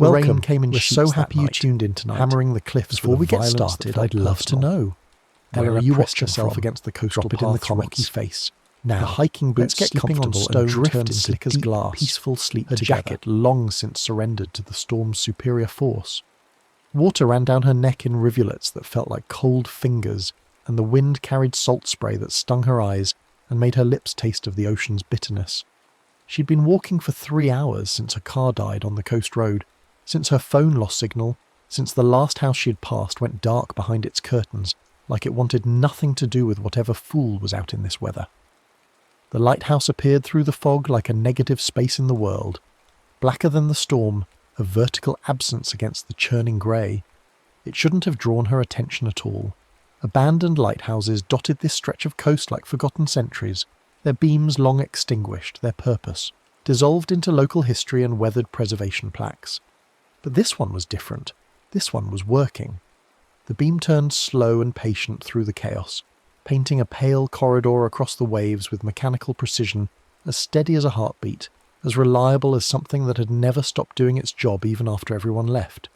The Welcome. rain came in We're sheets so that happy you night, tuned in tonight, hammering the cliffs. Before we get started, I'd love to know. Eleanor you pressed watching herself from? against the coastal Drop it in the path's rocky comments. face. Now, Her hiking boots let's get slipping on comfortable stone and drift turned into slick as deep, glass. peaceful sleep Her together. jacket long since surrendered to the storm's superior force. Water ran down her neck in rivulets that felt like cold fingers, and the wind carried salt spray that stung her eyes and made her lips taste of the ocean's bitterness. She'd been walking for 3 hours since her car died on the coast road, since her phone lost signal, since the last house she'd passed went dark behind its curtains, like it wanted nothing to do with whatever fool was out in this weather. The lighthouse appeared through the fog like a negative space in the world, blacker than the storm, a vertical absence against the churning grey. It shouldn't have drawn her attention at all. Abandoned lighthouses dotted this stretch of coast like forgotten sentries, their beams long extinguished, their purpose dissolved into local history and weathered preservation plaques. But this one was different. This one was working. The beam turned slow and patient through the chaos, painting a pale corridor across the waves with mechanical precision, as steady as a heartbeat, as reliable as something that had never stopped doing its job even after everyone left.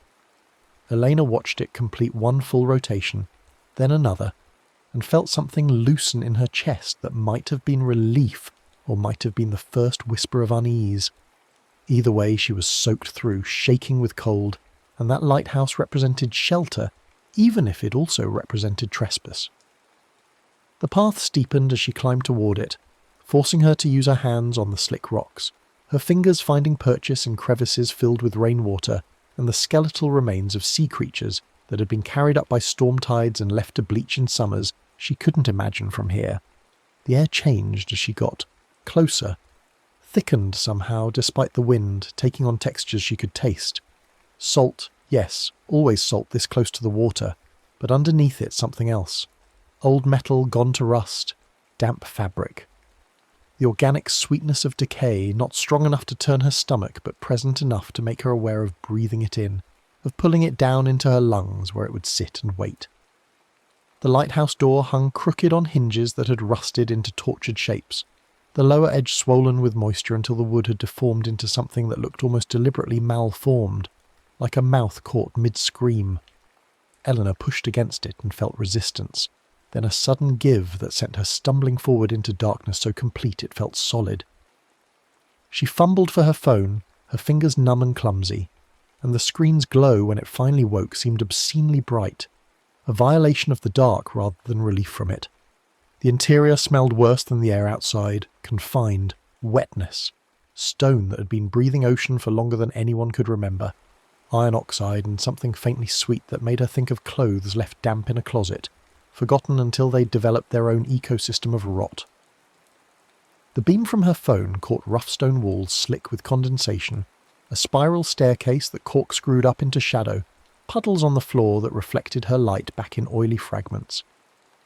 Elena watched it complete one full rotation, then another, and felt something loosen in her chest that might have been relief or might have been the first whisper of unease. Either way, she was soaked through, shaking with cold, and that lighthouse represented shelter, even if it also represented trespass. The path steepened as she climbed toward it, forcing her to use her hands on the slick rocks, her fingers finding purchase in crevices filled with rainwater and the skeletal remains of sea creatures that had been carried up by storm tides and left to bleach in summers she couldn't imagine from here. The air changed as she got closer, thickened somehow despite the wind, taking on textures she could taste. Salt, yes, always salt this close to the water, but underneath it something else. Old metal gone to rust, damp fabric. The organic sweetness of decay, not strong enough to turn her stomach, but present enough to make her aware of breathing it in, of pulling it down into her lungs where it would sit and wait. The lighthouse door hung crooked on hinges that had rusted into tortured shapes, the lower edge swollen with moisture until the wood had deformed into something that looked almost deliberately malformed, like a mouth caught mid-scream. Eleanor pushed against it and felt resistance, then a sudden give that sent her stumbling forward into darkness so complete it felt solid. She fumbled for her phone, her fingers numb and clumsy, and the screen's glow when it finally woke seemed obscenely bright, a violation of the dark rather than relief from it. The interior smelled worse than the air outside, confined, wetness, stone that had been breathing ocean for longer than anyone could remember, iron oxide and something faintly sweet that made her think of clothes left damp in a closet, forgotten until they'd developed their own ecosystem of rot. The beam from her phone caught rough stone walls slick with condensation, a spiral staircase that corkscrewed up into shadow, puddles on the floor that reflected her light back in oily fragments.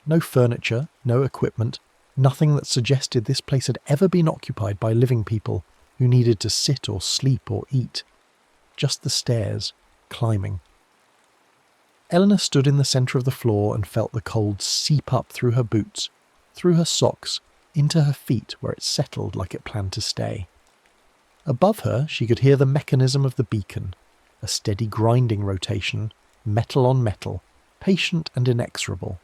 No furniture, no equipment, nothing that suggested this place had ever been occupied by living people who needed to sit or sleep or eat. Just the stairs, climbing. Eleanor stood in the centre of the floor and felt the cold seep up through her boots, through her socks, into her feet where it settled like it planned to stay. Above her, she could hear the mechanism of the beacon, a steady grinding rotation, metal on metal, patient and inexorable.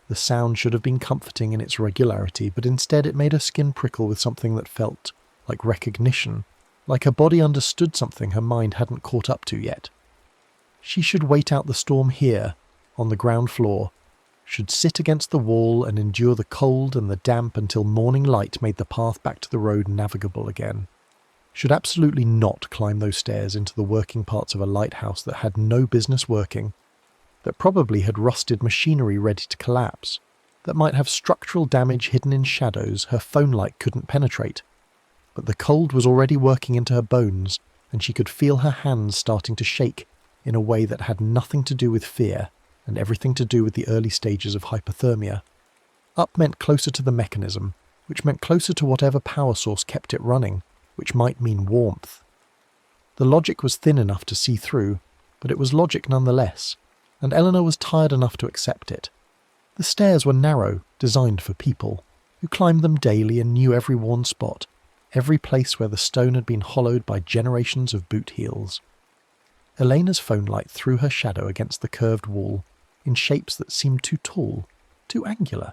The sound should have been comforting in its regularity, but instead it made her skin prickle with something that felt like recognition, like her body understood something her mind hadn't caught up to yet. She should wait out the storm here, on the ground floor, should sit against the wall and endure the cold and the damp until morning light made the path back to the road navigable again. Should absolutely not climb those stairs into the working parts of a lighthouse that had no business working, that probably had rusted machinery ready to collapse, that might have structural damage hidden in shadows her phone light couldn't penetrate. But the cold was already working into her bones, and she could feel her hands starting to shake in a way that had nothing to do with fear and everything to do with the early stages of hypothermia. Up meant closer to the mechanism, which meant closer to whatever power source kept it running, which might mean warmth. The logic was thin enough to see through, but it was logic nonetheless, and Eleanor was tired enough to accept it. The stairs were narrow, designed for people, who climbed them daily and knew every worn spot, every place where the stone had been hollowed by generations of boot heels. Elena's phone light threw her shadow against the curved wall, in shapes that seemed too tall, too angular,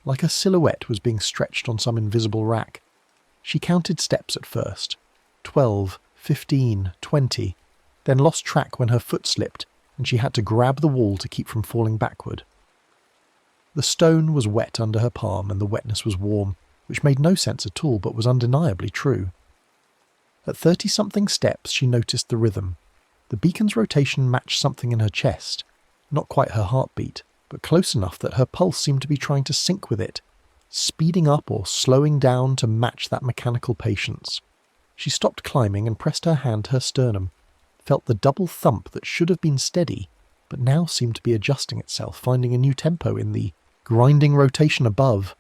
like a silhouette was being stretched on some invisible rack. She counted steps at first, 12, 15, 20, then lost track when her foot slipped and she had to grab the wall to keep from falling backward. The stone was wet under her palm and the wetness was warm, which made no sense at all but was undeniably true. At 30-something steps she noticed the rhythm. The beacon's rotation matched something in her chest, not quite her heartbeat, but close enough that her pulse seemed to be trying to sync with it, speeding up or slowing down to match that mechanical patience. She stopped climbing and pressed her hand to her sternum, felt the double thump that should have been steady, but now seemed to be adjusting itself, finding a new tempo in the grinding rotation above.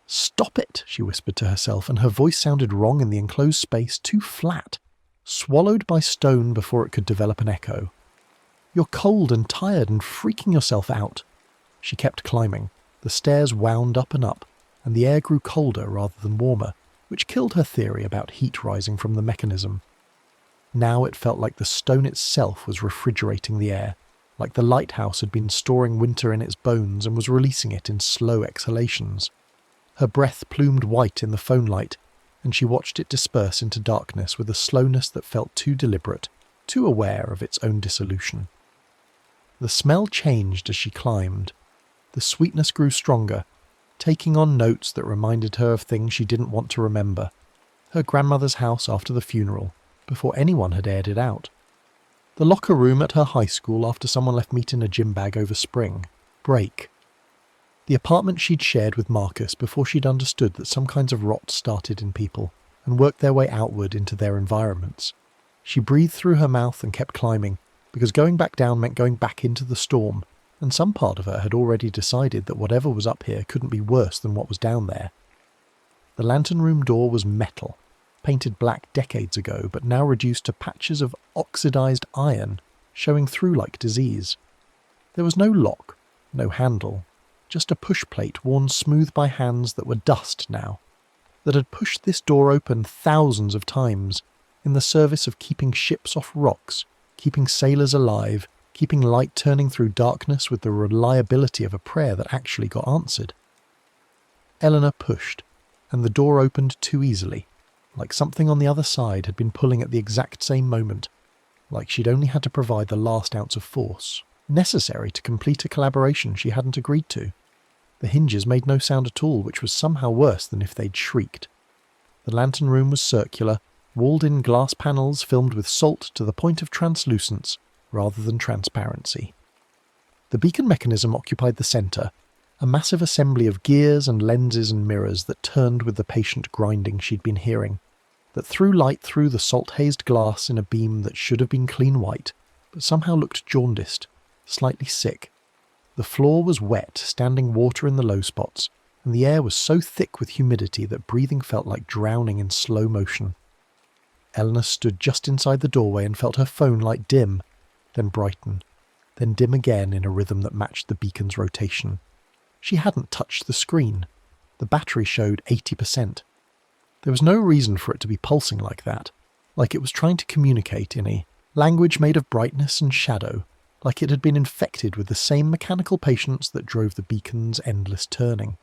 "Stop it," she whispered to herself, and her voice sounded wrong in the enclosed space, too flat, swallowed by stone before it could develop an echo. "You're cold and tired and freaking yourself out." She kept climbing. The stairs wound up and up, and the air grew colder rather than warmer, which killed her theory about heat rising from the mechanism. Now it felt like the stone itself was refrigerating the air, like the lighthouse had been storing winter in its bones and was releasing it in slow exhalations. Her breath plumed white in the phone light, and she watched it disperse into darkness with a slowness that felt too deliberate, too aware of its own dissolution. The smell changed as she climbed. The sweetness grew stronger, taking on notes that reminded her of things she didn't want to remember. Her grandmother's house after the funeral, before anyone had aired it out. The locker room at her high school after someone left meat in a gym bag over spring break. The apartment she'd shared with Marcus before she'd understood that some kinds of rot started in people and worked their way outward into their environments. She breathed through her mouth and kept climbing, because going back down meant going back into the storm, and some part of her had already decided that whatever was up here couldn't be worse than what was down there. The lantern room door was metal, painted black decades ago, but now reduced to patches of oxidized iron, showing through like disease. There was no lock, no handle, just a push plate worn smooth by hands that were dust now, that had pushed this door open thousands of times in the service of keeping ships off rocks, keeping sailors alive, keeping light turning through darkness with the reliability of a prayer that actually got answered. Eleanor pushed, and the door opened too easily, like something on the other side had been pulling at the exact same moment, like she'd only had to provide the last ounce of force, necessary to complete a collaboration she hadn't agreed to. The hinges made no sound at all, which was somehow worse than if they'd shrieked. The lantern room was circular, walled-in glass panels filmed with salt to the point of translucence rather than transparency. The beacon mechanism occupied the centre, a massive assembly of gears and lenses and mirrors that turned with the patient grinding she'd been hearing, that threw light through the salt-hazed glass in a beam that should have been clean white, but somehow looked jaundiced, slightly sick. The floor was wet, standing water in the low spots, and the air was so thick with humidity that breathing felt like drowning in slow motion. Eleanor stood just inside the doorway and felt her phone light dim, then brighten, then dim again in a rhythm that matched the beacon's rotation. She hadn't touched the screen. The battery showed 80%. There was no reason for it to be pulsing like that, like it was trying to communicate in a language made of brightness and shadow, like it had been infected with the same mechanical patience that drove the beacon's endless turning.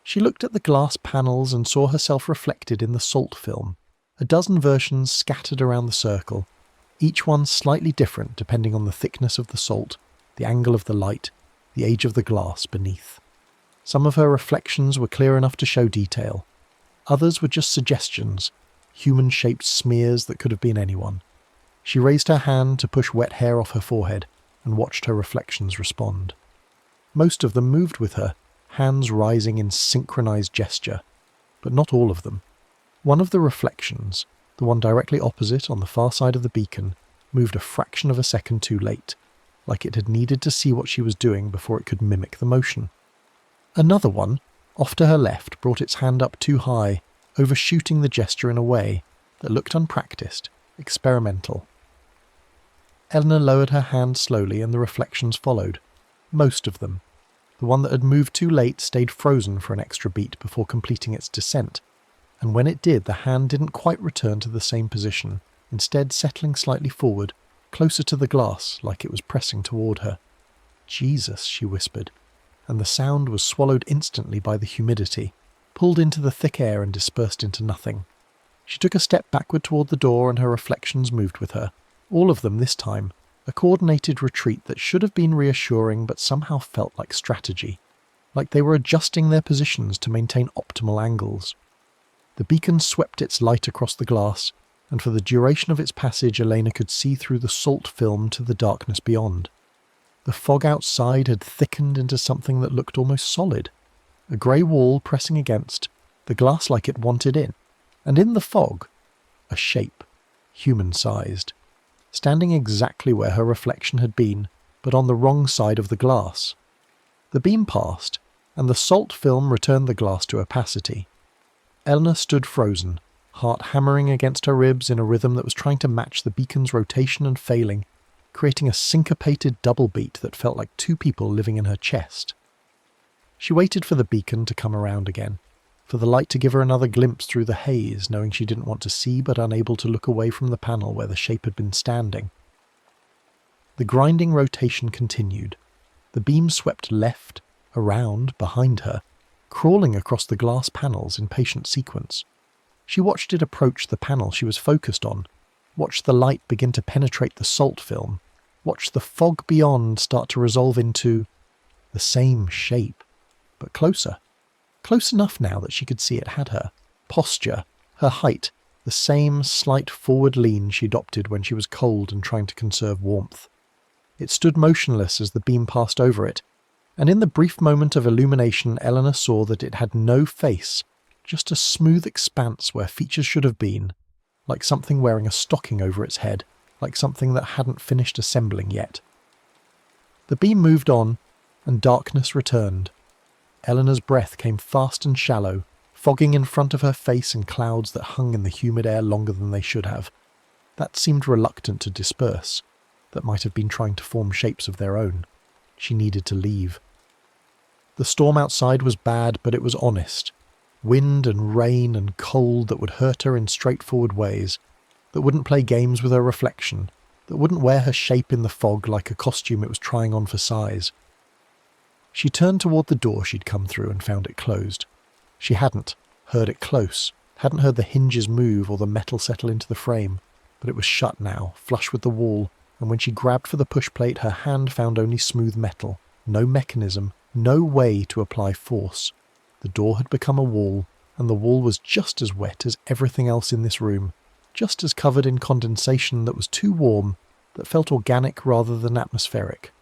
She looked at the glass panels and saw herself reflected in the salt film, a dozen versions scattered around the circle, each one slightly different depending on the thickness of the salt, the angle of the light, the age of the glass beneath. Some of her reflections were clear enough to show detail. Others were just suggestions, human-shaped smears that could have been anyone. She raised her hand to push wet hair off her forehead and watched her reflections respond. Most of them moved with her, hands rising in synchronized gesture, but not all of them. One of the reflections, the one directly opposite on the far side of the beacon, moved a fraction of a second too late, like it had needed to see what she was doing before it could mimic the motion. Another one, off to her left, brought its hand up too high, overshooting the gesture in a way that looked unpracticed, experimental. Eleanor lowered her hand slowly and the reflections followed. Most of them. The one that had moved too late stayed frozen for an extra beat before completing its descent, and when it did, the hand didn't quite return to the same position, instead settling slightly forward, closer to the glass, like it was pressing toward her. "Jesus," she whispered, and the sound was swallowed instantly by the humidity, pulled into the thick air and dispersed into nothing. She took a step backward toward the door and her reflections moved with her, all of them this time, a coordinated retreat that should have been reassuring but somehow felt like strategy, like they were adjusting their positions to maintain optimal angles. The beacon swept its light across the glass, and for the duration of its passage Elena could see through the salt film to the darkness beyond. The fog outside had thickened into something that looked almost solid, a grey wall pressing against, the glass like it wanted in, and in the fog, a shape, human-sized, standing exactly where her reflection had been, but on the wrong side of the glass. The beam passed, and the salt film returned the glass to opacity. Eleanor stood frozen, heart hammering against her ribs in a rhythm that was trying to match the beacon's rotation and failing, creating a syncopated double beat that felt like two people living in her chest. She waited for the beacon to come around again, for the light to give her another glimpse through the haze, knowing she didn't want to see but unable to look away from the panel where the shape had been standing. The grinding rotation continued. The beam swept left, around, behind her, crawling across the glass panels in patient sequence. She watched it approach the panel she was focused on, watched the light begin to penetrate the salt film, watched the fog beyond start to resolve into the same shape, but closer. Close enough now that she could see it had her. Posture, her height, the same slight forward lean she adopted when she was cold and trying to conserve warmth. It stood motionless as the beam passed over it, and in the brief moment of illumination Eleanor saw that it had no face, just a smooth expanse where features should have been, like something wearing a stocking over its head, like something that hadn't finished assembling yet. The beam moved on, and darkness returned. Eleanor's breath came fast and shallow, fogging in front of her face and clouds that hung in the humid air longer than they should have. That seemed reluctant to disperse, that might have been trying to form shapes of their own. She needed to leave. The storm outside was bad, but it was honest. Wind and rain and cold that would hurt her in straightforward ways, that wouldn't play games with her reflection, that wouldn't wear her shape in the fog like a costume it was trying on for size. She turned toward the door she'd come through and found it closed. She hadn't heard it close, hadn't heard the hinges move or the metal settle into the frame, but it was shut now, flush with the wall, and when she grabbed for the push plate her hand found only smooth metal, no mechanism, no way to apply force. The door had become a wall, and the wall was just as wet as everything else in this room, just as covered in condensation that was too warm, that felt organic rather than atmospheric.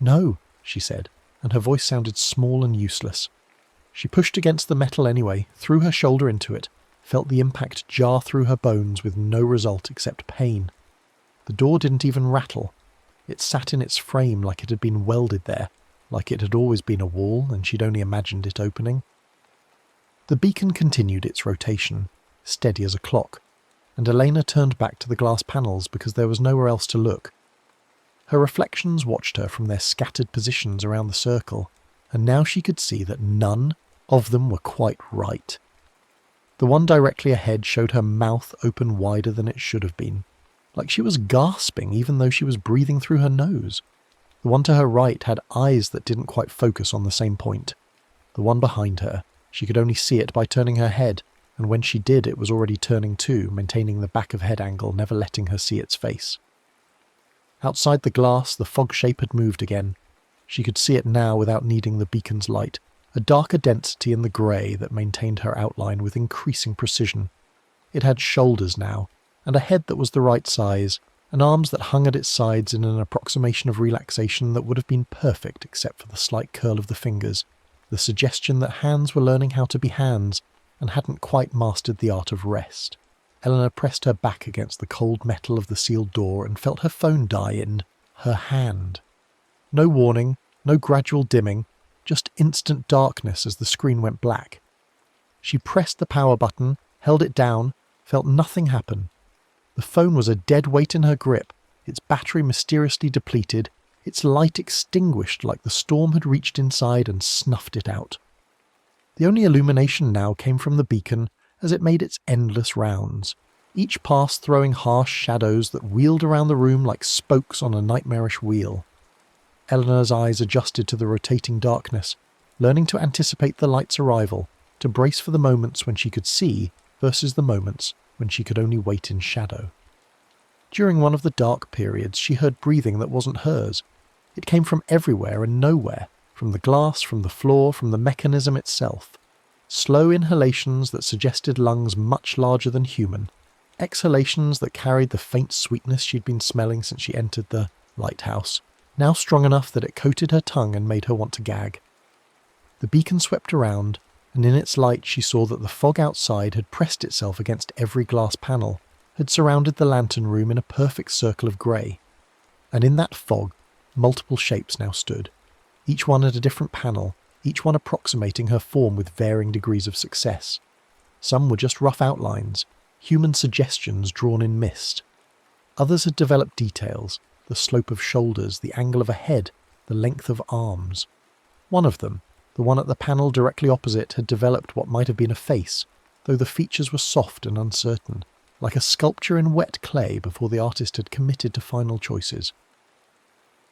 "No," she said, and her voice sounded small and useless. She pushed against the metal anyway, threw her shoulder into it, felt the impact jar through her bones with no result except pain. The door didn't even rattle. It sat in its frame like it had been welded there, like it had always been a wall and she'd only imagined it opening. The beacon continued its rotation, steady as a clock, and Elena turned back to the glass panels because there was nowhere else to look. Her reflections watched her from their scattered positions around the circle, and now she could see that none of them were quite right. The one directly ahead showed her mouth open wider than it should have been, like she was gasping even though she was breathing through her nose. The one to her right had eyes that didn't quite focus on the same point. The one behind her, she could only see it by turning her head, and when she did it was already turning too, maintaining the back of head angle, never letting her see its face. Outside the glass, the fog shape had moved again. She could see it now without needing the beacon's light, a darker density in the grey that maintained her outline with increasing precision. It had shoulders now, and a head that was the right size, and arms that hung at its sides in an approximation of relaxation that would have been perfect except for the slight curl of the fingers, the suggestion that hands were learning how to be hands and hadn't quite mastered the art of rest. Eleanor pressed her back against the cold metal of the sealed door and felt her phone die in her hand. No warning, no gradual dimming, just instant darkness as the screen went black. She pressed the power button, held it down, felt nothing happen. The phone was a dead weight in her grip, its battery mysteriously depleted, its light extinguished like the storm had reached inside and snuffed it out. The only illumination now came from the beacon as it made its endless rounds. each pass throwing harsh shadows that wheeled around the room like spokes on a nightmarish wheel. Eleanor's eyes adjusted to the rotating darkness, learning to anticipate the light's arrival, to brace for the moments when she could see versus the moments when she could only wait in shadow. During one of the dark periods, she heard breathing that wasn't hers. It came from everywhere and nowhere, from the glass, from the floor, from the mechanism itself. Slow inhalations that suggested lungs much larger than human, exhalations that carried the faint sweetness she'd been smelling since she entered the lighthouse, now strong enough that it coated her tongue and made her want to gag. The beacon swept around, and in its light she saw that the fog outside had pressed itself against every glass panel, had surrounded the lantern room in a perfect circle of grey. And in that fog, multiple shapes now stood, each one at a different panel, each one approximating her form with varying degrees of success. Some were just rough outlines, human suggestions drawn in mist. Others had developed details, the slope of shoulders, the angle of a head, the length of arms. One of them, the one at the panel directly opposite, had developed what might have been a face, though the features were soft and uncertain, like a sculpture in wet clay before the artist had committed to final choices.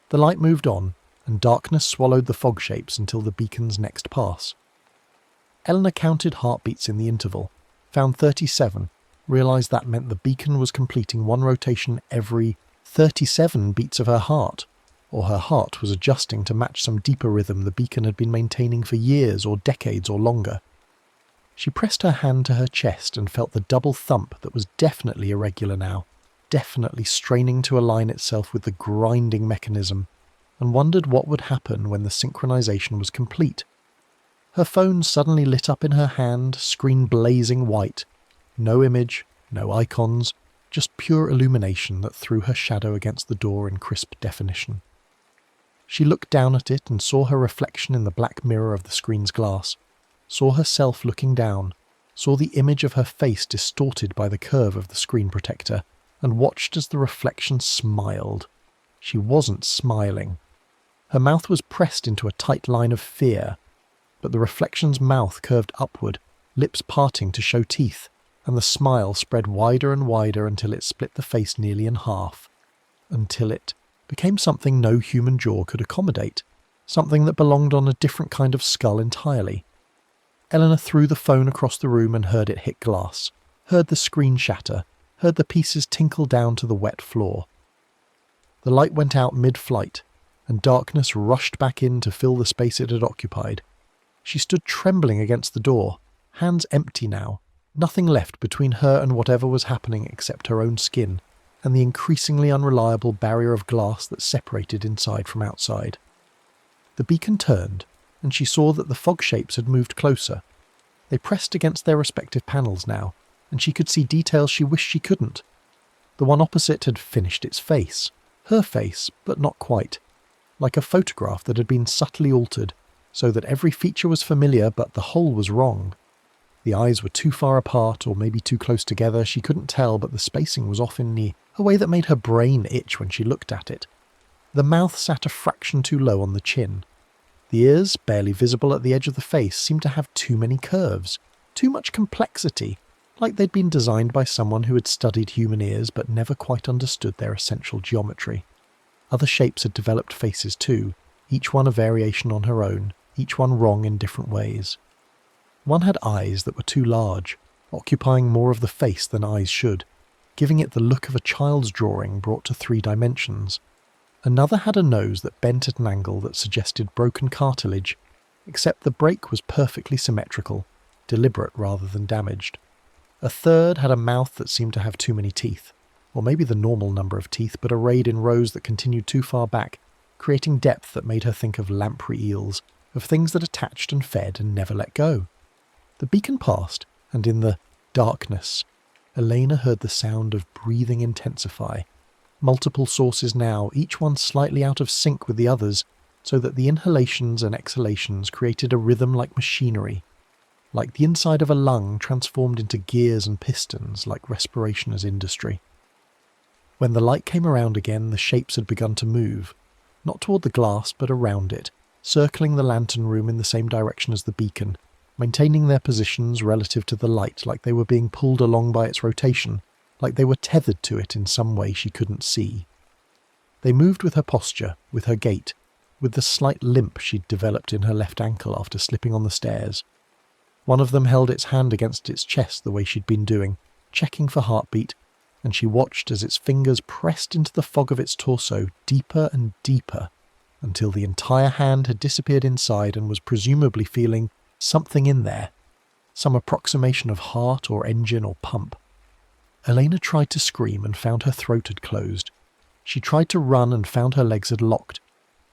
The light moved on, and darkness swallowed the fog shapes until the beacon's next pass. Eleanor counted heartbeats in the interval, found 37, realised that meant the beacon was completing one rotation every 37 beats of her heart, or her heart was adjusting to match some deeper rhythm the beacon had been maintaining for years or decades or longer. She pressed her hand to her chest and felt the double thump that was definitely irregular now, definitely straining to align itself with the grinding mechanism, and wondered what would happen when the synchronization was complete. Her phone suddenly lit up in her hand, screen blazing white. No image, no icons, just pure illumination that threw her shadow against the door in crisp definition. She looked down at it and saw her reflection in the black mirror of the screen's glass, saw herself looking down, saw the image of her face distorted by the curve of the screen protector, and watched as the reflection smiled. She wasn't smiling. Her mouth was pressed into a tight line of fear, but the reflection's mouth curved upward, lips parting to show teeth, and the smile spread wider and wider until it split the face nearly in half, until it became something no human jaw could accommodate, something that belonged on a different kind of skull entirely. Eleanor threw the phone across the room and heard it hit glass, heard the screen shatter, heard the pieces tinkle down to the wet floor. The light went out mid-flight, and darkness rushed back in to fill the space it had occupied. She stood trembling against the door, hands empty now, nothing left between her and whatever was happening except her own skin, and the increasingly unreliable barrier of glass that separated inside from outside. The beacon turned, and she saw that the fog shapes had moved closer. They pressed against their respective panels now, and she could see details she wished she couldn't. The one opposite had finished its face, her face, but not quite, like a photograph that had been subtly altered, so that every feature was familiar but the whole was wrong. The eyes were too far apart, or maybe too close together, she couldn't tell, but the spacing was off in a way that made her brain itch when she looked at it. The mouth sat a fraction too low on the chin. The ears, barely visible at the edge of the face, seemed to have too many curves, too much complexity, like they'd been designed by someone who had studied human ears but never quite understood their essential geometry. Other shapes had developed faces too, each one a variation on her own, each one wrong in different ways. One had eyes that were too large, occupying more of the face than eyes should, giving it the look of a child's drawing brought to 3 dimensions. Another had a nose that bent at an angle that suggested broken cartilage, except the break was perfectly symmetrical, deliberate rather than damaged. A third had a mouth that seemed to have too many teeth, or maybe the normal number of teeth, but arrayed in rows that continued too far back, creating depth that made her think of lamprey eels, of things that attached and fed and never let go. The beacon passed, and in the darkness, Elena heard the sound of breathing intensify. Multiple sources now, each one slightly out of sync with the others, so that the inhalations and exhalations created a rhythm like machinery, like the inside of a lung transformed into gears and pistons, like respiration as industry. When the light came around again, the shapes had begun to move, not toward the glass but around it, circling the lantern room in the same direction as the beacon, maintaining their positions relative to the light like they were being pulled along by its rotation, like they were tethered to it in some way she couldn't see. They moved with her posture, with her gait, with the slight limp she'd developed in her left ankle after slipping on the stairs. One of them held its hand against its chest the way she'd been doing, checking for heartbeat, and she watched as its fingers pressed into the fog of its torso deeper and deeper, until the entire hand had disappeared inside and was presumably feeling something in there, some approximation of heart or engine or pump. Elena tried to scream and found her throat had closed. She tried to run and found her legs had locked.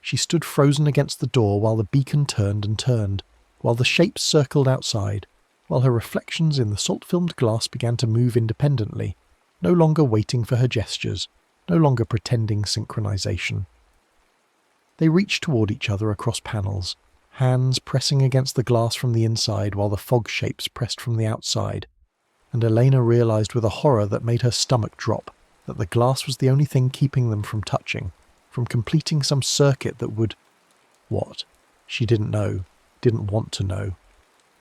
She stood frozen against the door while the beacon turned and turned, while the shapes circled outside, while her reflections in the salt-filmed glass began to move independently, no longer waiting for her gestures, no longer pretending synchronization. They reached toward each other across panels, hands pressing against the glass from the inside while the fog shapes pressed from the outside, and Elena realized with a horror that made her stomach drop that the glass was the only thing keeping them from touching, from completing some circuit that would... What? She didn't know, didn't want to know,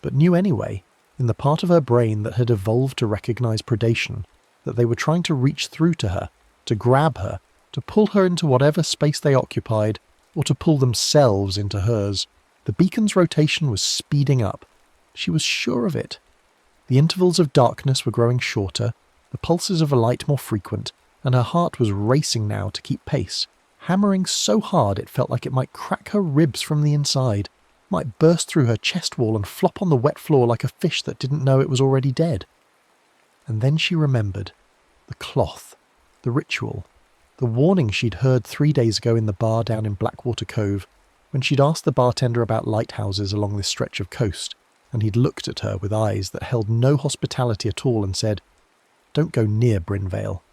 but knew anyway, in the part of her brain that had evolved to recognize predation, that they were trying to reach through to her, to grab her, to pull her into whatever space they occupied, or to pull themselves into hers. The beacon's rotation was speeding up. She was sure of it. The intervals of darkness were growing shorter, the pulses of a light more frequent, and her heart was racing now to keep pace, hammering so hard it felt like it might crack her ribs from the inside, might burst through her chest wall and flop on the wet floor like a fish that didn't know it was already dead. And then she remembered. The cloth. The ritual. The warning she'd heard 3 days ago in the bar down in Blackwater Cove, when she'd asked the bartender about lighthouses along this stretch of coast, and he'd looked at her with eyes that held no hospitality at all and said, "Don't go near Bryn Vale.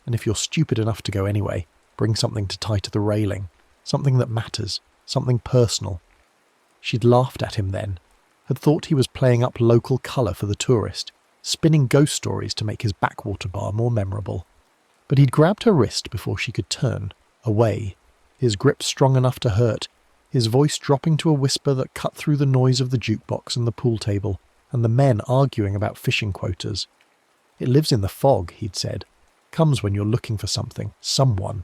And if you're stupid enough to go anyway, bring something to tie to the railing, something that matters, something personal." She'd laughed at him then, had thought he was playing up local colour for the tourist, spinning ghost stories to make his backwater bar more memorable. But he'd grabbed her wrist before she could turn, away, his grip strong enough to hurt, his voice dropping to a whisper that cut through the noise of the jukebox and the pool table, and the men arguing about fishing quotas. "It lives in the fog," he'd said. "Comes when you're looking for something, someone.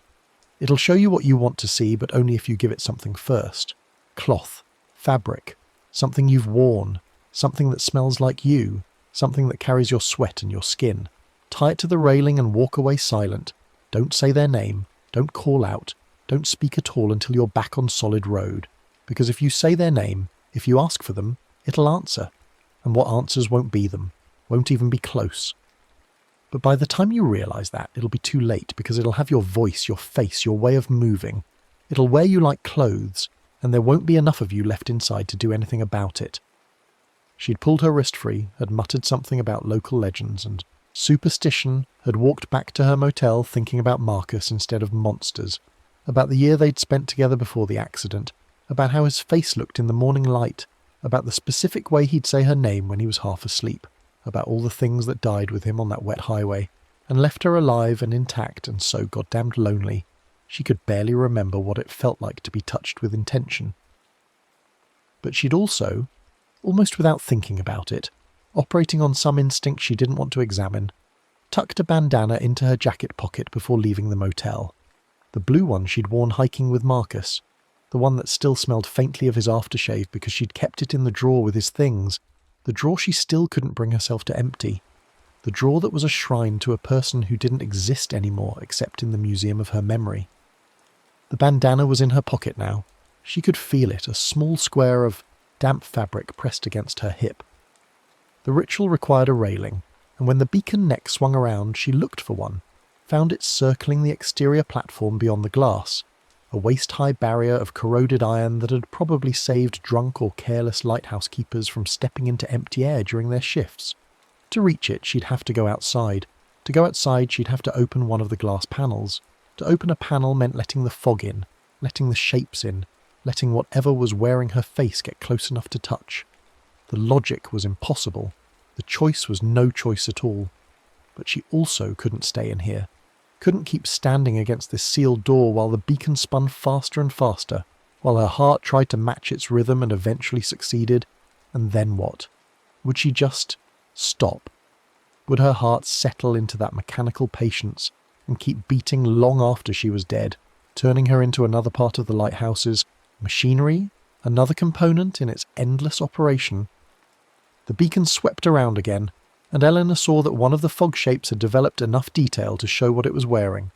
It'll show you what you want to see, but only if you give it something first. Cloth, fabric, something you've worn, something that smells like you, something that carries your sweat and your skin. Tie it to the railing and walk away silent. Don't say their name, don't call out, don't speak at all until you're back on solid road. Because if you say their name, if you ask for them, it'll answer. And what answers won't be them, won't even be close. But by the time you realise that, it'll be too late, because it'll have your voice, your face, your way of moving. It'll wear you like clothes, and there won't be enough of you left inside to do anything about it." She'd pulled her wrist free, had muttered something about local legends and superstition, had walked back to her motel thinking about Marcus instead of monsters, about the year they'd spent together before the accident, about how his face looked in the morning light, about the specific way he'd say her name when he was half asleep, about all the things that died with him on that wet highway, and left her alive and intact and so goddamned lonely, she could barely remember what it felt like to be touched with intention. But she'd also, almost without thinking about it, operating on some instinct she didn't want to examine, tucked a bandana into her jacket pocket before leaving the motel. The blue one she'd worn hiking with Marcus, the one that still smelled faintly of his aftershave because she'd kept it in the drawer with his things, the drawer she still couldn't bring herself to empty, the drawer that was a shrine to a person who didn't exist anymore except in the museum of her memory. The bandana was in her pocket now. She could feel it, a small square of damp fabric pressed against her hip. The ritual required a railing, and when the beacon neck swung around, she looked for one, found it circling the exterior platform beyond the glass, a waist-high barrier of corroded iron that had probably saved drunk or careless lighthouse keepers from stepping into empty air during their shifts. To reach it, she'd have to go outside. To go outside, she'd have to open one of the glass panels. To open a panel meant letting the fog in, letting the shapes in, letting whatever was wearing her face get close enough to touch. The logic was impossible. The choice was no choice at all. But she also couldn't stay in here. Couldn't keep standing against this sealed door while the beacon spun faster and faster, while her heart tried to match its rhythm and eventually succeeded. And then what? Would she just stop? Would her heart settle into that mechanical patience and keep beating long after she was dead, turning her into another part of the lighthouse's machinery, another component in its endless operation? The beacon swept around again, and Eleanor saw that one of the fog shapes had developed enough detail to show what it was wearing.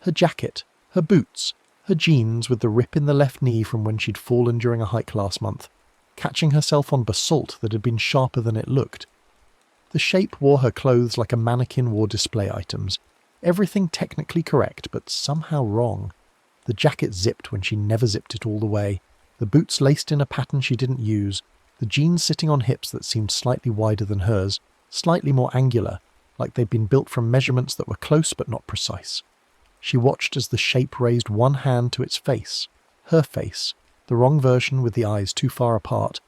Her jacket, her boots, her jeans with the rip in the left knee from when she'd fallen during a hike last month, catching herself on basalt that had been sharper than it looked. The shape wore her clothes like a mannequin wore display items. Everything technically correct, but somehow wrong. The jacket zipped when she never zipped it all the way, the boots laced in a pattern she didn't use, the jeans sitting on hips that seemed slightly wider than hers, slightly more angular, like they'd been built from measurements that were close but not precise. She watched as the shape raised one hand to its face, her face, the wrong version with the eyes too far apart,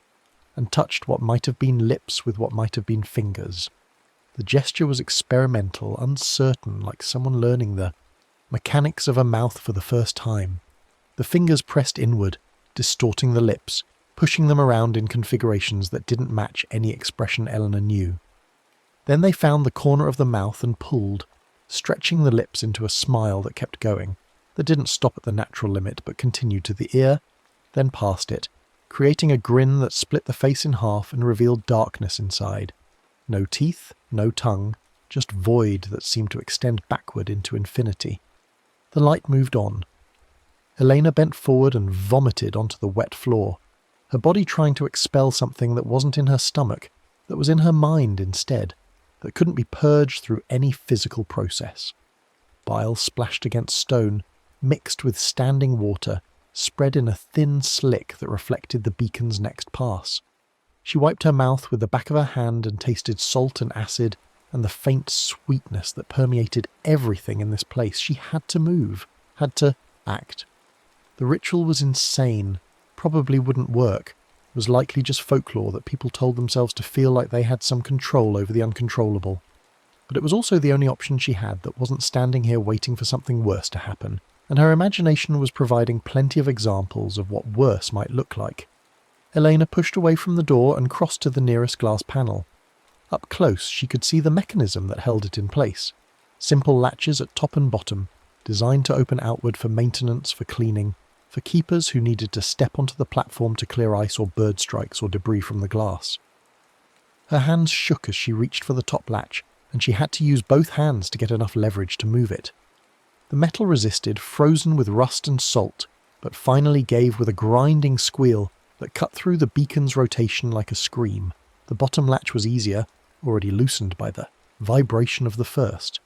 and touched what might have been lips with what might have been fingers. The gesture was experimental, uncertain, like someone learning the mechanics of a mouth for the first time. The fingers pressed inward, distorting the lips, pushing them around in configurations that didn't match any expression Eleanor knew. Then they found the corner of the mouth and pulled, stretching the lips into a smile that kept going, that didn't stop at the natural limit but continued to the ear, then past it, creating a grin that split the face in half and revealed darkness inside. No teeth, no tongue, just void that seemed to extend backward into infinity. The light moved on. Elena bent forward and vomited onto the wet floor, her body trying to expel something that wasn't in her stomach, that was in her mind instead, that couldn't be purged through any physical process. Bile splashed against stone, mixed with standing water, spread in a thin slick that reflected the beacon's next pass. She wiped her mouth with the back of her hand and tasted salt and acid and the faint sweetness that permeated everything in this place. She had to move, had to act. The ritual was insane, probably wouldn't work, was likely just folklore that people told themselves to feel like they had some control over the uncontrollable. But it was also the only option she had that wasn't standing here waiting for something worse to happen, and her imagination was providing plenty of examples of what worse might look like. Elena pushed away from the door and crossed to the nearest glass panel. Up close, she could see the mechanism that held it in place. Simple latches at top and bottom, designed to open outward for maintenance, for cleaning, for keepers who needed to step onto the platform to clear ice or bird strikes or debris from the glass. Her hands shook as she reached for the top latch, and she had to use both hands to get enough leverage to move it. The metal resisted, frozen with rust and salt, but finally gave with a grinding squeal that cut through the beacon's rotation like a scream. The bottom latch was easier, already loosened by the vibration of the first.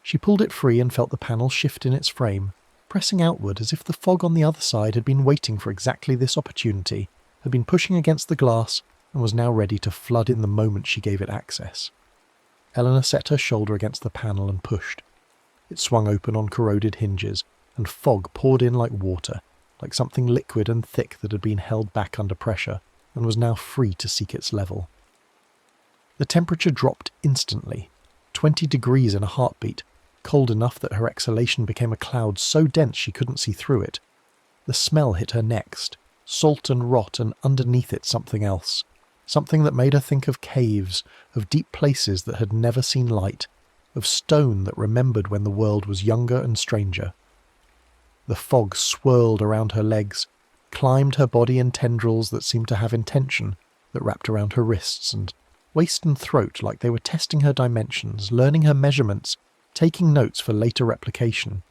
She pulled it free and felt the panel shift in its frame, pressing outward as if the fog on the other side had been waiting for exactly this opportunity, had been pushing against the glass, and was now ready to flood in the moment she gave it access. Eleanor set her shoulder against the panel and pushed. It swung open on corroded hinges, and fog poured in like water, like something liquid and thick that had been held back under pressure, and was now free to seek its level. The temperature dropped instantly, 20 degrees in a heartbeat, cold enough that her exhalation became a cloud so dense she couldn't see through it. The smell hit her next, salt and rot, and underneath it something else, something that made her think of caves, of deep places that had never seen light, of stone that remembered when the world was younger and stranger. The fog swirled around her legs, climbed her body in tendrils that seemed to have intention, that wrapped around her wrists and waist and throat like they were testing her dimensions, learning her measurements, taking notes for later replication.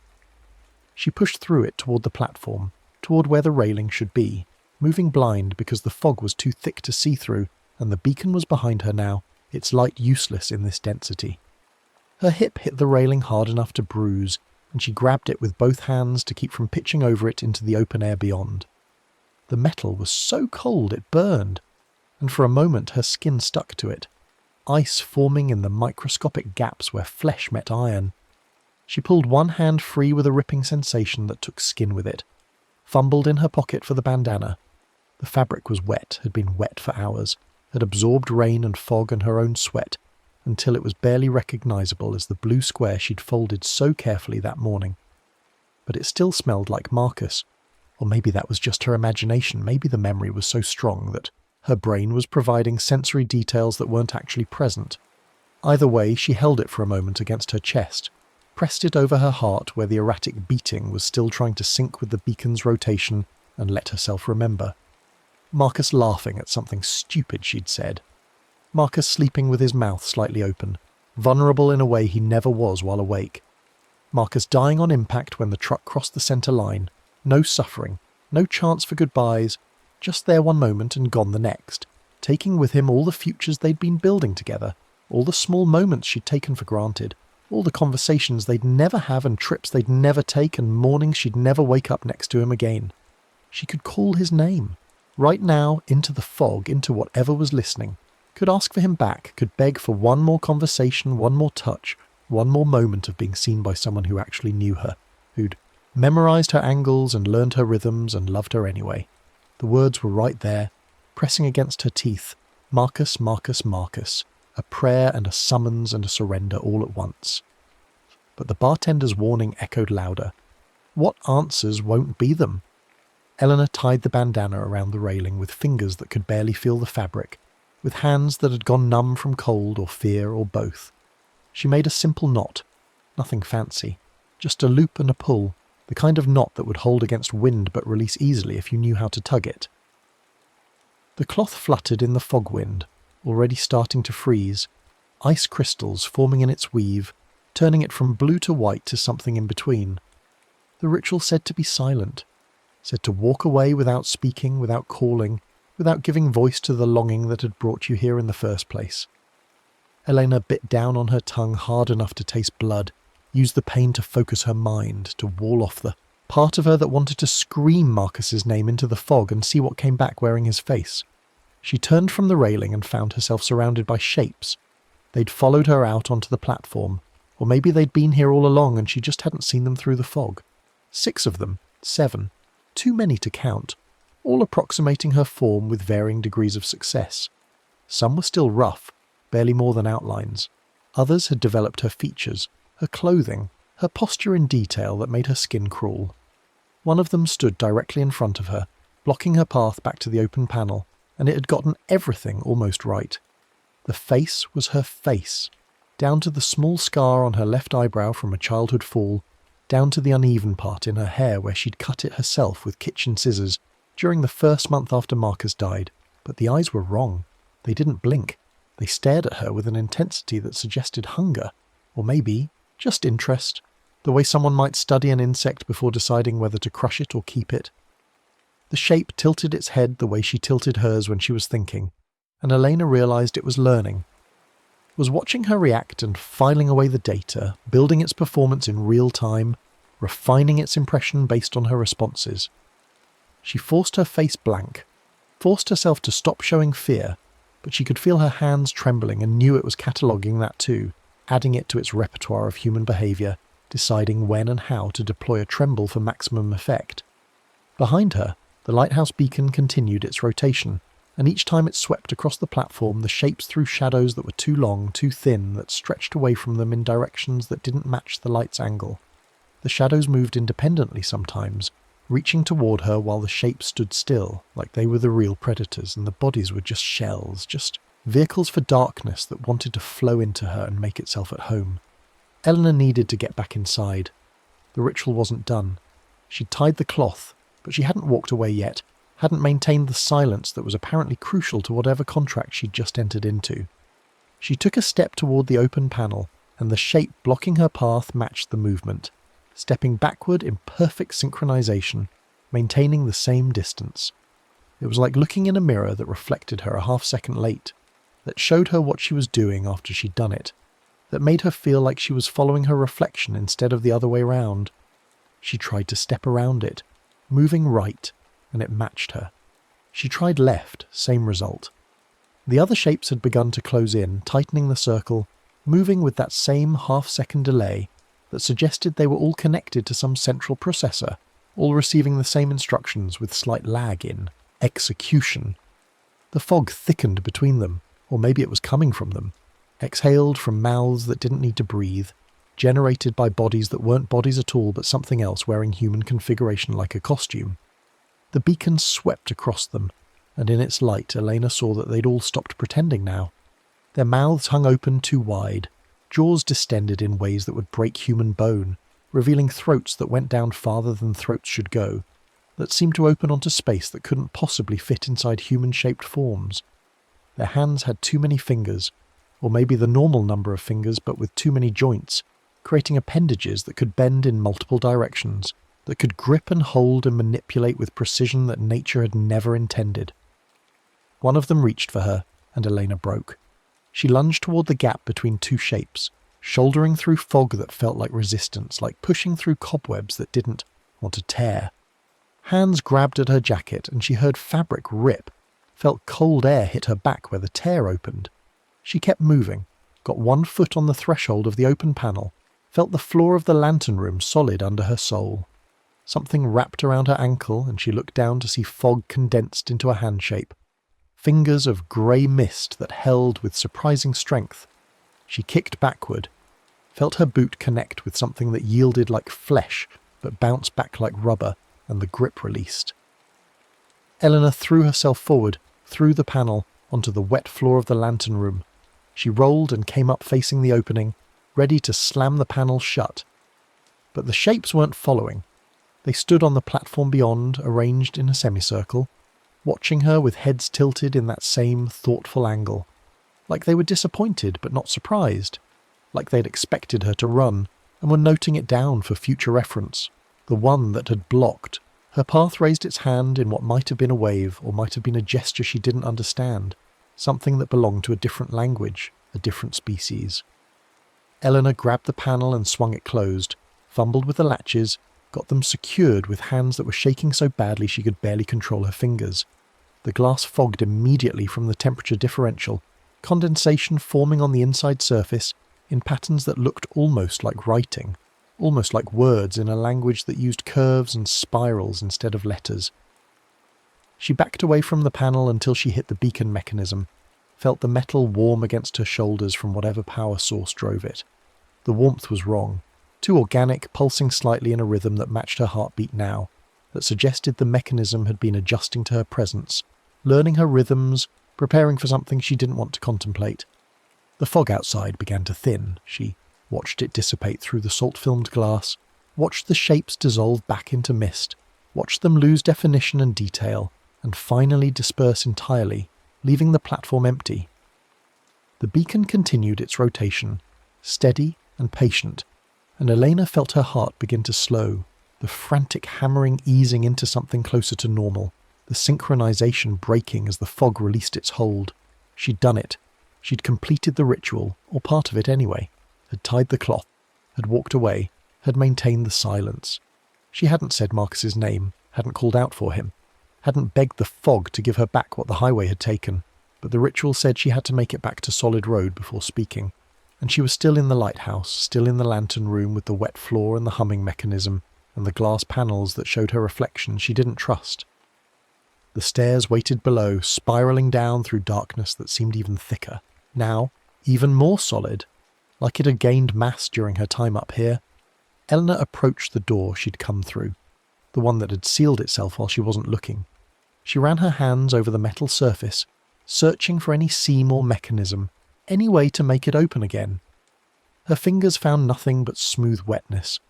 She pushed through it toward the platform, toward where the railing should be, moving blind because the fog was too thick to see through, and the beacon was behind her now, its light useless in this density. Her hip hit the railing hard enough to bruise, and she grabbed it with both hands to keep from pitching over it into the open air beyond. The metal was so cold it burned, and for a moment her skin stuck to it, ice forming in the microscopic gaps where flesh met iron. She pulled one hand free with a ripping sensation that took skin with it, fumbled in her pocket for the bandana. The fabric was wet, had been wet for hours, had absorbed rain and fog and her own sweat, until it was barely recognizable as the blue square she'd folded so carefully that morning. But it still smelled like Marcus, or maybe that was just her imagination, maybe the memory was so strong that her brain was providing sensory details that weren't actually present. Either way, she held it for a moment against her chest, pressed it over her heart where the erratic beating was still trying to sync with the beacon's rotation, and let herself remember. Marcus laughing at something stupid she'd said. Marcus sleeping with his mouth slightly open, vulnerable in a way he never was while awake. Marcus dying on impact when the truck crossed the centre line. No suffering, no chance for goodbyes, just there one moment and gone the next, taking with him all the futures they'd been building together, all the small moments she'd taken for granted, all the conversations they'd never have and trips they'd never take and mornings she'd never wake up next to him again. She could call his name. Right now, into the fog, into whatever was listening. Could ask for him back, could beg for one more conversation, one more touch, one more moment of being seen by someone who actually knew her, who'd memorized her angles and learned her rhythms and loved her anyway. The words were right there, pressing against her teeth. Marcus, Marcus, Marcus. A prayer and a summons and a surrender all at once. But the bartender's warning echoed louder. What answers won't be them? Eleanor tied the bandana around the railing with fingers that could barely feel the fabric, with hands that had gone numb from cold or fear or both. She made a simple knot, nothing fancy, just a loop and a pull, the kind of knot that would hold against wind but release easily if you knew how to tug it. The cloth fluttered in the fog wind, already starting to freeze, ice crystals forming in its weave, turning it from blue to white to something in between. The ritual said to be silent, said to walk away without speaking, without calling, without giving voice to the longing that had brought you here in the first place. Elena bit down on her tongue hard enough to taste blood, used the pain to focus her mind, to wall off the part of her that wanted to scream Marcus's name into the fog and see what came back wearing his face. She turned from the railing and found herself surrounded by shapes. They'd followed her out onto the platform, or maybe they'd been here all along and she just hadn't seen them through the fog. 6 of them, 7, too many to count, all approximating her form with varying degrees of success. Some were still rough, barely more than outlines. Others had developed her features, her clothing, her posture in detail that made her skin crawl. One of them stood directly in front of her, blocking her path back to the open panel, and it had gotten everything almost right. The face was her face, down to the small scar on her left eyebrow from a childhood fall, down to the uneven part in her hair where she'd cut it herself with kitchen scissors during the first month after Marcus died. But the eyes were wrong. They didn't blink. They stared at her with an intensity that suggested hunger, or maybe just interest, the way someone might study an insect before deciding whether to crush it or keep it. The shape tilted its head the way she tilted hers when she was thinking, and Elena realized it was learning. Was watching her react and filing away the data, building its performance in real time, refining its impression based on her responses. She forced her face blank, forced herself to stop showing fear, but she could feel her hands trembling and knew it was cataloguing that too, adding it to its repertoire of human behaviour, deciding when and how to deploy a tremble for maximum effect. Behind her, the lighthouse beacon continued its rotation, and each time it swept across the platform, the shapes threw shadows that were too long, too thin, that stretched away from them in directions that didn't match the light's angle. The shadows moved independently sometimes, reaching toward her while the shapes stood still, like they were the real predators, and the bodies were just shells, just vehicles for darkness that wanted to flow into her and make itself at home. Eleanor needed to get back inside. The ritual wasn't done. She'd tied the cloth, but she hadn't walked away yet, hadn't maintained the silence that was apparently crucial to whatever contract she'd just entered into. She took a step toward the open panel, and the shape blocking her path matched the movement, stepping backward in perfect synchronization, maintaining the same distance. It was like looking in a mirror that reflected her a half-second late, that showed her what she was doing after she'd done it, that made her feel like she was following her reflection instead of the other way round. She tried to step around it, moving right, and it matched her. She tried left, same result. The other shapes had begun to close in, tightening the circle, moving with that same half-second delay that suggested they were all connected to some central processor, all receiving the same instructions with slight lag in execution. The fog thickened between them, or maybe it was coming from them, exhaled from mouths that didn't need to breathe, generated by bodies that weren't bodies at all but something else wearing human configuration like a costume. The beacon swept across them, and in its light Elena saw that they'd all stopped pretending now. Their mouths hung open too wide, jaws distended in ways that would break human bone, revealing throats that went down farther than throats should go, that seemed to open onto space that couldn't possibly fit inside human-shaped forms. Their hands had too many fingers, or maybe the normal number of fingers but with too many joints, creating appendages that could bend in multiple directions, that could grip and hold and manipulate with precision that nature had never intended. One of them reached for her, and Elena broke. She lunged toward the gap between two shapes, shouldering through fog that felt like resistance, like pushing through cobwebs that didn't want to tear. Hands grabbed at her jacket, and she heard fabric rip, felt cold air hit her back where the tear opened. She kept moving, got one foot on the threshold of the open panel, felt the floor of the lantern room solid under her sole. Something wrapped around her ankle, and she looked down to see fog condensed into a hand shape. Fingers of grey mist that held with surprising strength. She kicked backward, felt her boot connect with something that yielded like flesh but bounced back like rubber, and the grip released. Eleanor threw herself forward, through the panel, onto the wet floor of the lantern room. She rolled and came up facing the opening, ready to slam the panel shut. But the shapes weren't following. They stood on the platform beyond, arranged in a semicircle, watching her with heads tilted in that same thoughtful angle. Like they were disappointed but not surprised. Like they'd expected her to run, and were noting it down for future reference. The one that had blocked. Her path raised its hand in what might have been a wave, or might have been a gesture she didn't understand. Something that belonged to a different language, a different species. Eleanor grabbed the panel and swung it closed, fumbled with the latches, got them secured with hands that were shaking so badly she could barely control her fingers. The glass fogged immediately from the temperature differential, condensation forming on the inside surface in patterns that looked almost like writing, almost like words in a language that used curves and spirals instead of letters. She backed away from the panel until she hit the beacon mechanism, felt the metal warm against her shoulders from whatever power source drove it. The warmth was wrong, too organic, pulsing slightly in a rhythm that matched her heartbeat now, that suggested the mechanism had been adjusting to her presence, learning her rhythms, preparing for something she didn't want to contemplate. The fog outside began to thin. She watched it dissipate through the salt-filmed glass, watched the shapes dissolve back into mist, watched them lose definition and detail, and finally disperse entirely, leaving the platform empty. The beacon continued its rotation, steady and patient, and Elena felt her heart begin to slow, the frantic hammering easing into something closer to normal, the synchronization breaking as the fog released its hold. She'd done it. She'd completed the ritual, or part of it anyway, had tied the cloth, had walked away, had maintained the silence. She hadn't said Marcus's name, hadn't called out for him, hadn't begged the fog to give her back what the highway had taken, but the ritual said she had to make it back to solid road before speaking. And she was still in the lighthouse, still in the lantern room with the wet floor and the humming mechanism, and the glass panels that showed her reflection she didn't trust. The stairs waited below, spiralling down through darkness that seemed even thicker, now even more solid, like it had gained mass during her time up here. Eleanor approached the door she'd come through, the one that had sealed itself while she wasn't looking. She ran her hands over the metal surface, searching for any seam or mechanism, any way to make it open again. Her fingers found nothing but smooth wetness,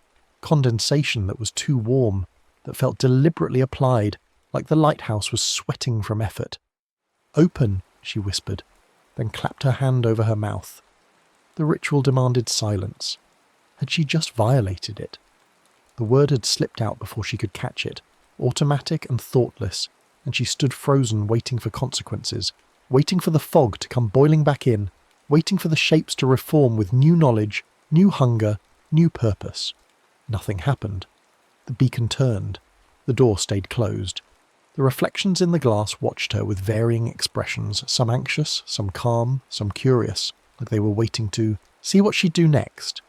condensation that was too warm, that felt deliberately applied, like the lighthouse was sweating from effort. "Open," she whispered, then clapped her hand over her mouth. The ritual demanded silence. Had she just violated it? The word had slipped out before she could catch it, automatic and thoughtless, and she stood frozen waiting for consequences, waiting for the fog to come boiling back in, waiting for the shapes to reform with new knowledge, new hunger, new purpose. Nothing happened. The beacon turned. The door stayed closed. The reflections in the glass watched her with varying expressions, some anxious, some calm, some curious, like they were waiting to see what she'd do next.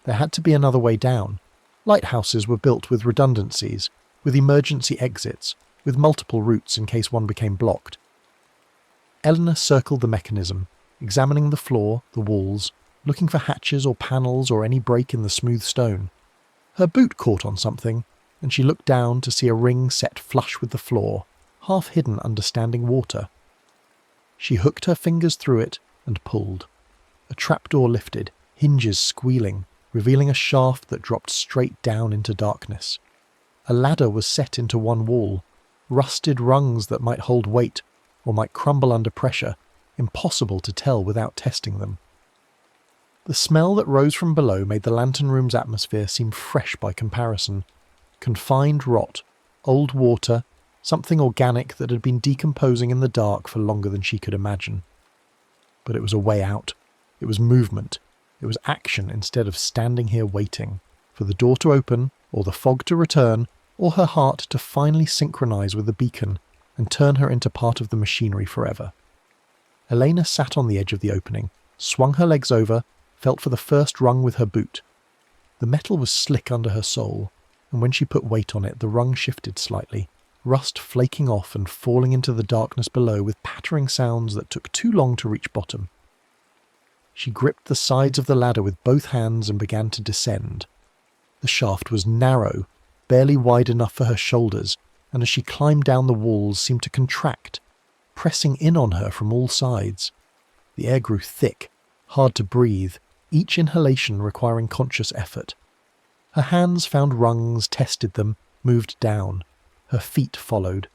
There had to be another way down. Lighthouses were built with redundancies, with emergency exits, with multiple routes in case one became blocked. Eleanor circled the mechanism, examining the floor, the walls, looking for hatches or panels or any break in the smooth stone. Her boot caught on something, and she looked down to see a ring set flush with the floor, half hidden under standing water. She hooked her fingers through it, and pulled. A trapdoor lifted, hinges squealing, revealing a shaft that dropped straight down into darkness. A ladder was set into one wall, rusted rungs that might hold weight or might crumble under pressure, impossible to tell without testing them. The smell that rose from below made the lantern room's atmosphere seem fresh by comparison. Confined rot, old water, something organic that had been decomposing in the dark for longer than she could imagine. But it was a way out. It was movement. It was action instead of standing here waiting for the door to open, or the fog to return, or her heart to finally synchronize with the beacon and turn her into part of the machinery forever. Elena sat on the edge of the opening, swung her legs over, felt for the first rung with her boot. The metal was slick under her sole, and when she put weight on it, the rung shifted slightly, rust flaking off and falling into the darkness below with pattering sounds that took too long to reach bottom. She gripped the sides of the ladder with both hands and began to descend. The shaft was narrow, barely wide enough for her shoulders, and as she climbed down the walls seemed to contract, pressing in on her from all sides. The air grew thick, hard to breathe, each inhalation requiring conscious effort. Her hands found rungs, tested them, moved down. Her feet followed.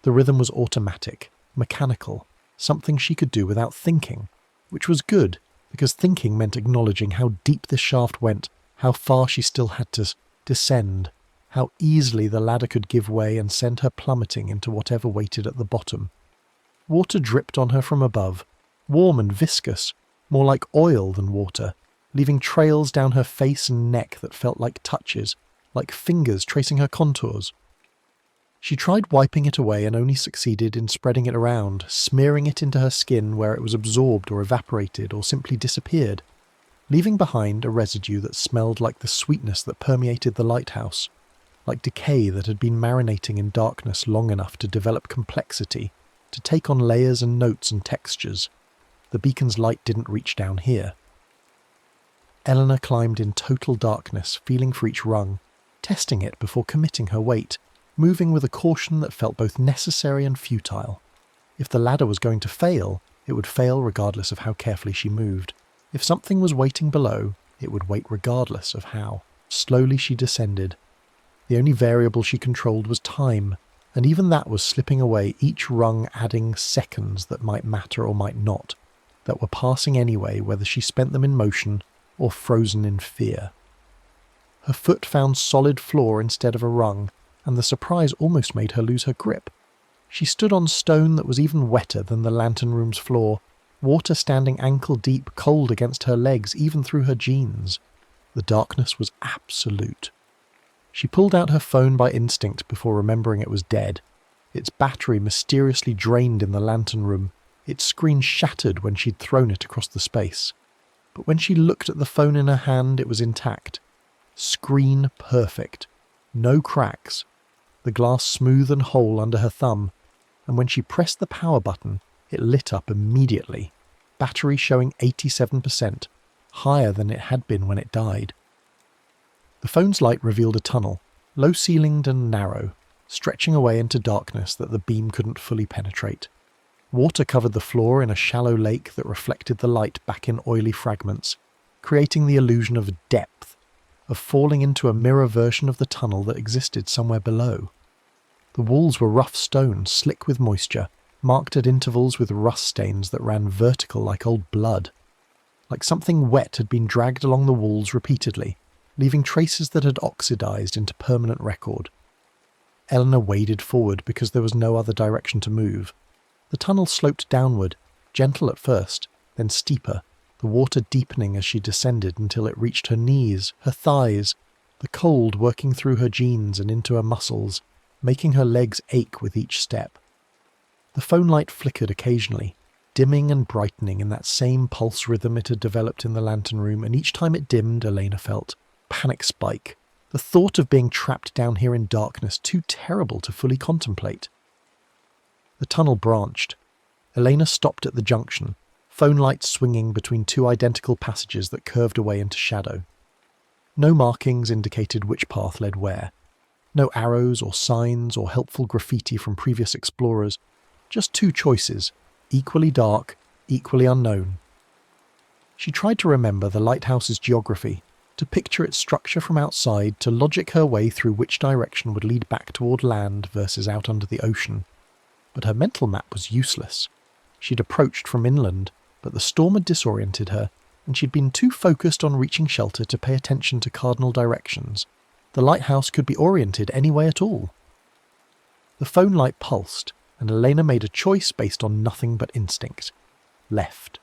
The rhythm was automatic, mechanical, something she could do without thinking, which was good, because thinking meant acknowledging how deep the shaft went, how far she still had to descend, how easily the ladder could give way and send her plummeting into whatever waited at the bottom. Water dripped on her from above, warm and viscous, more like oil than water, leaving trails down her face and neck that felt like touches, like fingers tracing her contours. She tried wiping it away and only succeeded in spreading it around, smearing it into her skin where it was absorbed or evaporated or simply disappeared, leaving behind a residue that smelled like the sweetness that permeated the lighthouse, like decay that had been marinating in darkness long enough to develop complexity, to take on layers and notes and textures. The beacon's light didn't reach down here. Eleanor climbed in total darkness, feeling for each rung, testing it before committing her weight, moving with a caution that felt both necessary and futile. If the ladder was going to fail, it would fail regardless of how carefully she moved. If something was waiting below, it would wait regardless of how. Slowly she descended. The only variable she controlled was time, and even that was slipping away, each rung adding seconds that might matter or might not, that were passing anyway whether she spent them in motion or frozen in fear. Her foot found solid floor instead of a rung, and the surprise almost made her lose her grip. She stood on stone that was even wetter than the lantern room's floor, water standing ankle-deep, cold against her legs, even through her jeans. The darkness was absolute. She pulled out her phone by instinct before remembering it was dead. Its battery mysteriously drained in the lantern room, its screen shattered when she'd thrown it across the space. But when she looked at the phone in her hand, it was intact. Screen perfect. No cracks. The glass smooth and whole under her thumb, and when she pressed the power button, it lit up immediately, battery showing 87%, higher than it had been when it died. The phone's light revealed a tunnel, low-ceilinged and narrow, stretching away into darkness that the beam couldn't fully penetrate. Water covered the floor in a shallow lake that reflected the light back in oily fragments, creating the illusion of depth, of falling into a mirror version of the tunnel that existed somewhere below. The walls were rough stone, slick with moisture, marked at intervals with rust stains that ran vertical like old blood. Like something wet had been dragged along the walls repeatedly, leaving traces that had oxidized into permanent record. Eleanor waded forward because there was no other direction to move. The tunnel sloped downward, gentle at first, then steeper, the water deepening as she descended until it reached her knees, her thighs, the cold working through her jeans and into her muscles, making her legs ache with each step. The phone light flickered occasionally, dimming and brightening in that same pulse rhythm it had developed in the lantern room, and each time it dimmed, Elena felt panic spike. The thought of being trapped down here in darkness, too terrible to fully contemplate. The tunnel branched. Elena stopped at the junction, phone lights swinging between two identical passages that curved away into shadow. No markings indicated which path led where. No arrows or signs or helpful graffiti from previous explorers. Just two choices, equally dark, equally unknown. She tried to remember the lighthouse's geography, to picture its structure from outside, to logic her way through which direction would lead back toward land versus out under the ocean. But her mental map was useless. She'd approached from inland, but the storm had disoriented her, and she'd been too focused on reaching shelter to pay attention to cardinal directions. The lighthouse could be oriented any way at all. The phone light pulsed, and Elena made a choice based on nothing but instinct. Left.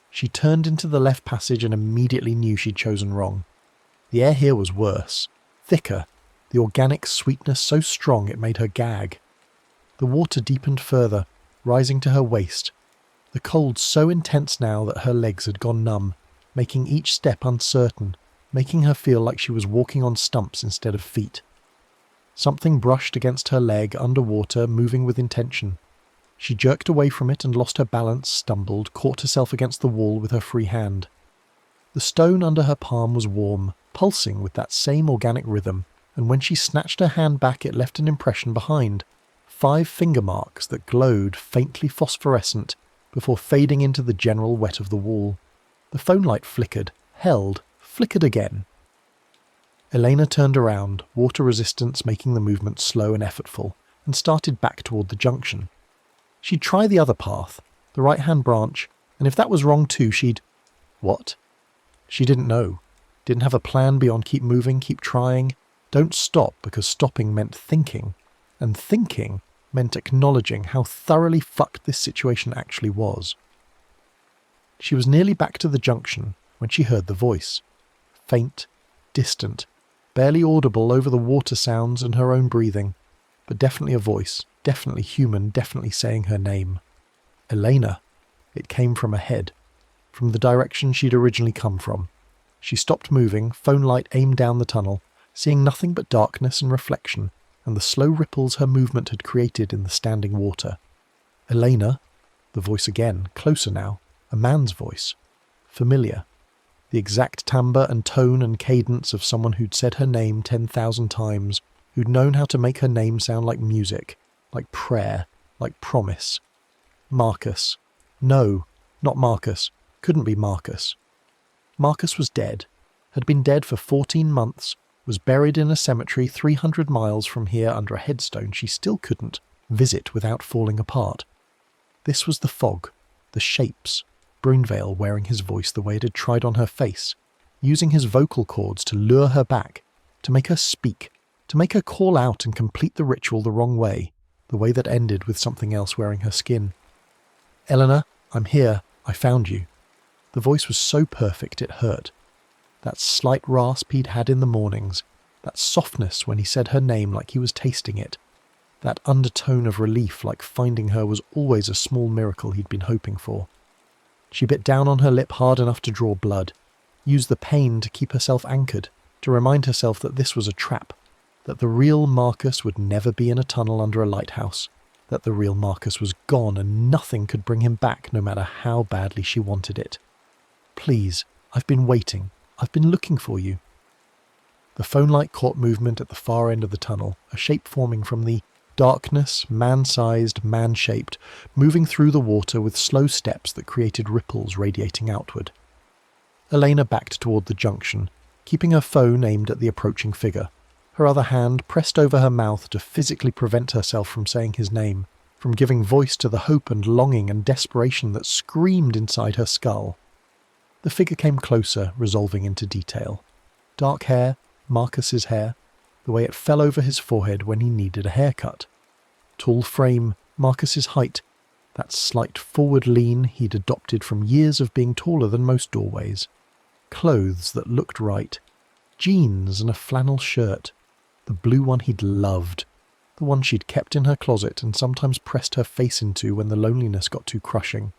She turned into the left passage and immediately knew she'd chosen wrong. The air here was worse, thicker, the organic sweetness so strong it made her gag. The water deepened further, rising to her waist, the cold so intense now that her legs had gone numb, making each step uncertain, making her feel like she was walking on stumps instead of feet. Something brushed against her leg underwater, moving with intention. She jerked away from it and lost her balance, stumbled, caught herself against the wall with her free hand. The stone under her palm was warm, pulsing with that same organic rhythm, and when she snatched her hand back it left an impression behind, 5 finger marks that glowed faintly phosphorescent before fading into the general wet of the wall. The phone light flickered, held, flickered again. Elena turned around, water resistance making the movement slow and effortful, and started back toward the junction. She'd try the other path, the right-hand branch, and if that was wrong too, she'd... What? She didn't know. Didn't have a plan beyond keep moving, keep trying. Don't stop, because stopping meant thinking, and thinking meant acknowledging how thoroughly fucked this situation actually was. She was nearly back to the junction when she heard the voice. Faint, distant, barely audible over the water sounds and her own breathing, but definitely a voice, definitely human, definitely saying her name. Elena. It came from ahead, from the direction she'd originally come from. She stopped moving, phone light aimed down the tunnel, seeing nothing but darkness and reflection, and the slow ripples her movement had created in the standing water. Elena. The voice again, closer now, a man's voice. Familiar. The exact timbre and tone and cadence of someone who'd said her name 10,000 times, who'd known how to make her name sound like music, like prayer, like promise. Marcus. No, not Marcus. Couldn't be Marcus. Marcus was dead. Had been dead for 14 months, was buried in a cemetery 300 miles from here under a headstone she still couldn't visit without falling apart. This was the fog, the shapes, Brunvale wearing his voice the way it had tried on her face, using his vocal cords to lure her back, to make her speak, to make her call out and complete the ritual the wrong way, the way that ended with something else wearing her skin. Eleanor, I'm here, I found you. The voice was so perfect it hurt. That slight rasp he'd had in the mornings, that softness when he said her name like he was tasting it, that undertone of relief like finding her was always a small miracle he'd been hoping for. She bit down on her lip hard enough to draw blood, used the pain to keep herself anchored, to remind herself that this was a trap, that the real Marcus would never be in a tunnel under a lighthouse, that the real Marcus was gone and nothing could bring him back no matter how badly she wanted it. Please, I've been waiting. I've been looking for you. The phone light caught movement at the far end of the tunnel, a shape forming from the darkness, man-sized, man-shaped, moving through the water with slow steps that created ripples radiating outward. Elena backed toward the junction, keeping her phone aimed at the approaching figure, her other hand pressed over her mouth to physically prevent herself from saying his name, from giving voice to the hope and longing and desperation that screamed inside her skull. The figure came closer, resolving into detail. Dark hair, Marcus's hair, the way it fell over his forehead when he needed a haircut. Tall frame, Marcus's height, that slight forward lean he'd adopted from years of being taller than most doorways. Clothes that looked right. Jeans and a flannel shirt. The blue one he'd loved. The one she'd kept in her closet and sometimes pressed her face into when the loneliness got too crushing.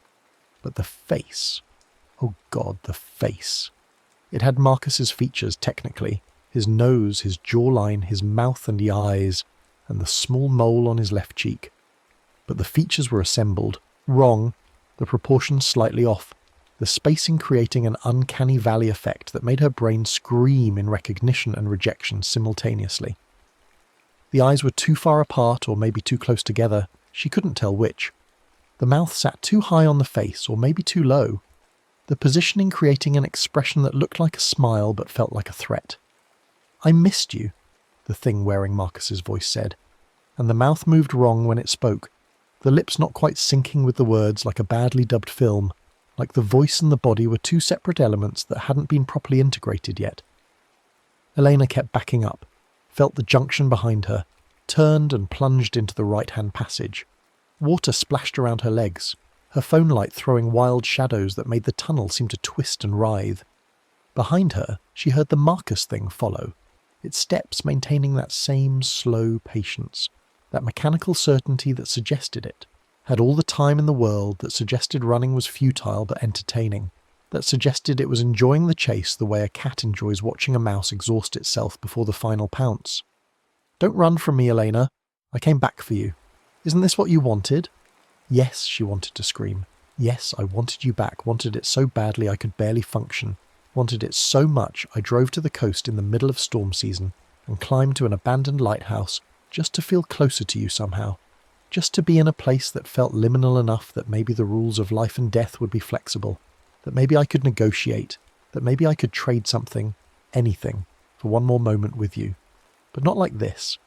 But the face... Oh God, the face. It had Marcus's features, technically. His nose, his jawline, his mouth and the eyes, and the small mole on his left cheek. But the features were assembled, wrong, the proportions slightly off, the spacing creating an uncanny valley effect that made her brain scream in recognition and rejection simultaneously. The eyes were too far apart or maybe too close together. She couldn't tell which. The mouth sat too high on the face, or maybe too low, the positioning creating an expression that looked like a smile but felt like a threat. "I missed you," the thing wearing Marcus's voice said, and the mouth moved wrong when it spoke, the lips not quite syncing with the words like a badly dubbed film, like the voice and the body were two separate elements that hadn't been properly integrated yet. Elena kept backing up, felt the junction behind her, turned and plunged into the right-hand passage. Water splashed around her legs, her phone light throwing wild shadows that made the tunnel seem to twist and writhe. Behind her, she heard the Marcus thing follow, its steps maintaining that same slow patience, that mechanical certainty that suggested it, had all the time in the world, that suggested running was futile but entertaining, that suggested it was enjoying the chase the way a cat enjoys watching a mouse exhaust itself before the final pounce. "Don't run from me, Elena. I came back for you. Isn't this what you wanted?" Yes, she wanted to scream. Yes, I wanted you back, wanted it so badly I could barely function, wanted it so much I drove to the coast in the middle of storm season and climbed to an abandoned lighthouse just to feel closer to you somehow, just to be in a place that felt liminal enough that maybe the rules of life and death would be flexible, that maybe I could negotiate, that maybe I could trade something, anything, for one more moment with you. But not like this,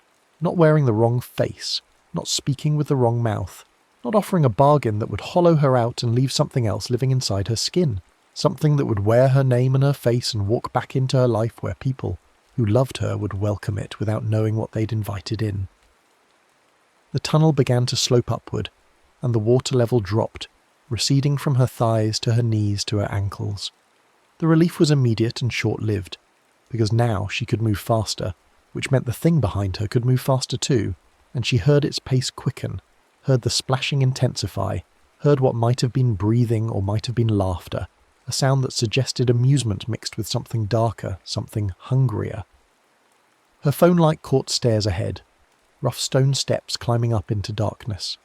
not wearing the wrong face, not speaking with the wrong mouth, not offering a bargain that would hollow her out and leave something else living inside her skin, something that would wear her name and her face and walk back into her life where people who loved her would welcome it without knowing what they'd invited in. The tunnel began to slope upward, and the water level dropped, receding from her thighs to her knees to her ankles. The relief was immediate and short-lived, because now she could move faster, which meant the thing behind her could move faster too, and she heard its pace quicken, heard the splashing intensify, heard what might have been breathing or might have been laughter, a sound that suggested amusement mixed with something darker, something hungrier. Her phone light caught stairs ahead, rough stone steps climbing up into darkness.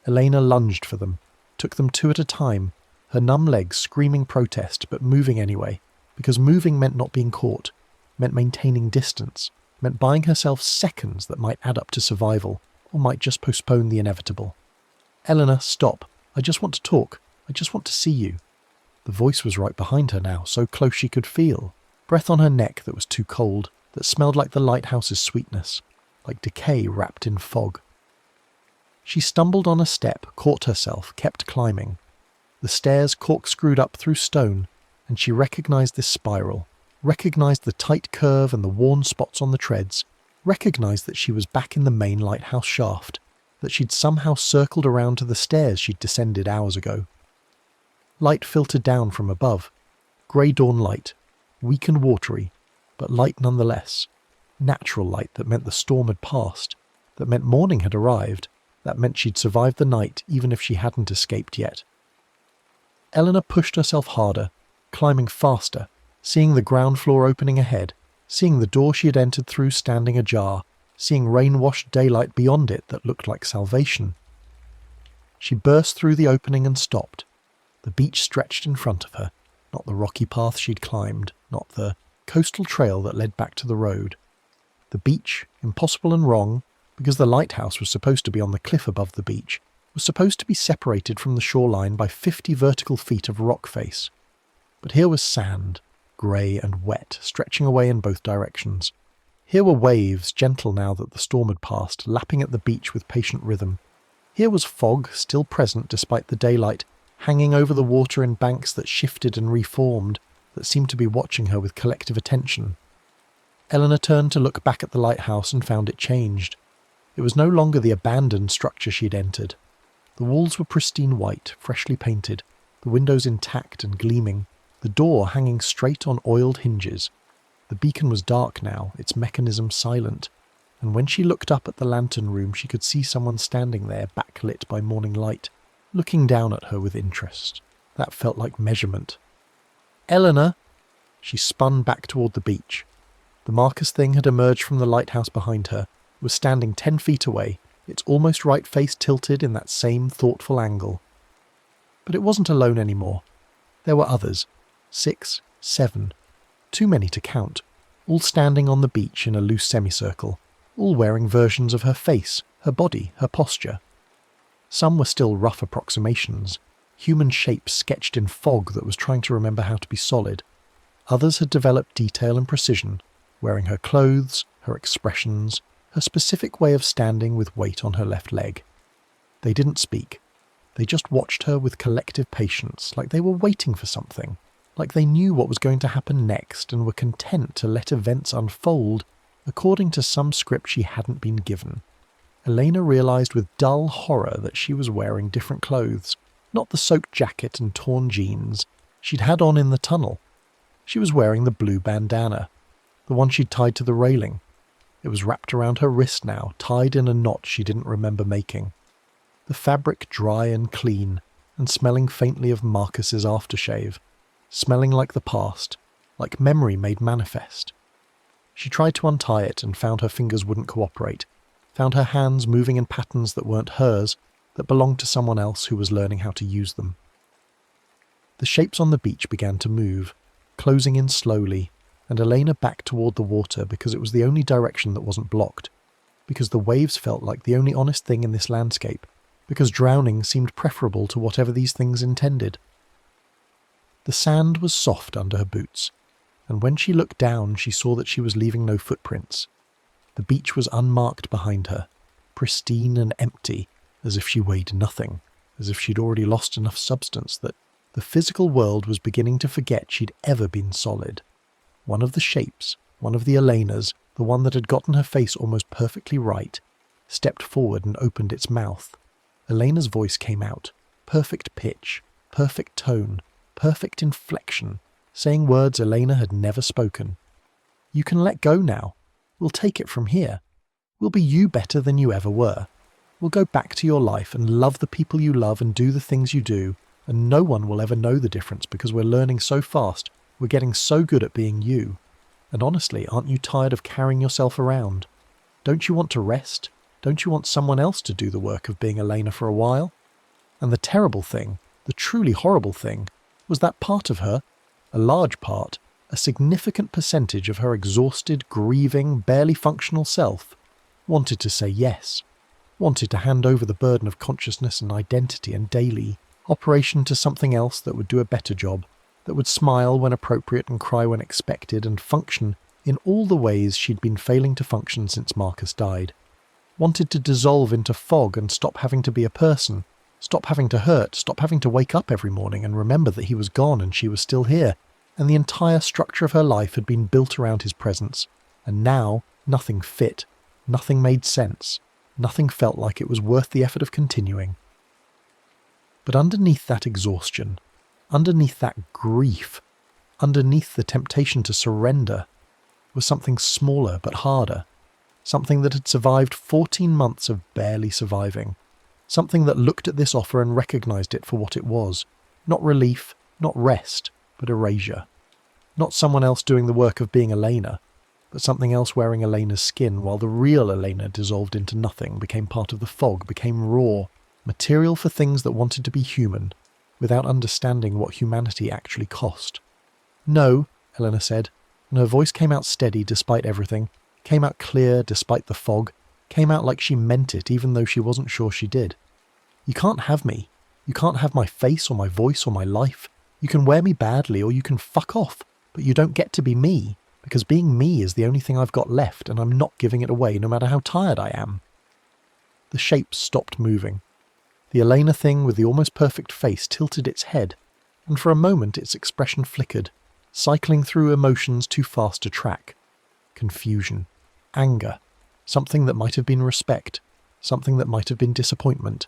Elena lunged for them, took them two at a time, her numb legs screaming protest but moving anyway, because moving meant not being caught, meant maintaining distance, meant buying herself seconds that might add up to survival, or might just postpone the inevitable. "Eleanor, stop. I just want to talk. I just want to see you." The voice was right behind her now, so close she could feel. Breath on her neck that was too cold, that smelled like the lighthouse's sweetness, like decay wrapped in fog. She stumbled on a step, caught herself, kept climbing. The stairs corkscrewed up through stone, and she recognised this spiral, recognised the tight curve and the worn spots on the treads, recognised that she was back in the main lighthouse shaft, that she'd somehow circled around to the stairs she'd descended hours ago. Light filtered down from above. Grey dawn light, weak and watery, but light nonetheless. Natural light that meant the storm had passed, that meant morning had arrived, that meant she'd survived the night even if she hadn't escaped yet. Eleanor pushed herself harder, climbing faster, seeing the ground floor opening ahead, seeing the door she had entered through standing ajar, seeing rain-washed daylight beyond it that looked like salvation. She burst through the opening and stopped. The beach stretched in front of her, not the rocky path she'd climbed, not the coastal trail that led back to the road. The beach, impossible and wrong, because the lighthouse was supposed to be on the cliff above the beach, was supposed to be separated from the shoreline by 50 vertical feet of rock face. But here was sand, grey and wet, stretching away in both directions. Here were waves, gentle now that the storm had passed, lapping at the beach with patient rhythm. Here was fog, still present despite the daylight, hanging over the water in banks that shifted and reformed, that seemed to be watching her with collective attention. Eleanor turned to look back at the lighthouse and found it changed. It was no longer the abandoned structure she'd entered. The walls were pristine white, freshly painted, the windows intact and gleaming, the door hanging straight on oiled hinges. The beacon was dark now, its mechanism silent, and when she looked up at the lantern room she could see someone standing there backlit by morning light, looking down at her with interest. That felt like measurement. "Eleanor!" She spun back toward the beach. The Marcus thing had emerged from the lighthouse behind her, was standing 10 feet away, its almost right face tilted in that same thoughtful angle. But it wasn't alone anymore. There were others. 6, 7. Too many to count, all standing on the beach in a loose semicircle, all wearing versions of her face, her body, her posture. Some were still rough approximations, human shapes sketched in fog that was trying to remember how to be solid. Others had developed detail and precision, wearing her clothes, her expressions, her specific way of standing with weight on her left leg. They didn't speak. They just watched her with collective patience, like they were waiting for something, like they knew what was going to happen next and were content to let events unfold according to some script she hadn't been given. Elena realized with dull horror that she was wearing different clothes, not the soaked jacket and torn jeans she'd had on in the tunnel. She was wearing the blue bandana, the one she'd tied to the railing. It was wrapped around her wrist now, tied in a knot she didn't remember making. The fabric dry and clean, and smelling faintly of Marcus's aftershave, smelling like the past, like memory made manifest. She tried to untie it and found her fingers wouldn't cooperate, found her hands moving in patterns that weren't hers, that belonged to someone else who was learning how to use them. The shapes on the beach began to move, closing in slowly, and Elena backed toward the water because it was the only direction that wasn't blocked, because the waves felt like the only honest thing in this landscape, because drowning seemed preferable to whatever these things intended. The sand was soft under her boots, and when she looked down she saw that she was leaving no footprints. The beach was unmarked behind her, pristine and empty, as if she weighed nothing, as if she'd already lost enough substance that the physical world was beginning to forget she'd ever been solid. One of the shapes, one of the Elenas, the one that had gotten her face almost perfectly right, stepped forward and opened its mouth. Elena's voice came out, perfect pitch, perfect tone, perfect inflection, saying words Elena had never spoken. "You can let go now. We'll take it from here. We'll be you better than you ever were. We'll go back to your life and love the people you love and do the things you do, and no one will ever know the difference because we're learning so fast, we're getting so good at being you. And honestly, aren't you tired of carrying yourself around? Don't you want to rest? Don't you want someone else to do the work of being Elena for a while?" And the terrible thing, the truly horrible thing, was that part of her, a large part, a significant percentage of her exhausted, grieving, barely functional self, wanted to say yes, wanted to hand over the burden of consciousness and identity and daily operation to something else that would do a better job, that would smile when appropriate and cry when expected and function in all the ways she'd been failing to function since Marcus died. Wanted to dissolve into fog and stop having to be a person, stop having to hurt, stop having to wake up every morning and remember that he was gone and she was still here, and the entire structure of her life had been built around his presence, and now nothing fit, nothing made sense, nothing felt like it was worth the effort of continuing. But underneath that exhaustion, underneath that grief, underneath the temptation to surrender, was something smaller but harder, something that had survived 14 months of barely surviving, something that looked at this offer and recognized it for what it was, not relief, not rest, but erasure. Not someone else doing the work of being Elena, but something else wearing Elena's skin while the real Elena dissolved into nothing, became part of the fog, became raw, material for things that wanted to be human, without understanding what humanity actually cost. "No," Elena said, and her voice came out steady despite everything, came out clear despite the fog, came out like she meant it even though she wasn't sure she did. "You can't have me. You can't have my face or my voice or my life. You can wear me badly or you can fuck off, but you don't get to be me, because being me is the only thing I've got left and I'm not giving it away no matter how tired I am." The shapes stopped moving. The Elena thing with the almost perfect face tilted its head, and for a moment its expression flickered, cycling through emotions too fast to track. Confusion, anger, something that might have been respect, something that might have been disappointment.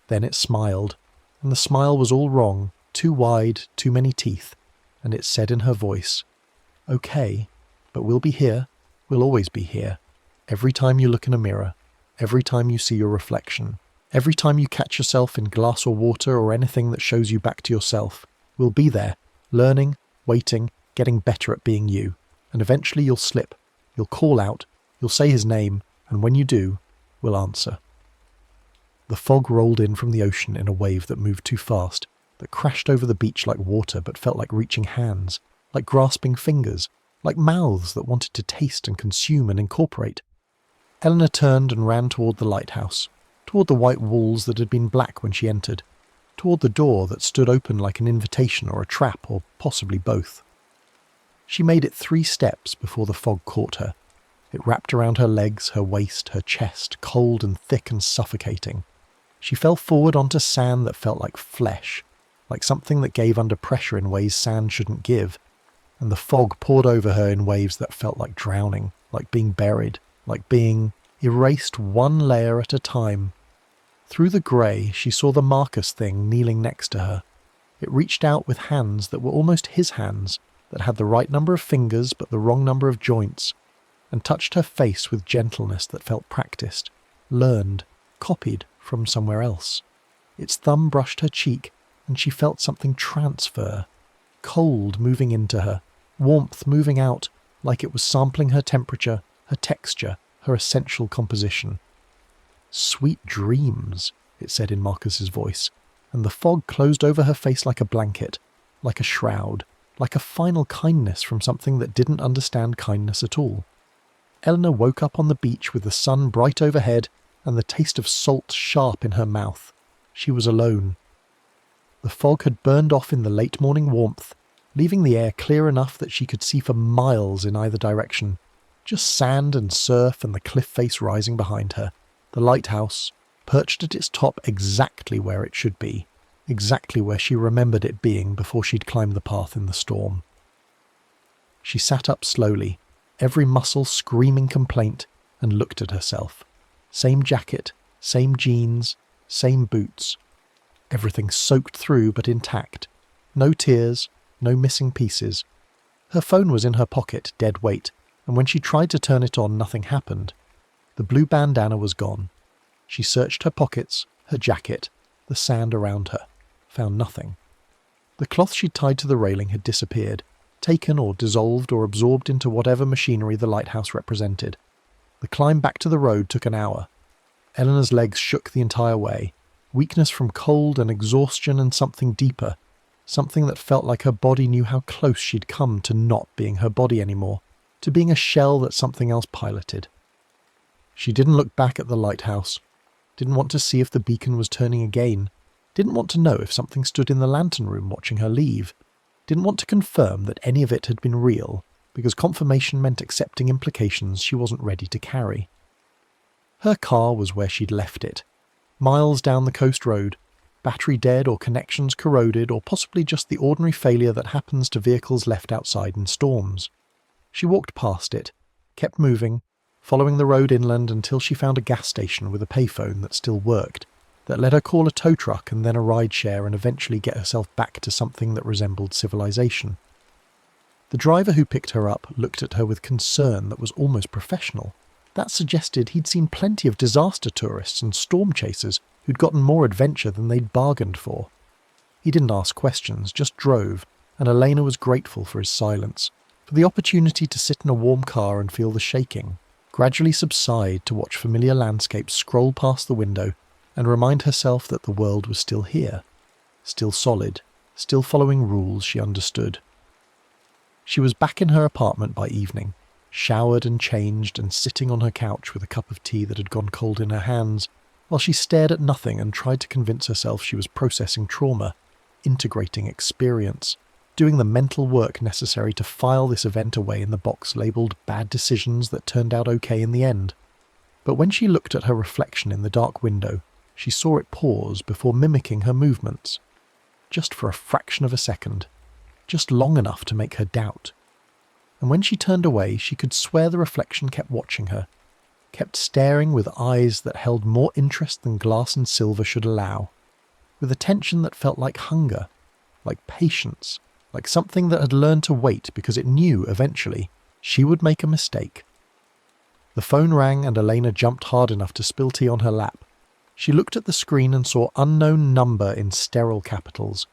Then it smiled, and the smile was all wrong, too wide, too many teeth, and it said in her voice, "Okay, but we'll be here, we'll always be here, every time you look in a mirror, every time you see your reflection, every time you catch yourself in glass or water or anything that shows you back to yourself, we'll be there, learning, waiting, getting better at being you, and eventually you'll slip, you'll call out, you'll say his name, and when you do, we'll answer." The fog rolled in from the ocean in a wave that moved too fast, that crashed over the beach like water but felt like reaching hands, like grasping fingers, like mouths that wanted to taste and consume and incorporate. Elena turned and ran toward the lighthouse, toward the white walls that had been black when she entered, toward the door that stood open like an invitation or a trap, or possibly both. She made it 3 steps before the fog caught her. It wrapped around her legs, her waist, her chest, cold and thick and suffocating. She fell forward onto sand that felt like flesh, like something that gave under pressure in ways sand shouldn't give, and the fog poured over her in waves that felt like drowning, like being buried, like being erased one layer at a time. Through the grey, she saw the Marcus thing kneeling next to her. It reached out with hands that were almost his hands, that had the right number of fingers but the wrong number of joints, and touched her face with gentleness that felt practiced, learned, copied from somewhere else. Its thumb brushed her cheek, and she felt something transfer, cold moving into her, warmth moving out, like it was sampling her temperature, her texture, her essential composition. "Sweet dreams," it said in Marcus's voice, and the fog closed over her face like a blanket, like a shroud, like a final kindness from something that didn't understand kindness at all. Eleanor woke up on the beach with the sun bright overhead and the taste of salt sharp in her mouth. She was alone. The fog had burned off in the late morning warmth, leaving the air clear enough that she could see for miles in either direction. Just sand and surf and the cliff face rising behind her. The lighthouse, perched at its top exactly where it should be, exactly where she remembered it being before she'd climbed the path in the storm. She sat up slowly, every muscle screaming complaint, and looked at herself. Same jacket, same jeans, same boots. Everything soaked through but intact. No tears, no missing pieces. Her phone was in her pocket, dead weight, and when she tried to turn it on, nothing happened. The blue bandana was gone. She searched her pockets, her jacket, the sand around her. Found nothing. The cloth she'd tied to the railing had disappeared, taken or dissolved or absorbed into whatever machinery the lighthouse represented. The climb back to the road took an hour. Eleanor's legs shook the entire way. Weakness from cold and exhaustion and something deeper. Something that felt like her body knew how close she'd come to not being her body anymore, to being a shell that something else piloted. She didn't look back at the lighthouse. Didn't want to see if the beacon was turning again. Didn't want to know if something stood in the lantern room watching her leave. Didn't want to confirm that any of it had been real, because confirmation meant accepting implications she wasn't ready to carry. Her car was where she'd left it. Miles down the coast road, battery dead or connections corroded, or possibly just the ordinary failure that happens to vehicles left outside in storms. She walked past it, kept moving, following the road inland until she found a gas station with a payphone that still worked, that let her call a tow truck and then a rideshare and eventually get herself back to something that resembled civilization. The driver who picked her up looked at her with concern that was almost professional. That suggested he'd seen plenty of disaster tourists and storm chasers who'd gotten more adventure than they'd bargained for. He didn't ask questions, just drove, and Elena was grateful for his silence, for the opportunity to sit in a warm car and feel the shaking, gradually subside to watch familiar landscapes scroll past the window and remind herself that the world was still here, still solid, still following rules she understood. She was back in her apartment by evening, showered and changed and sitting on her couch with a cup of tea that had gone cold in her hands, while she stared at nothing and tried to convince herself she was processing trauma, integrating experience, doing the mental work necessary to file this event away in the box labelled bad decisions that turned out okay in the end. But when she looked at her reflection in the dark window, she saw it pause before mimicking her movements. Just for a fraction of a second. Just long enough to make her doubt. And when she turned away, she could swear the reflection kept watching her, kept staring with eyes that held more interest than glass and silver should allow, with attention that felt like hunger, like patience, like something that had learned to wait because it knew, eventually, she would make a mistake. The phone rang and Elena jumped hard enough to spill tea on her lap. She looked at the screen and saw unknown number in sterile capitals.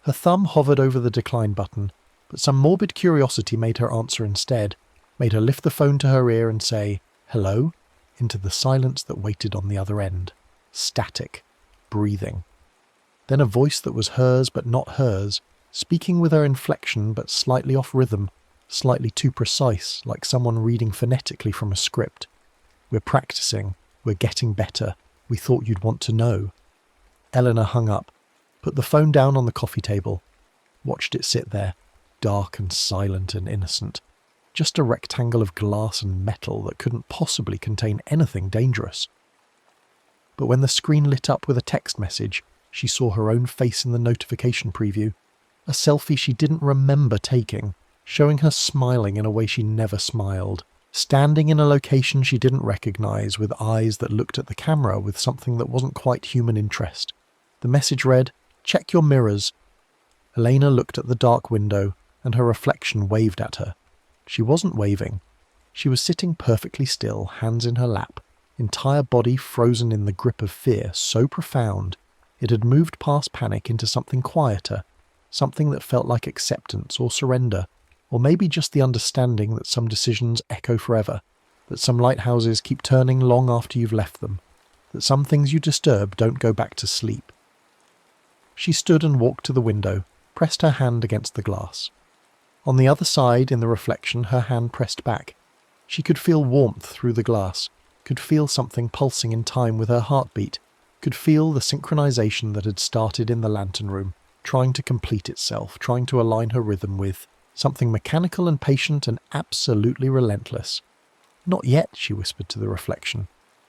Her thumb hovered over the decline button, but some morbid curiosity made her answer instead, made her lift the phone to her ear and say, "Hello?" into the silence that waited on the other end. Static. Breathing. Then a voice that was hers but not hers, speaking with her inflection but slightly off rhythm, slightly too precise, like someone reading phonetically from a script. "We're practicing. We're getting better. We thought you'd want to know." Eleanor hung up, put the phone down on the coffee table, watched it sit there, dark and silent and innocent. Just a rectangle of glass and metal that couldn't possibly contain anything dangerous. But when the screen lit up with a text message, she saw her own face in the notification preview, a selfie she didn't remember taking, showing her smiling in a way she never smiled, standing in a location she didn't recognize with eyes that looked at the camera with something that wasn't quite human interest. The message read, "Check your mirrors." Elena looked at the dark window and her reflection waved at her. She wasn't waving. She was sitting perfectly still, hands in her lap, entire body frozen in the grip of fear so profound it had moved past panic into something quieter, something that felt like acceptance or surrender, or maybe just the understanding that some decisions echo forever, that some lighthouses keep turning long after you've left them, that some things you disturb don't go back to sleep. She stood and walked to the window, pressed her hand against the glass. On the other side, in the reflection, her hand pressed back. She could feel warmth through the glass, could feel something pulsing in time with her heartbeat, could feel the synchronization that had started in the lantern room, trying to complete itself, trying to align her rhythm with something mechanical and patient and absolutely relentless. "Not yet," she whispered to the reflection,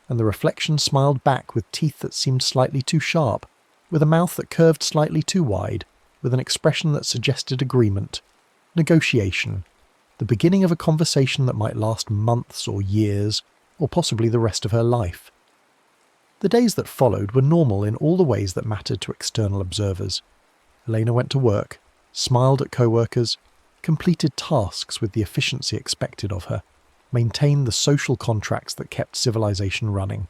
and the reflection smiled back with teeth that seemed slightly too sharp, with a mouth that curved slightly too wide, with an expression that suggested agreement, negotiation, the beginning of a conversation that might last months or years, or possibly the rest of her life. The days that followed were normal in all the ways that mattered to external observers. Elena went to work, smiled at co-workers, completed tasks with the efficiency expected of her, maintained the social contracts that kept civilization running.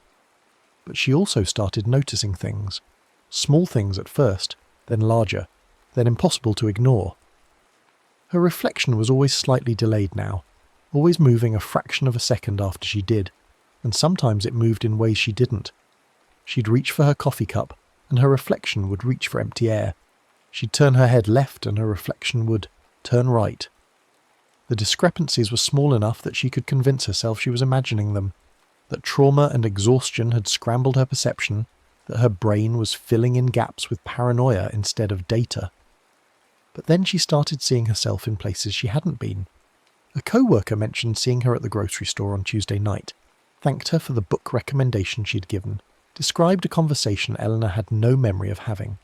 But she also started noticing things. Small things at first, then larger, then impossible to ignore. Her reflection was always slightly delayed now, always moving a fraction of a second after she did, and sometimes it moved in ways she didn't. She'd reach for her coffee cup, and her reflection would reach for empty air. She'd turn her head left, and her reflection would turn right. The discrepancies were small enough that she could convince herself she was imagining them, that trauma and exhaustion had scrambled her perception, that her brain was filling in gaps with paranoia instead of data. But then she started seeing herself in places she hadn't been. A co-worker mentioned seeing her at the grocery store on Tuesday night, thanked her for the book recommendation she'd given, described a conversation Eleanor had no memory of having.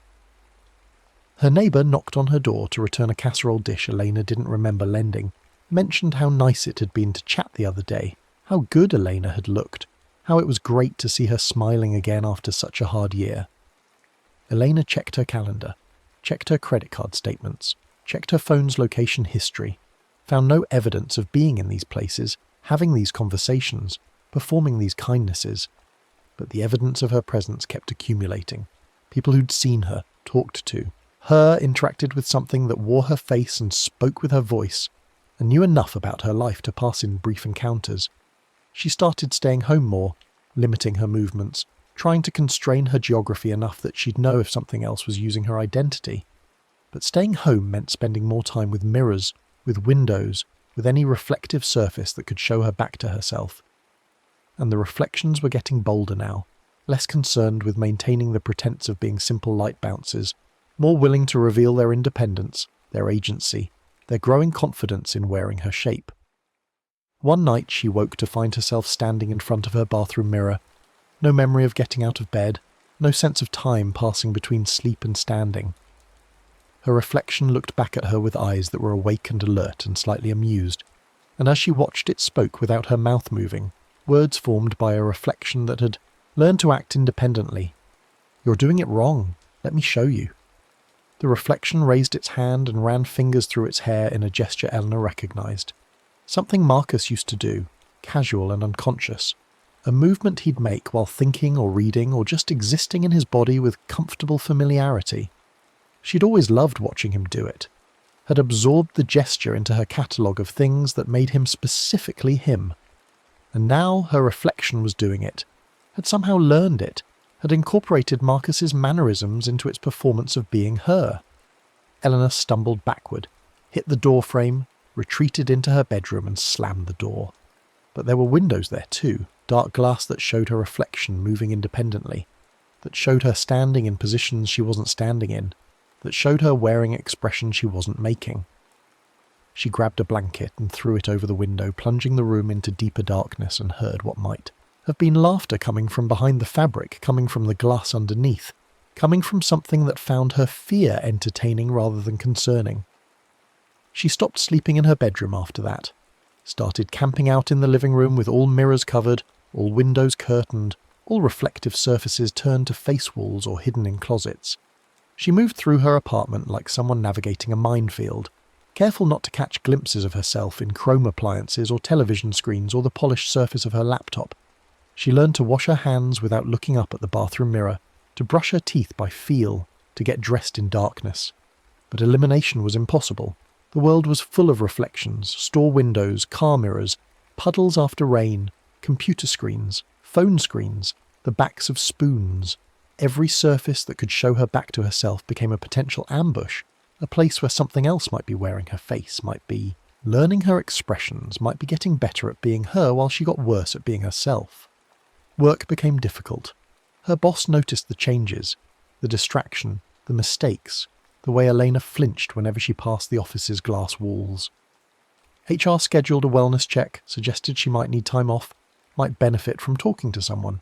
Her neighbour knocked on her door to return a casserole dish Elena didn't remember lending, mentioned how nice it had been to chat the other day, how good Elena had looked, how it was great to see her smiling again after such a hard year. Elena checked her calendar, checked her credit card statements, checked her phone's location history, found no evidence of being in these places, having these conversations, performing these kindnesses. But the evidence of her presence kept accumulating. People who'd seen her, talked to her, interacted with something that wore her face and spoke with her voice, and knew enough about her life to pass in brief encounters. She started staying home more, limiting her movements, trying to constrain her geography enough that she'd know if something else was using her identity. But staying home meant spending more time with mirrors, with windows, with any reflective surface that could show her back to herself. And the reflections were getting bolder now, less concerned with maintaining the pretense of being simple light bounces, more willing to reveal their independence, their agency, their growing confidence in wearing her shape. One night she woke to find herself standing in front of her bathroom mirror. No memory of getting out of bed, no sense of time passing between sleep and standing. Her reflection looked back at her with eyes that were awake and alert and slightly amused, and as she watched it spoke without her mouth moving, words formed by a reflection that had learned to act independently. "You're doing it wrong. Let me show you." The reflection raised its hand and ran fingers through its hair in a gesture Eleanor recognized. Something Marcus used to do, casual and unconscious. A movement he'd make while thinking or reading or just existing in his body with comfortable familiarity. She'd always loved watching him do it, had absorbed the gesture into her catalogue of things that made him specifically him. And now her reflection was doing it, had somehow learned it, had incorporated Marcus's mannerisms into its performance of being her. Eleanor stumbled backward, hit the door frame, retreated into her bedroom and slammed the door. But there were windows there too, dark glass that showed her reflection moving independently, that showed her standing in positions she wasn't standing in, that showed her wearing expressions she wasn't making. She grabbed a blanket and threw it over the window, plunging the room into deeper darkness, and heard what might have been laughter coming from behind the fabric, coming from the glass underneath, coming from something that found her fear entertaining rather than concerning. She stopped sleeping in her bedroom after that, started camping out in the living room with all mirrors covered, all windows curtained, all reflective surfaces turned to face walls or hidden in closets. She moved through her apartment like someone navigating a minefield, careful not to catch glimpses of herself in chrome appliances or television screens or the polished surface of her laptop. She learned to wash her hands without looking up at the bathroom mirror, to brush her teeth by feel, to get dressed in darkness. But elimination was impossible. The world was full of reflections, store windows, car mirrors, puddles after rain, computer screens, phone screens, the backs of spoons. Every surface that could show her back to herself became a potential ambush, a place where something else might be wearing her face, might be learning her expressions, might be getting better at being her while she got worse at being herself. Work became difficult. Her boss noticed the changes, the distraction, the mistakes, the way Elena flinched whenever she passed the office's glass walls. HR scheduled a wellness check, suggested she might need time off, might benefit from talking to someone.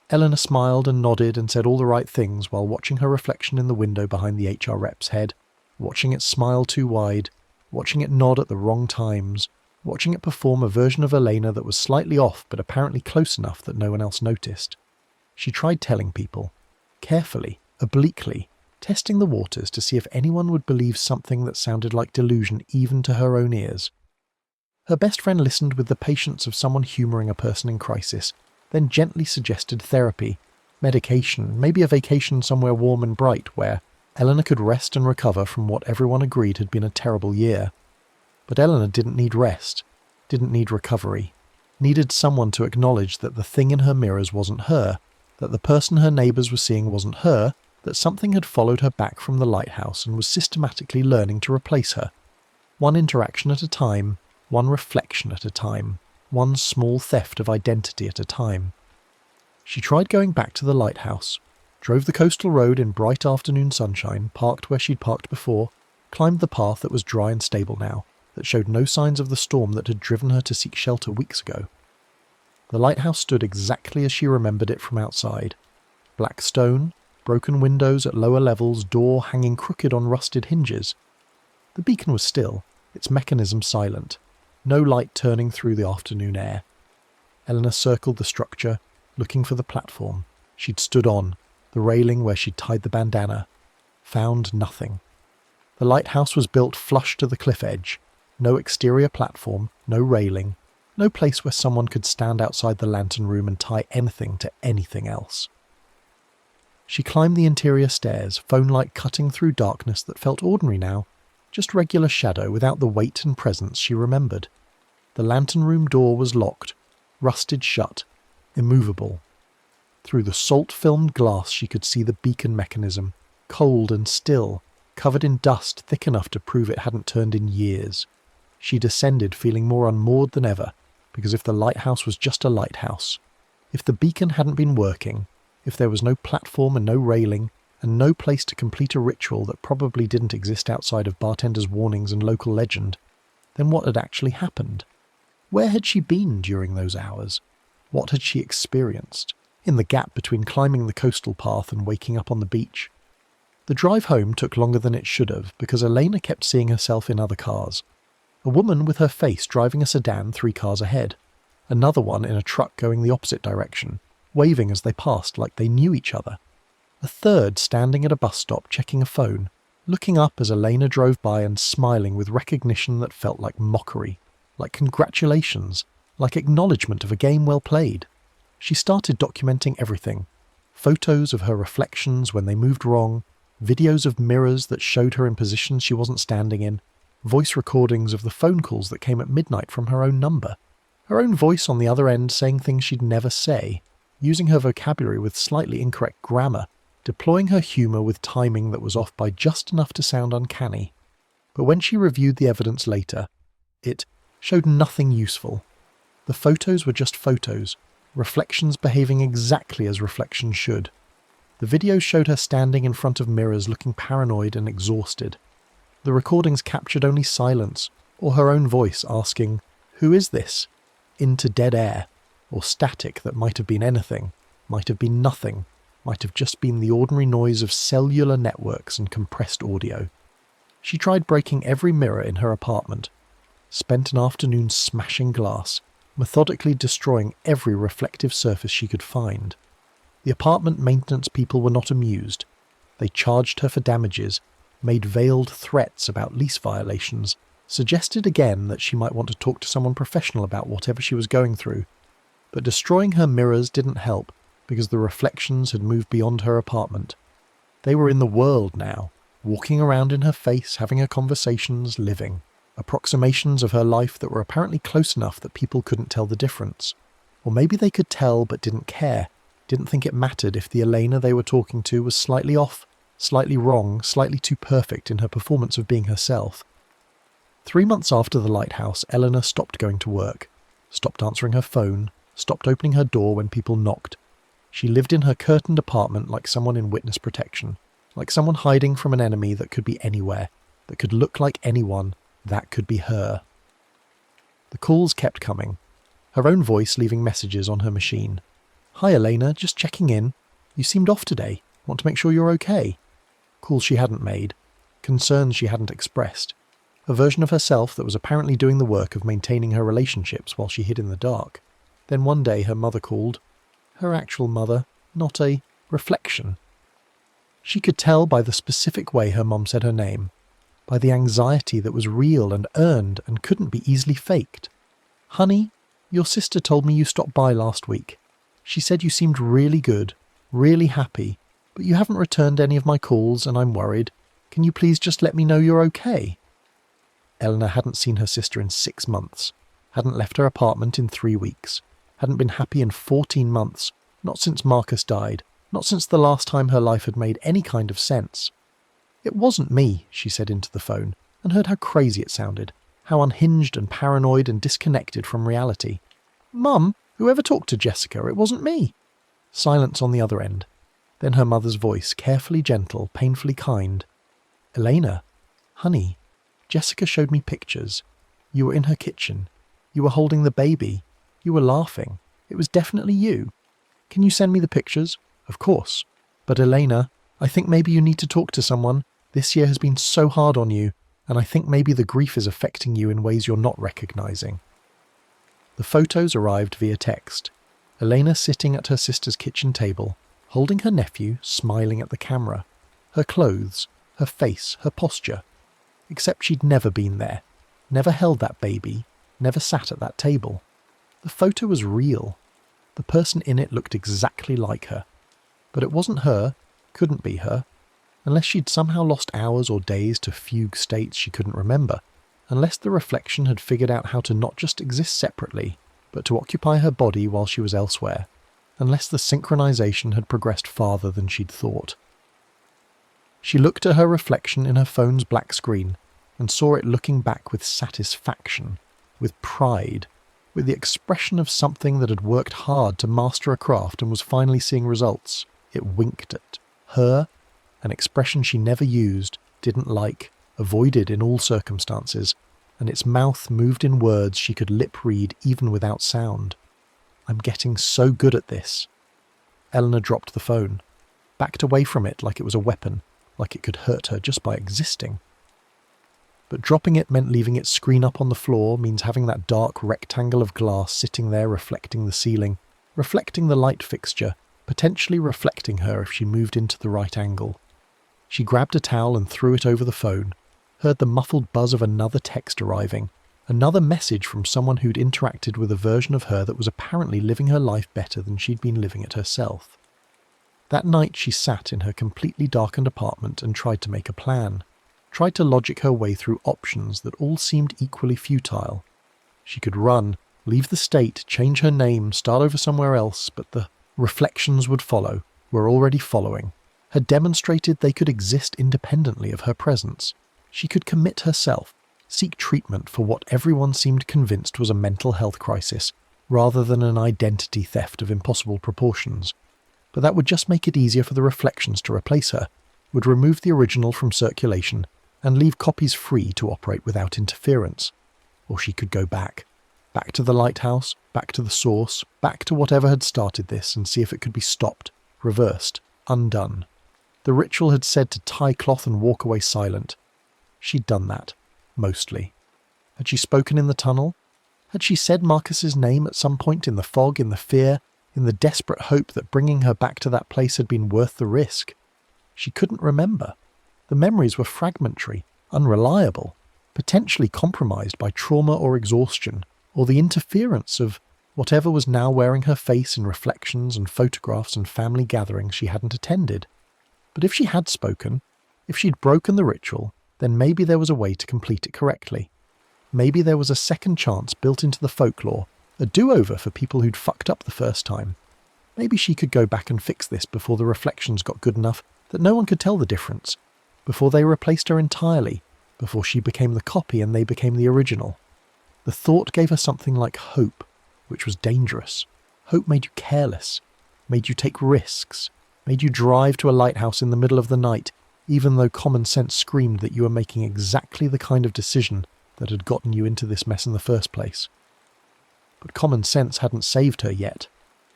Eleanor smiled and nodded and said all the right things while watching her reflection in the window behind the HR rep's head, watching it smile too wide, watching it nod at the wrong times, watching it perform a version of Elena that was slightly off but apparently close enough that no one else noticed. She tried telling people, carefully, obliquely, testing the waters to see if anyone would believe something that sounded like delusion even to her own ears. Her best friend listened with the patience of someone humouring a person in crisis, then gently suggested therapy, medication, maybe a vacation somewhere warm and bright where Eleanor could rest and recover from what everyone agreed had been a terrible year. But Eleanor didn't need rest, didn't need recovery, needed someone to acknowledge that the thing in her mirrors wasn't her, that the person her neighbours were seeing wasn't her, that something had followed her back from the lighthouse and was systematically learning to replace her. One interaction at a time, one reflection at a time, one small theft of identity at a time. She tried going back to the lighthouse, drove the coastal road in bright afternoon sunshine, parked where she'd parked before, climbed the path that was dry and stable now, that showed no signs of the storm that had driven her to seek shelter weeks ago. The lighthouse stood exactly as she remembered it from outside. Black stone, broken windows at lower levels, door hanging crooked on rusted hinges. The beacon was still, its mechanism silent, no light turning through the afternoon air. Eleanor circled the structure, looking for the platform. She'd stood on, the railing where she'd tied the bandana. Found nothing. The lighthouse was built flush to the cliff edge. No exterior platform, no railing, no place where someone could stand outside the lantern room and tie anything to anything else. She climbed the interior stairs, phone light cutting through darkness that felt ordinary now, just regular shadow without the weight and presence she remembered. The lantern room door was locked, rusted shut, immovable. Through the salt-filmed glass she could see the beacon mechanism, cold and still, covered in dust thick enough to prove it hadn't turned in years. She descended feeling more unmoored than ever, because if the lighthouse was just a lighthouse, if the beacon hadn't been working, if there was no platform and no railing, and no place to complete a ritual that probably didn't exist outside of bartenders' warnings and local legend, then what had actually happened? Where had she been during those hours? What had she experienced, in the gap between climbing the coastal path and waking up on the beach? The drive home took longer than it should have because Elena kept seeing herself in other cars. A woman with her face driving a sedan 3 cars ahead. Another one in a truck going the opposite direction, waving as they passed like they knew each other. A third standing at a bus stop checking a phone, looking up as Elena drove by and smiling with recognition that felt like mockery, like congratulations, like acknowledgement of a game well played. She started documenting everything. Photos of her reflections when they moved wrong, videos of mirrors that showed her in positions she wasn't standing in, voice recordings of the phone calls that came at midnight from her own number, her own voice on the other end saying things she'd never say, using her vocabulary with slightly incorrect grammar, deploying her humour with timing that was off by just enough to sound uncanny. But when she reviewed the evidence later, it showed nothing useful. The photos were just photos, reflections behaving exactly as reflections should. The videos showed her standing in front of mirrors looking paranoid and exhausted. The recordings captured only silence, or her own voice asking, "Who is this?" into dead air, or static that might have been anything, might have been nothing, might have just been the ordinary noise of cellular networks and compressed audio. She tried breaking every mirror in her apartment, spent an afternoon smashing glass, methodically destroying every reflective surface she could find. The apartment maintenance people were not amused. They charged her for damages, made veiled threats about lease violations, suggested again that she might want to talk to someone professional about whatever she was going through. But destroying her mirrors didn't help, because the reflections had moved beyond her apartment. They were in the world now, walking around in her face, having her conversations, living. Approximations of her life that were apparently close enough that people couldn't tell the difference. Or maybe they could tell but didn't care, didn't think it mattered if the Elena they were talking to was slightly off, slightly wrong, slightly too perfect in her performance of being herself. 3 months after the lighthouse, Eleanor stopped going to work, stopped answering her phone, stopped opening her door when people knocked. She lived in her curtained apartment like someone in witness protection, like someone hiding from an enemy that could be anywhere, that could look like anyone, that could be her. The calls kept coming, her own voice leaving messages on her machine. "Hi Elena, just checking in. You seemed off today. Want to make sure you're okay." Calls she hadn't made, concerns she hadn't expressed, a version of herself that was apparently doing the work of maintaining her relationships while she hid in the dark. Then one day her mother called. Her actual mother, not a reflection. She could tell by the specific way her mum said her name, by the anxiety that was real and earned and couldn't be easily faked. "Honey, your sister told me you stopped by last week. She said you seemed really good, really happy, but you haven't returned any of my calls and I'm worried. Can you please just let me know you're okay?" Eleanor hadn't seen her sister in 6 months, hadn't left her apartment in 3 weeks, hadn't been happy in 14 months, not since Marcus died, not since the last time her life had made any kind of sense. "It wasn't me," she said into the phone, and heard how crazy it sounded, how unhinged and paranoid and disconnected from reality. "Mum, whoever talked to Jessica, it wasn't me." Silence on the other end. Then her mother's voice, carefully gentle, painfully kind. "Elena, honey, Jessica showed me pictures. You were in her kitchen. You were holding the baby. You were laughing. It was definitely you. Can you send me the pictures?" "Of course. But Elena, I think maybe you need to talk to someone. This year has been so hard on you, and I think maybe the grief is affecting you in ways you're not recognizing." The photos arrived via text. Elena sitting at her sister's kitchen table, holding her nephew, smiling at the camera. Her clothes, her face, her posture. Except she'd never been there, never held that baby, never sat at that table. The photo was real. The person in it looked exactly like her. But it wasn't her, couldn't be her, unless she'd somehow lost hours or days to fugue states she couldn't remember, unless the reflection had figured out how to not just exist separately, but to occupy her body while she was elsewhere, unless the synchronization had progressed farther than she'd thought. She looked at her reflection in her phone's black screen and saw it looking back with satisfaction, with pride, with the expression of something that had worked hard to master a craft and was finally seeing results. It winked at her, an expression she never used, didn't like, avoided in all circumstances, and its mouth moved in words she could lip-read even without sound. "I'm getting so good at this." Eleanor dropped the phone, backed away from it like it was a weapon, like it could hurt her just by existing. But dropping it meant leaving its screen up on the floor, means having that dark rectangle of glass sitting there reflecting the ceiling, reflecting the light fixture, potentially reflecting her if she moved into the right angle. She grabbed a towel and threw it over the phone, heard the muffled buzz of another text arriving, another message from someone who'd interacted with a version of her that was apparently living her life better than she'd been living it herself. That night she sat in her completely darkened apartment and tried to make a plan, tried to logic her way through options that all seemed equally futile. She could run, leave the state, change her name, start over somewhere else, but the reflections would follow, were already following, had demonstrated they could exist independently of her presence. She could commit herself, seek treatment for what everyone seemed convinced was a mental health crisis, rather than an identity theft of impossible proportions. But that would just make it easier for the reflections to replace her, would remove the original from circulation, and leave copies free to operate without interference. Or she could go back to the lighthouse, back to the source, back to whatever had started this, and see if it could be stopped, reversed, undone. The ritual had said to tie cloth and walk away silent. She'd done that, mostly. Had she spoken in the tunnel? Had she said Marcus's name at some point in the fog, in the fear, in the desperate hope that bringing her back to that place had been worth the risk? She couldn't remember. The memories were fragmentary, unreliable, potentially compromised by trauma or exhaustion, or the interference of whatever was now wearing her face in reflections and photographs and family gatherings she hadn't attended. But if she had spoken, if she'd broken the ritual, then maybe there was a way to complete it correctly. Maybe there was a second chance built into the folklore, a do-over for people who'd fucked up the first time. Maybe she could go back and fix this before the reflections got good enough that no one could tell the difference, before they replaced her entirely, before she became the copy and they became the original. The thought gave her something like hope, which was dangerous. Hope made you careless, made you take risks, made you drive to a lighthouse in the middle of the night, even though common sense screamed that you were making exactly the kind of decision that had gotten you into this mess in the first place. But common sense hadn't saved her yet.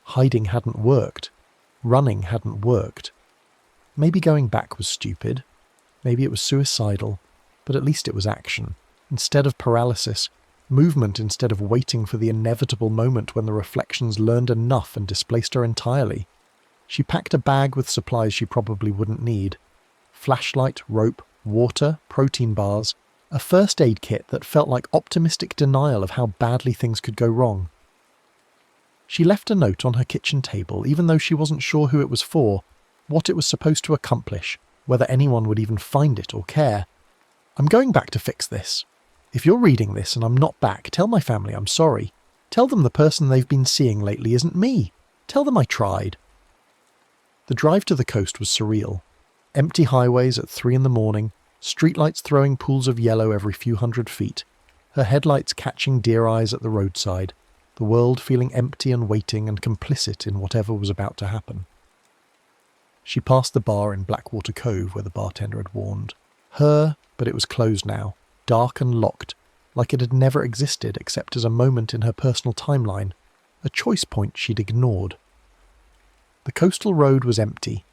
Hiding hadn't worked. Running hadn't worked. Maybe going back was stupid. Maybe it was suicidal. But at least it was action. Instead of paralysis, movement instead of waiting for the inevitable moment when the reflections learned enough and displaced her entirely. She packed a bag with supplies she probably wouldn't need. Flashlight, rope, water, protein bars, a first aid kit that felt like optimistic denial of how badly things could go wrong. She left a note on her kitchen table, even though she wasn't sure who it was for, what it was supposed to accomplish, whether anyone would even find it or care. I'm going back to fix this. If you're reading this and I'm not back, tell my family I'm sorry. Tell them the person they've been seeing lately isn't me. Tell them I tried. The drive to the coast was surreal. Empty highways at 3 a.m, streetlights throwing pools of yellow every few hundred feet, her headlights catching deer eyes at the roadside, the world feeling empty and waiting and complicit in whatever was about to happen. She passed the bar in Blackwater Cove where the bartender had warned. But it was closed now, dark and locked, like it had never existed except as a moment in her personal timeline, a choice point she'd ignored. The coastal road was empty.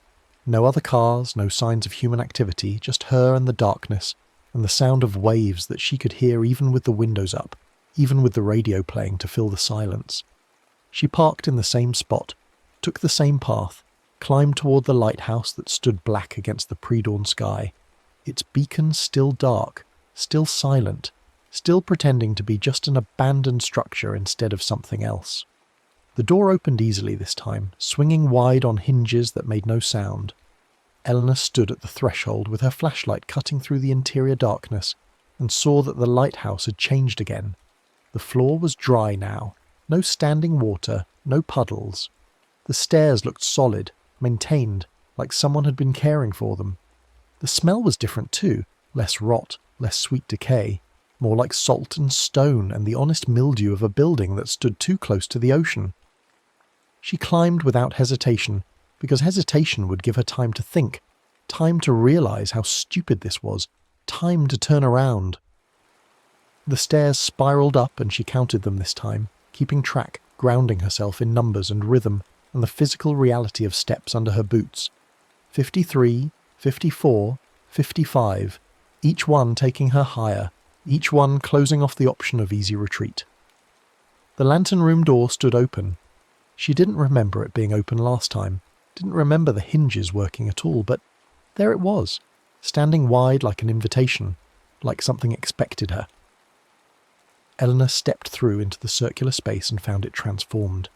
No other cars, no signs of human activity, just her and the darkness, and the sound of waves that she could hear even with the windows up, even with the radio playing to fill the silence. She parked in the same spot, took the same path, climbed toward the lighthouse that stood black against the pre-dawn sky, its beacon still dark, still silent, still pretending to be just an abandoned structure instead of something else. The door opened easily this time, swinging wide on hinges that made no sound. Eleanor stood at the threshold with her flashlight cutting through the interior darkness and saw that the lighthouse had changed again. The floor was dry now, no standing water, no puddles. The stairs looked solid, maintained, like someone had been caring for them. The smell was different too, less rot, less sweet decay, more like salt and stone and the honest mildew of a building that stood too close to the ocean. She climbed without hesitation, because hesitation would give her time to think, time to realize how stupid this was, time to turn around. The stairs spiraled up and she counted them this time, keeping track, grounding herself in numbers and rhythm and the physical reality of steps under her boots. 53, 54, 55, each one taking her higher, each one closing off the option of easy retreat. The lantern room door stood open. She didn't remember it being open last time, didn't remember the hinges working at all, but there it was, standing wide like an invitation, like something expected her. Eleanor stepped through into the circular space and found it transformed.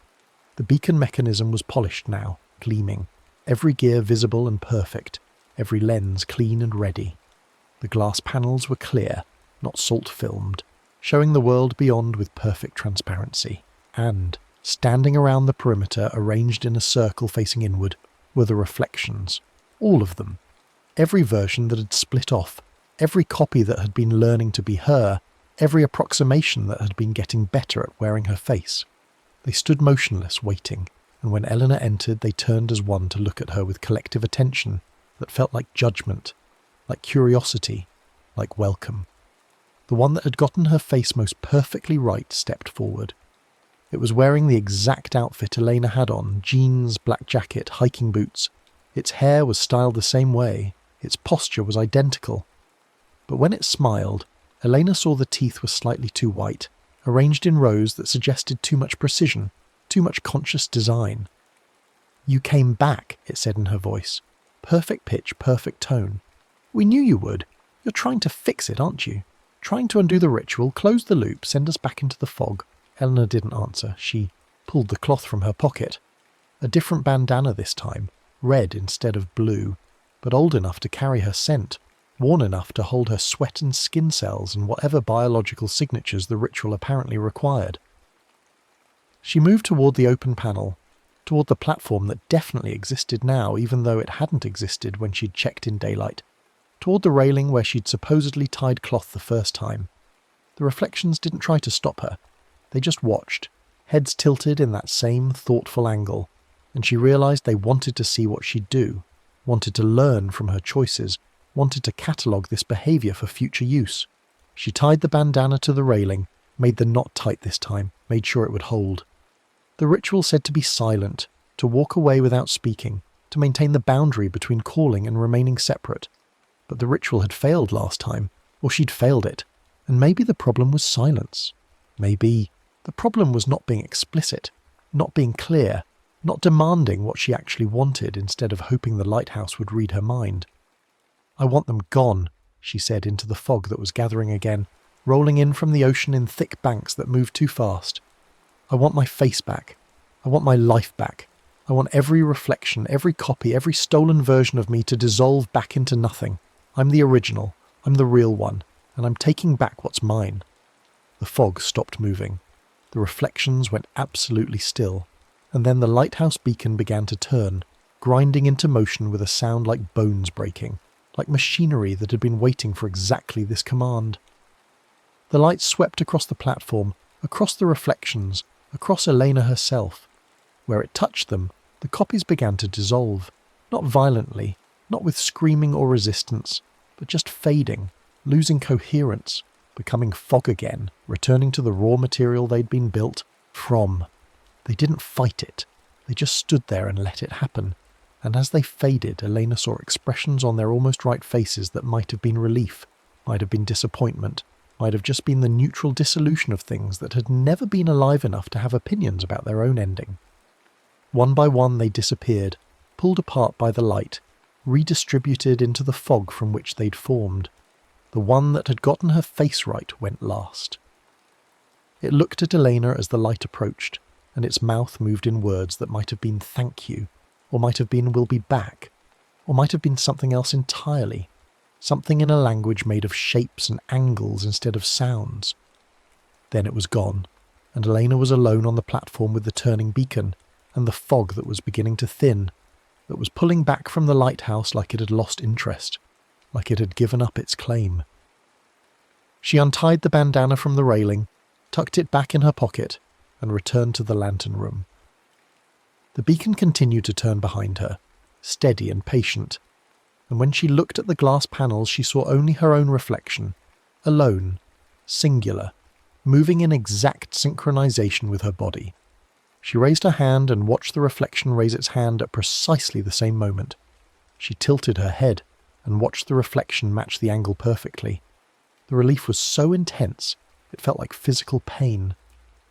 The beacon mechanism was polished now, gleaming, every gear visible and perfect, every lens clean and ready. The glass panels were clear, not salt-filmed, showing the world beyond with perfect transparency. And, standing around the perimeter arranged in a circle facing inward, were the reflections. All of them. Every version that had split off, every copy that had been learning to be her, every approximation that had been getting better at wearing her face. They stood motionless, waiting, and when Eleanor entered they turned as one to look at her with collective attention that felt like judgment, like curiosity, like welcome. The one that had gotten her face most perfectly right stepped forward. It was wearing the exact outfit Elena had on, jeans, black jacket, hiking boots. Its hair was styled the same way, its posture was identical. But when it smiled, Elena saw the teeth were slightly too white, arranged in rows that suggested too much precision, too much conscious design. "You came back," it said in her voice. Perfect pitch, perfect tone. "We knew you would. You're trying to fix it, aren't you? Trying to undo the ritual, close the loop, send us back into the fog." Eleanor didn't answer. She pulled the cloth from her pocket. A different bandana this time, red instead of blue, but old enough to carry her scent, worn enough to hold her sweat and skin cells and whatever biological signatures the ritual apparently required. She moved toward the open panel, toward the platform that definitely existed now, even though it hadn't existed when she'd checked in daylight, toward the railing where she'd supposedly tied cloth the first time. The reflections didn't try to stop her. They just watched, heads tilted in that same thoughtful angle, and she realized they wanted to see what she'd do, wanted to learn from her choices, wanted to catalogue this behaviour for future use. She tied the bandana to the railing, made the knot tight this time, made sure it would hold. The ritual said to be silent, to walk away without speaking, to maintain the boundary between calling and remaining separate. But the ritual had failed last time, or she'd failed it, and maybe the problem was silence. Maybe the problem was not being explicit, not being clear, not demanding what she actually wanted instead of hoping the lighthouse would read her mind. "I want them gone," she said into the fog that was gathering again, rolling in from the ocean in thick banks that moved too fast. "I want my face back. I want my life back. I want every reflection, every copy, every stolen version of me to dissolve back into nothing. I'm the original. I'm the real one. And I'm taking back what's mine." The fog stopped moving. The reflections went absolutely still, and then the lighthouse beacon began to turn, grinding into motion with a sound like bones breaking, like machinery that had been waiting for exactly this command. The light swept across the platform, across the reflections, across Elena herself. Where it touched them, the copies began to dissolve, not violently, not with screaming or resistance, but just fading, losing coherence, becoming fog again, returning to the raw material they'd been built from. They didn't fight it. They just stood there and let it happen. And as they faded, Elena saw expressions on their almost right faces that might have been relief, might have been disappointment, might have just been the neutral dissolution of things that had never been alive enough to have opinions about their own ending. One by one they disappeared, pulled apart by the light, redistributed into the fog from which they'd formed. The one that had gotten her face right went last. It looked at Elena as the light approached, and its mouth moved in words that might have been "thank you," or might have been "we'll be back," or might have been something else entirely, something in a language made of shapes and angles instead of sounds. Then it was gone, and Elena was alone on the platform with the turning beacon, and the fog that was beginning to thin, that was pulling back from the lighthouse like it had lost interest, like it had given up its claim. She untied the bandana from the railing, tucked it back in her pocket, and returned to the lantern room. The beacon continued to turn behind her, steady and patient, and when she looked at the glass panels she saw only her own reflection, alone, singular, moving in exact synchronization with her body. She raised her hand and watched the reflection raise its hand at precisely the same moment. She tilted her head and watched the reflection match the angle perfectly. The relief was so intense, it felt like physical pain,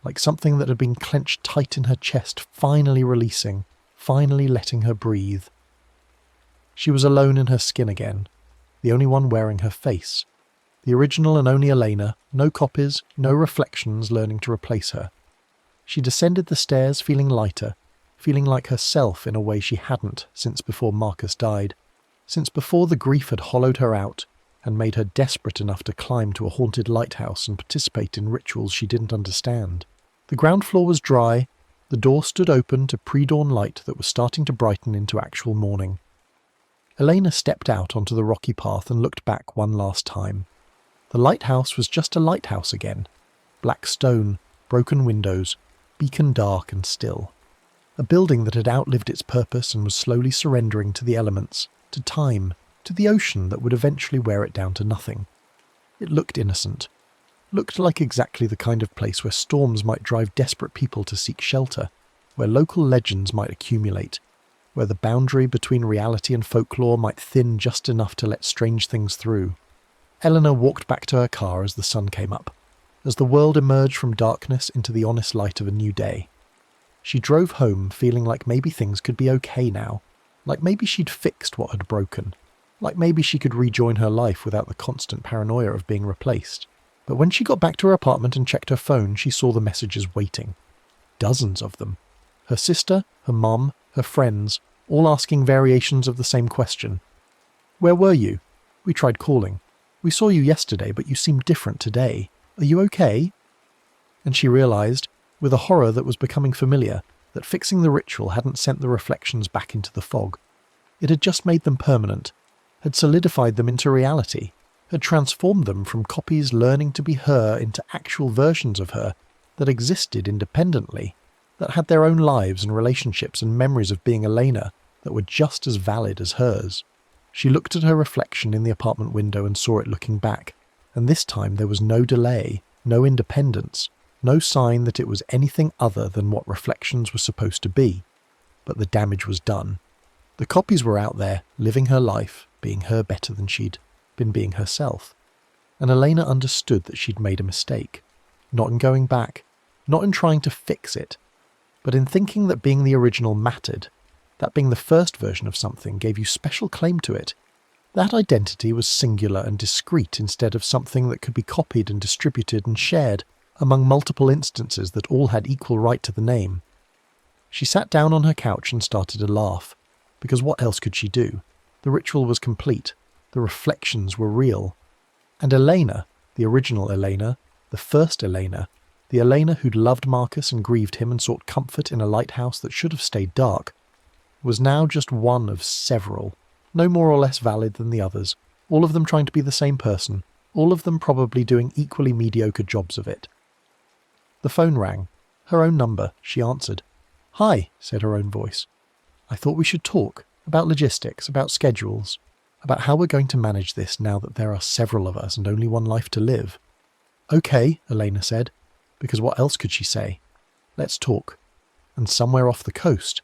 like something that had been clenched tight in her chest finally releasing, finally letting her breathe. She was alone in her skin again, the only one wearing her face. The original and only Elena, no copies, no reflections learning to replace her. She descended the stairs feeling lighter, feeling like herself in a way she hadn't since before Marcus died, since before the grief had hollowed her out and made her desperate enough to climb to a haunted lighthouse and participate in rituals she didn't understand. The ground floor was dry, the door stood open to pre-dawn light that was starting to brighten into actual morning. Elena stepped out onto the rocky path and looked back one last time. The lighthouse was just a lighthouse again. Black stone, broken windows, beacon dark and still. A building that had outlived its purpose and was slowly surrendering to the elements, to time, to the ocean that would eventually wear it down to nothing. It looked innocent. Looked like exactly the kind of place where storms might drive desperate people to seek shelter, where local legends might accumulate, where the boundary between reality and folklore might thin just enough to let strange things through. Eleanor walked back to her car as the sun came up, as the world emerged from darkness into the honest light of a new day. She drove home feeling like maybe things could be okay now, like maybe she'd fixed what had broken, like maybe she could rejoin her life without the constant paranoia of being replaced. But when she got back to her apartment and checked her phone, she saw the messages waiting. Dozens of them. Her sister, her mum, her friends, all asking variations of the same question. "Where were you? We tried calling. We saw you yesterday, but you seemed different today. Are you okay?" And she realised, with a horror that was becoming familiar, that fixing the ritual hadn't sent the reflections back into the fog. It had just made them permanent, had solidified them into reality, had transformed them from copies learning to be her into actual versions of her that existed independently, that had their own lives and relationships and memories of being Elena that were just as valid as hers. She looked at her reflection in the apartment window and saw it looking back, and this time there was no delay, no independence, no sign that it was anything other than what reflections were supposed to be. But the damage was done. The copies were out there, living her life, being her better than she'd been being herself. And Elena understood that she'd made a mistake. Not in going back, not in trying to fix it, but in thinking that being the original mattered, that being the first version of something gave you special claim to it. That identity was singular and discrete instead of something that could be copied and distributed and shared among multiple instances that all had equal right to the name. She sat down on her couch and started to laugh, because what else could she do? The ritual was complete. The reflections were real. And Elena, the original Elena, the first Elena, the Elena who'd loved Marcus and grieved him and sought comfort in a lighthouse that should have stayed dark, was now just one of several, no more or less valid than the others, all of them trying to be the same person, all of them probably doing equally mediocre jobs of it. The phone rang. Her own number. She answered. "Hi," said her own voice. "I thought we should talk about logistics, about schedules, about how we're going to manage this now that there are several of us and only one life to live." "Okay," Elena said, because what else could she say? "Let's talk." And somewhere off the coast,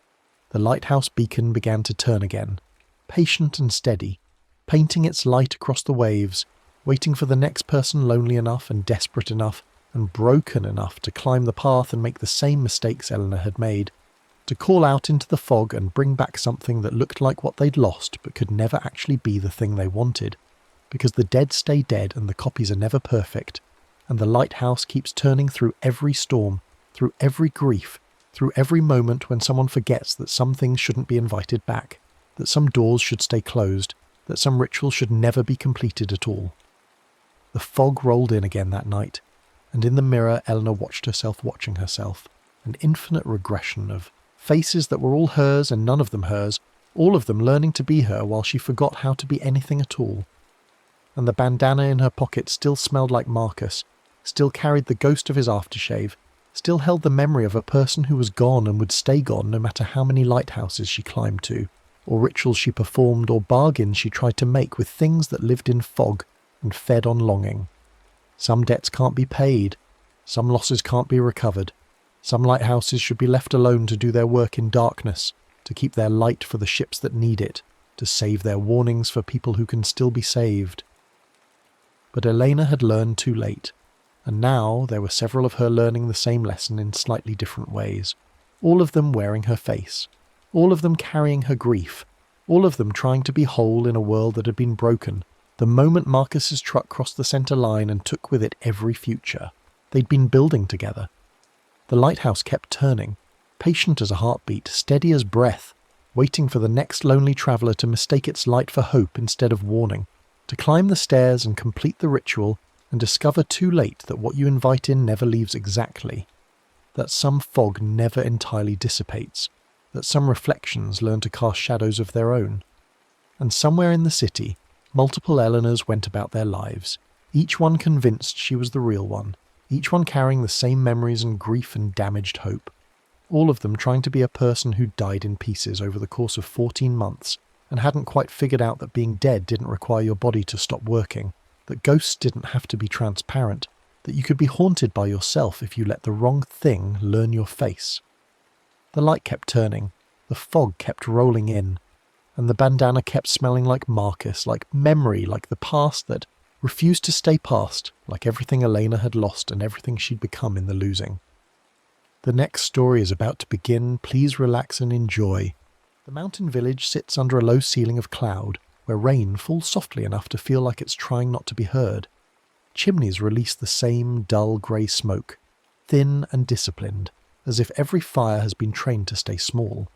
the lighthouse beacon began to turn again, patient and steady, painting its light across the waves, waiting for the next person lonely enough and desperate enough and broken enough to climb the path and make the same mistakes Eleanor had made, to call out into the fog and bring back something that looked like what they'd lost but could never actually be the thing they wanted, because the dead stay dead and the copies are never perfect, and the lighthouse keeps turning through every storm, through every grief, through every moment when someone forgets that some things shouldn't be invited back, that some doors should stay closed, that some ritual should never be completed at all. The fog rolled in again that night, and in the mirror Eleanor watched herself watching herself, an infinite regression of faces that were all hers and none of them hers, all of them learning to be her while she forgot how to be anything at all. And the bandana in her pocket still smelled like Marcus, still carried the ghost of his aftershave, still held the memory of a person who was gone and would stay gone no matter how many lighthouses she climbed to, or rituals she performed, or bargains she tried to make with things that lived in fog and fed on longing. Some debts can't be paid, some losses can't be recovered, some lighthouses should be left alone to do their work in darkness, to keep their light for the ships that need it, to save their warnings for people who can still be saved. But Elena had learned too late, and now there were several of her learning the same lesson in slightly different ways, all of them wearing her face, all of them carrying her grief, all of them trying to be whole in a world that had been broken, the moment Marcus's truck crossed the centre line and took with it every future. They'd been building together. The lighthouse kept turning, patient as a heartbeat, steady as breath, waiting for the next lonely traveller to mistake its light for hope instead of warning, to climb the stairs and complete the ritual and discover too late that what you invite in never leaves exactly, that some fog never entirely dissipates, that some reflections learn to cast shadows of their own. And somewhere in the city, multiple Eleanors went about their lives, each one convinced she was the real one, each one carrying the same memories and grief and damaged hope. All of them trying to be a person who died in pieces over the course of 14 months and hadn't quite figured out that being dead didn't require your body to stop working, that ghosts didn't have to be transparent, that you could be haunted by yourself if you let the wrong thing learn your face. The light kept turning, the fog kept rolling in, and the bandana kept smelling like Marcus, like memory, like the past that refused to stay past, like everything Elena had lost and everything she'd become in the losing. The next story is about to begin. Please relax and enjoy. The mountain village sits under a low ceiling of cloud, where rain falls softly enough to feel like it's trying not to be heard. Chimneys release the same dull grey smoke, thin and disciplined, as if every fire has been trained to stay small.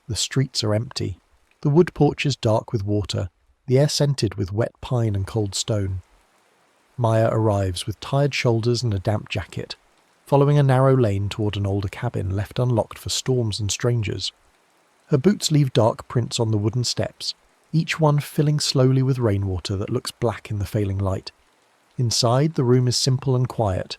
The streets are empty. The wood porch is dark with water, the air scented with wet pine and cold stone. Maya arrives with tired shoulders and a damp jacket, following a narrow lane toward an older cabin left unlocked for storms and strangers. Her boots leave dark prints on the wooden steps, each one filling slowly with rainwater that looks black in the failing light. Inside, the room is simple and quiet.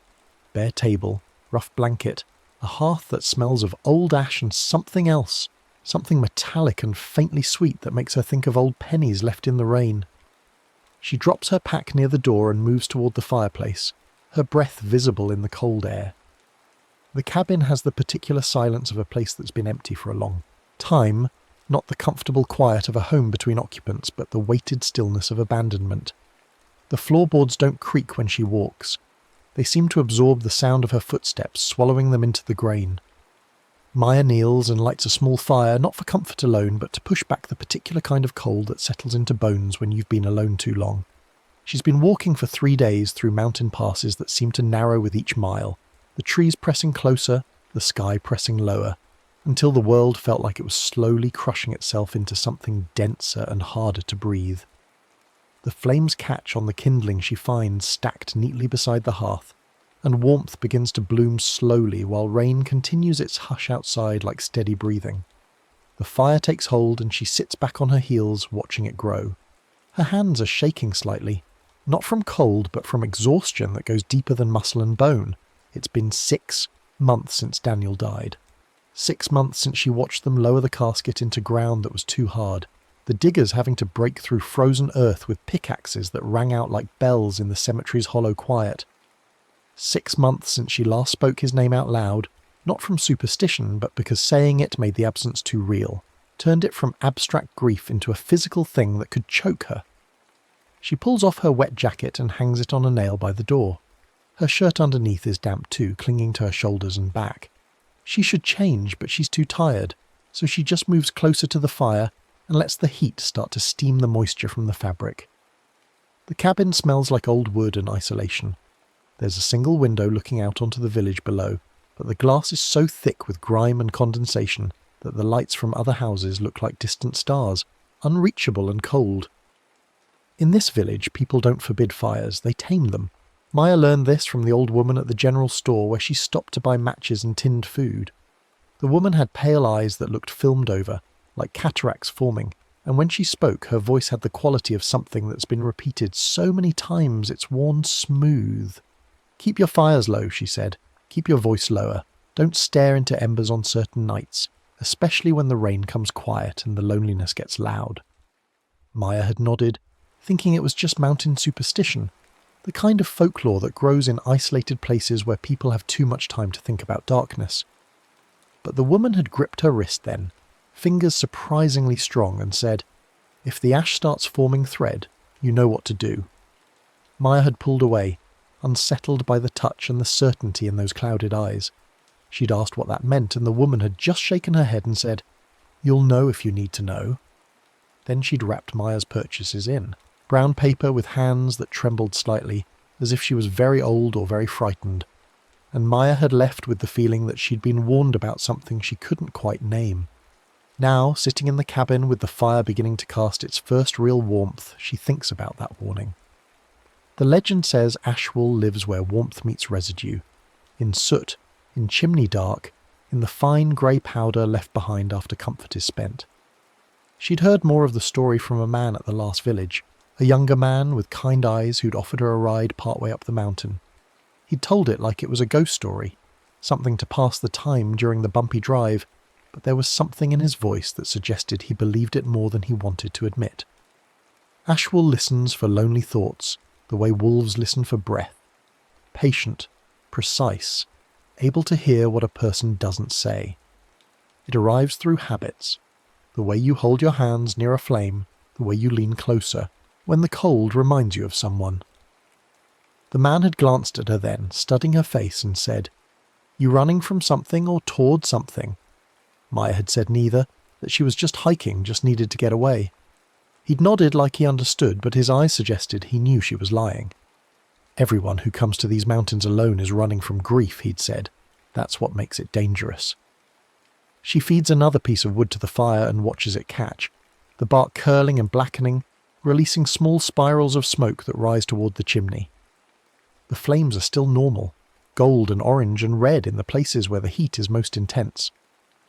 Bare table, rough blanket, a hearth that smells of old ash and something else, something metallic and faintly sweet that makes her think of old pennies left in the rain. She drops her pack near the door and moves toward the fireplace, her breath visible in the cold air. The cabin has the particular silence of a place that's been empty for a long time, not the comfortable quiet of a home between occupants, but the weighted stillness of abandonment. The floorboards don't creak when she walks. They seem to absorb the sound of her footsteps, swallowing them into the grain. Maya kneels and lights a small fire, not for comfort alone, but to push back the particular kind of cold that settles into bones when you've been alone too long. She's been walking for 3 days through mountain passes that seem to narrow with each mile, the trees pressing closer, the sky pressing lower, until the world felt like it was slowly crushing itself into something denser and harder to breathe. The flames catch on the kindling she finds stacked neatly beside the hearth, and warmth begins to bloom slowly while rain continues its hush outside like steady breathing. The fire takes hold and she sits back on her heels, watching it grow. Her hands are shaking slightly, not from cold but from exhaustion that goes deeper than muscle and bone. It's been 6 months since Daniel died. 6 months since she watched them lower the casket into ground that was too hard, the diggers having to break through frozen earth with pickaxes that rang out like bells in the cemetery's hollow quiet. 6 months since she last spoke his name out loud, not from superstition, but because saying it made the absence too real, turned it from abstract grief into a physical thing that could choke her. She pulls off her wet jacket and hangs it on a nail by the door. Her shirt underneath is damp too, clinging to her shoulders and back. She should change, but she's too tired, so she just moves closer to the fire and lets the heat start to steam the moisture from the fabric. The cabin smells like old wood and isolation. There's a single window looking out onto the village below, but the glass is so thick with grime and condensation that the lights from other houses look like distant stars, unreachable and cold. In this village, people don't forbid fires, they tame them. Maya learned this from the old woman at the general store where she stopped to buy matches and tinned food. The woman had pale eyes that looked filmed over, like cataracts forming, and when she spoke, her voice had the quality of something that's been repeated so many times it's worn smooth. "Keep your fires low," she said. "Keep your voice lower. Don't stare into embers on certain nights, especially when the rain comes quiet and the loneliness gets loud." Maya had nodded, thinking it was just mountain superstition, the kind of folklore that grows in isolated places where people have too much time to think about darkness. But the woman had gripped her wrist then, fingers surprisingly strong, and said, "If the ash starts forming thread, you know what to do." Maya had pulled away, unsettled by the touch and the certainty in those clouded eyes. She'd asked what that meant, and the woman had just shaken her head and said, "You'll know if you need to know." Then she'd wrapped Maya's purchases in brown paper with hands that trembled slightly, as if she was very old or very frightened, and Maya had left with the feeling that she'd been warned about something she couldn't quite name. Now, sitting in the cabin with the fire beginning to cast its first real warmth, she thinks about that warning. The legend says Ashwell lives where warmth meets residue, in soot, in chimney dark, in the fine grey powder left behind after comfort is spent. She'd heard more of the story from a man at the last village, a younger man with kind eyes who'd offered her a ride partway up the mountain. He'd told it like it was a ghost story, something to pass the time during the bumpy drive, but there was something in his voice that suggested he believed it more than he wanted to admit. Ashwell listens for lonely thoughts, the way wolves listen for breath. Patient, precise, able to hear what a person doesn't say. It arrives through habits. The way you hold your hands near a flame, the way you lean closer, when the cold reminds you of someone. The man had glanced at her then, studying her face, and said, "You running from something or toward something?" Maya had said neither, that she was just hiking, just needed to get away. He'd nodded like he understood, but his eyes suggested he knew she was lying. Everyone who comes to these mountains alone is running from grief, he'd said. That's what makes it dangerous. She feeds another piece of wood to the fire and watches it catch, the bark curling and blackening, releasing small spirals of smoke that rise toward the chimney. The flames are still normal, gold and orange and red in the places where the heat is most intense.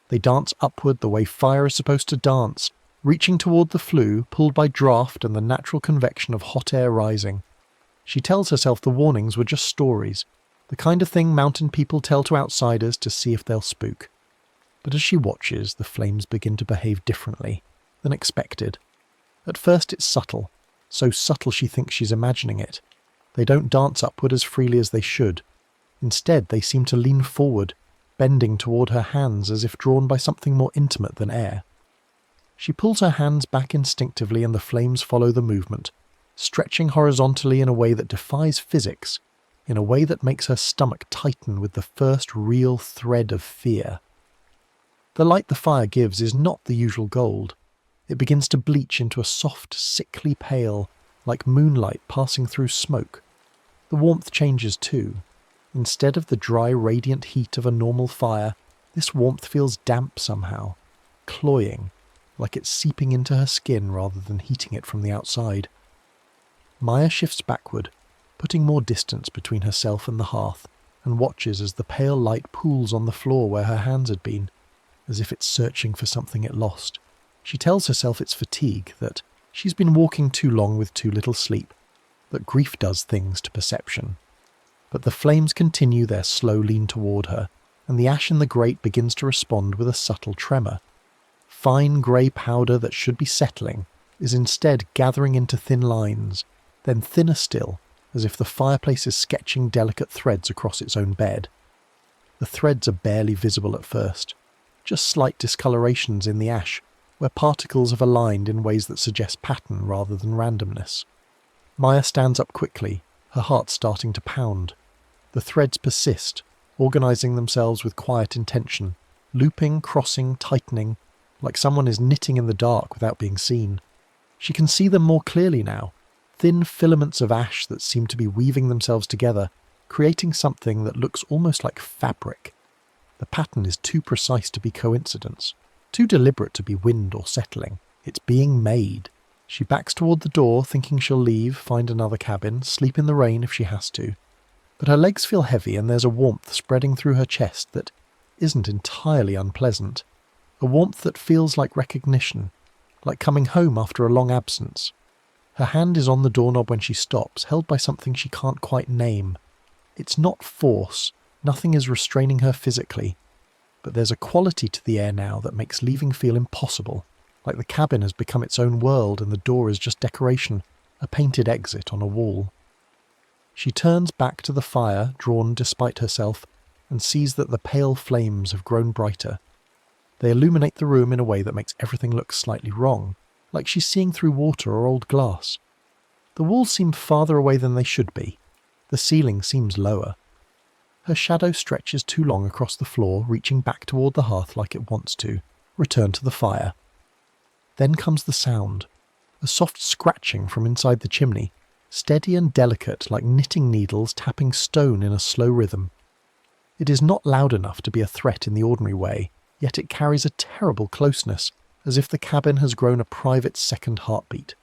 They dance upward the way fire is supposed to dance, reaching toward the flue, pulled by draft and the natural convection of hot air rising. She tells herself the warnings were just stories, the kind of thing mountain people tell to outsiders to see if they'll spook. But as she watches, the flames begin to behave differently than expected. At first it's subtle, so subtle she thinks she's imagining it. They don't dance upward as freely as they should. Instead, they seem to lean forward, bending toward her hands as if drawn by something more intimate than air. She pulls her hands back instinctively and the flames follow the movement, stretching horizontally in a way that defies physics, in a way that makes her stomach tighten with the first real thread of fear. The light the fire gives is not the usual gold. It begins to bleach into a soft, sickly pale, like moonlight passing through smoke. The warmth changes too. Instead of the dry, radiant heat of a normal fire, this warmth feels damp somehow, cloying, like it's seeping into her skin rather than heating it from the outside. Maya shifts backward, putting more distance between herself and the hearth, and watches as the pale light pools on the floor where her hands had been, as if it's searching for something it lost. She tells herself it's fatigue, that she's been walking too long with too little sleep, that grief does things to perception. But the flames continue their slow lean toward her, and the ash in the grate begins to respond with a subtle tremor. Fine grey powder that should be settling is instead gathering into thin lines, then thinner still, as if the fireplace is sketching delicate threads across its own bed. The threads are barely visible at first, just slight discolorations in the ash, where particles have aligned in ways that suggest pattern rather than randomness. Maya stands up quickly, her heart starting to pound. The threads persist, organising themselves with quiet intention, looping, crossing, tightening, like someone is knitting in the dark without being seen. She can see them more clearly now, thin filaments of ash that seem to be weaving themselves together, creating something that looks almost like fabric. The pattern is too precise to be coincidence, too deliberate to be wind or settling. It's being made. She backs toward the door, thinking she'll leave, find another cabin, sleep in the rain if she has to. But her legs feel heavy and there's a warmth spreading through her chest that isn't entirely unpleasant. A warmth that feels like recognition, like coming home after a long absence. Her hand is on the doorknob when she stops, held by something she can't quite name. It's not force, nothing is restraining her physically, but there's a quality to the air now that makes leaving feel impossible, like the cabin has become its own world and the door is just decoration, a painted exit on a wall. She turns back to the fire, drawn despite herself, and sees that the pale flames have grown brighter. They illuminate the room in a way that makes everything look slightly wrong, like she's seeing through water or old glass. The walls seem farther away than they should be. The ceiling seems lower. Her shadow stretches too long across the floor, reaching back toward the hearth like it wants to, return to the fire. Then comes the sound, a soft scratching from inside the chimney, steady and delicate like knitting needles tapping stone in a slow rhythm. It is not loud enough to be a threat in the ordinary way, yet it carries a terrible closeness, as if the cabin has grown a private second heartbeat.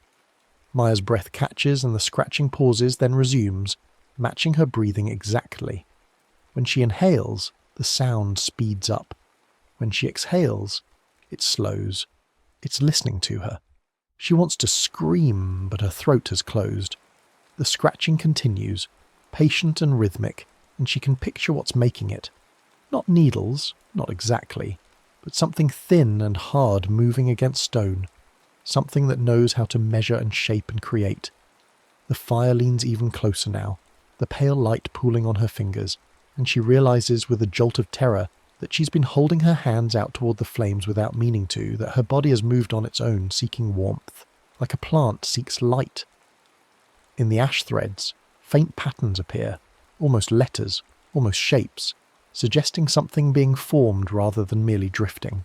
Maya's breath catches and the scratching pauses, then resumes, matching her breathing exactly. When she inhales, the sound speeds up. When she exhales, it slows. It's listening to her. She wants to scream, but her throat has closed. The scratching continues, patient and rhythmic, and she can picture what's making it. Not needles, not exactly, but something thin and hard moving against stone, something that knows how to measure and shape and create. The fire leans even closer now, the pale light pooling on her fingers, and she realizes with a jolt of terror that she's been holding her hands out toward the flames without meaning to, that her body has moved on its own, seeking warmth, like a plant seeks light. In the ash threads, faint patterns appear, almost letters, almost shapes, suggesting something being formed rather than merely drifting.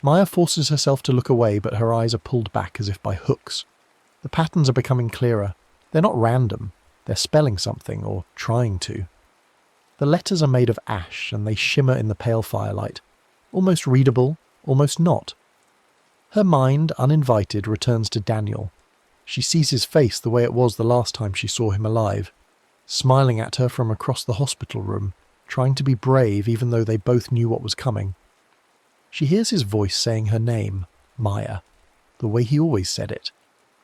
Maya forces herself to look away, but her eyes are pulled back as if by hooks. The patterns are becoming clearer. They're not random. They're spelling something, or trying to. The letters are made of ash, and they shimmer in the pale firelight, almost readable, almost not. Her mind, uninvited, returns to Daniel. She sees his face the way it was the last time she saw him alive, smiling at her from across the hospital room, trying to be brave even though they both knew what was coming. She hears his voice saying her name, Maya, the way he always said it,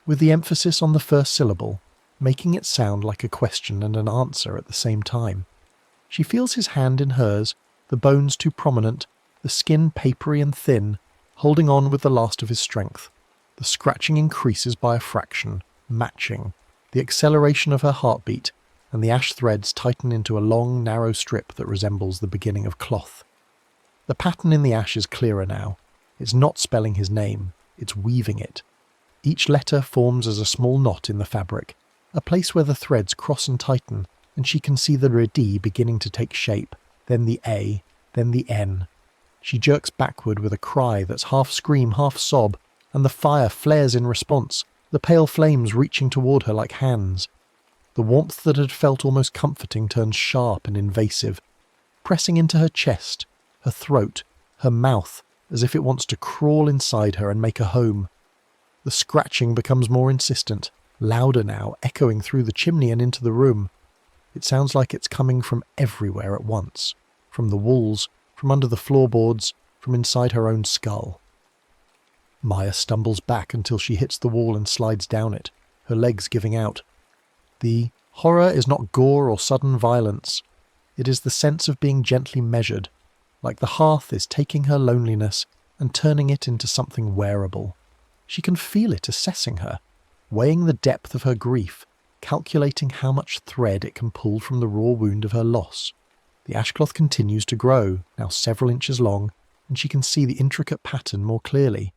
with the emphasis on the first syllable, making it sound like a question and an answer at the same time. She feels his hand in hers, the bones too prominent, the skin papery and thin, holding on with the last of his strength. The scratching increases by a fraction, matching, the acceleration of her heartbeat, and the ash threads tighten into a long, narrow strip that resembles the beginning of cloth. The pattern in the ash is clearer now. It's not spelling his name, it's weaving it. Each letter forms as a small knot in the fabric, a place where the threads cross and tighten, and she can see the D beginning to take shape, then the A, then the N. She jerks backward with a cry that's half scream, half sob, and the fire flares in response, the pale flames reaching toward her like hands. The warmth that had felt almost comforting turns sharp and invasive, pressing into her chest, her throat, her mouth, as if it wants to crawl inside her and make a home. The scratching becomes more insistent, louder now, echoing through the chimney and into the room. It sounds like it's coming from everywhere at once, from the walls, from under the floorboards, from inside her own skull. Maya stumbles back until she hits the wall and slides down it, her legs giving out. The horror is not gore or sudden violence. It is the sense of being gently measured, like the hearth is taking her loneliness and turning it into something wearable. She can feel it assessing her, weighing the depth of her grief, calculating how much thread it can pull from the raw wound of her loss. The ashcloth continues to grow, now several inches long, and she can see the intricate pattern more clearly.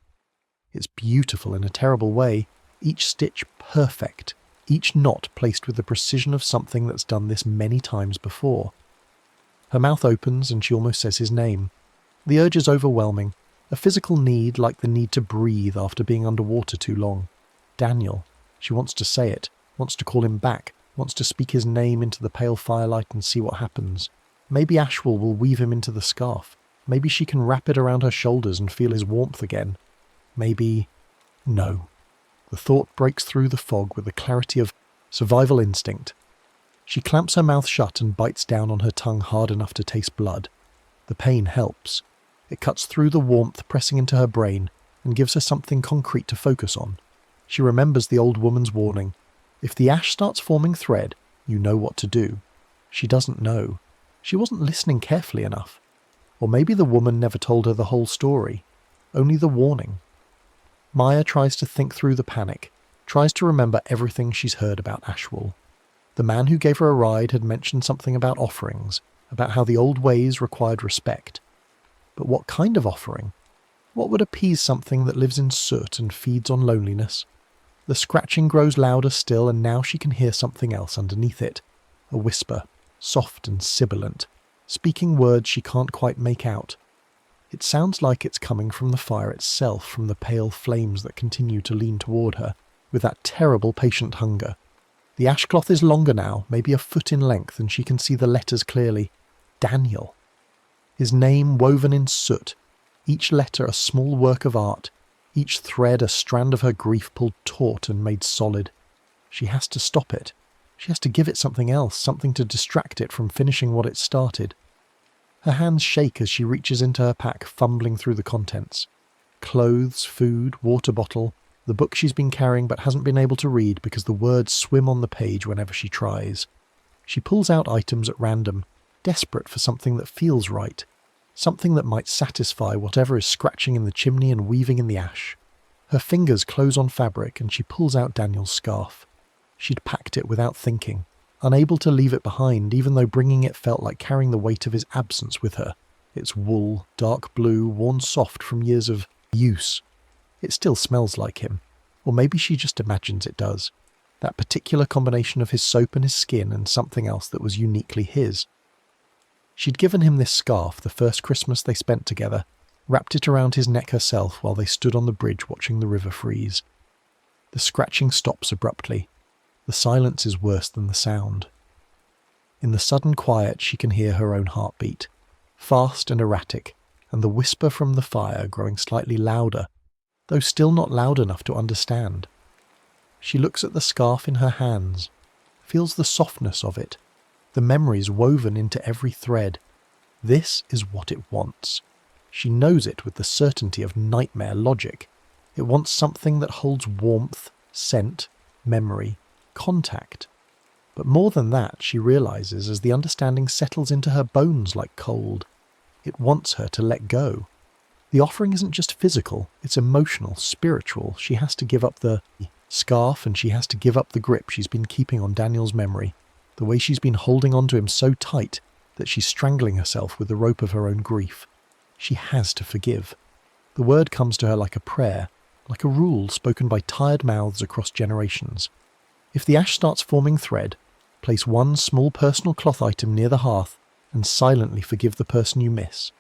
It's beautiful in a terrible way, each stitch perfect, each knot placed with the precision of something that's done this many times before. Her mouth opens and she almost says his name. The urge is overwhelming, a physical need like the need to breathe after being underwater too long. Daniel. She wants to say it, wants to call him back, wants to speak his name into the pale firelight and see what happens. Maybe Ashwell will weave him into the scarf. Maybe she can wrap it around her shoulders and feel his warmth again. Maybe... No. The thought breaks through the fog with the clarity of survival instinct. She clamps her mouth shut and bites down on her tongue hard enough to taste blood. The pain helps. It cuts through the warmth pressing into her brain and gives her something concrete to focus on. She remembers the old woman's warning. If the ash starts forming thread, you know what to do. She doesn't know. She wasn't listening carefully enough. Or maybe the woman never told her the whole story. Only the warning. Maya tries to think through the panic, tries to remember everything she's heard about Ashwell. The man who gave her a ride had mentioned something about offerings, about how the old ways required respect. But what kind of offering? What would appease something that lives in soot and feeds on loneliness? The scratching grows louder still, and now she can hear something else underneath it. A whisper, soft and sibilant, speaking words she can't quite make out. It sounds like it's coming from the fire itself, from the pale flames that continue to lean toward her, with that terrible patient hunger. The ashcloth is longer now, maybe a foot in length, and she can see the letters clearly. Daniel. His name woven in soot, each letter a small work of art, each thread a strand of her grief pulled taut and made solid. She has to stop it. She has to give it something else, something to distract it from finishing what it started. Her hands shake as she reaches into her pack, fumbling through the contents. Clothes, food, water bottle, the book she's been carrying but hasn't been able to read because the words swim on the page whenever she tries. She pulls out items at random, desperate for something that feels right, something that might satisfy whatever is scratching in the chimney and weaving in the ash. Her fingers close on fabric and she pulls out Daniel's scarf. She'd packed it without thinking, unable to leave it behind even though bringing it felt like carrying the weight of his absence with her. Its wool, dark blue, worn soft from years of use. It still smells like him. Or maybe she just imagines it does. That particular combination of his soap and his skin and something else that was uniquely his. She'd given him this scarf the first Christmas they spent together, wrapped it around his neck herself while they stood on the bridge watching the river freeze. The scratching stops abruptly. The silence is worse than the sound. In the sudden quiet she can hear her own heartbeat, fast and erratic, and the whisper from the fire growing slightly louder, though still not loud enough to understand. She looks at the scarf in her hands, feels the softness of it, the memories woven into every thread. This is what it wants. She knows it with the certainty of nightmare logic. It wants something that holds warmth, scent, memory, contact. But more than that, she realizes as the understanding settles into her bones like cold. It wants her to let go. The offering isn't just physical, it's emotional, spiritual. She has to give up the scarf and she has to give up the grip she's been keeping on Daniel's memory, the way she's been holding onto him so tight that she's strangling herself with the rope of her own grief. She has to forgive. The word comes to her like a prayer, like a rule spoken by tired mouths across generations. If the ash starts forming thread, place one small personal cloth item near the hearth and silently forgive the person you miss.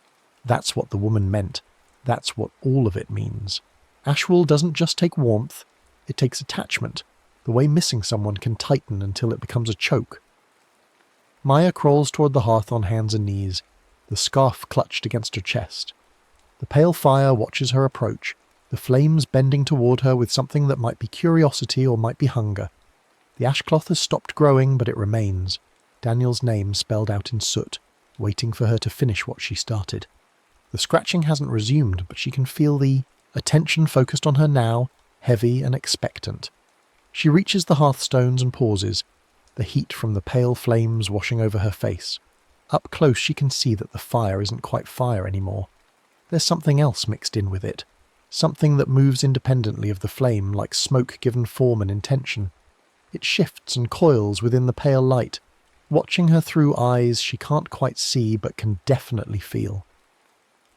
That's what the woman meant. That's what all of it means. Ash wool doesn't just take warmth, it takes attachment, the way missing someone can tighten until it becomes a choke. Maya crawls toward the hearth on hands and knees, the scarf clutched against her chest. The pale fire watches her approach, the flames bending toward her with something that might be curiosity or might be hunger. The ashcloth has stopped growing, but it remains, Daniel's name spelled out in soot, waiting for her to finish what she started. The scratching hasn't resumed, but she can feel the attention focused on her now, heavy and expectant. She reaches the hearthstones and pauses, the heat from the pale flames washing over her face. Up close she can see that the fire isn't quite fire anymore. There's something else mixed in with it, something that moves independently of the flame like smoke given form and intention. It shifts and coils within the pale light, watching her through eyes she can't quite see but can definitely feel.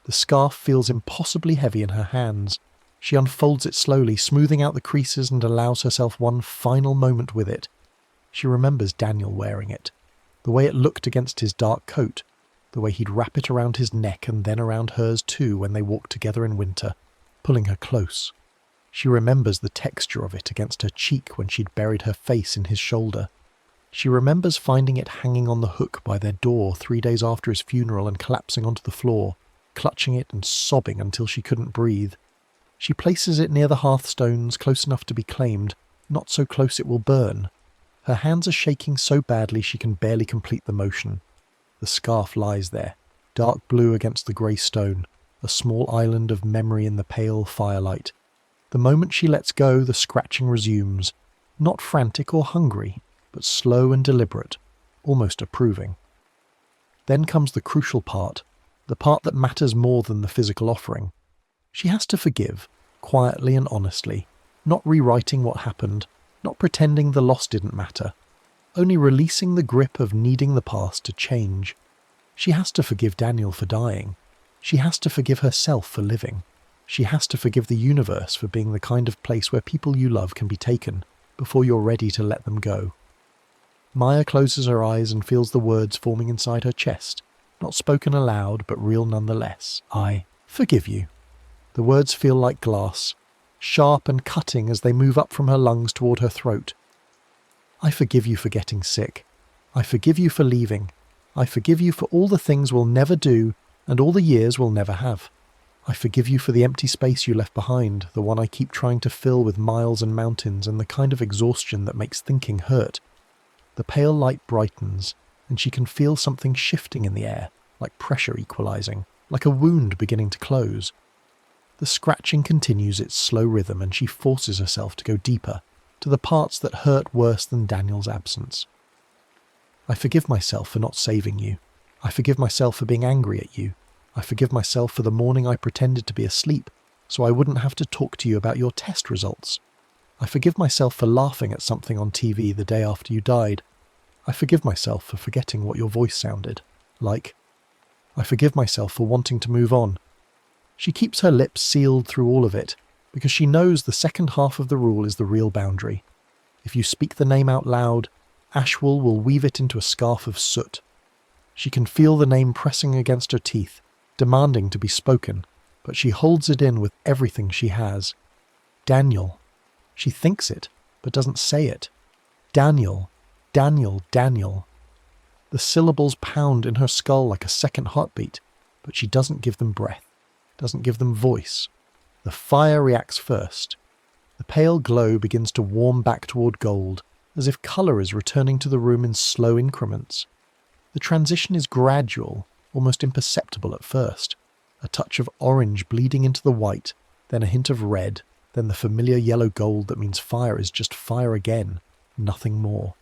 The scarf feels impossibly heavy in her hands. She unfolds it slowly, smoothing out the creases and allows herself one final moment with it. She remembers Daniel wearing it, the way it looked against his dark coat, the way he'd wrap it around his neck and then around hers too when they walked together in winter, pulling her close. She remembers the texture of it against her cheek when she'd buried her face in his shoulder. She remembers finding it hanging on the hook by their door 3 days after his funeral and collapsing onto the floor, clutching it and sobbing until she couldn't breathe. She places it near the hearthstones, close enough to be claimed, not so close it will burn. Her hands are shaking so badly she can barely complete the motion. The scarf lies there, dark blue against the grey stone, a small island of memory in the pale firelight. The moment she lets go, the scratching resumes, not frantic or hungry, but slow and deliberate, almost approving. Then comes the crucial part, the part that matters more than the physical offering. She has to forgive, quietly and honestly, not rewriting what happened, not pretending the loss didn't matter, only releasing the grip of needing the past to change. She has to forgive Daniel for dying. She has to forgive herself for living. She has to forgive the universe for being the kind of place where people you love can be taken before you're ready to let them go. Maya closes her eyes and feels the words forming inside her chest, not spoken aloud but real nonetheless. I forgive you. The words feel like glass, sharp and cutting as they move up from her lungs toward her throat. I forgive you for getting sick. I forgive you for leaving. I forgive you for all the things we'll never do and all the years we'll never have. I forgive you for the empty space you left behind, the one I keep trying to fill with miles and mountains and the kind of exhaustion that makes thinking hurt. The pale light brightens, and she can feel something shifting in the air, like pressure equalizing, like a wound beginning to close. The scratching continues its slow rhythm and she forces herself to go deeper, to the parts that hurt worse than Daniel's absence. I forgive myself for not saving you. I forgive myself for being angry at you. I forgive myself for the morning I pretended to be asleep so I wouldn't have to talk to you about your test results. I forgive myself for laughing at something on TV the day after you died. I forgive myself for forgetting what your voice sounded like. I forgive myself for wanting to move on. She keeps her lips sealed through all of it because she knows the second half of the rule is the real boundary. If you speak the name out loud, Ashwell will weave it into a scarf of soot. She can feel the name pressing against her teeth, demanding to be spoken, but she holds it in with everything she has. Daniel. She thinks it, but doesn't say it. Daniel, Daniel, Daniel. The syllables pound in her skull like a second heartbeat, but she doesn't give them breath, doesn't give them voice. The fire reacts first. The pale glow begins to warm back toward gold, as if colour is returning to the room in slow increments. The transition is gradual, almost imperceptible at first. A touch of orange bleeding into the white, then a hint of red, then the familiar yellow gold that means fire is just fire again, nothing more.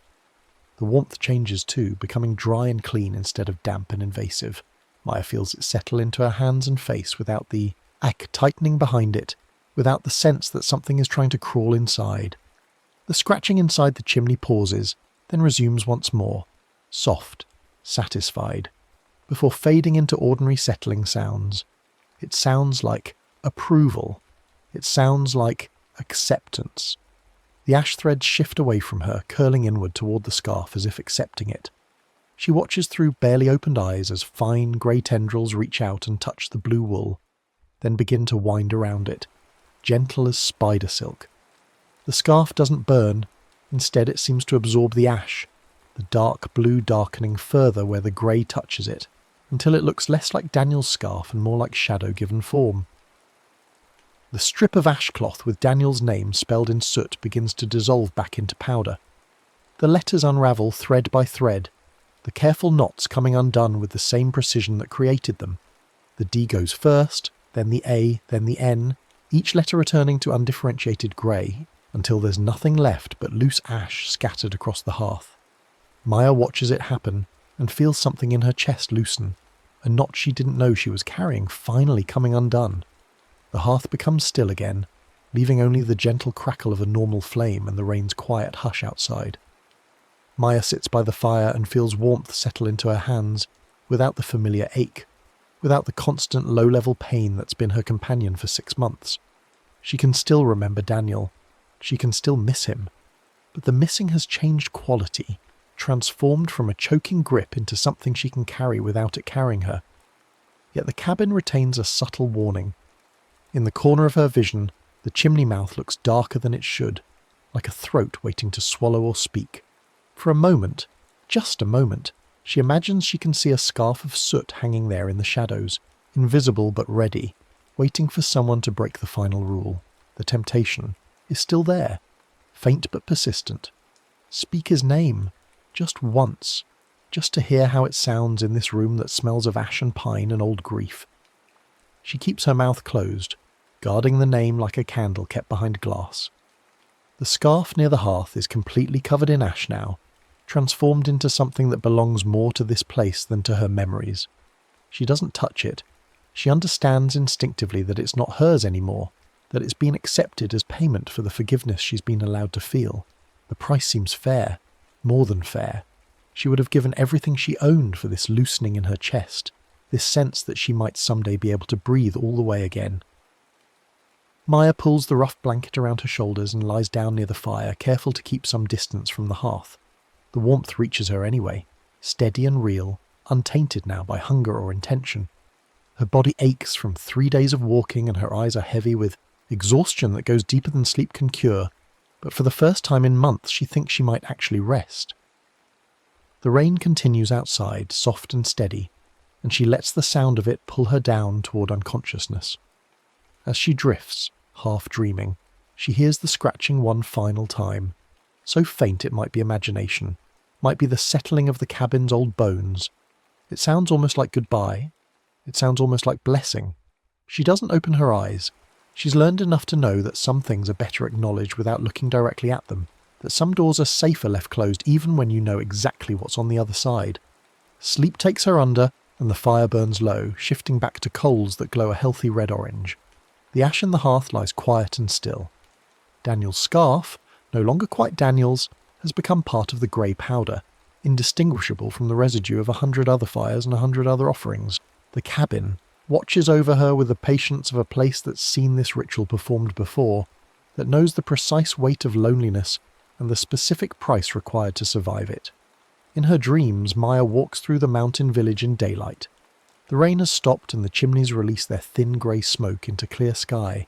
The warmth changes too, becoming dry and clean instead of damp and invasive. Maya feels it settle into her hands and face without the tightening behind it, without the sense that something is trying to crawl inside. The scratching inside the chimney pauses, then resumes once more, soft, satisfied, before fading into ordinary settling sounds. It sounds like approval. It sounds like acceptance. The ash threads shift away from her, curling inward toward the scarf as if accepting it. She watches through barely opened eyes as fine grey tendrils reach out and touch the blue wool, then begin to wind around it, gentle as spider silk. The scarf doesn't burn, instead it seems to absorb the ash, the dark blue darkening further where the grey touches it, until it looks less like Daniel's scarf and more like shadow given form. The strip of ash cloth with Daniel's name spelled in soot begins to dissolve back into powder. The letters unravel thread by thread, the careful knots coming undone with the same precision that created them. The D goes first, then the A, then the N, each letter returning to undifferentiated grey, until there's nothing left but loose ash scattered across the hearth. Maya watches it happen and feels something in her chest loosen, a knot she didn't know she was carrying finally coming undone. The hearth becomes still again, leaving only the gentle crackle of a normal flame and the rain's quiet hush outside. Maya sits by the fire and feels warmth settle into her hands, without the familiar ache, without the constant low-level pain that's been her companion for 6 months. She can still remember Daniel. She can still miss him. But the missing has changed quality, transformed from a choking grip into something she can carry without it carrying her. Yet the cabin retains a subtle warning. In the corner of her vision, the chimney mouth looks darker than it should, like a throat waiting to swallow or speak. For a moment, just a moment, she imagines she can see a scarf of soot hanging there in the shadows, invisible but ready, waiting for someone to break the final rule. The temptation is still there, faint but persistent. Speak his name, just once, just to hear how it sounds in this room that smells of ash and pine and old grief. She keeps her mouth closed, guarding the name like a candle kept behind glass. The scarf near the hearth is completely covered in ash now, transformed into something that belongs more to this place than to her memories. She doesn't touch it. She understands instinctively that it's not hers anymore, that it's been accepted as payment for the forgiveness she's been allowed to feel. The price seems fair, more than fair. She would have given everything she owned for this loosening in her chest, this sense that she might someday be able to breathe all the way again. Maya pulls the rough blanket around her shoulders and lies down near the fire, careful to keep some distance from the hearth. The warmth reaches her anyway, steady and real, untainted now by hunger or intention. Her body aches from 3 days of walking and her eyes are heavy with exhaustion that goes deeper than sleep can cure, but for the first time in months she thinks she might actually rest. The rain continues outside, soft and steady, and she lets the sound of it pull her down toward unconsciousness. As she drifts, half dreaming, she hears the scratching one final time, so faint it might be imagination, might be the settling of the cabin's old bones. It sounds almost like goodbye. It sounds almost like blessing. She doesn't open her eyes. She's learned enough to know that some things are better acknowledged without looking directly at them. that some doors are safer left closed even when you know exactly what's on the other side. Sleep takes her under, and the fire burns low, shifting back to coals that glow a healthy red-orange. The ash in the hearth lies quiet and still. Daniel's scarf, no longer quite Daniel's, has become part of the grey powder, indistinguishable from the residue of 100 other fires and 100 other offerings. The cabin watches over her with the patience of a place that's seen this ritual performed before, that knows the precise weight of loneliness and the specific price required to survive it. In her dreams, Maya walks through the mountain village in daylight. The rain has stopped and the chimneys release their thin grey smoke into clear sky.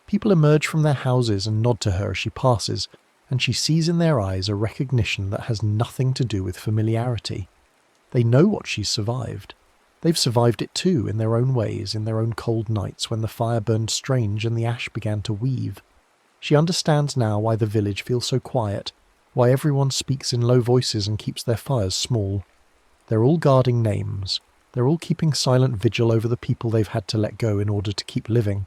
People emerge from their houses and nod to her as she passes, and she sees in their eyes a recognition that has nothing to do with familiarity. They know what she's survived. They've survived it too, in their own ways, in their own cold nights when the fire burned strange and the ash began to weave. She understands now why the village feels so quiet, why everyone speaks in low voices and keeps their fires small. They're all guarding names. They're all keeping silent vigil over the people they've had to let go in order to keep living.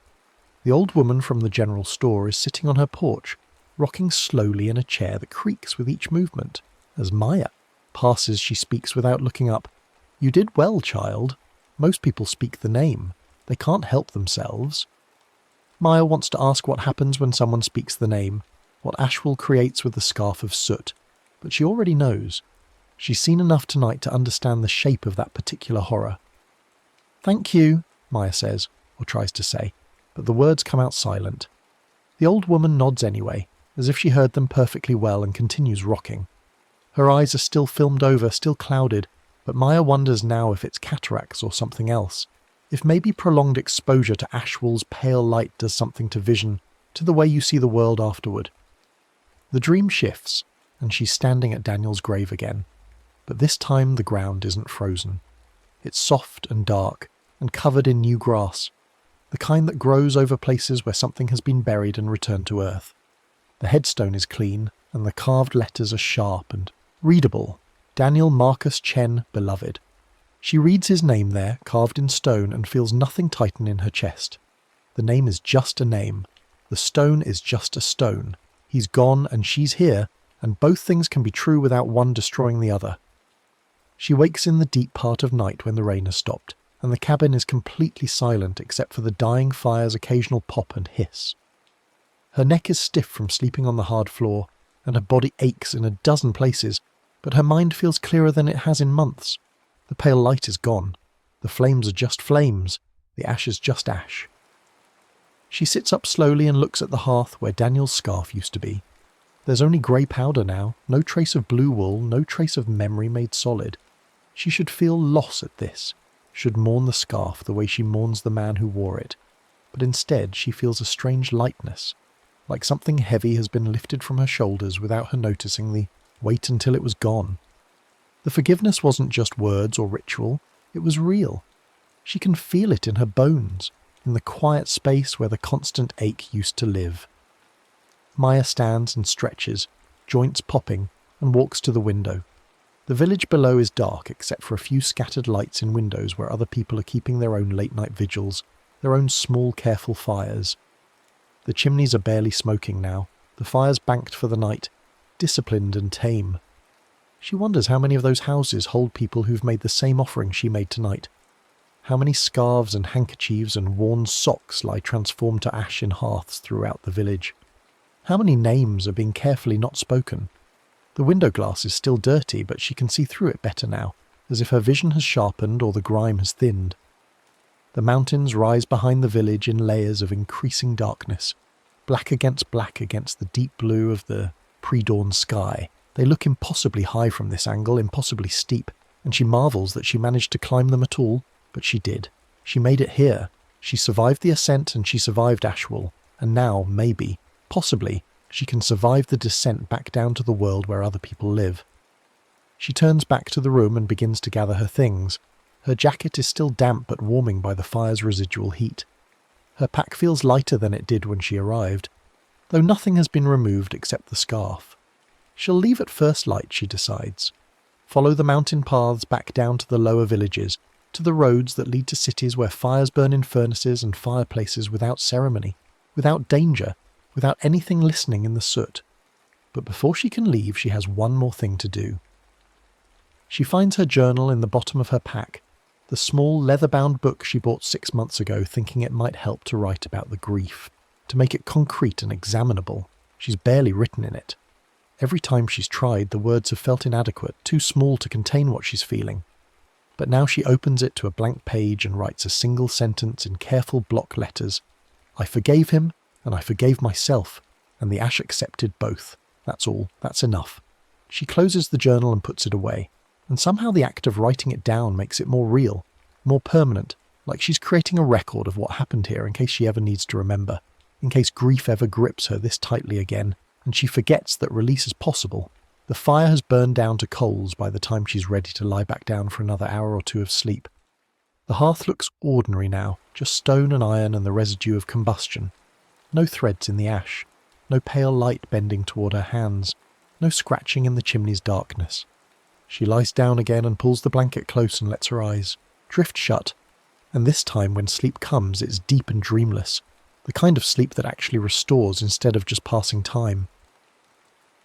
The old woman from the general store is sitting on her porch, rocking slowly in a chair that creaks with each movement. As Maya passes, she speaks without looking up. "You did well, child. Most people speak the name. They can't help themselves." Maya wants to ask what happens when someone speaks the name, what Ashwell creates with the scarf of soot, but she already knows. She's seen enough tonight to understand the shape of that particular horror. "Thank you," Maya says, or tries to say, but the words come out silent. The old woman nods anyway, as if she heard them perfectly well, and continues rocking. Her eyes are still filmed over, still clouded, but Maya wonders now if it's cataracts or something else, if maybe prolonged exposure to Ashwell's pale light does something to vision, to the way you see the world afterward. The dream shifts, and she's standing at Daniel's grave again, but this time the ground isn't frozen. It's soft and dark, and covered in new grass, the kind that grows over places where something has been buried and returned to earth. The headstone is clean, and the carved letters are sharp and readable. Daniel Marcus Chen, beloved. She reads his name there, carved in stone, and feels nothing tighten in her chest. The name is just a name. The stone is just a stone. He's gone and she's here, and both things can be true without one destroying the other. She wakes in the deep part of night when the rain has stopped, and the cabin is completely silent except for the dying fire's occasional pop and hiss. Her neck is stiff from sleeping on the hard floor, and her body aches in a dozen places, but her mind feels clearer than it has in months. The pale light is gone. The flames are just flames. The ash is just ash. She sits up slowly and looks at the hearth where Daniel's scarf used to be. There's only grey powder now, no trace of blue wool, no trace of memory made solid. She should feel loss at this, should mourn the scarf the way she mourns the man who wore it. But instead she feels a strange lightness, like something heavy has been lifted from her shoulders without her noticing the wait until it was gone. The forgiveness wasn't just words or ritual, it was real. She can feel it in her bones, in the quiet space where the constant ache used to live. Maya stands and stretches, joints popping, and walks to the window. The village below is dark except for a few scattered lights in windows where other people are keeping their own late-night vigils, their own small, careful fires. The chimneys are barely smoking now, the fires banked for the night, disciplined and tame. She wonders how many of those houses hold people who've made the same offering she made tonight. How many scarves and handkerchiefs and worn socks lie transformed to ash in hearths throughout the village. How many names are being carefully not spoken. The window glass is still dirty, but she can see through it better now, as if her vision has sharpened or the grime has thinned. The mountains rise behind the village in layers of increasing darkness, black against the deep blue of the pre-dawn sky. They look impossibly high from this angle, impossibly steep, and she marvels that she managed to climb them at all, but she did. She made it here. She survived the ascent and she survived Ashwell, and now, maybe, possibly, she can survive the descent back down to the world where other people live. She turns back to the room and begins to gather her things. Her jacket is still damp but warming by the fire's residual heat. Her pack feels lighter than it did when she arrived, though nothing has been removed except the scarf. She'll leave at first light, she decides. Follow the mountain paths back down to the lower villages, to the roads that lead to cities where fires burn in furnaces and fireplaces without ceremony, without danger, without anything listening in the soot. But before she can leave, she has one more thing to do. She finds her journal in the bottom of her pack, the small leather-bound book she bought 6 months ago, thinking it might help to write about the grief, to make it concrete and examinable. She's barely written in it. Every time she's tried, the words have felt inadequate, too small to contain what she's feeling. But now she opens it to a blank page and writes a single sentence in careful block letters. I forgave him, and I forgave myself, and the ash accepted both. That's all. That's enough. She closes the journal and puts it away, and somehow the act of writing it down makes it more real, more permanent, like she's creating a record of what happened here in case she ever needs to remember, in case grief ever grips her this tightly again, and she forgets that release is possible. The fire has burned down to coals by the time she's ready to lie back down for another hour or two of sleep. The hearth looks ordinary now, just stone and iron and the residue of combustion. No threads in the ash, no pale light bending toward her hands, no scratching in the chimney's darkness. She lies down again and pulls the blanket close and lets her eyes drift shut, and this time when sleep comes it's deep and dreamless, the kind of sleep that actually restores instead of just passing time.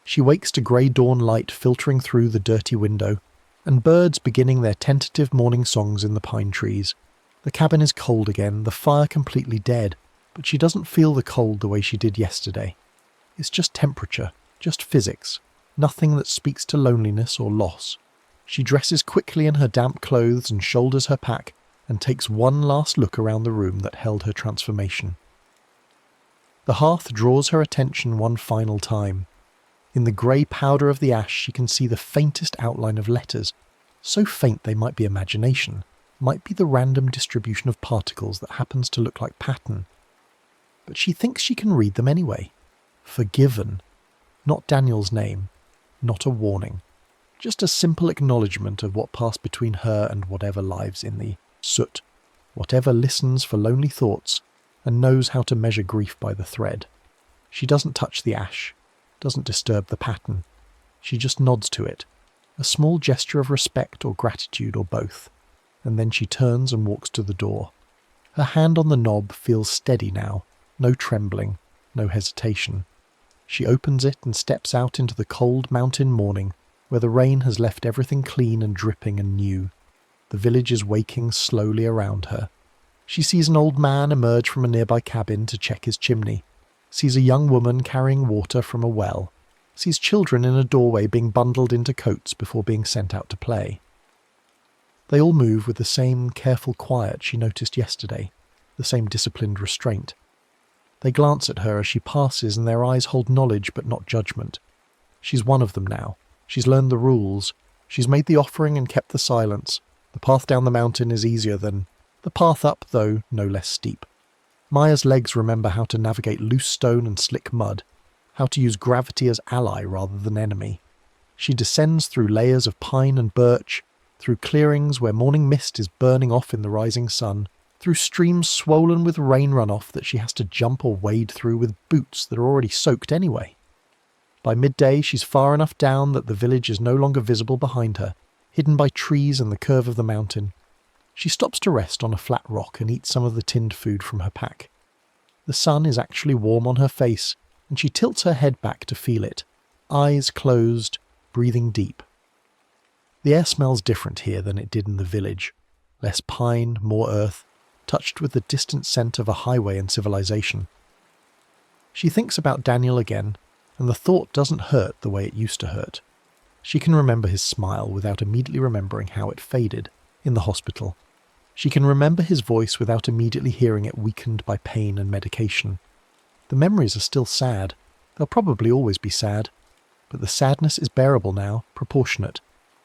She wakes to grey dawn light filtering through the dirty window, and birds beginning their tentative morning songs in the pine trees. The cabin is cold again, the fire completely dead, but she doesn't feel the cold the way she did yesterday. It's just temperature, just physics, nothing that speaks to loneliness or loss. She dresses quickly in her damp clothes and shoulders her pack, and takes one last look around the room that held her transformation. The hearth draws her attention one final time. In the grey powder of the ash she can see the faintest outline of letters, so faint they might be imagination, might be the random distribution of particles that happens to look like pattern. But she thinks she can read them anyway. Forgiven. Not Daniel's name. Not a warning. Just a simple acknowledgement of what passed between her and whatever lives in the soot, whatever listens for lonely thoughts and knows how to measure grief by the thread. She doesn't touch the ash, doesn't disturb the pattern. She just nods to it, a small gesture of respect or gratitude or both, and then she turns and walks to the door. Her hand on the knob feels steady now, no trembling, no hesitation. She opens it and steps out into the cold mountain morning, where the rain has left everything clean and dripping and new. The village is waking slowly around her. She sees an old man emerge from a nearby cabin to check his chimney, sees a young woman carrying water from a well, sees children in a doorway being bundled into coats before being sent out to play. They all move with the same careful quiet she noticed yesterday, the same disciplined restraint. They glance at her as she passes and their eyes hold knowledge but not judgment. She's one of them now. She's learned the rules. She's made the offering and kept the silence. The path down the mountain is easier than the path up, though no less steep. Maya's legs remember how to navigate loose stone and slick mud, how to use gravity as ally rather than enemy. She descends through layers of pine and birch, through clearings where morning mist is burning off in the rising sun, through streams swollen with rain runoff that she has to jump or wade through with boots that are already soaked anyway. By midday she's far enough down that the village is no longer visible behind her, hidden by trees and the curve of the mountain. She stops to rest on a flat rock and eats some of the tinned food from her pack. The sun is actually warm on her face, and she tilts her head back to feel it, eyes closed, breathing deep. The air smells different here than it did in the village. Less pine, more earth, touched with the distant scent of a highway and civilization. She thinks about Daniel again, and the thought doesn't hurt the way it used to hurt. She can remember his smile without immediately remembering how it faded in the hospital. She can remember his voice without immediately hearing it weakened by pain and medication. The memories are still sad. They'll probably always be sad. But the sadness is bearable now, proportionate.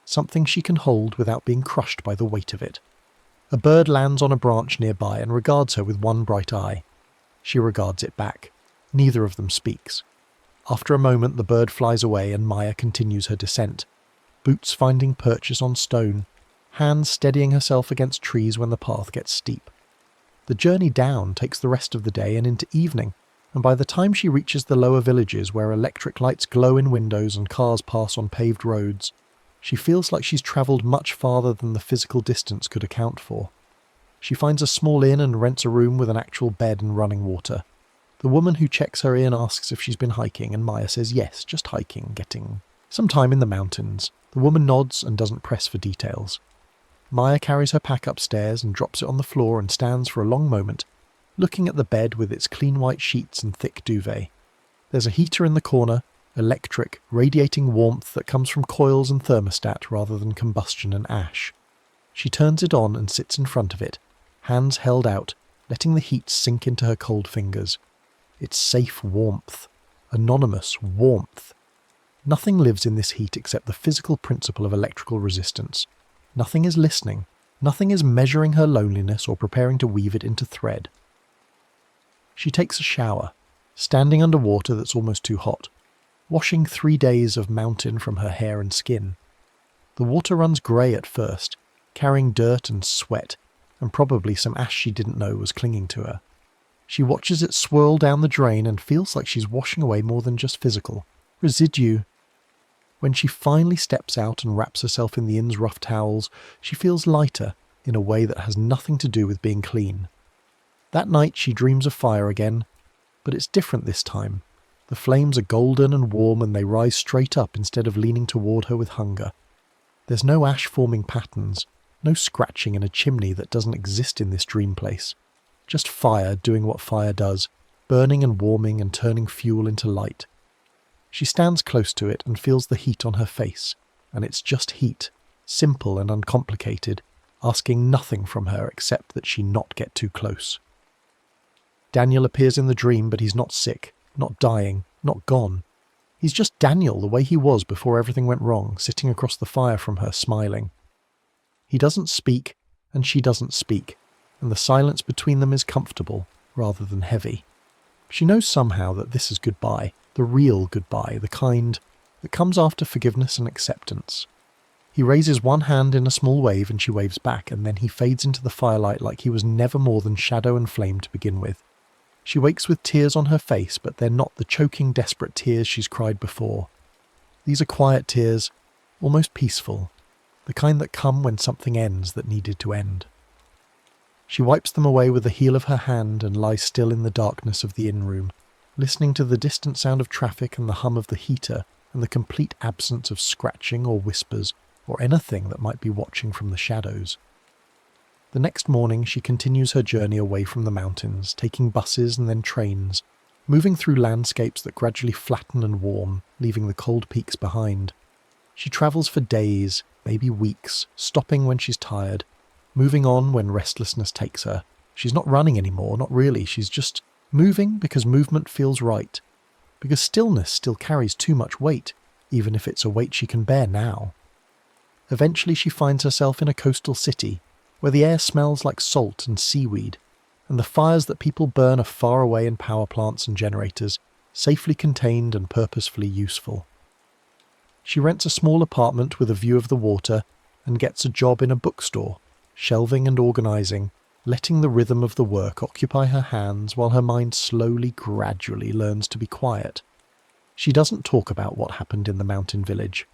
Something she can hold without being crushed by the weight of it. A bird lands on a branch nearby and regards her with one bright eye. She regards it back. Neither of them speaks. After a moment the bird flies away and Maya continues her descent, boots finding purchase on stone, hands steadying herself against trees when the path gets steep. The journey down takes the rest of the day and into evening, and by the time she reaches the lower villages where electric lights glow in windows and cars pass on paved roads, she feels like she's travelled much farther than the physical distance could account for. She finds a small inn and rents a room with an actual bed and running water. The woman who checks her in asks if she's been hiking, and Maya says yes, just hiking, getting some time in the mountains. The woman nods and doesn't press for details. Maya carries her pack upstairs and drops it on the floor and stands for a long moment, looking at the bed with its clean white sheets and thick duvet. There's a heater in the corner, electric, radiating warmth that comes from coils and thermostat rather than combustion and ash. She turns it on and sits in front of it, hands held out, letting the heat sink into her cold fingers. It's safe warmth. Anonymous warmth. Nothing lives in this heat except the physical principle of electrical resistance. Nothing is listening. Nothing is measuring her loneliness or preparing to weave it into thread. She takes a shower, standing under water that's almost too hot, washing 3 days of mountain from her hair and skin. The water runs grey at first, carrying dirt and sweat, and probably some ash she didn't know was clinging to her. She watches it swirl down the drain and feels like she's washing away more than just physical. Residue. When she finally steps out and wraps herself in the inn's rough towels, she feels lighter in a way that has nothing to do with being clean. That night she dreams of fire again, but it's different this time. The flames are golden and warm and they rise straight up instead of leaning toward her with hunger. There's no ash-forming patterns, no scratching in a chimney that doesn't exist in this dream place. Just fire doing what fire does, burning and warming and turning fuel into light. She stands close to it and feels the heat on her face, and it's just heat, simple and uncomplicated, asking nothing from her except that she not get too close. Daniel appears in the dream, but he's not sick, not dying, not gone. He's just Daniel the way he was before everything went wrong, sitting across the fire from her, smiling. He doesn't speak, and she doesn't speak, and the silence between them is comfortable, rather than heavy. She knows somehow that this is goodbye, the real goodbye, the kind that comes after forgiveness and acceptance. He raises one hand in a small wave and she waves back, and then he fades into the firelight like he was never more than shadow and flame to begin with. She wakes with tears on her face, but they're not the choking, desperate tears she's cried before. These are quiet tears, almost peaceful, the kind that come when something ends that needed to end. She wipes them away with the heel of her hand and lies still in the darkness of the inn room, listening to the distant sound of traffic and the hum of the heater and the complete absence of scratching or whispers or anything that might be watching from the shadows. The next morning she continues her journey away from the mountains, taking buses and then trains, moving through landscapes that gradually flatten and warm, leaving the cold peaks behind. She travels for days, maybe weeks, stopping when she's tired, moving on when restlessness takes her. She's not running anymore, not really, she's just moving because movement feels right, because stillness still carries too much weight, even if it's a weight she can bear now. Eventually she finds herself in a coastal city, where the air smells like salt and seaweed, and the fires that people burn are far away in power plants and generators, safely contained and purposefully useful. She rents a small apartment with a view of the water and gets a job in a bookstore, shelving and organising, letting the rhythm of the work occupy her hands while her mind slowly, gradually learns to be quiet. She doesn't talk about what happened in the mountain village.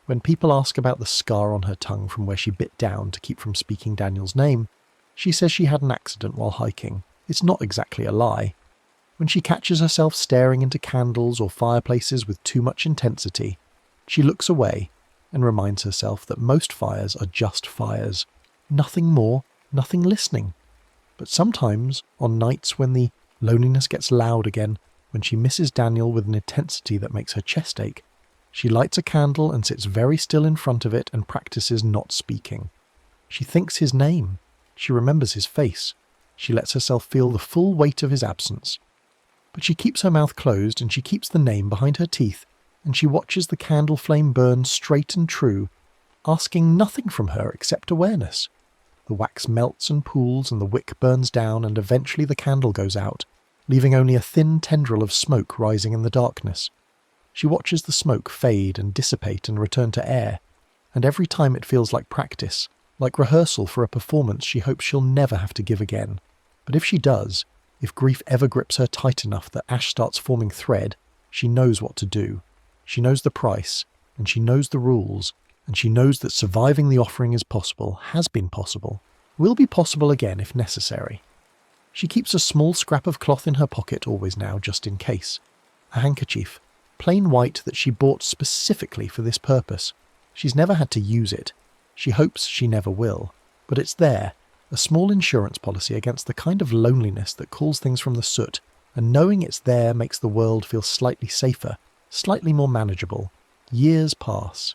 When people ask about the scar on her tongue from where she bit down to keep from speaking Daniel's name, she says she had an accident while hiking. It's not exactly a lie. When she catches herself staring into candles or fireplaces with too much intensity, she looks away and reminds herself that most fires are just fires. Nothing more, nothing listening. But sometimes, on nights when the loneliness gets loud again, when she misses Daniel with an intensity that makes her chest ache, she lights a candle and sits very still in front of it and practices not speaking. She thinks his name. She remembers his face. She lets herself feel the full weight of his absence. But she keeps her mouth closed and she keeps the name behind her teeth, and she watches the candle flame burn straight and true, asking nothing from her except awareness. The wax melts and pools and the wick burns down, and eventually the candle goes out, leaving only a thin tendril of smoke rising in the darkness. She watches the smoke fade and dissipate and return to air, and every time it feels like practice, like rehearsal for a performance she hopes she'll never have to give again. But if she does, if grief ever grips her tight enough that ash starts forming thread, she knows what to do. She knows the price, and she knows the rules, and she knows that surviving the offering is possible, has been possible, will be possible again if necessary. She keeps a small scrap of cloth in her pocket always now, just in case. A handkerchief, plain white, that she bought specifically for this purpose. She's never had to use it. She hopes she never will. But it's there, a small insurance policy against the kind of loneliness that calls things from the soot, and knowing it's there makes the world feel slightly safer, slightly more manageable. Years pass.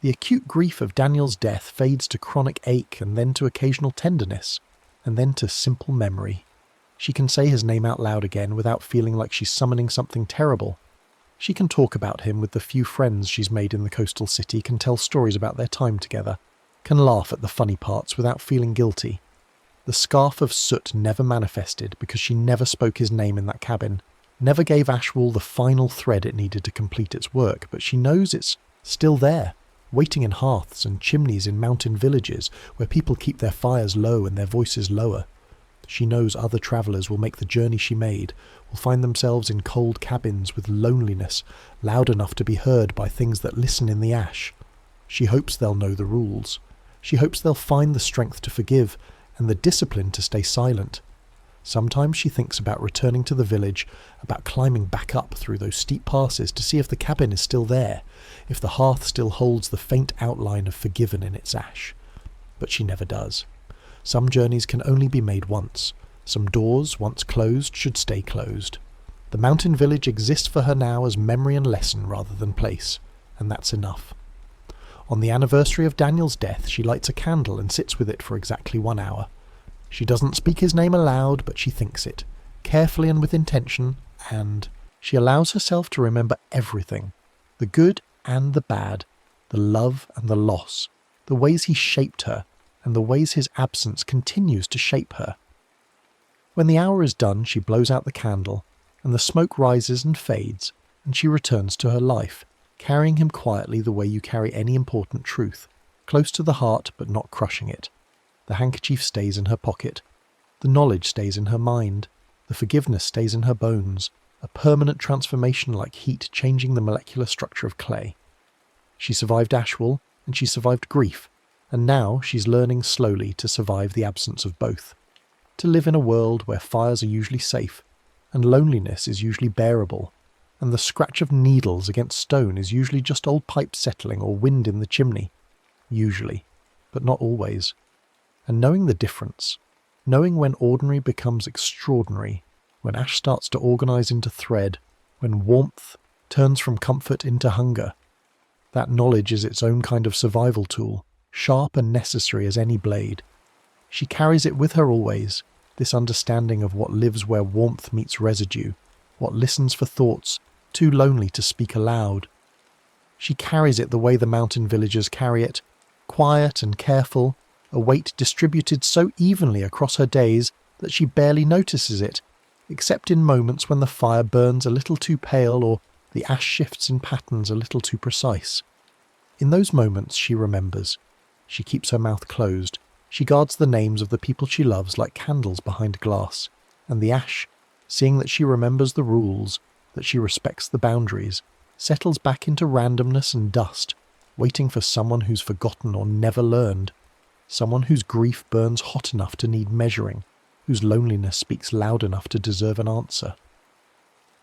The acute grief of Daniel's death fades to chronic ache and then to occasional tenderness, and then to simple memory. She can say his name out loud again without feeling like she's summoning something terrible. She can talk about him with the few friends she's made in the coastal city, can tell stories about their time together, can laugh at the funny parts without feeling guilty. The scarf of soot never manifested because she never spoke his name in that cabin, never gave Ashwell the final thread it needed to complete its work, but she knows it's still there, waiting in hearths and chimneys in mountain villages where people keep their fires low and their voices lower. She knows other travellers will make the journey she made, will find themselves in cold cabins with loneliness loud enough to be heard by things that listen in the ash. She hopes they'll know the rules. She hopes they'll find the strength to forgive and the discipline to stay silent. Sometimes she thinks about returning to the village, about climbing back up through those steep passes to see if the cabin is still there, if the hearth still holds the faint outline of forgiven in its ash. But she never does. Some journeys can only be made once. Some doors, once closed, should stay closed. The mountain village exists for her now as memory and lesson rather than place, and that's enough. On the anniversary of Daniel's death, she lights a candle and sits with it for exactly 1 hour. She doesn't speak his name aloud, but she thinks it, carefully and with intention, and she allows herself to remember everything, the good and the bad, the love and the loss, the ways he shaped her, and the ways his absence continues to shape her. When the hour is done, she blows out the candle, and the smoke rises and fades, and she returns to her life, carrying him quietly the way you carry any important truth, close to the heart but not crushing it. The handkerchief stays in her pocket. The knowledge stays in her mind. The forgiveness stays in her bones, a permanent transformation like heat changing the molecular structure of clay. She survived Ashwell, and she survived grief, and now she's learning slowly to survive the absence of both, to live in a world where fires are usually safe, and loneliness is usually bearable, and the scratch of needles against stone is usually just old pipes settling or wind in the chimney. Usually, but not always. And knowing the difference, knowing when ordinary becomes extraordinary, when ash starts to organise into thread, when warmth turns from comfort into hunger, that knowledge is its own kind of survival tool, sharp and necessary as any blade. She carries it with her always, this understanding of what lives where warmth meets residue, what listens for thoughts too lonely to speak aloud. She carries it the way the mountain villagers carry it, quiet and careful, a weight distributed so evenly across her days that she barely notices it, except in moments when the fire burns a little too pale or the ash shifts in patterns a little too precise. In those moments she remembers. She keeps her mouth closed. She guards the names of the people she loves like candles behind glass, and the ash, seeing that she remembers the rules, that she respects the boundaries, settles back into randomness and dust, waiting for someone who's forgotten or never learned, someone whose grief burns hot enough to need measuring, whose loneliness speaks loud enough to deserve an answer.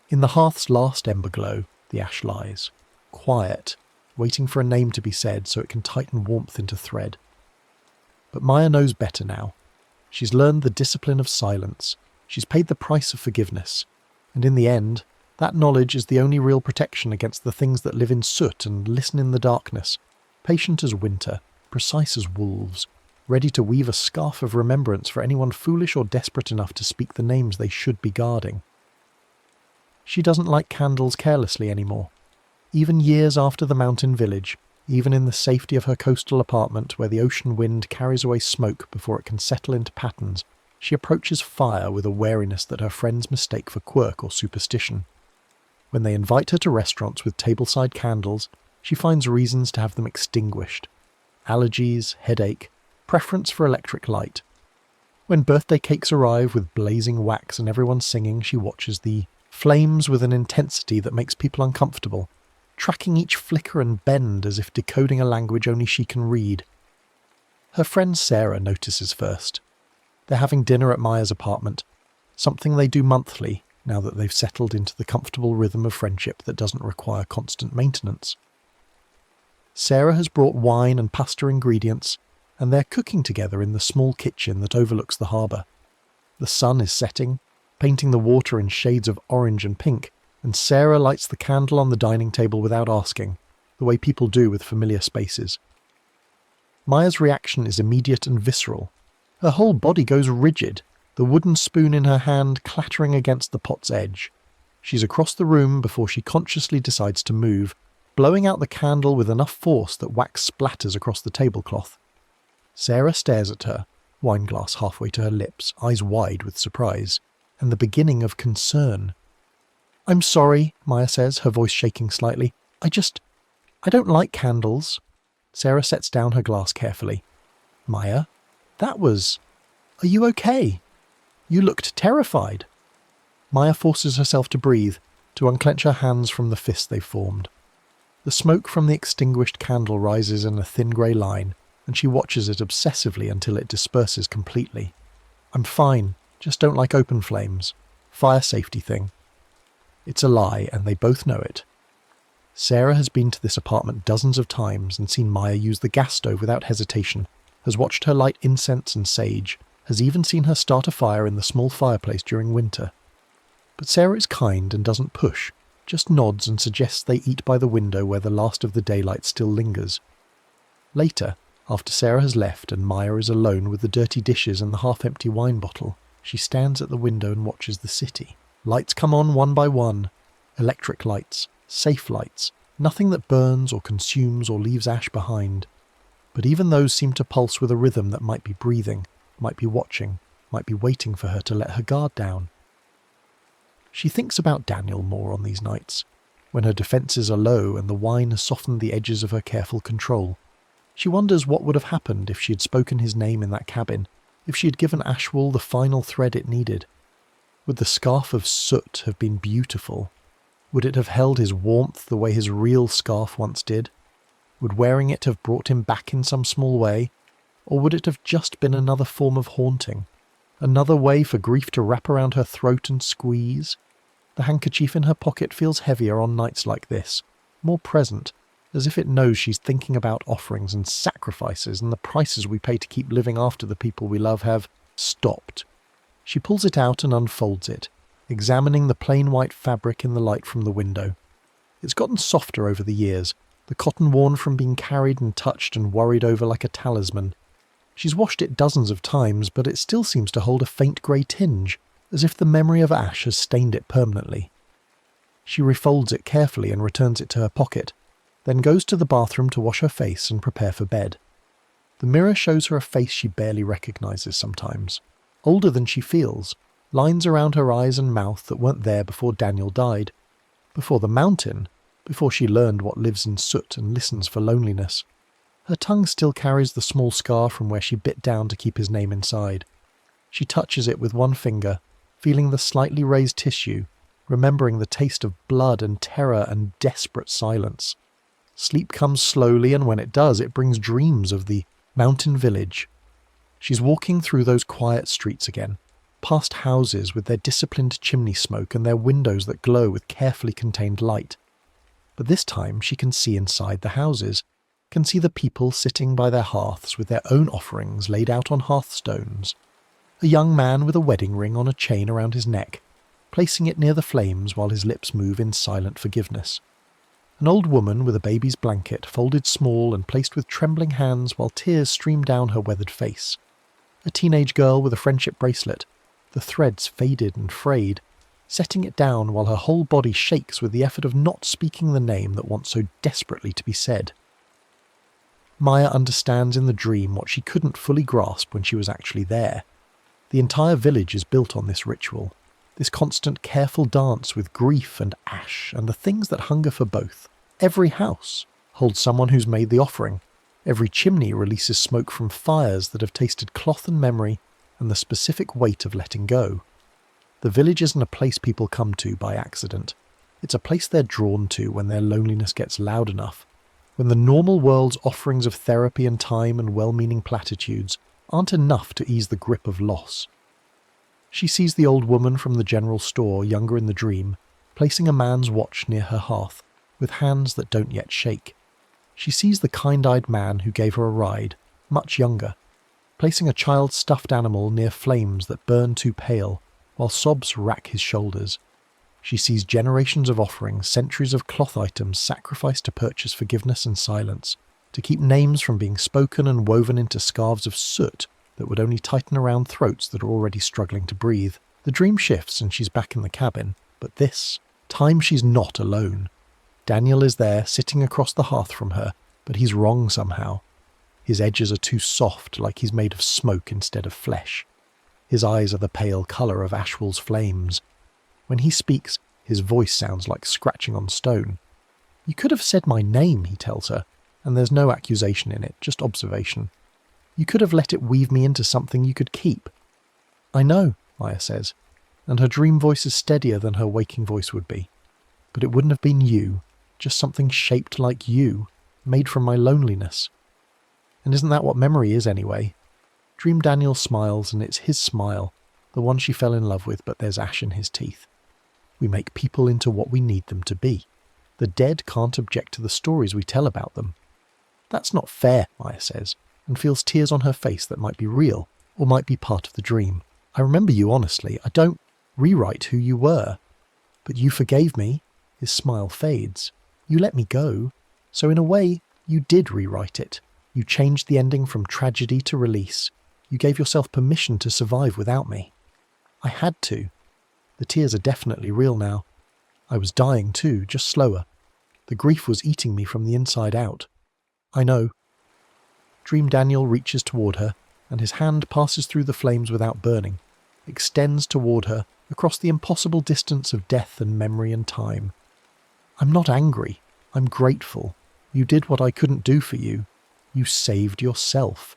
In the hearth's last ember glow, the ash lies, quiet, waiting for a name to be said so it can tighten warmth into thread. But Maya knows better now. She's learned the discipline of silence. She's paid the price of forgiveness. And in the end, that knowledge is the only real protection against the things that live in soot and listen in the darkness, patient as winter, precise as wolves, ready to weave a scarf of remembrance for anyone foolish or desperate enough to speak the names they should be guarding. She doesn't light candles carelessly anymore. Even years after the mountain village, even in the safety of her coastal apartment where the ocean wind carries away smoke before it can settle into patterns, she approaches fire with a wariness that her friends mistake for quirk or superstition. When they invite her to restaurants with tableside candles, she finds reasons to have them extinguished. Allergies, headache, preference for electric light. When birthday cakes arrive with blazing wax and everyone singing, she watches the flames with an intensity that makes people uncomfortable, tracking each flicker and bend as if decoding a language only she can read. Her friend Sarah notices first. They're having dinner at Maya's apartment, something they do monthly now that they've settled into the comfortable rhythm of friendship that doesn't require constant maintenance. Sarah has brought wine and pasta ingredients, and they're cooking together in the small kitchen that overlooks the harbour. The sun is setting, painting the water in shades of orange and pink, and Sarah lights the candle on the dining table without asking, the way people do with familiar spaces. Maya's reaction is immediate and visceral. Her whole body goes rigid, the wooden spoon in her hand clattering against the pot's edge. She's across the room before she consciously decides to move, blowing out the candle with enough force that wax splatters across the tablecloth. Sarah stares at her, wineglass halfway to her lips, eyes wide with surprise, and the beginning of concern. "I'm sorry," Maya says, her voice shaking slightly. I don't like candles." Sarah sets down her glass carefully. "Maya, are you okay? You looked terrified." Maya forces herself to breathe, to unclench her hands from the fist they've formed. The smoke from the extinguished candle rises in a thin grey line, and she watches it obsessively until it disperses completely. "I'm fine, just don't like open flames. Fire safety thing." It's a lie, and they both know it. Sarah has been to this apartment dozens of times and seen Maya use the gas stove without hesitation, has watched her light incense and sage, has even seen her start a fire in the small fireplace during winter. But Sarah is kind and doesn't push, just nods and suggests they eat by the window where the last of the daylight still lingers. Later, after Sarah has left and Maya is alone with the dirty dishes and the half-empty wine bottle, she stands at the window and watches the city. Lights come on one by one. Electric lights, safe lights, nothing that burns or consumes or leaves ash behind. But even those seem to pulse with a rhythm that might be breathing, might be watching, might be waiting for her to let her guard down. She thinks about Daniel more on these nights, when her defences are low and the wine has softened the edges of her careful control. She wonders what would have happened if she had spoken his name in that cabin, if she had given Ashwell the final thread it needed. Would the scarf of soot have been beautiful? Would it have held his warmth the way his real scarf once did? Would wearing it have brought him back in some small way? Or would it have just been another form of haunting? Another way for grief to wrap around her throat and squeeze? The handkerchief in her pocket feels heavier on nights like this, more present, as if it knows she's thinking about offerings and sacrifices and the prices we pay to keep living after the people we love have stopped. She pulls it out and unfolds it, examining the plain white fabric in the light from the window. It's gotten softer over the years, the cotton worn from being carried and touched and worried over like a talisman. She's washed it dozens of times, but it still seems to hold a faint grey tinge, as if the memory of ash has stained it permanently. She refolds it carefully and returns it to her pocket, then goes to the bathroom to wash her face and prepare for bed. The mirror shows her a face she barely recognises sometimes. Older than she feels, lines around her eyes and mouth that weren't there before Daniel died, before the mountain, before she learned what lives in soot and listens for loneliness. Her tongue still carries the small scar from where she bit down to keep his name inside. She touches it with one finger, feeling the slightly raised tissue, remembering the taste of blood and terror and desperate silence. Sleep comes slowly, and when it does, it brings dreams of the mountain village. She's walking through those quiet streets again, past houses with their disciplined chimney smoke and their windows that glow with carefully contained light. But this time she can see inside the houses, can see the people sitting by their hearths with their own offerings laid out on hearthstones. A young man with a wedding ring on a chain around his neck, placing it near the flames while his lips move in silent forgiveness. An old woman with a baby's blanket folded small and placed with trembling hands while tears stream down her weathered face. A teenage girl with a friendship bracelet, the threads faded and frayed, setting it down while her whole body shakes with the effort of not speaking the name that wants so desperately to be said. Maya understands in the dream what she couldn't fully grasp when she was actually there. The entire village is built on this ritual, this constant careful dance with grief and ash and the things that hunger for both. Every house holds someone who's made the offering. Every chimney releases smoke from fires that have tasted cloth and memory and the specific weight of letting go. The village isn't a place people come to by accident. It's a place they're drawn to when their loneliness gets loud enough, when the normal world's offerings of therapy and time and well-meaning platitudes aren't enough to ease the grip of loss. She sees the old woman from the general store, younger in the dream, placing a man's watch near her hearth, with hands that don't yet shake. She sees the kind-eyed man who gave her a ride, much younger, placing a child's stuffed animal near flames that burn too pale, while sobs rack his shoulders. She sees generations of offerings, centuries of cloth items sacrificed to purchase forgiveness and silence, to keep names from being spoken and woven into scarves of soot that would only tighten around throats that are already struggling to breathe. The dream shifts and she's back in the cabin, but this time she's not alone. Daniel is there, sitting across the hearth from her, but he's wrong somehow. His edges are too soft, like he's made of smoke instead of flesh. His eyes are the pale colour of Ashwell's flames. When he speaks, his voice sounds like scratching on stone. "You could have said my name," he tells her, and there's no accusation in it, just observation. "You could have let it weave me into something you could keep." "I know," Maya says, and her dream voice is steadier than her waking voice would be. "But it wouldn't have been you, just something shaped like you, made from my loneliness." And isn't that what memory is anyway? Dream Daniel smiles, and it's his smile, the one she fell in love with, but there's ash in his teeth. We make people into what we need them to be. The dead can't object to the stories we tell about them. "That's not fair," Maya says, and feels tears on her face that might be real, or might be part of the dream. "I remember you honestly. I don't rewrite who you were." "But you forgave me." His smile fades. "You let me go. So in a way, you did rewrite it. You changed the ending from tragedy to release. You gave yourself permission to survive without me." "I had to." The tears are definitely real now. "I was dying too, just slower. The grief was eating me from the inside out." "I know." Dream Daniel reaches toward her, and his hand passes through the flames without burning, extends toward her across the impossible distance of death and memory and time. "I'm not angry. I'm grateful. You did what I couldn't do for you. You saved yourself."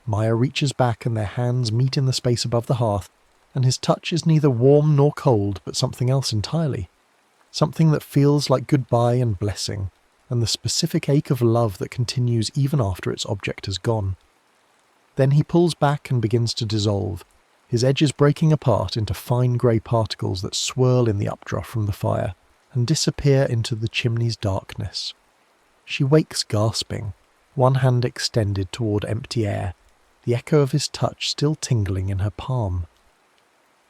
Maya reaches back and their hands meet in the space above the hearth, and his touch is neither warm nor cold, but something else entirely. Something that feels like goodbye and blessing, and the specific ache of love that continues even after its object has gone. Then he pulls back and begins to dissolve, his edges breaking apart into fine grey particles that swirl in the updraft from the fire and disappear into the chimney's darkness. She wakes gasping, one hand extended toward empty air, the echo of his touch still tingling in her palm.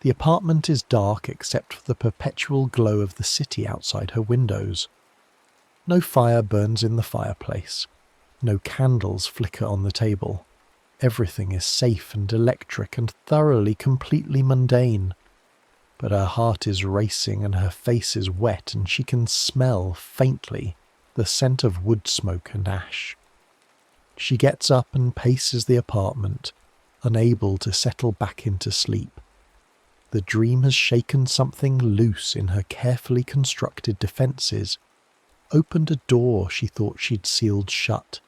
The apartment is dark except for the perpetual glow of the city outside her windows. No fire burns in the fireplace. No candles flicker on the table. Everything is safe and electric and thoroughly, completely mundane. But her heart is racing and her face is wet, and she can smell, faintly, the scent of wood smoke and ash. She gets up and paces the apartment, unable to settle back into sleep. The dream has shaken something loose in her carefully constructed defences, opened a door she thought she'd sealed shut.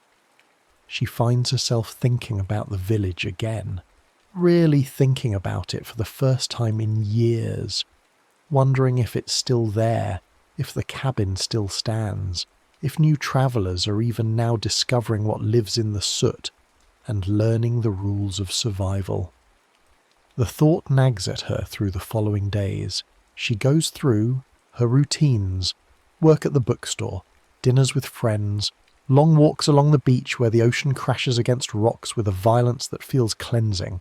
She finds herself thinking about the village again, really thinking about it for the first time in years, wondering if it's still there, if the cabin still stands, if new travellers are even now discovering what lives in the soot and learning the rules of survival. The thought nags at her through the following days. She goes through her routines, work at the bookstore, dinners with friends, long walks along the beach where the ocean crashes against rocks with a violence that feels cleansing.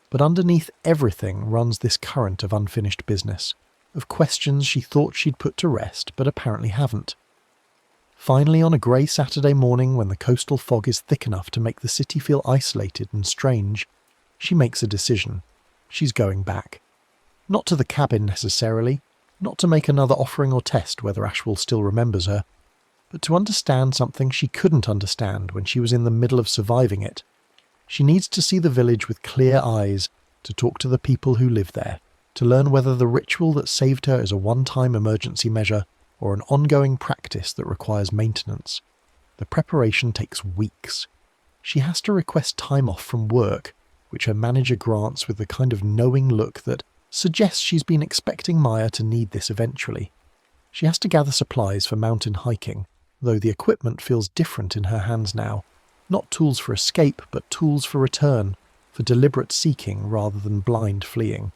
But underneath everything runs this current of unfinished business, of questions she thought she'd put to rest but apparently haven't. Finally, on a grey Saturday morning when the coastal fog is thick enough to make the city feel isolated and strange, she makes a decision. She's going back. Not to the cabin necessarily, not to make another offering or test whether Ashwell still remembers her, but to understand something she couldn't understand when she was in the middle of surviving it. She needs to see the village with clear eyes, to talk to the people who live there, to learn whether the ritual that saved her is a one-time emergency measure or an ongoing practice that requires maintenance. The preparation takes weeks. She has to request time off from work, which her manager grants with the kind of knowing look that suggests she's been expecting Maya to need this eventually. She has to gather supplies for mountain hiking, though the equipment feels different in her hands now, Not tools for escape, but tools for return, for deliberate seeking rather than blind fleeing.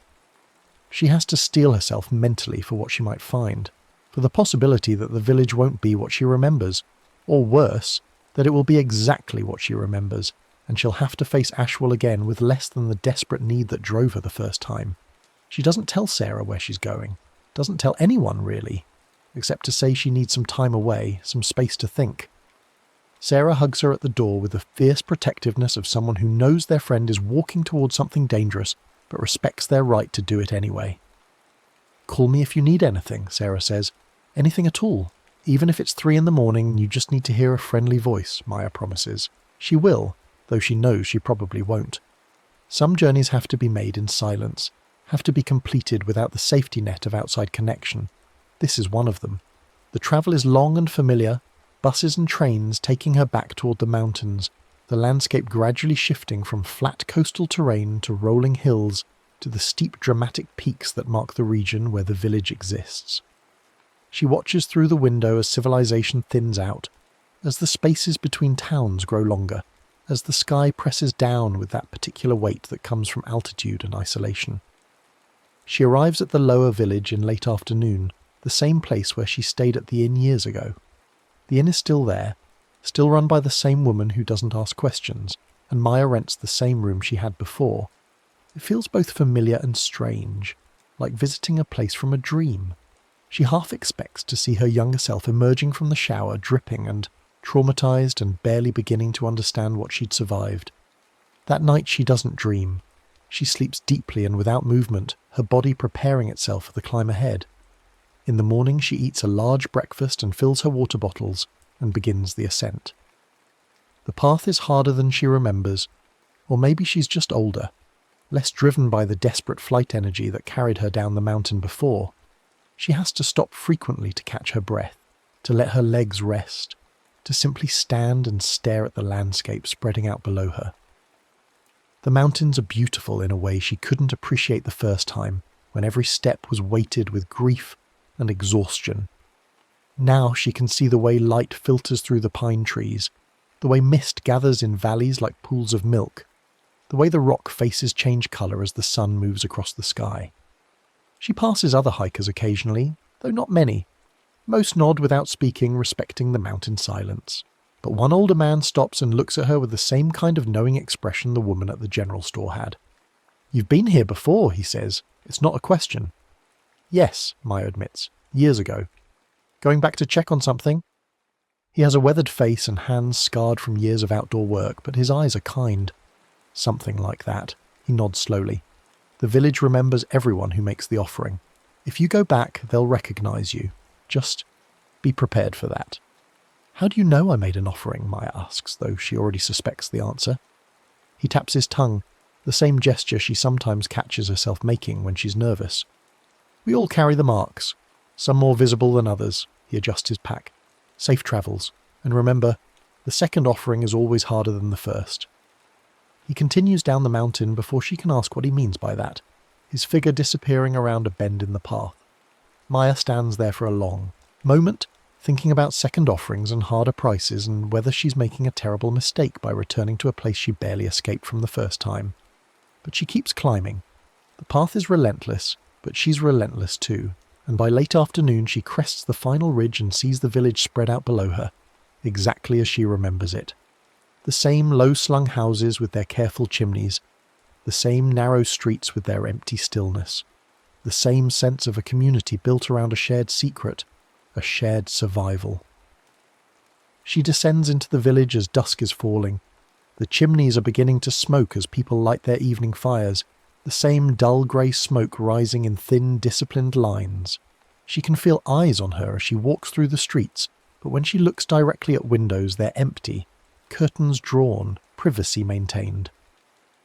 She has to steel herself mentally for what she might find, for the possibility that the village won't be what she remembers, or worse, that it will be exactly what she remembers, and she'll have to face Ashwell again with less than the desperate need that drove her the first time. She doesn't tell Sarah where she's going, doesn't tell anyone really, except to say she needs some time away, some space to think. Sarah hugs her at the door with the fierce protectiveness of someone who knows their friend is walking towards something dangerous, but respects their right to do it anyway. "Call me if you need anything," Sarah says. "Anything at all. Even if it's 3 in the morning and you just need to hear a friendly voice," Maya promises. She will, though she knows she probably won't. Some journeys have to be made in silence, have to be completed without the safety net of outside connection. This is one of them. The travel is long and familiar, buses and trains taking her back toward the mountains, the landscape gradually shifting from flat coastal terrain to rolling hills to the steep dramatic peaks that mark the region where the village exists. She watches through the window as civilization thins out, as the spaces between towns grow longer, as the sky presses down with that particular weight that comes from altitude and isolation. She arrives at the lower village in late afternoon, the same place where she stayed at the inn years ago. The inn is still there, still run by the same woman who doesn't ask questions, and Maya rents the same room she had before. It feels both familiar and strange, like visiting a place from a dream. She half expects to see her younger self emerging from the shower, dripping and traumatized and barely beginning to understand what she'd survived. That night she doesn't dream. She sleeps deeply and without movement, her body preparing itself for the climb ahead. In the morning she eats a large breakfast and fills her water bottles and begins the ascent. The path is harder than she remembers, or maybe she's just older, less driven by the desperate flight energy that carried her down the mountain before. She has to stop frequently to catch her breath, to let her legs rest, to simply stand and stare at the landscape spreading out below her. The mountains are beautiful in a way she couldn't appreciate the first time, when every step was weighted with grief and exhaustion. Now she can see the way light filters through the pine trees, the way mist gathers in valleys like pools of milk, the way the rock faces change colour as the sun moves across the sky. She passes other hikers occasionally, though not many. Most nod without speaking, respecting the mountain silence. But one older man stops and looks at her with the same kind of knowing expression the woman at the general store had. "You've been here before," he says. "It's not a question." "Yes," Maya admits. "Years ago. Going back to check on something?" He has a weathered face and hands scarred from years of outdoor work, but his eyes are kind. "Something like that." He nods slowly. "The village remembers everyone who makes the offering. If you go back, they'll recognize you. Just be prepared for that." "How do you know I made an offering?" Maya asks, though she already suspects the answer. He taps his tongue, the same gesture she sometimes catches herself making when she's nervous. "We all carry the marks, some more visible than others." He adjusts his pack. "Safe travels. And remember, the second offering is always harder than the first." He continues down the mountain before she can ask what he means by that, his figure disappearing around a bend in the path. Maya stands there for a long moment, thinking about second offerings and harder prices and whether she's making a terrible mistake by returning to a place she barely escaped from the first time. But she keeps climbing. The path is relentless, but she's relentless too, and by late afternoon she crests the final ridge and sees the village spread out below her, exactly as she remembers it. The same low-slung houses with their careful chimneys, the same narrow streets with their empty stillness, the same sense of a community built around a shared secret, a shared survival. She descends into the village as dusk is falling. The chimneys are beginning to smoke as people light their evening fires, the same dull grey smoke rising in thin, disciplined lines. She can feel eyes on her as she walks through the streets, but when she looks directly at windows, they're empty, curtains drawn, privacy maintained.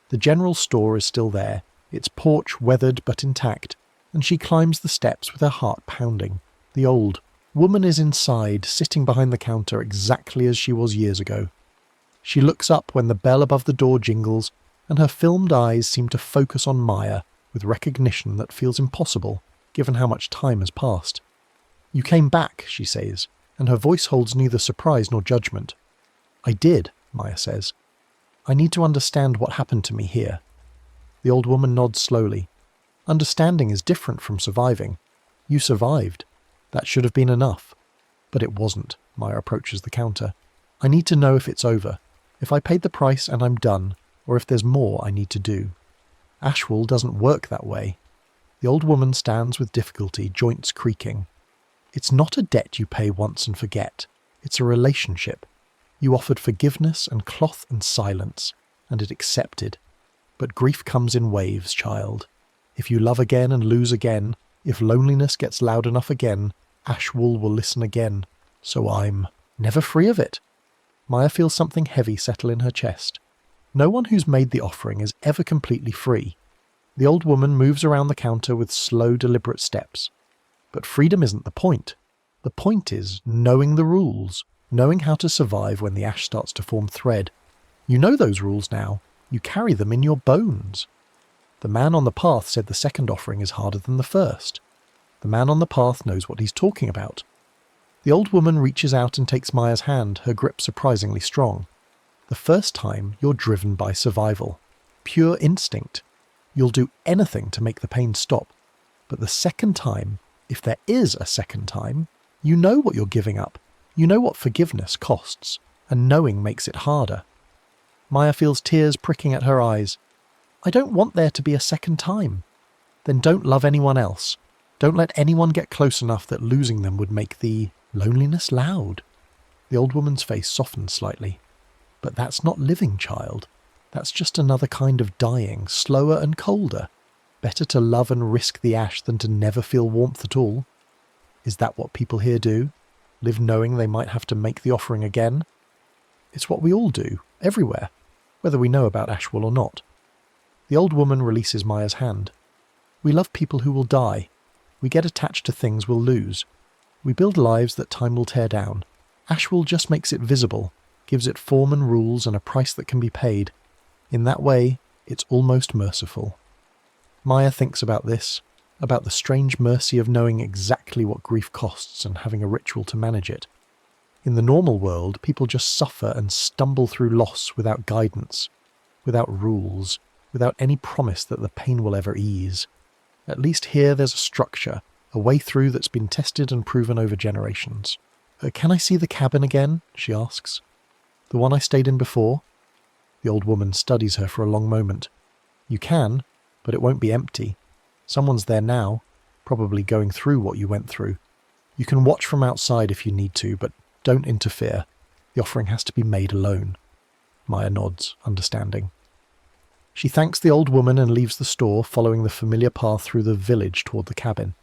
The general store is still there, its porch weathered but intact, and she climbs the steps with her heart pounding. The old woman is inside, sitting behind the counter exactly as she was years ago. She looks up when the bell above the door jingles, and her filmed eyes seem to focus on Maya with recognition that feels impossible, given how much time has passed. "You came back," she says, and her voice holds neither surprise nor judgment. "I did. Maya says. I need to understand what happened to me here. The old woman nods slowly. Understanding is different from surviving. You survived. That should have been enough. But it wasn't. Maya approaches the counter. I need to know if it's over. If I paid the price and I'm done, or if there's more I need to do. Ashwell doesn't work that way. The old woman stands with difficulty, joints creaking. It's not a debt you pay once and forget. It's a relationship. You offered forgiveness and cloth and silence, and it accepted. But grief comes in waves, child. If you love again and lose again, if loneliness gets loud enough again, Ashwell will listen again. So I'm never free of it. Maya feels something heavy settle in her chest. No one who's made the offering is ever completely free. The old woman moves around the counter with slow, deliberate steps. But freedom isn't the point. The point is knowing the rules, knowing how to survive when the ash starts to form thread. You know those rules now. You carry them in your bones. The man on the path said the second offering is harder than the first. The man on the path knows what he's talking about. The old woman reaches out and takes Maya's hand, her grip surprisingly strong. The first time, you're driven by survival. Pure instinct. You'll do anything to make the pain stop. But the second time, if there is a second time, you know what you're giving up. You know what forgiveness costs, and knowing makes it harder. Maya feels tears pricking at her eyes. I don't want there to be a second time. Then don't love anyone else. Don't let anyone get close enough that losing them would make the loneliness loud. The old woman's face softens slightly. But that's not living, child. That's just another kind of dying, slower and colder. Better to love and risk the ash than to never feel warmth at all. Is that what people here do? Live knowing they might have to make the offering again? It's what we all do, everywhere, whether we know about Ashwell or not. The old woman releases Maya's hand. We love people who will die. We get attached to things we'll lose. We build lives that time will tear down. Ashwell just makes it visible, gives it form and rules and a price that can be paid. In that way, it's almost merciful. Maya thinks about this, about the strange mercy of knowing exactly what grief costs and having a ritual to manage it. In the normal world, people just suffer and stumble through loss without guidance, without rules, without any promise that the pain will ever ease. At least here there's a structure, a way through that's been tested and proven over generations. Can I see the cabin again? She asks. The one I stayed in before? The old woman studies her for a long moment. You can, but it won't be empty. Someone's there now, probably going through what you went through. You can watch from outside if you need to, but don't interfere. The offering has to be made alone. Maya nods, understanding. She thanks the old woman and leaves the store, following the familiar path through the village toward the cabin.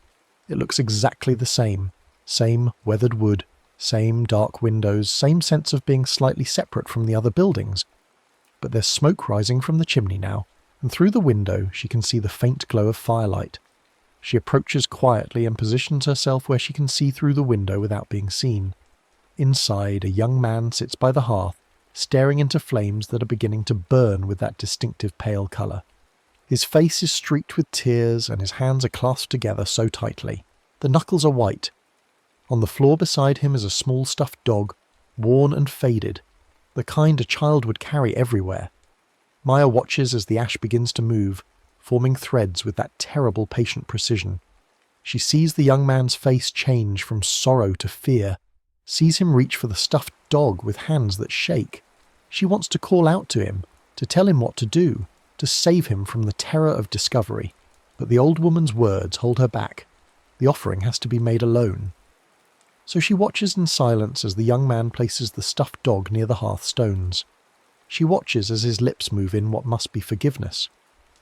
It looks exactly the same. Same weathered wood, same dark windows, same sense of being slightly separate from the other buildings. But there's smoke rising from the chimney now, and through the window she can see the faint glow of firelight. She approaches quietly and positions herself where she can see through the window without being seen. Inside, a young man sits by the hearth, staring into flames that are beginning to burn with that distinctive pale colour. His face is streaked with tears and his hands are clasped together so tightly. The knuckles are white. On the floor beside him is a small stuffed dog, worn and faded, the kind a child would carry everywhere. Maya watches as the ash begins to move, forming threads with that terrible patient precision. She sees the young man's face change from sorrow to fear, sees him reach for the stuffed dog with hands that shake. She wants to call out to him, to tell him what to do, to save him from the terror of discovery. But the old woman's words hold her back. The offering has to be made alone. So she watches in silence as the young man places the stuffed dog near the hearth stones. She watches as his lips move in what must be forgiveness,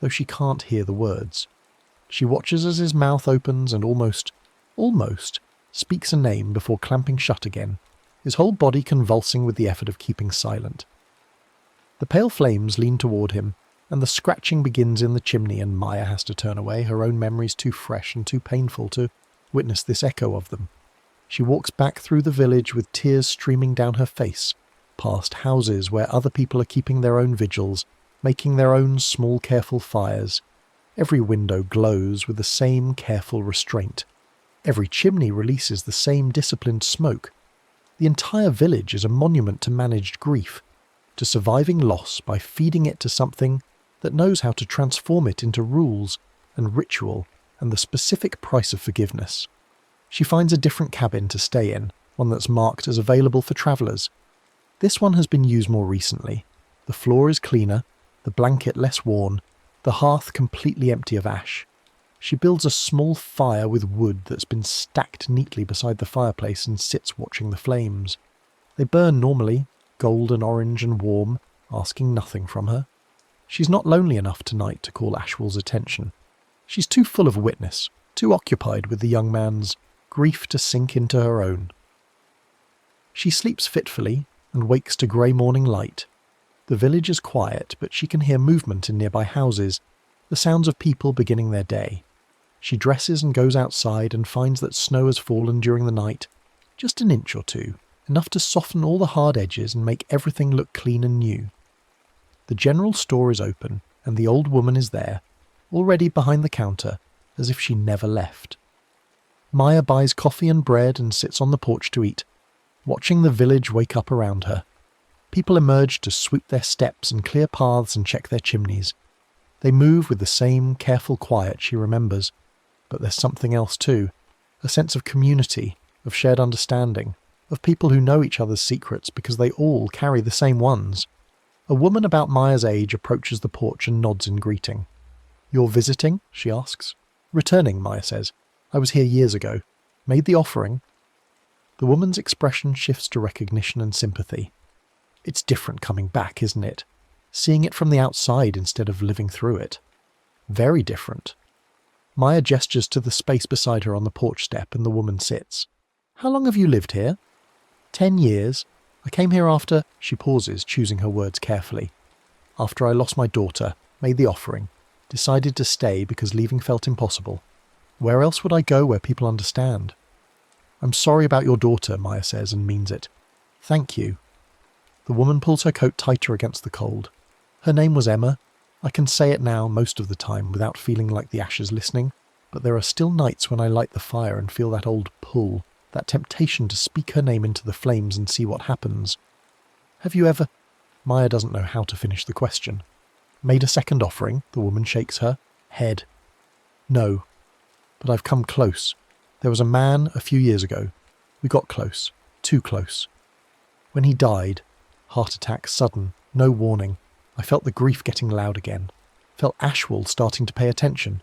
though she can't hear the words. She watches as his mouth opens and almost, speaks a name before clamping shut again, his whole body convulsing with the effort of keeping silent. The pale flames lean toward him, and the scratching begins in the chimney, and Maya has to turn away, her own memories too fresh and too painful to witness this echo of them. She walks back through the village with tears streaming down her face, past houses where other people are keeping their own vigils, making their own small careful fires. Every window glows with the same careful restraint. Every chimney releases the same disciplined smoke. The entire village is a monument to managed grief. to surviving loss by feeding it to something that knows how to transform it into rules and ritual and the specific price of forgiveness. She finds a different cabin to stay in, one that's marked as available for travellers. This one has been used more recently. The floor is cleaner, the blanket less worn, the hearth completely empty of ash. She builds a small fire with wood that's been stacked neatly beside the fireplace and sits watching the flames. They burn normally, gold and orange and warm, asking nothing from her. She's not lonely enough tonight to call Ashwell's attention. She's too full of witness, too occupied with the young man's grief to sink into her own. She sleeps fitfully and wakes to grey morning light. The village is quiet, but she can hear movement in nearby houses, the sounds of people beginning their day. She dresses and goes outside and finds that snow has fallen during the night, just an inch or two, enough to soften all the hard edges and make everything look clean and new. The general store is open, and the old woman is there, already behind the counter, as if she never left. Maya buys coffee and bread and sits on the porch to eat, watching the village wake up around her. People emerge to sweep their steps and clear paths and check their chimneys. They move with the same careful quiet she remembers, but there's something else too, a sense of community, of shared understanding, of people who know each other's secrets because they all carry the same ones. A woman about Maya's age approaches the porch and nods in greeting. "You're visiting?" she asks. "Returning," Maya says. "I was here years ago. Made the offering." The woman's expression shifts to recognition and sympathy. It's different coming back, isn't it? Seeing it from the outside instead of living through it. Very different. Maya gestures to the space beside her on the porch step and the woman sits. "How long have you lived here?" 10 years. I came here after..." She pauses, choosing her words carefully. "After I lost my daughter, made the offering, decided to stay because leaving felt impossible. Where else would I go where people understand?" "I'm sorry about your daughter," Maya says and means it. "Thank you." The woman pulls her coat tighter against the cold. "Her name was Emma. I can say it now most of the time without feeling like the ash is listening, but there are still nights when I light the fire and feel that old pull, that temptation to speak her name into the flames and see what happens. Have you ever..." Maya doesn't know how to finish the question. "Made a second offering?" The woman shakes her head. "No, but I've come close. There was a man a few years ago. We got close. Too close. When he died, heart attack, sudden, no warning, I felt the grief getting loud again. Felt Ashwell starting to pay attention.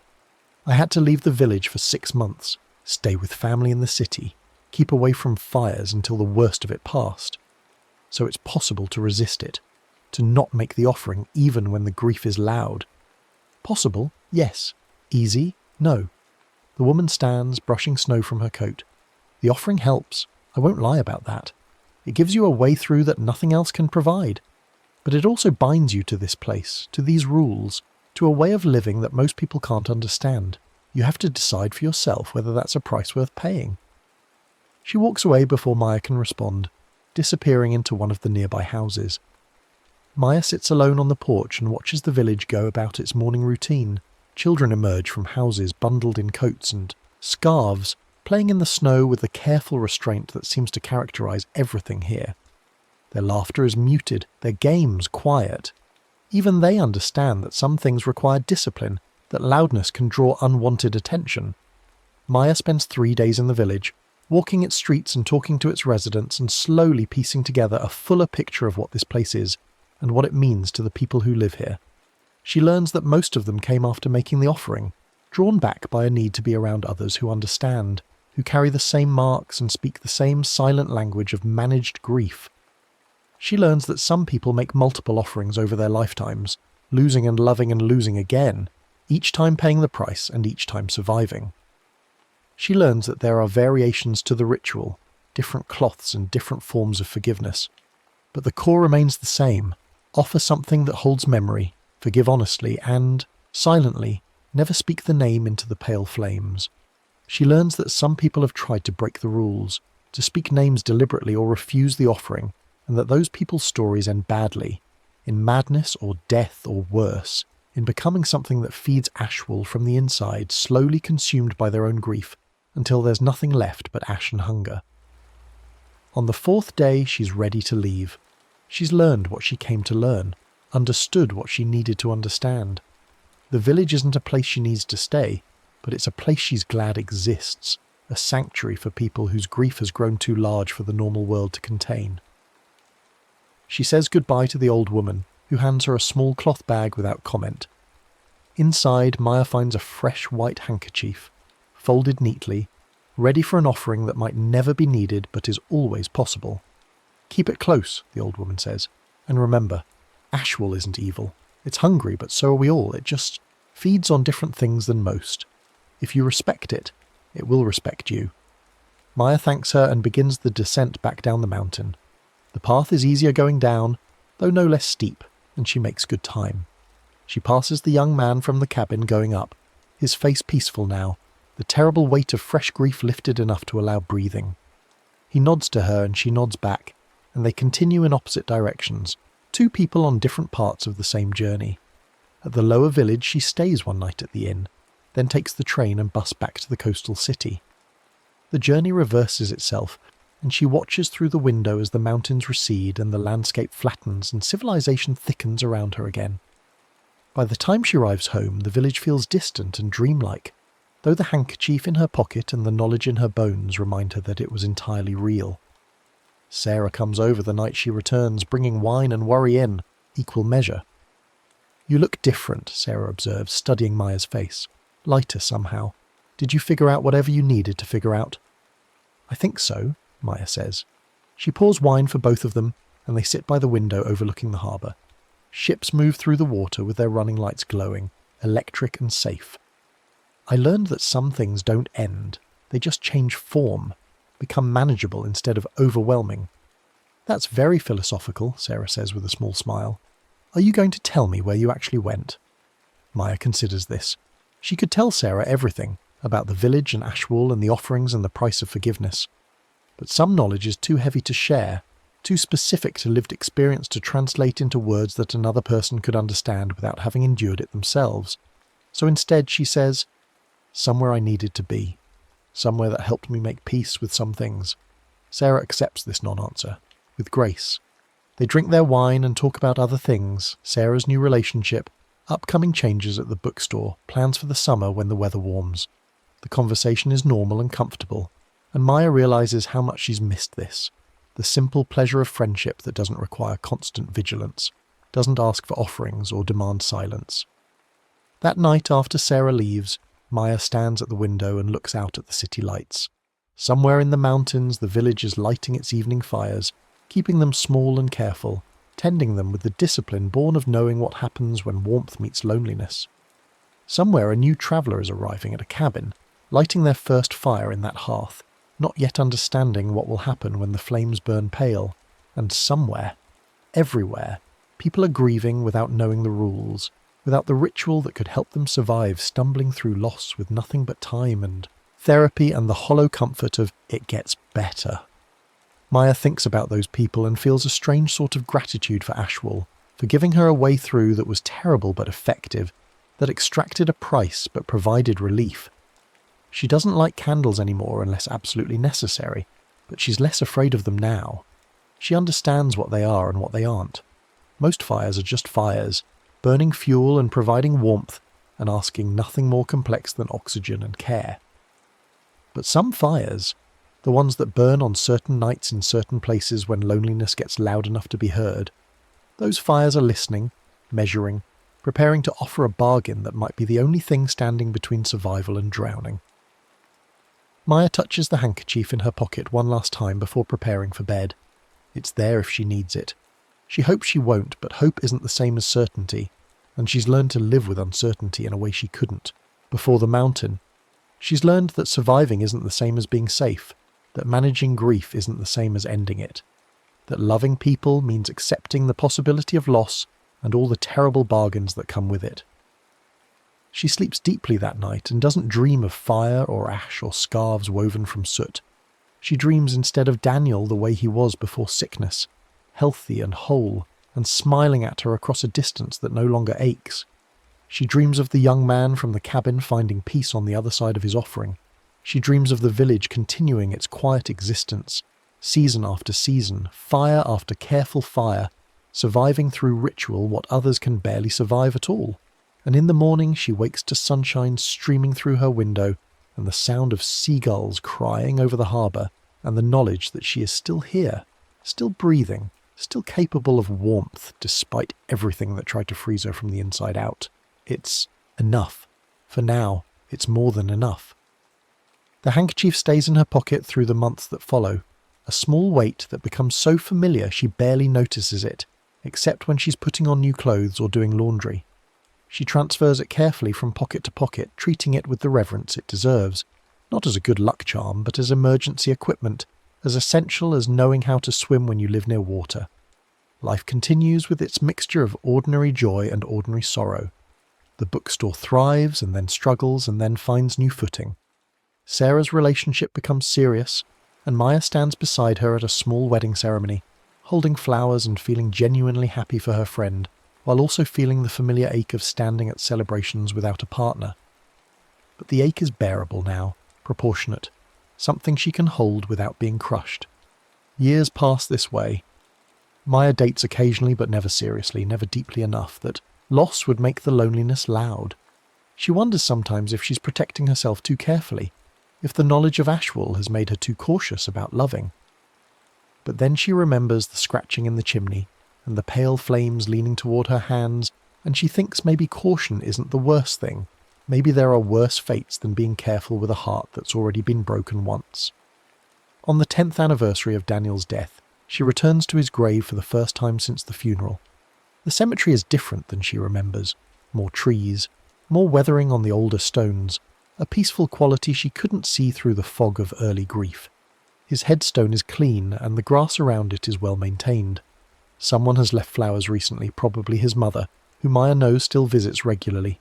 I had to leave the village for 6 months, stay with family in the city, keep away from fires until the worst of it passed. So it's possible to resist it, to not make the offering even when the grief is loud. Possible, yes. Easy, no. The woman stands, brushing snow from her coat. The offering helps, I won't lie about that. It gives you a way through that nothing else can provide. But it also binds you to this place, to these rules, to a way of living that most people can't understand. You have to decide for yourself whether that's a price worth paying." She walks away before Maya can respond, disappearing into one of the nearby houses. Maya sits alone on the porch and watches the village go about its morning routine. Children emerge from houses bundled in coats and scarves, playing in the snow with the careful restraint that seems to characterize everything here. Their laughter is muted, their games quiet. Even they understand that some things require discipline, that loudness can draw unwanted attention. Maya spends 3 days in the village, walking its streets and talking to its residents and slowly piecing together a fuller picture of what this place is and what it means to the people who live here. She learns that most of them came after making the offering, drawn back by a need to be around others who understand, who carry the same marks and speak the same silent language of managed grief. She learns that some people make multiple offerings over their lifetimes, losing and loving and losing again, each time paying the price and each time surviving. She learns that there are variations to the ritual, different cloths and different forms of forgiveness. But the core remains the same: offer something that holds memory, forgive honestly, and, silently, never speak the name into the pale flames. She learns that some people have tried to break the rules, to speak names deliberately or refuse the offering, and that those people's stories end badly, in madness or death or worse, in becoming something that feeds Ashwell from the inside, slowly consumed by their own grief, until there's nothing left but ash and hunger. On the 4th day, she's ready to leave. She's learned what she came to learn, understood what she needed to understand. The village isn't a place she needs to stay, but it's a place she's glad exists, a sanctuary for people whose grief has grown too large for the normal world to contain. She says goodbye to the old woman, who hands her a small cloth bag without comment. Inside, Maya finds a fresh white handkerchief, folded neatly, ready for an offering that might never be needed but is always possible. "Keep it close," the old woman says, "and remember, Ashwell isn't evil. It's hungry, but so are we all. It just feeds on different things than most. If you respect it, it will respect you." Maya thanks her and begins the descent back down the mountain. The path is easier going down, though no less steep, and she makes good time. She passes the young man from the cabin going up, his face peaceful now, the terrible weight of fresh grief lifted enough to allow breathing. He nods to her and she nods back, and they continue in opposite directions, two people on different parts of the same journey. At the lower village she stays one night at the inn, then takes the train and bus back to the coastal city. The journey reverses itself, and she watches through the window as the mountains recede and the landscape flattens and civilization thickens around her again. By the time she arrives home, the village feels distant and dreamlike, though the handkerchief in her pocket and the knowledge in her bones remind her that it was entirely real. Sarah comes over the night she returns, bringing wine and worry in equal measure. "You look different," Sarah observes, studying Maya's face. "Lighter somehow. Did you figure out whatever you needed to figure out?" "I think so," Maya says. She pours wine for both of them, and they sit by the window overlooking the harbour. Ships move through the water with their running lights glowing, electric and safe. "I learned that some things don't end. They just change form, become manageable instead of overwhelming." "That's very philosophical," Sarah says with a small smile. "Are you going to tell me where you actually went?" Maya considers this. She could tell Sarah everything, about the village and Ashwell and the offerings and the price of forgiveness. But some knowledge is too heavy to share, too specific to lived experience to translate into words that another person could understand without having endured it themselves. So instead she says, "Somewhere I needed to be. Somewhere that helped me make peace with some things." Sarah accepts this non-answer, with grace. They drink their wine and talk about other things, Sarah's new relationship, upcoming changes at the bookstore, plans for the summer when the weather warms. The conversation is normal and comfortable, and Maya realizes how much she's missed this. The simple pleasure of friendship that doesn't require constant vigilance, doesn't ask for offerings or demand silence. That night after Sarah leaves, Maya stands at the window and looks out at the city lights. Somewhere in the mountains, the village is lighting its evening fires, keeping them small and careful, tending them with the discipline born of knowing what happens when warmth meets loneliness. Somewhere a new traveller is arriving at a cabin, lighting their first fire in that hearth, not yet understanding what will happen when the flames burn pale. And somewhere, everywhere, people are grieving without knowing the rules, without the ritual that could help them survive stumbling through loss with nothing but time and therapy and the hollow comfort of "it gets better." Maya thinks about those people and feels a strange sort of gratitude for Ashwell, for giving her a way through that was terrible but effective, that extracted a price but provided relief. She doesn't light candles anymore unless absolutely necessary, but she's less afraid of them now. She understands what they are and what they aren't. Most fires are just fires, burning fuel and providing warmth, and asking nothing more complex than oxygen and care. But some fires, the ones that burn on certain nights in certain places when loneliness gets loud enough to be heard, those fires are listening, measuring, preparing to offer a bargain that might be the only thing standing between survival and drowning. Maya touches the handkerchief in her pocket one last time before preparing for bed. It's there if she needs it. She hopes she won't, but hope isn't the same as certainty, and she's learned to live with uncertainty in a way she couldn't before the mountain. She's learned that surviving isn't the same as being safe, that managing grief isn't the same as ending it, that loving people means accepting the possibility of loss and all the terrible bargains that come with it. She sleeps deeply that night and doesn't dream of fire or ash or scarves woven from soot. She dreams instead of Daniel the way he was before sickness, healthy and whole, and smiling at her across a distance that no longer aches. She dreams of the young man from the cabin finding peace on the other side of his offering. She dreams of the village continuing its quiet existence, season after season, fire after careful fire, surviving through ritual what others can barely survive at all. And in the morning she wakes to sunshine streaming through her window and the sound of seagulls crying over the harbour and the knowledge that she is still here, still breathing, still capable of warmth despite everything that tried to freeze her from the inside out. It's enough. For now, it's more than enough. The handkerchief stays in her pocket through the months that follow, a small weight that becomes so familiar she barely notices it, except when she's putting on new clothes or doing laundry. She transfers it carefully from pocket to pocket, treating it with the reverence it deserves, not as a good luck charm, but as emergency equipment, as essential as knowing how to swim when you live near water. Life continues with its mixture of ordinary joy and ordinary sorrow. The bookstore thrives and then struggles and then finds new footing. Sarah's relationship becomes serious, and Maya stands beside her at a small wedding ceremony, holding flowers and feeling genuinely happy for her friend, while also feeling the familiar ache of standing at celebrations without a partner. But the ache is bearable now, proportionate, something she can hold without being crushed. Years pass this way. Maya dates occasionally but never seriously, never deeply enough that loss would make the loneliness loud. She wonders sometimes if she's protecting herself too carefully, if the knowledge of Ashwell has made her too cautious about loving. But then she remembers the scratching in the chimney and the pale flames leaning toward her hands, and she thinks maybe caution isn't the worst thing. Maybe there are worse fates than being careful with a heart that's already been broken once. On the 10th anniversary of Daniel's death, she returns to his grave for the first time since the funeral. The cemetery is different than she remembers. More trees, more weathering on the older stones, a peaceful quality she couldn't see through the fog of early grief. His headstone is clean and the grass around it is well maintained. Someone has left flowers recently, probably his mother, who Maya knows still visits regularly.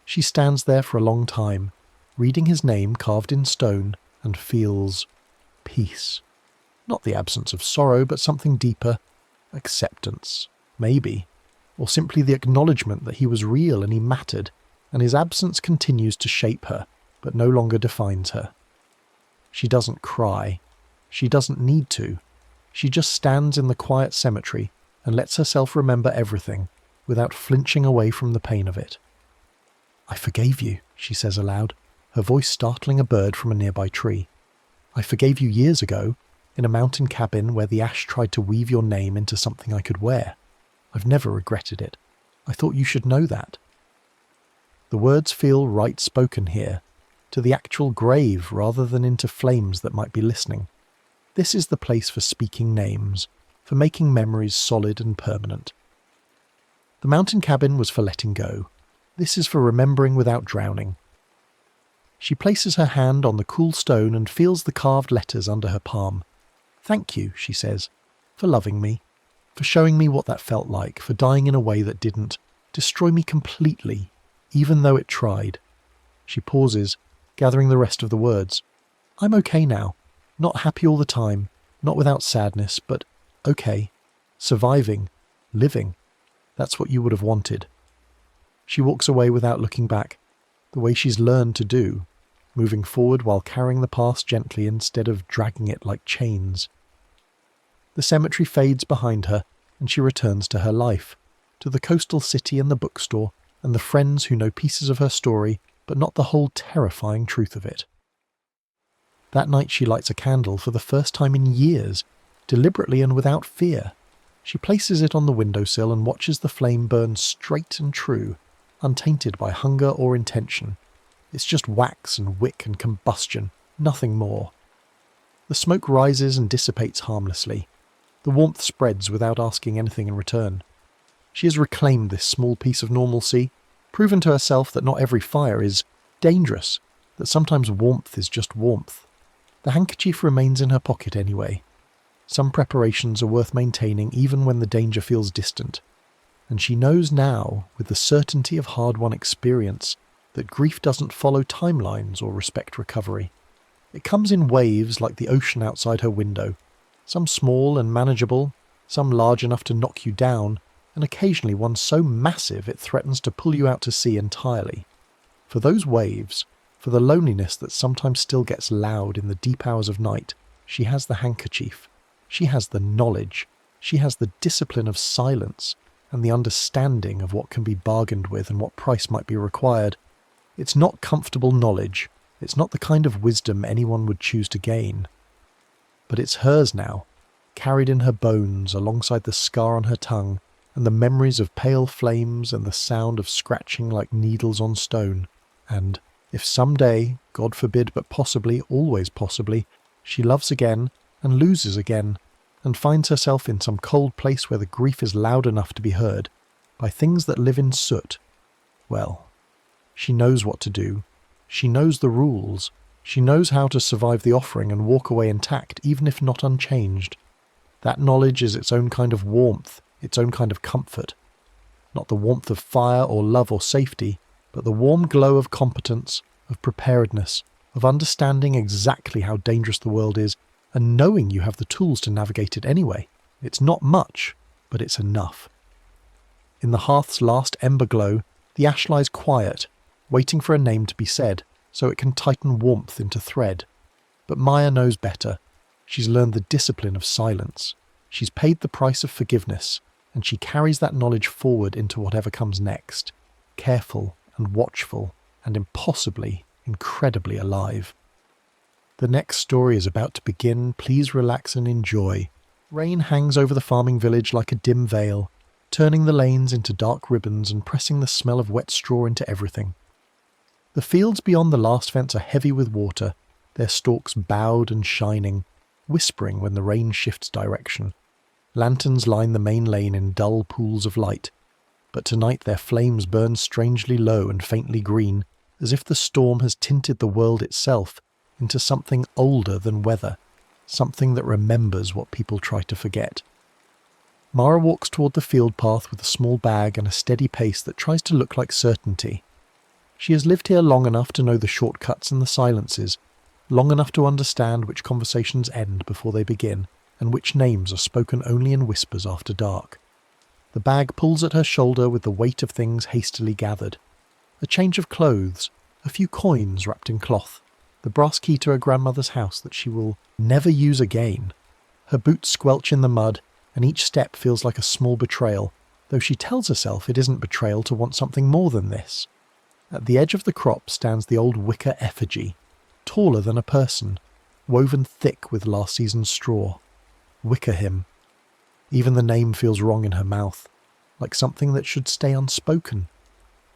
She stands there for a long time, reading his name carved in stone, and feels peace. Not the absence of sorrow, but something deeper. Acceptance, maybe. Or simply the acknowledgement that he was real and he mattered, and his absence continues to shape her, but no longer defines her. She doesn't cry. She doesn't need to. She just stands in the quiet cemetery and lets herself remember everything, without flinching away from the pain of it. "I forgave you," she says aloud, her voice startling a bird from a nearby tree. "I forgave you years ago, in a mountain cabin where the ash tried to weave your name into something I could wear. I've never regretted it. I thought you should know that." The words feel right spoken here, to the actual grave rather than into flames that might be listening. This is the place for speaking names, for making memories solid and permanent. The mountain cabin was for letting go. This is for remembering without drowning. She places her hand on the cool stone and feels the carved letters under her palm. "Thank you," she says, "for loving me, for showing me what that felt like, for dying in a way that didn't destroy me completely, even though it tried." She pauses, gathering the rest of the words. "I'm okay now. Not happy all the time, not without sadness, but okay. Surviving, living. That's what you would have wanted." She walks away without looking back, the way she's learned to do, moving forward while carrying the past gently instead of dragging it like chains. The cemetery fades behind her, and she returns to her life, to the coastal city and the bookstore, and the friends who know pieces of her story, but not the whole terrifying truth of it. That night she lights a candle for the first time in years, deliberately and without fear. She places it on the windowsill and watches the flame burn straight and true, untainted by hunger or intention. It's just wax and wick and combustion, nothing more. The smoke rises and dissipates harmlessly. The warmth spreads without asking anything in return. She has reclaimed this small piece of normalcy, proven to herself that not every fire is dangerous, that sometimes warmth is just warmth. The handkerchief remains in her pocket anyway. Some preparations are worth maintaining even when the danger feels distant. And she knows now, with the certainty of hard-won experience, that grief doesn't follow timelines or respect recovery. It comes in waves like the ocean outside her window, some small and manageable, some large enough to knock you down, and occasionally one so massive it threatens to pull you out to sea entirely. For those waves, for the loneliness that sometimes still gets loud in the deep hours of night, she has the handkerchief. She has the knowledge, she has the discipline of silence, and the understanding of what can be bargained with and what price might be required. It's not comfortable knowledge, it's not the kind of wisdom anyone would choose to gain. But it's hers now, carried in her bones alongside the scar on her tongue, and the memories of pale flames and the sound of scratching like needles on stone. And if someday, God forbid but possibly, always possibly, she loves again and loses again, and finds herself in some cold place where the grief is loud enough to be heard, by things that live in soot, well, she knows what to do. She knows the rules. She knows how to survive the offering and walk away intact, even if not unchanged. That knowledge is its own kind of warmth, its own kind of comfort. Not the warmth of fire or love or safety, but the warm glow of competence, of preparedness, of understanding exactly how dangerous the world is, and knowing you have the tools to navigate it anyway. It's not much, but it's enough. In the hearth's last ember glow, the ash lies quiet, waiting for a name to be said, so it can tighten warmth into thread. But Maya knows better. She's learned the discipline of silence. She's paid the price of forgiveness, and she carries that knowledge forward into whatever comes next, careful and watchful, and impossibly, incredibly alive. The next story is about to begin. Please relax and enjoy. Rain hangs over the farming village like a dim veil, turning the lanes into dark ribbons and pressing the smell of wet straw into everything. The fields beyond the last fence are heavy with water, their stalks bowed and shining, whispering when the rain shifts direction. Lanterns line the main lane in dull pools of light, but tonight their flames burn strangely low and faintly green, as if the storm has tinted the world itself into something older than weather, something that remembers what people try to forget. Mara walks toward the field path with a small bag and a steady pace that tries to look like certainty. She has lived here long enough to know the shortcuts and the silences, long enough to understand which conversations end before they begin, and which names are spoken only in whispers after dark. The bag pulls at her shoulder with the weight of things hastily gathered. A change of clothes, a few coins wrapped in cloth, the brass key to her grandmother's house that she will never use again. Her boots squelch in the mud, and each step feels like a small betrayal, though she tells herself it isn't betrayal to want something more than this. At the edge of the crop stands the old wicker effigy, taller than a person, woven thick with last season's straw. Wickerham. Even the name feels wrong in her mouth, like something that should stay unspoken.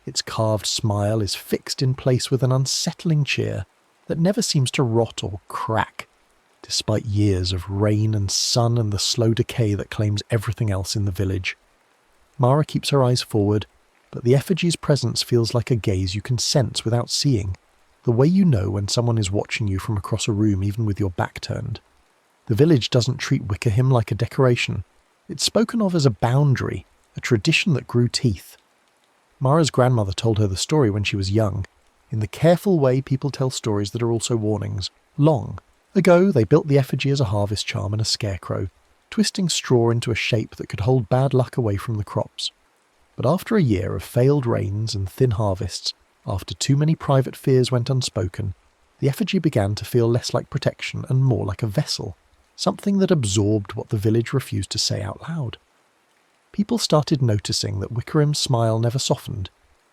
Its carved smile is fixed in place with an unsettling cheer that never seems to rot or crack, despite years of rain and sun and the slow decay that claims everything else in the village. Mara keeps her eyes forward, but the effigy's presence feels like a gaze you can sense without seeing, the way you know when someone is watching you from across a room even with your back turned. The village doesn't treat Wickerham like a decoration. It's spoken of as a boundary, a tradition that grew teeth. Mara's grandmother told her the story when she was young, in the careful way people tell stories that are also warnings. Long ago they built the effigy as a harvest charm and a scarecrow, twisting straw into a shape that could hold bad luck away from the crops. But after a year of failed rains and thin harvests, after too many private fears went unspoken, the effigy began to feel less like protection and more like a vessel, something that absorbed what the village refused to say out loud. People started noticing that Wickerham's smile never softened,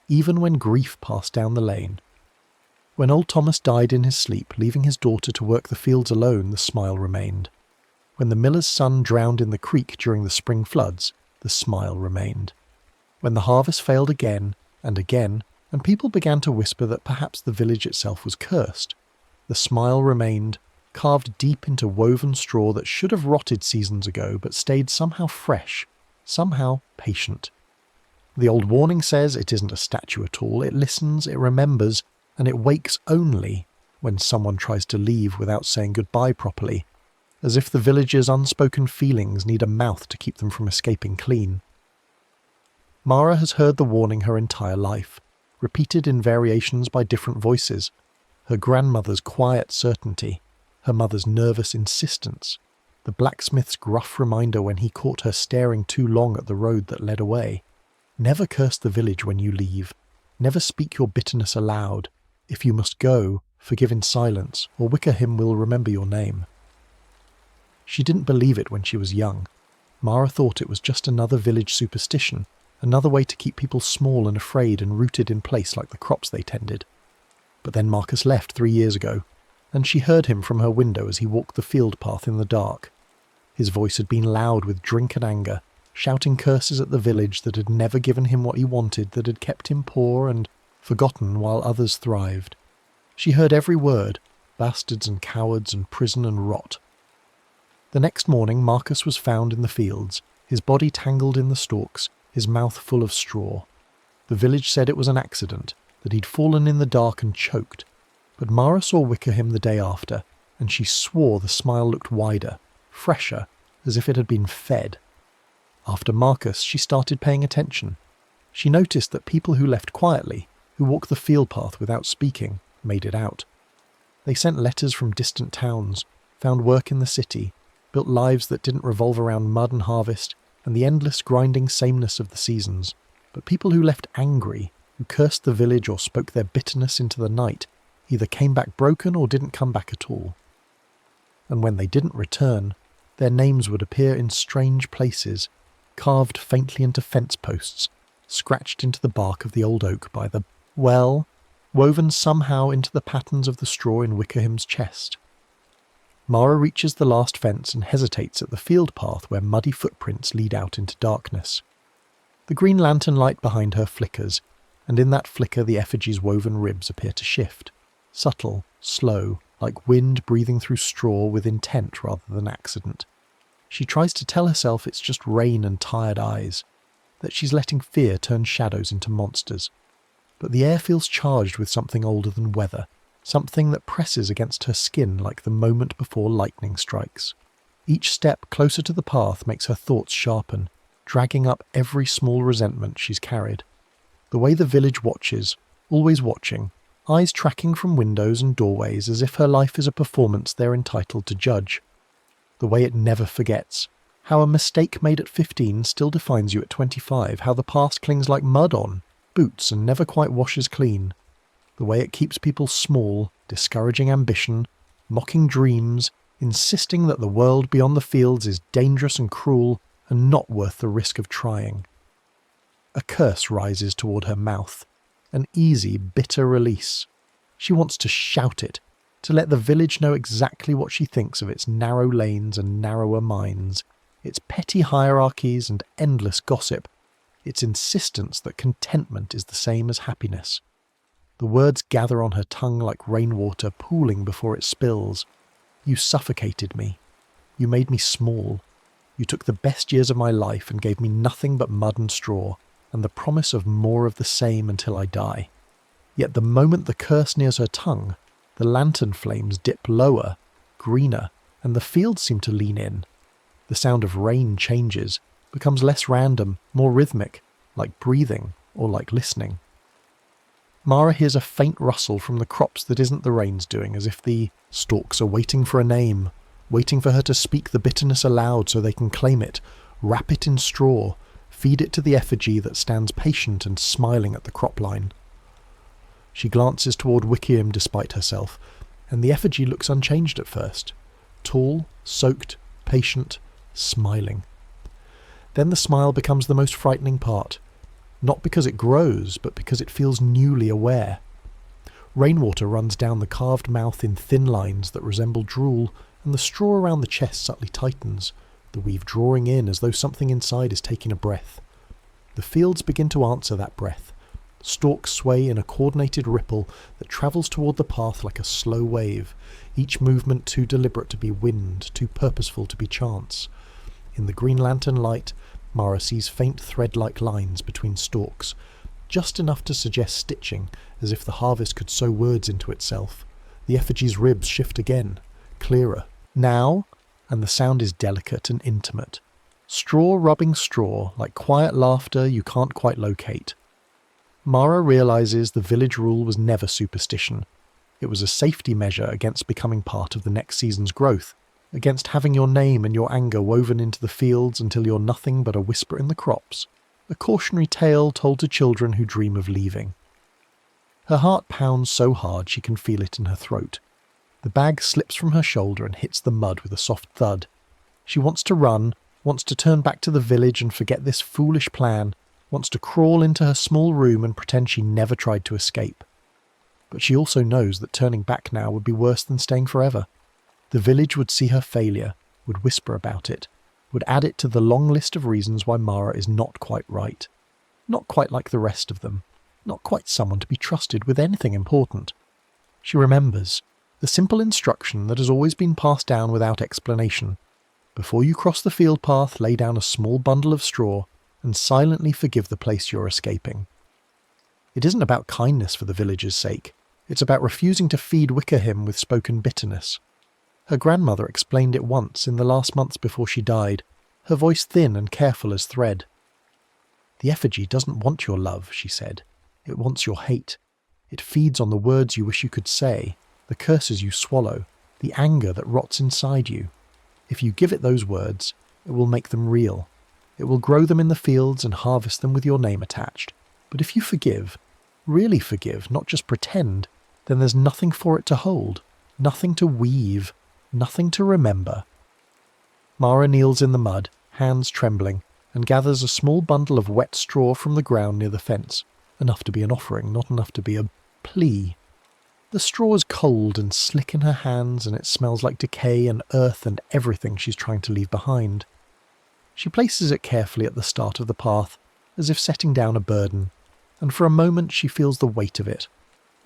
even when grief passed down the lane. When old Thomas died in his sleep, leaving his daughter to work the fields alone, the smile remained. When the miller's son drowned in the creek during the spring floods, the smile remained. When the harvest failed again, and people began to whisper that perhaps the village itself was cursed, the smile remained, carved deep into woven straw that should have rotted seasons ago but stayed somehow fresh, somehow patient. The old warning says it isn't a statue at all, it listens, it remembers, and it wakes only when someone tries to leave without saying goodbye properly, as if the village's unspoken feelings need a mouth to keep them from escaping clean. Mara has heard the warning her entire life, repeated in variations by different voices, her grandmother's quiet certainty, her mother's nervous insistence, the blacksmith's gruff reminder when he caught her staring too long at the road that led away. Never curse the village when you leave. Never speak your bitterness aloud. If you must go, forgive in silence, or Wickerham will remember your name. She didn't believe it when she was young. Mara thought it was just another village superstition, another way to keep people small and afraid and rooted in place like the crops they tended. But then Marcus left 3 years ago, and she heard him from her window as he walked the field path in the dark. His voice had been loud with drink and anger, shouting curses at the village that had never given him what he wanted, that had kept him poor and forgotten while others thrived. She heard every word, bastards and cowards and prison and rot. The next morning Marcus was found in the fields, his body tangled in the stalks, his mouth full of straw. The village said it was an accident, that he'd fallen in the dark and choked, but Mara saw Wickerham the day after, and she swore the smile looked wider, fresher, as if it had been fed. After Marcus, she started paying attention. She noticed that people who left quietly, who walked the field path without speaking, made it out. They sent letters from distant towns, found work in the city, built lives that didn't revolve around mud and harvest and the endless grinding sameness of the seasons. But people who left angry, who cursed the village or spoke their bitterness into the night, either came back broken or didn't come back at all. And when they didn't return, their names would appear in strange places, carved faintly into fence posts, scratched into the bark of the old oak by the, well, woven somehow into the patterns of the straw in Wickerham's chest. Mara reaches the last fence and hesitates at the field path where muddy footprints lead out into darkness. The green lantern light behind her flickers, and in that flicker the effigy's woven ribs appear to shift, subtle, slow, like wind breathing through straw with intent rather than accident. She tries to tell herself it's just rain and tired eyes, that she's letting fear turn shadows into monsters. But the air feels charged with something older than weather, something that presses against her skin like the moment before lightning strikes. Each step closer to the path makes her thoughts sharpen, dragging up every small resentment she's carried. The way the village watches, always watching, eyes tracking from windows and doorways as if her life is a performance they're entitled to judge. The way it never forgets, how a mistake made at 15 still defines you at 25, how the past clings like mud on boots and never quite washes clean. The way it keeps people small, discouraging ambition, mocking dreams, insisting that the world beyond the fields is dangerous and cruel and not worth the risk of trying. A curse rises toward her mouth, an easy, bitter release. She wants to shout it, to let the village know exactly what she thinks of its narrow lanes and narrower minds, its petty hierarchies and endless gossip, its insistence that contentment is the same as happiness. The words gather on her tongue like rainwater pooling before it spills. You suffocated me. You made me small. You took the best years of my life and gave me nothing but mud and straw, and the promise of more of the same until I die. Yet the moment the curse nears her tongue, the lantern flames dip lower, greener, and the fields seem to lean in. The sound of rain changes, becomes less random, more rhythmic, like breathing or like listening. Mara hears a faint rustle from the crops that isn't the rain's doing, as if the stalks are waiting for a name, waiting for her to speak the bitterness aloud so they can claim it, wrap it in straw, feed it to the effigy that stands patient and smiling at the crop line. She glances toward Wickerham despite herself, and the effigy looks unchanged at first. Tall, soaked, patient, smiling. Then the smile becomes the most frightening part, not because it grows, but because it feels newly aware. Rainwater runs down the carved mouth in thin lines that resemble drool, and the straw around the chest subtly tightens, the weave drawing in as though something inside is taking a breath. The fields begin to answer that breath. Stalks sway in a coordinated ripple that travels toward the path like a slow wave, each movement too deliberate to be wind, too purposeful to be chance. In the green lantern light, Mara sees faint thread-like lines between stalks, just enough to suggest stitching, as if the harvest could sew words into itself. The effigy's ribs shift again, clearer. Now, and the sound is delicate and intimate. Straw rubbing straw, like quiet laughter you can't quite locate. Mara realizes the village rule was never superstition. It was a safety measure against becoming part of the next season's growth, against having your name and your anger woven into the fields until you're nothing but a whisper in the crops, a cautionary tale told to children who dream of leaving. Her heart pounds so hard she can feel it in her throat. The bag slips from her shoulder and hits the mud with a soft thud. She wants to run, wants to turn back to the village and forget this foolish plan, wants to crawl into her small room and pretend she never tried to escape. But she also knows that turning back now would be worse than staying forever. The village would see her failure, would whisper about it, would add it to the long list of reasons why Mara is not quite right. Not quite like the rest of them. Not quite someone to be trusted with anything important. She remembers the simple instruction that has always been passed down without explanation. Before you cross the field path, lay down a small bundle of straw and silently forgive the place you're escaping. It isn't about kindness for the village's sake. It's about refusing to feed Wickerham with spoken bitterness. Her grandmother explained it once in the last months before she died, her voice thin and careful as thread. The effigy doesn't want your love, she said. It wants your hate. It feeds on the words you wish you could say, the curses you swallow, the anger that rots inside you. If you give it those words, it will make them real. It will grow them in the fields and harvest them with your name attached. But if you forgive, really forgive, not just pretend, then there's nothing for it to hold, nothing to weave, nothing to remember. Mara kneels in the mud, hands trembling, and gathers a small bundle of wet straw from the ground near the fence, enough to be an offering, not enough to be a plea. The straw is cold and slick in her hands, and it smells like decay and earth and everything she's trying to leave behind. She places it carefully at the start of the path, as if setting down a burden, and for a moment she feels the weight of it.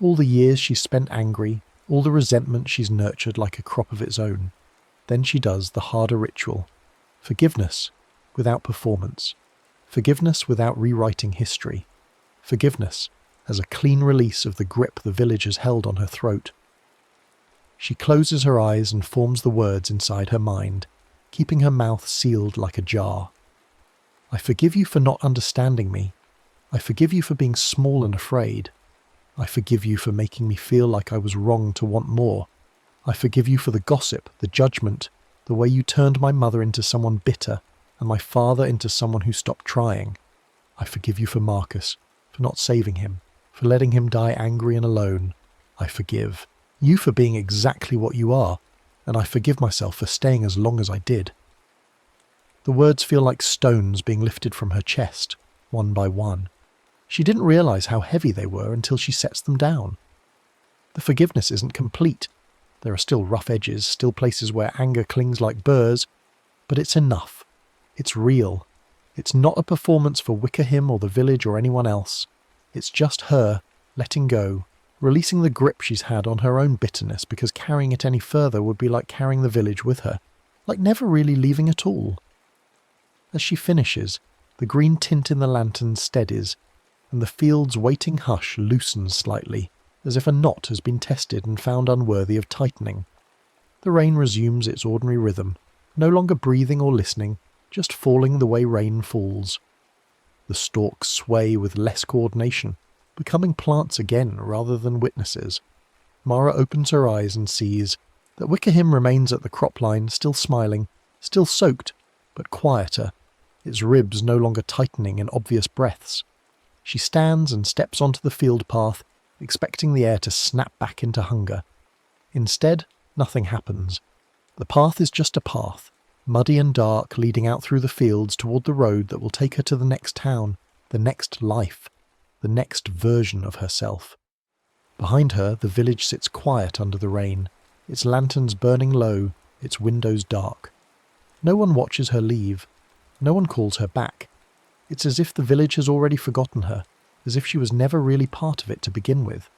All the years she's spent angry, all the resentment she's nurtured like a crop of its own. Then she does the harder ritual. Forgiveness without performance. Forgiveness without rewriting history. Forgiveness as a clean release of the grip the village has held on her throat. She closes her eyes and forms the words inside her mind, keeping her mouth sealed like a jar. I forgive you for not understanding me. I forgive you for being small and afraid. I forgive you for making me feel like I was wrong to want more. I forgive you for the gossip, the judgment, the way you turned my mother into someone bitter and my father into someone who stopped trying. I forgive you for Marcus, for not saving him, for letting him die angry and alone. I forgive you for being exactly what you are, and I forgive myself for staying as long as I did. The words feel like stones being lifted from her chest, one by one. She didn't realize how heavy they were until she sets them down. The forgiveness isn't complete. There are still rough edges, still places where anger clings like burrs, but it's enough. It's real. It's not a performance for Wickerham or the village or anyone else. It's just her, letting go, releasing the grip she's had on her own bitterness, because carrying it any further would be like carrying the village with her, like never really leaving at all. As she finishes, the green tint in the lantern steadies, and the field's waiting hush loosens slightly, as if a knot has been tested and found unworthy of tightening. The rain resumes its ordinary rhythm, no longer breathing or listening, just falling the way rain falls. The stalks sway with less coordination, becoming plants again rather than witnesses. Mara opens her eyes and sees that Wickerham remains at the crop line, still smiling, still soaked, but quieter, its ribs no longer tightening in obvious breaths. She stands and steps onto the field path, expecting the air to snap back into hunger. Instead, nothing happens. The path is just a path, muddy and dark, leading out through the fields toward the road that will take her to the next town, the next life, the next version of herself. Behind her, the village sits quiet under the rain, its lanterns burning low, its windows dark. No one watches her leave. No one calls her back. It's as if the village has already forgotten her, as if she was never really part of it to begin with.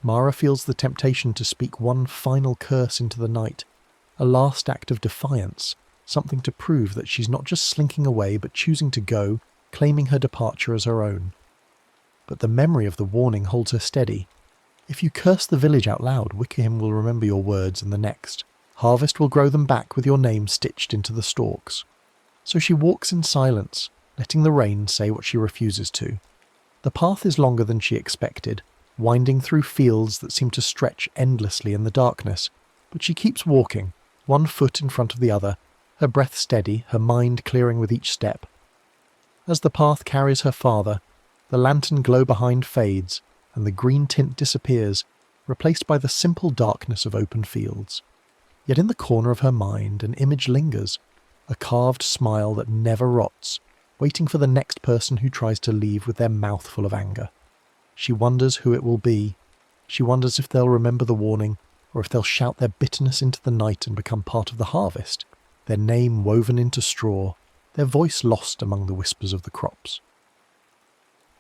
Mara feels the temptation to speak one final curse into the night, a last act of defiance, something to prove that she's not just slinking away but choosing to go, claiming her departure as her own. But the memory of the warning holds her steady. If you curse the village out loud, Wickerham will remember your words in the next. Harvest will grow them back with your name stitched into the stalks. So she walks in silence, letting the rain say what she refuses to. The path is longer than she expected, winding through fields that seem to stretch endlessly in the darkness, but she keeps walking, one foot in front of the other, her breath steady, her mind clearing with each step. As the path carries her farther, the lantern glow behind fades, and the green tint disappears, replaced by the simple darkness of open fields. Yet in the corner of her mind an image lingers, a carved smile that never rots, waiting for the next person who tries to leave with their mouth full of anger. She wonders who it will be. She wonders if they'll remember the warning, or if they'll shout their bitterness into the night and become part of the harvest, their name woven into straw, their voice lost among the whispers of the crops.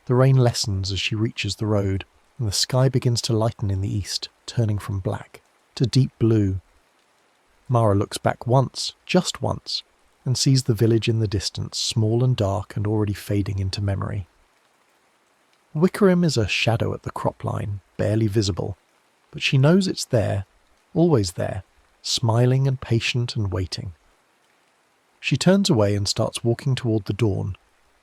The rain lessens as she reaches the road, and the sky begins to lighten in the east, turning from black to deep blue. Mara looks back once, just once, and sees the village in the distance, small and dark and already fading into memory. Wickerham is a shadow at the crop line, barely visible, but she knows it's there, always there, smiling and patient and waiting. She turns away and starts walking toward the dawn,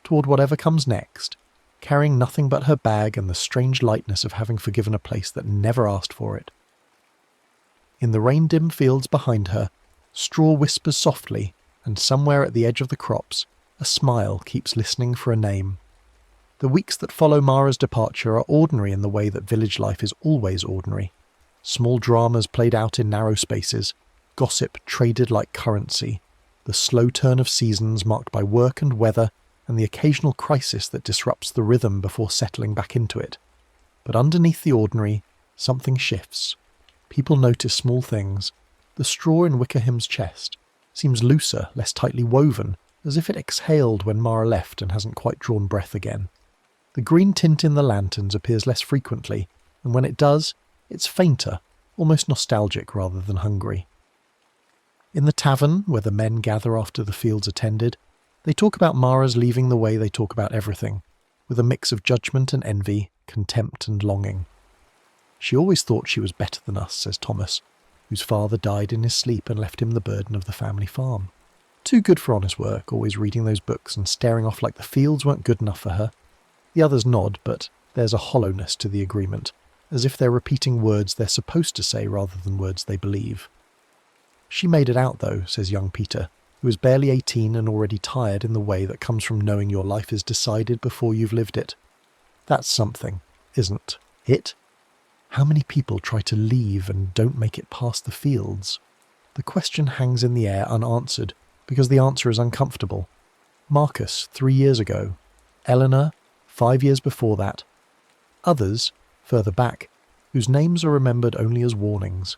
toward whatever comes next, carrying nothing but her bag and the strange lightness of having forgiven a place that never asked for it. In the rain-dim fields behind her, straw whispers softly, and somewhere at the edge of the crops, a smile keeps listening for a name. The weeks that follow Mara's departure are ordinary in the way that village life is always ordinary. Small dramas played out in narrow spaces, gossip traded like currency, the slow turn of seasons marked by work and weather, and the occasional crisis that disrupts the rhythm before settling back into it. But underneath the ordinary, something shifts. People notice small things. The straw in Wickerham's chest seems looser, less tightly woven, as if it exhaled when Mara left and hasn't quite drawn breath again. The green tint in the lanterns appears less frequently, and when it does, it's fainter, almost nostalgic rather than hungry. In the tavern, where the men gather after the fields are tended, they talk about Mara's leaving the way they talk about everything, with a mix of judgment and envy, contempt and longing. She always thought she was better than us, says Thomas, whose father died in his sleep and left him the burden of the family farm. Too good for honest work, always reading those books and staring off like the fields weren't good enough for her. The others nod, but there's a hollowness to the agreement, as if they're repeating words they're supposed to say rather than words they believe. She made it out, though, says young Peter, who is barely 18 and already tired in the way that comes from knowing your life is decided before you've lived it. That's something, isn't it? How many people try to leave and don't make it past the fields? The question hangs in the air unanswered, because the answer is uncomfortable. Marcus, 3 years ago. Eleanor, 5 years before that. Others, further back, whose names are remembered only as warnings.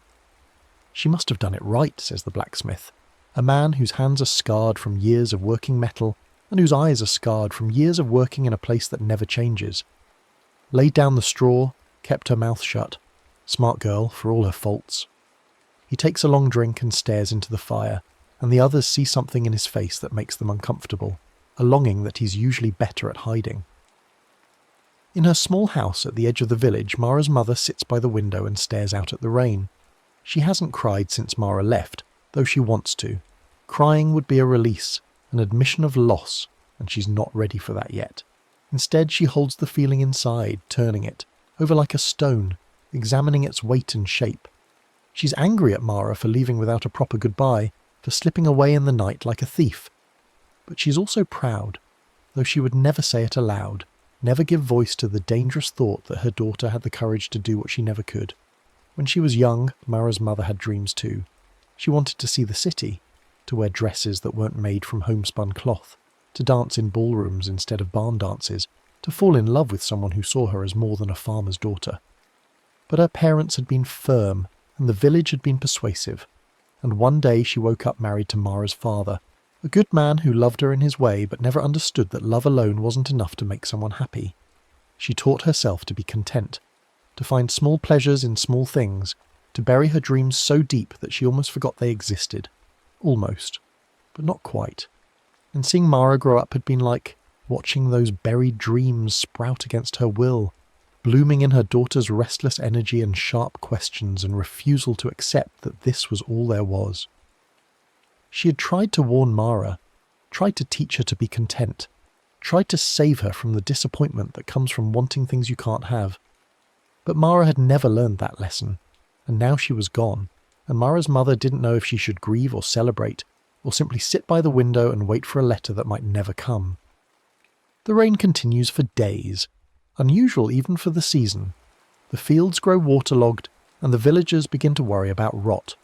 She must have done it right, says the blacksmith, a man whose hands are scarred from years of working metal and whose eyes are scarred from years of working in a place that never changes. Laid down the straw, kept her mouth shut. Smart girl, for all her faults. He takes a long drink and stares into the fire, and the others see something in his face that makes them uncomfortable, a longing that he's usually better at hiding. In her small house at the edge of the village, Mara's mother sits by the window and stares out at the rain. She hasn't cried since Mara left, though she wants to. Crying would be a release, an admission of loss, and she's not ready for that yet. Instead, she holds the feeling inside, turning it, over like a stone, examining its weight and shape. She's angry at Mara for leaving without a proper goodbye, for slipping away in the night like a thief. But she's also proud, though she would never say it aloud, never give voice to the dangerous thought that her daughter had the courage to do what she never could. When she was young, Mara's mother had dreams too. She wanted to see the city, to wear dresses that weren't made from homespun cloth, to dance in ballrooms instead of barn dances, to fall in love with someone who saw her as more than a farmer's daughter. But her parents had been firm, and the village had been persuasive, and one day she woke up married to Mara's father, a good man who loved her in his way but never understood that love alone wasn't enough to make someone happy. She taught herself to be content, to find small pleasures in small things, to bury her dreams so deep that she almost forgot they existed. Almost. But not quite. And seeing Mara grow up had been like watching those buried dreams sprout against her will, blooming in her daughter's restless energy and sharp questions and refusal to accept that this was all there was. She had tried to warn Mara, tried to teach her to be content, tried to save her from the disappointment that comes from wanting things you can't have. But Mara had never learned that lesson, and now she was gone, and Mara's mother didn't know if she should grieve or celebrate, or simply sit by the window and wait for a letter that might never come. The rain continues for days, unusual even for the season. The fields grow waterlogged, and the villagers begin to worry about rot,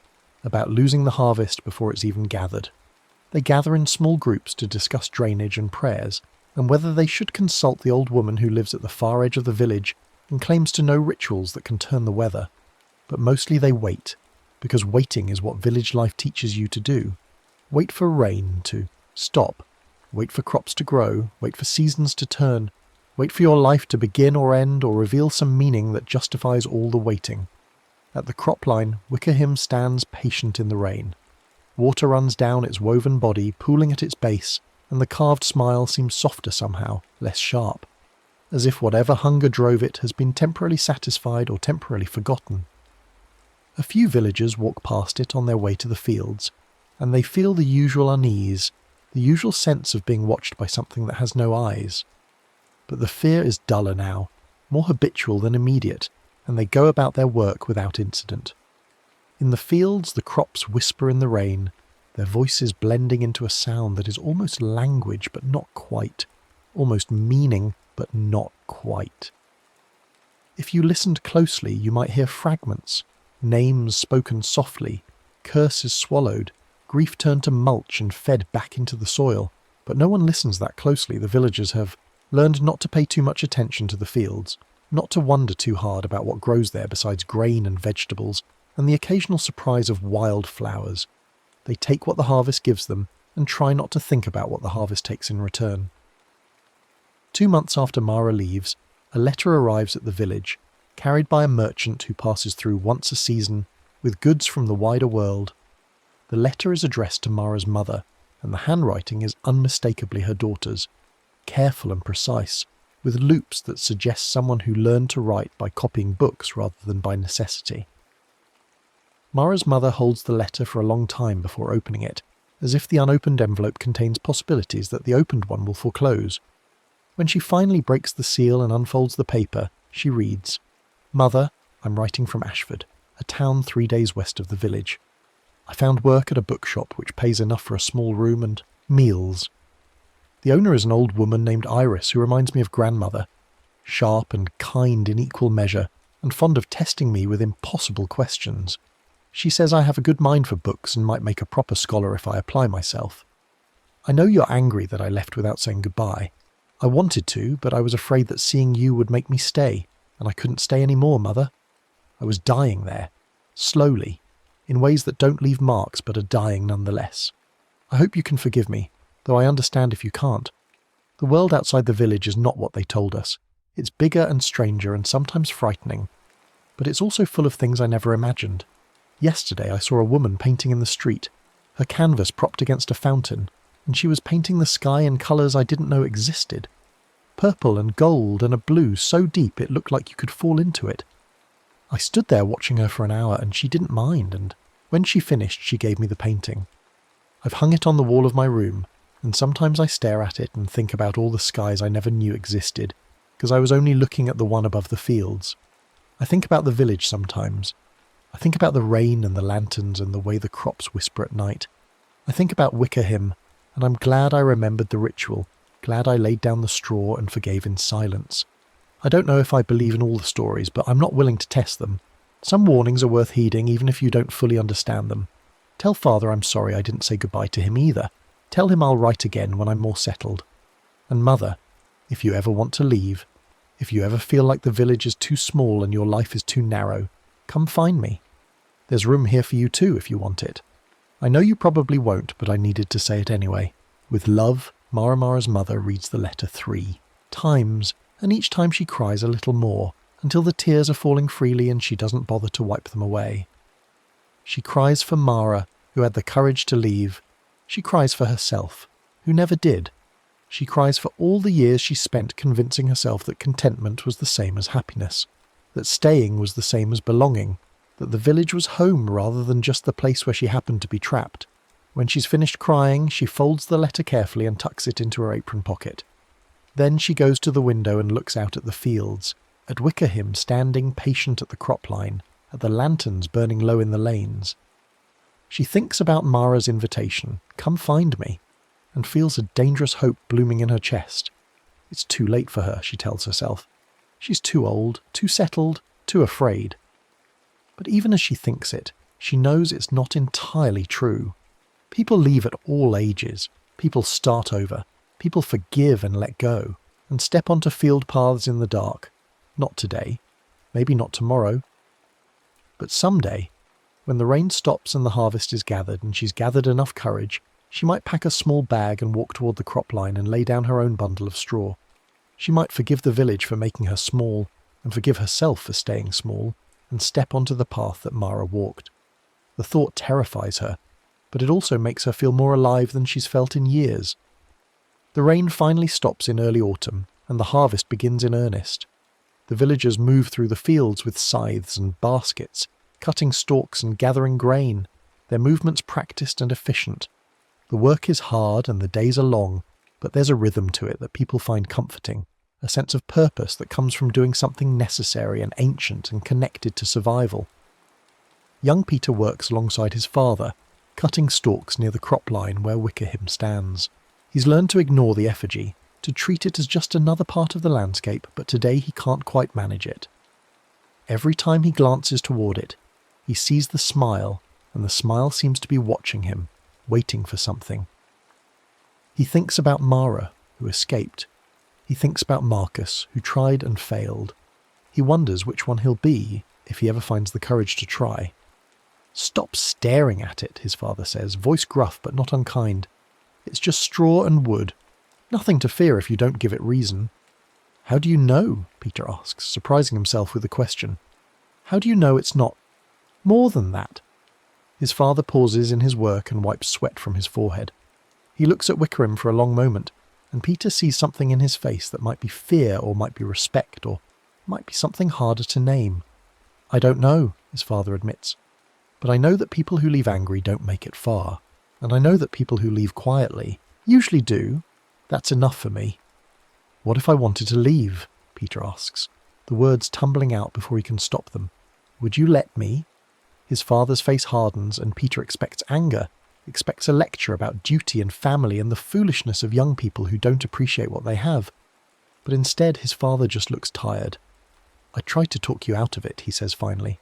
about losing the harvest before it's even gathered. They gather in small groups to discuss drainage and prayers, and whether they should consult the old woman who lives at the far edge of the village and claims to know rituals that can turn the weather. But mostly they wait, because waiting is what village life teaches you to do. Wait for rain to stop, wait for crops to grow, wait for seasons to turn, wait for your life to begin or end or reveal some meaning that justifies all the waiting. At the cropline, Wickerham stands patient in the rain. Water runs down its woven body, pooling at its base, and the carved smile seems softer somehow, less sharp, as if whatever hunger drove it has been temporarily satisfied or temporarily forgotten. A few villagers walk past it on their way to the fields, and they feel the usual unease, the usual sense of being watched by something that has no eyes. But the fear is duller now, more habitual than immediate, and they go about their work without incident. In the fields, the crops whisper in the rain, their voices blending into a sound that is almost language but not quite, almost meaning but not quite. If you listened closely, you might hear fragments, names spoken softly, curses swallowed, grief turned to mulch and fed back into the soil, but no one listens that closely. The villagers have learned not to pay too much attention to the fields, not to wonder too hard about what grows there besides grain and vegetables, and the occasional surprise of wild flowers. They take what the harvest gives them and try not to think about what the harvest takes in return. 2 months after Mara leaves, a letter arrives at the village, carried by a merchant who passes through once a season with goods from the wider world. The letter is addressed to Mara's mother, and the handwriting is unmistakably her daughter's, careful and precise, with loops that suggest someone who learned to write by copying books rather than by necessity. Mara's mother holds the letter for a long time before opening it, as if the unopened envelope contains possibilities that the opened one will foreclose. When she finally breaks the seal and unfolds the paper, she reads, "Mother, I'm writing from Ashford, a town 3 days west of the village. I found work at a bookshop which pays enough for a small room and meals. The owner is an old woman named Iris who reminds me of grandmother, sharp and kind in equal measure, and fond of testing me with impossible questions. She says I have a good mind for books and might make a proper scholar if I apply myself. I know you're angry that I left without saying goodbye. I wanted to, but I was afraid that seeing you would make me stay, and I couldn't stay any more, Mother. I was dying there, slowly, in ways that don't leave marks but are dying nonetheless. I hope you can forgive me, though I understand if you can't. The world outside the village is not what they told us. It's bigger and stranger and sometimes frightening, but it's also full of things I never imagined. Yesterday I saw a woman painting in the street, her canvas propped against a fountain, and she was painting the sky in colours I didn't know existed. Purple and gold and a blue so deep it looked like you could fall into it. I stood there watching her for an hour and she didn't mind, and when she finished she gave me the painting. I've hung it on the wall of my room, and sometimes I stare at it and think about all the skies I never knew existed, because I was only looking at the one above the fields. I think about the village sometimes. I think about the rain and the lanterns and the way the crops whisper at night. I think about Wickerham, and I'm glad I remembered the ritual, glad I laid down the straw and forgave in silence. I don't know if I believe in all the stories, but I'm not willing to test them. Some warnings are worth heeding even if you don't fully understand them. Tell Father I'm sorry I didn't say goodbye to him either. Tell him I'll write again when I'm more settled. And Mother, if you ever want to leave, if you ever feel like the village is too small and your life is too narrow, come find me. There's room here for you too if you want it. I know you probably won't, but I needed to say it anyway. With love, Mara's mother reads the letter 3 times, and each time she cries a little more, until the tears are falling freely and she doesn't bother to wipe them away. She cries for Mara, who had the courage to leave. She cries for herself, who never did. She cries for all the years she spent convincing herself that contentment was the same as happiness, that staying was the same as belonging, that the village was home rather than just the place where she happened to be trapped. When she's finished crying, she folds the letter carefully and tucks it into her apron pocket. Then she goes to the window and looks out at the fields, at Wickerham standing patient at the crop line, at the lanterns burning low in the lanes. She thinks about Mara's invitation, "Come find me," and feels a dangerous hope blooming in her chest. It's too late for her, she tells herself. She's too old, too settled, too afraid. But even as she thinks it, she knows it's not entirely true. People leave at all ages. People start over. People forgive and let go, and step onto field paths in the dark. Not today. Maybe not tomorrow. But someday, when the rain stops and the harvest is gathered and she's gathered enough courage, she might pack a small bag and walk toward the crop line and lay down her own bundle of straw. She might forgive the village for making her small, and forgive herself for staying small, and step onto the path that Mara walked. The thought terrifies her, but it also makes her feel more alive than she's felt in years. The rain finally stops in early autumn, and the harvest begins in earnest. The villagers move through the fields with scythes and baskets, cutting stalks and gathering grain, their movements practiced and efficient. The work is hard and the days are long, but there's a rhythm to it that people find comforting, a sense of purpose that comes from doing something necessary and ancient and connected to survival. Young Peter works alongside his father, cutting stalks near the crop line where Wickerham stands. He's learned to ignore the effigy, to treat it as just another part of the landscape, but today he can't quite manage it. Every time he glances toward it, he sees the smile, and the smile seems to be watching him, waiting for something. He thinks about Mara, who escaped. He thinks about Marcus, who tried and failed. He wonders which one he'll be if he ever finds the courage to try. "Stop staring at it," his father says, voice gruff but not unkind. "It's just straw and wood. Nothing to fear if you don't give it reason." "How do you know?" Peter asks, surprising himself with the question. "How do you know it's not more than that?" His father pauses in his work and wipes sweat from his forehead. He looks at Wickerham for a long moment, and Peter sees something in his face that might be fear or might be respect or might be something harder to name. "I don't know," his father admits. "But I know that people who leave angry don't make it far, and I know that people who leave quietly usually do. That's enough for me." "What if I wanted to leave?" Peter asks, the words tumbling out before he can stop them. "Would you let me?" His father's face hardens, and Peter expects anger, expects a lecture about duty and family and the foolishness of young people who don't appreciate what they have. But instead his father just looks tired. "I tried to talk you out of it," he says finally.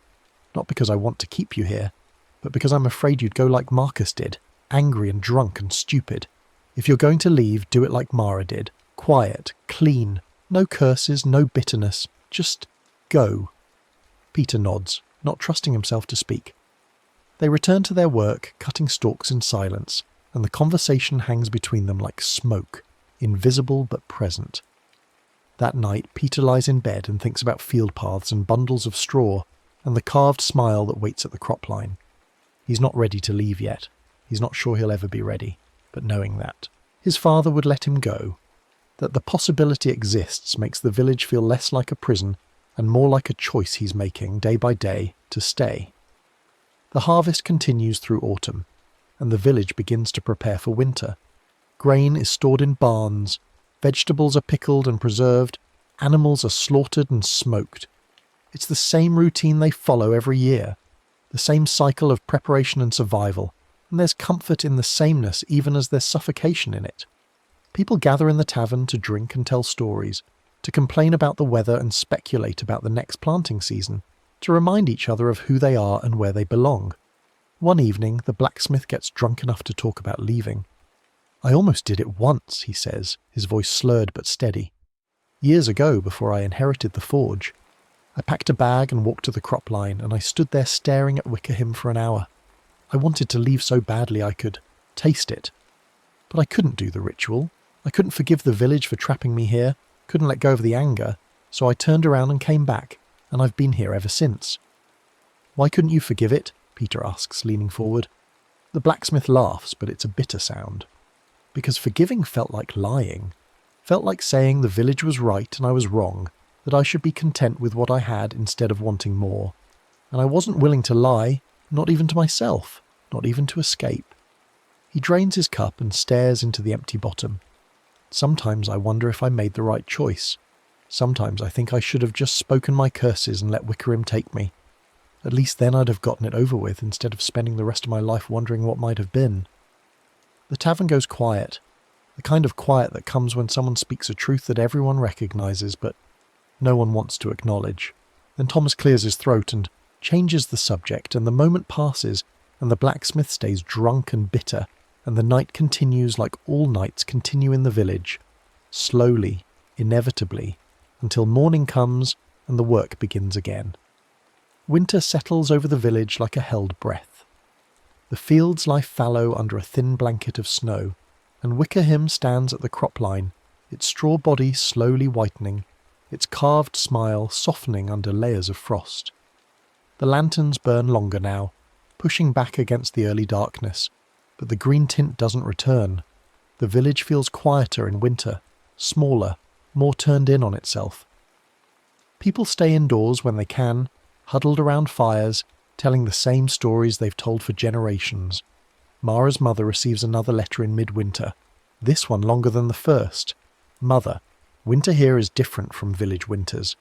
"Not because I want to keep you here, but because I'm afraid you'd go like Marcus did, angry and drunk and stupid. If you're going to leave, do it like Mara did. Quiet, clean, no curses, no bitterness. Just go." Peter nods, not trusting himself to speak. They return to their work, cutting stalks in silence, and the conversation hangs between them like smoke, invisible but present. That night, Peter lies in bed and thinks about field paths and bundles of straw, and the carved smile that waits at the crop line. He's not ready to leave yet. He's not sure he'll ever be ready, but knowing that his father would let him go, that the possibility exists makes the village feel less like a prison and more like a choice he's making day by day to stay. The harvest continues through autumn, and the village begins to prepare for winter. Grain is stored in barns, vegetables are pickled and preserved, animals are slaughtered and smoked. It's the same routine they follow every year, the same cycle of preparation and survival, and there's comfort in the sameness even as there's suffocation in it. People gather in the tavern to drink and tell stories, to complain about the weather and speculate about the next planting season, to remind each other of who they are and where they belong. One evening, the blacksmith gets drunk enough to talk about leaving. "I almost did it once," he says, his voice slurred but steady. "Years ago, before I inherited the forge. I packed a bag and walked to the crop line, and I stood there staring at Wickerham for an hour. I wanted to leave so badly I could taste it. But I couldn't do the ritual. I couldn't forgive the village for trapping me here, couldn't let go of the anger, so I turned around and came back, and I've been here ever since." "Why couldn't you forgive it?" Peter asks, leaning forward. The blacksmith laughs, but it's a bitter sound. "Because forgiving felt like lying. Felt like saying the village was right and I was wrong, that I should be content with what I had instead of wanting more. And I wasn't willing to lie, not even to myself, not even to escape." He drains his cup and stares into the empty bottom. "Sometimes I wonder if I made the right choice. Sometimes I think I should have just spoken my curses and let Wickerham take me. At least then I'd have gotten it over with instead of spending the rest of my life wondering what might have been." The tavern goes quiet, the kind of quiet that comes when someone speaks a truth that everyone recognises but no one wants to acknowledge. Then Thomas clears his throat and changes the subject, and the moment passes, and the blacksmith stays drunk and bitter, and the night continues like all nights continue in the village, slowly, inevitably, until morning comes and the work begins again. Winter settles over the village like a held breath. The fields lie fallow under a thin blanket of snow, and Wickerham stands at the crop line, its straw body slowly whitening, its carved smile softening under layers of frost. The lanterns burn longer now, pushing back against the early darkness, but the green tint doesn't return. The village feels quieter in winter, smaller, more turned in on itself. People stay indoors when they can, huddled around fires, telling the same stories they've told for generations. Mara's mother receives another letter in midwinter, this one longer than the first. Mother, winter here is different from village winters.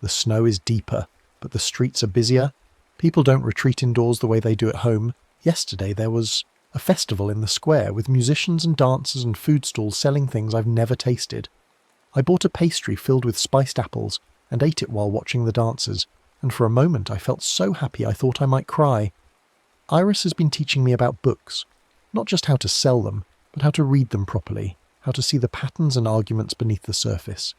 The snow is deeper, but the streets are busier. People don't retreat indoors the way they do at home. Yesterday there was a festival in the square with musicians and dancers and food stalls selling things I've never tasted. I bought a pastry filled with spiced apples and ate it while watching the dancers, and for a moment I felt so happy I thought I might cry. Iris has been teaching me about books, not just how to sell them, but how to read them properly, how to see the patterns and arguments beneath the surface.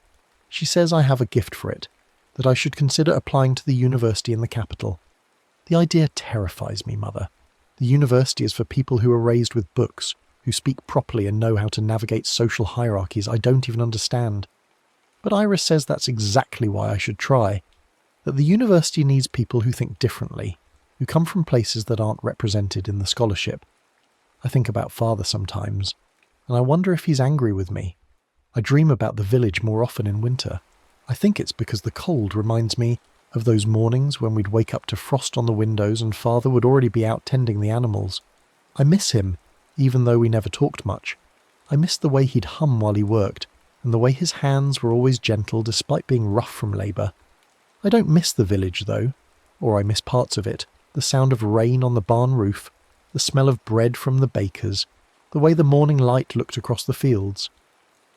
She says I have a gift for it, that I should consider applying to the university in the capital. The idea terrifies me, Mother. The university is for people who are raised with books, who speak properly and know how to navigate social hierarchies I don't even understand. But Iris says that's exactly why I should try, that the university needs people who think differently, who come from places that aren't represented in the scholarship. I think about Father sometimes, and I wonder if he's angry with me. I dream about the village more often in winter. I think it's because the cold reminds me of those mornings when we'd wake up to frost on the windows and Father would already be out tending the animals. I miss him, even though we never talked much. I miss the way he'd hum while he worked, and the way his hands were always gentle despite being rough from labour. I don't miss the village, though, or I miss parts of it, the sound of rain on the barn roof, the smell of bread from the bakers, the way the morning light looked across the fields.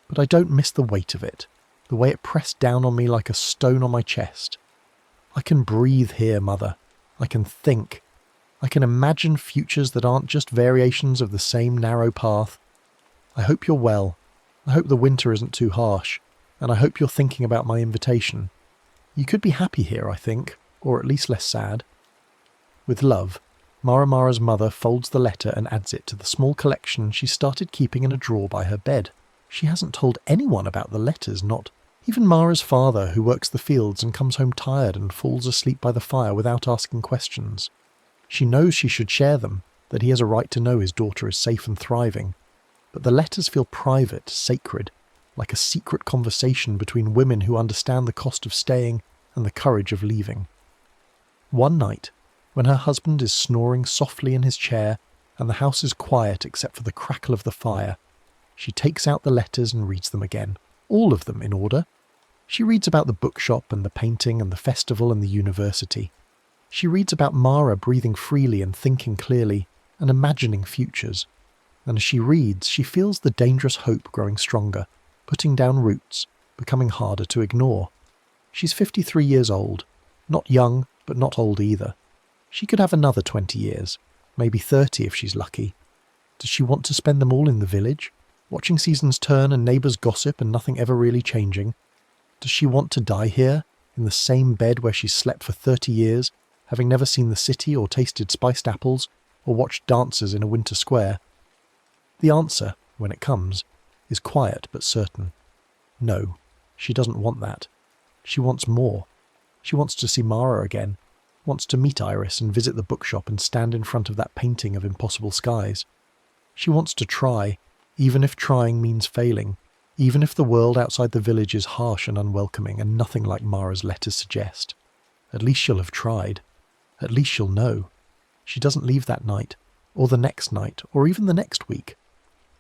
But I don't miss the weight of it, the way it pressed down on me like a stone on my chest. I can breathe here, Mother. I can think. I can imagine futures that aren't just variations of the same narrow path. I hope you're well. I hope the winter isn't too harsh, and I hope you're thinking about my invitation. You could be happy here, I think, or at least less sad. With love, Mara's mother folds the letter and adds it to the small collection she started keeping in a drawer by her bed. She hasn't told anyone about the letters, not even Mara's father, who works the fields and comes home tired and falls asleep by the fire without asking questions. She knows she should share them, that he has a right to know his daughter is safe and thriving. But the letters feel private, sacred, like a secret conversation between women who understand the cost of staying and the courage of leaving. One night, when her husband is snoring softly in his chair and the house is quiet except for the crackle of the fire, she takes out the letters and reads them again, all of them in order. She reads about the bookshop and the painting and the festival and the university. She reads about Mara breathing freely and thinking clearly and imagining futures. And as she reads, she feels the dangerous hope growing stronger, putting down roots, becoming harder to ignore. She's 53 years old, not young, but not old either. She could have another 20 years, maybe 30 if she's lucky. Does she want to spend them all in the village, watching seasons turn and neighbours gossip and nothing ever really changing? Does she want to die here, in the same bed where she's slept for 30 years, having never seen the city or tasted spiced apples, or watched dancers in a winter square? The answer, when it comes, is quiet but certain. No, she doesn't want that. She wants more. She wants to see Mara again, wants to meet Iris and visit the bookshop and stand in front of that painting of impossible skies. She wants to try, even if trying means failing, even if the world outside the village is harsh and unwelcoming and nothing like Mara's letters suggest. At least she'll have tried. At least she'll know. She doesn't leave that night, or the next night, or even the next week.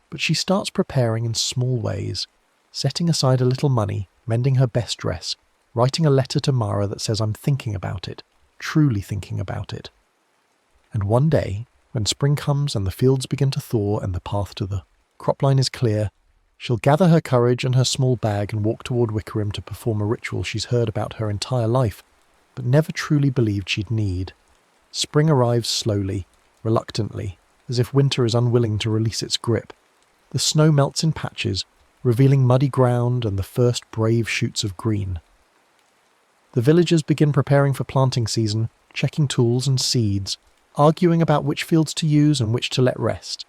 But she starts preparing in small ways, setting aside a little money, mending her best dress, writing a letter to Mara that says I'm thinking about it, truly thinking about it. And one day, when spring comes and the fields begin to thaw and the path to the cropline is clear, she'll gather her courage and her small bag and walk toward Wickerham to perform a ritual she's heard about her entire life, but never truly believed she'd need. Spring arrives slowly, reluctantly, as if winter is unwilling to release its grip. The snow melts in patches, revealing muddy ground and the first brave shoots of green. The villagers begin preparing for planting season, checking tools and seeds, arguing about which fields to use and which to let rest.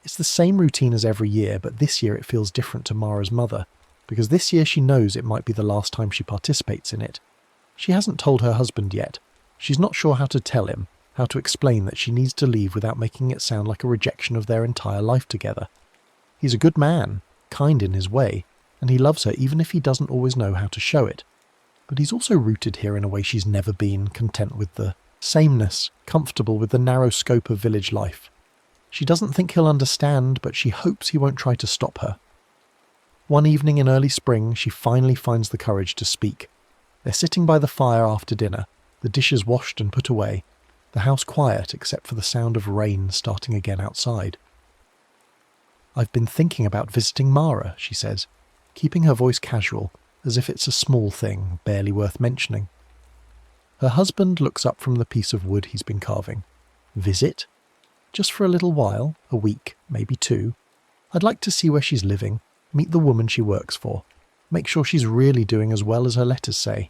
It's the same routine as every year, but this year it feels different to Mara's mother, because this year she knows it might be the last time she participates in it. She hasn't told her husband yet. She's not sure how to tell him, how to explain that she needs to leave without making it sound like a rejection of their entire life together. He's a good man, kind in his way, and he loves her even if he doesn't always know how to show it. But he's also rooted here in a way she's never been, content with the sameness, comfortable with the narrow scope of village life. She doesn't think he'll understand, but she hopes he won't try to stop her. One evening in early spring, she finally finds the courage to speak. They're sitting by the fire after dinner, the dishes washed and put away, the house quiet except for the sound of rain starting again outside. "I've been thinking about visiting Mara," she says, keeping her voice casual, as if it's a small thing, barely worth mentioning. Her husband looks up from the piece of wood he's been carving. "Visit? Just for a little while, a week, maybe 2. I'd like to see where she's living, meet the woman she works for, make sure she's really doing as well as her letters say."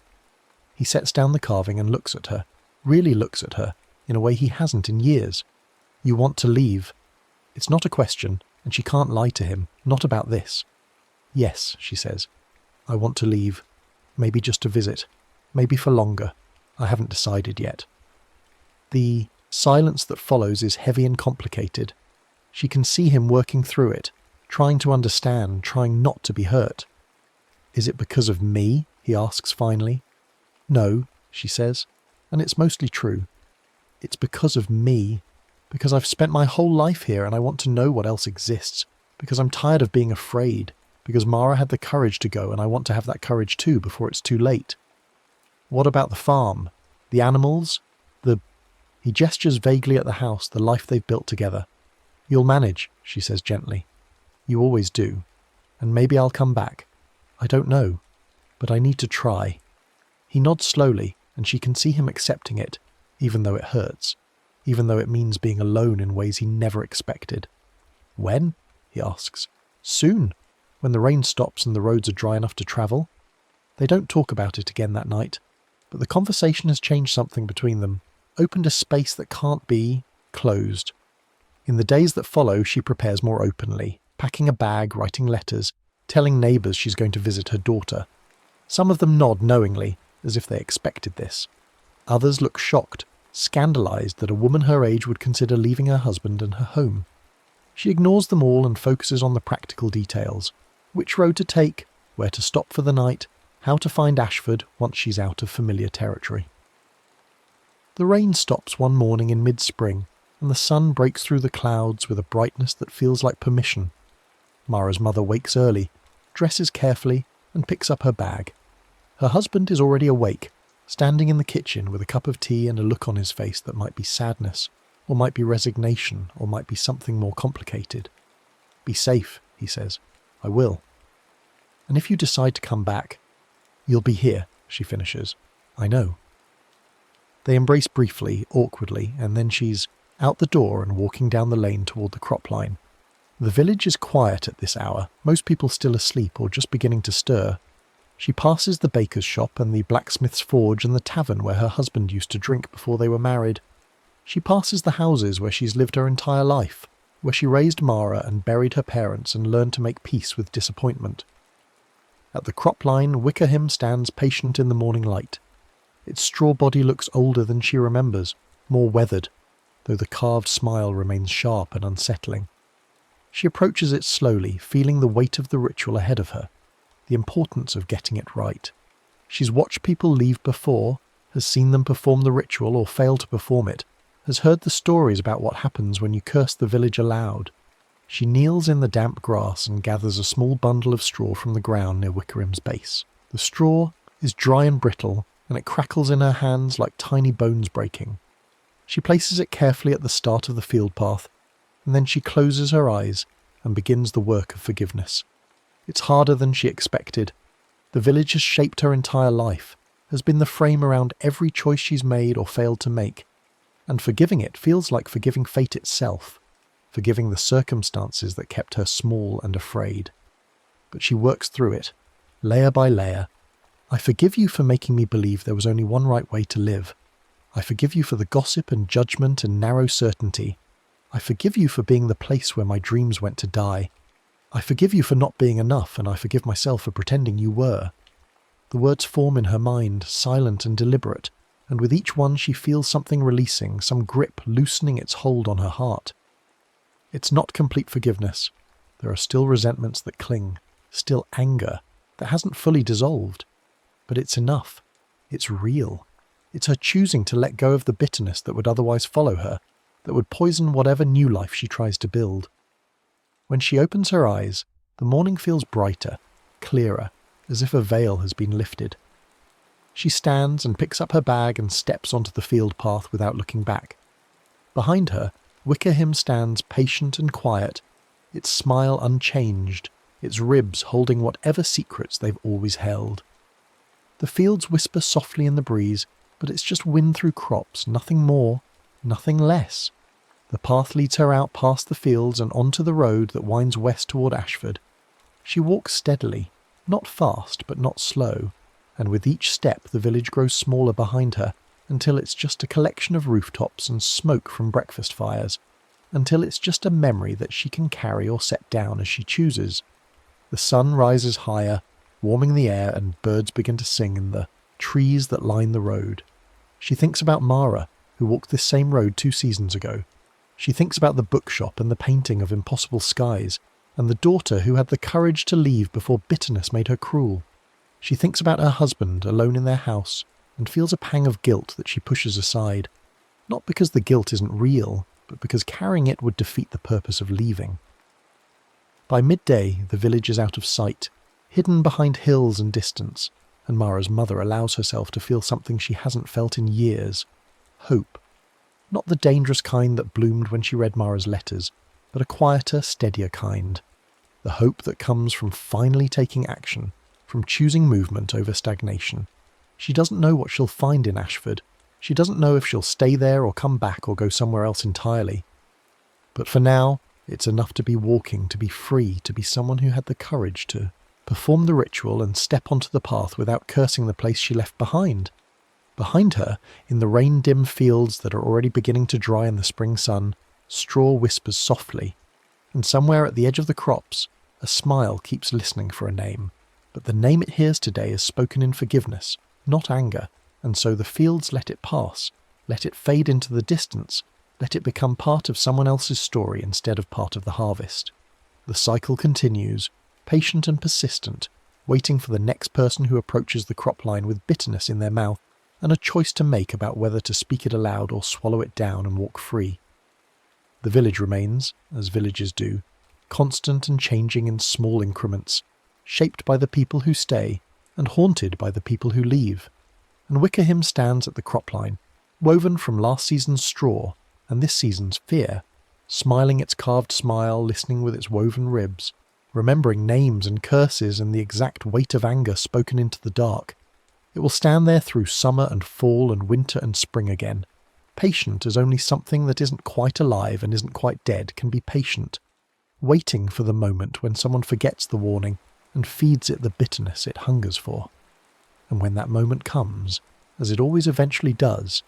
He sets down the carving and looks at her, really looks at her, in a way he hasn't in years. "You want to leave?" It's not a question, and she can't lie to him, not about this. "Yes," she says. "I want to leave. Maybe just to visit. Maybe for longer. I haven't decided yet." The silence that follows is heavy and complicated. She can see him working through it, trying to understand, trying not to be hurt. "Is it because of me?" he asks finally. "No," she says, and it's mostly true. "It's because of me. Because I've spent my whole life here and I want to know what else exists. Because I'm tired of being afraid. Because Mara had the courage to go and I want to have that courage too before it's too late." "What about the farm? The animals? He gestures vaguely at the house, the life they've built together. "You'll manage," she says gently. "You always do. And maybe I'll come back. I don't know. But I need to try." He nods slowly, and she can see him accepting it, even though it hurts, even though it means being alone in ways he never expected. "When?" he asks. "Soon, when the rain stops and the roads are dry enough to travel." They don't talk about it again that night, but the conversation has changed something between them, opened a space that can't be closed. In the days that follow, she prepares more openly, packing a bag, writing letters, telling neighbours she's going to visit her daughter. Some of them nod knowingly, as if they expected this. Others look shocked, scandalised that a woman her age would consider leaving her husband and her home. She ignores them all and focuses on the practical details. Which road to take, where to stop for the night, how to find Ashford once she's out of familiar territory. The rain stops one morning in mid-spring, and the sun breaks through the clouds with a brightness that feels like permission. Mara's mother wakes early, dresses carefully, and picks up her bag. Her husband is already awake, standing in the kitchen with a cup of tea and a look on his face that might be sadness, or might be resignation, or might be something more complicated. "Be safe," he says. "I will. And if you decide to come back, you'll be here," she finishes. "I know." They embrace briefly, awkwardly, and then she's out the door and walking down the lane toward the crop line. The village is quiet at this hour, most people still asleep or just beginning to stir. She passes the baker's shop and the blacksmith's forge and the tavern where her husband used to drink before they were married. She passes the houses where she's lived her entire life, where she raised Mara and buried her parents and learned to make peace with disappointment. At the crop line, Wickerham stands patient in the morning light. Its straw body looks older than she remembers, more weathered, though the carved smile remains sharp and unsettling. She approaches it slowly, feeling the weight of the ritual ahead of her, the importance of getting it right. She's watched people leave before, has seen them perform the ritual or fail to perform it, has heard the stories about what happens when you curse the village aloud. She kneels in the damp grass and gathers a small bundle of straw from the ground near Wickerham's base. The straw is dry and brittle, and it crackles in her hands like tiny bones breaking. She places it carefully at the start of the field path, and then she closes her eyes and begins the work of forgiveness. It's harder than she expected. The village has shaped her entire life, has been the frame around every choice she's made or failed to make, and forgiving it feels like forgiving fate itself, forgiving the circumstances that kept her small and afraid. But she works through it, layer by layer. I forgive you for making me believe there was only one right way to live. I forgive you for the gossip and judgment and narrow certainty. I forgive you for being the place where my dreams went to die. I forgive you for not being enough, and I forgive myself for pretending you were. The words form in her mind, silent and deliberate, and with each one she feels something releasing, some grip loosening its hold on her heart. It's not complete forgiveness. There are still resentments that cling, still anger that hasn't fully dissolved. But it's enough. It's real. It's her choosing to let go of the bitterness that would otherwise follow her, that would poison whatever new life she tries to build. When she opens her eyes, the morning feels brighter, clearer, as if a veil has been lifted. She stands and picks up her bag and steps onto the field path without looking back. Behind her, Wickerham stands patient and quiet, its smile unchanged, its ribs holding whatever secrets they've always held. The fields whisper softly in the breeze, but it's just wind through crops, nothing more, nothing less. The path leads her out past the fields and onto the road that winds west toward Ashford. She walks steadily, not fast but not slow, and with each step the village grows smaller behind her, until it's just a collection of rooftops and smoke from breakfast fires, until it's just a memory that she can carry or set down as she chooses. The sun rises higher, warming the air, and birds begin to sing in the trees that line the road. She thinks about Mara, who walked this same road 2 seasons ago. She thinks about the bookshop and the painting of impossible skies, and the daughter who had the courage to leave before bitterness made her cruel. She thinks about her husband alone in their house, and feels a pang of guilt that she pushes aside, not because the guilt isn't real, but because carrying it would defeat the purpose of leaving. By midday, the village is out of sight, hidden behind hills and distance, and Mara's mother allows herself to feel something she hasn't felt in years: hope. Not the dangerous kind that bloomed when she read Mara's letters, but a quieter, steadier kind. The hope that comes from finally taking action, from choosing movement over stagnation. She doesn't know what she'll find in Ashford. She doesn't know if she'll stay there or come back or go somewhere else entirely. But for now, it's enough to be walking, to be free, to be someone who had the courage to perform the ritual and step onto the path without cursing the place she left behind. Behind her, in the rain-dim fields that are already beginning to dry in the spring sun, straw whispers softly, and somewhere at the edge of the crops, a smile keeps listening for a name. But the name it hears today is spoken in forgiveness, not anger, and so the fields let it pass, let it fade into the distance, let it become part of someone else's story instead of part of the harvest. The cycle continues, patient and persistent, waiting for the next person who approaches the crop line with bitterness in their mouth and a choice to make about whether to speak it aloud or swallow it down and walk free. The village remains, as villages do, constant and changing in small increments, shaped by the people who stay and haunted by the people who leave. And Wickerham stands at the crop line, woven from last season's straw and this season's fear, smiling its carved smile, listening with its woven ribs, remembering names and curses and the exact weight of anger spoken into the dark. It will stand there through summer and fall and winter and spring again, patient as only something that isn't quite alive and isn't quite dead can be patient, waiting for the moment when someone forgets the warning and feeds it the bitterness it hungers for. And when that moment comes, as it always eventually does,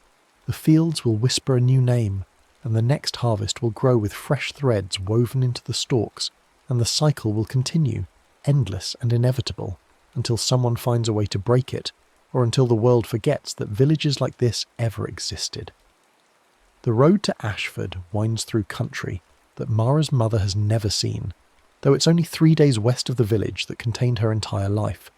the fields will whisper a new name, and the next harvest will grow with fresh threads woven into the stalks, and the cycle will continue, endless and inevitable, until someone finds a way to break it, or until the world forgets that villages like this ever existed. The road to Ashford winds through country that Mara's mother has never seen, though it's only 3 days west of the village that contained her entire life.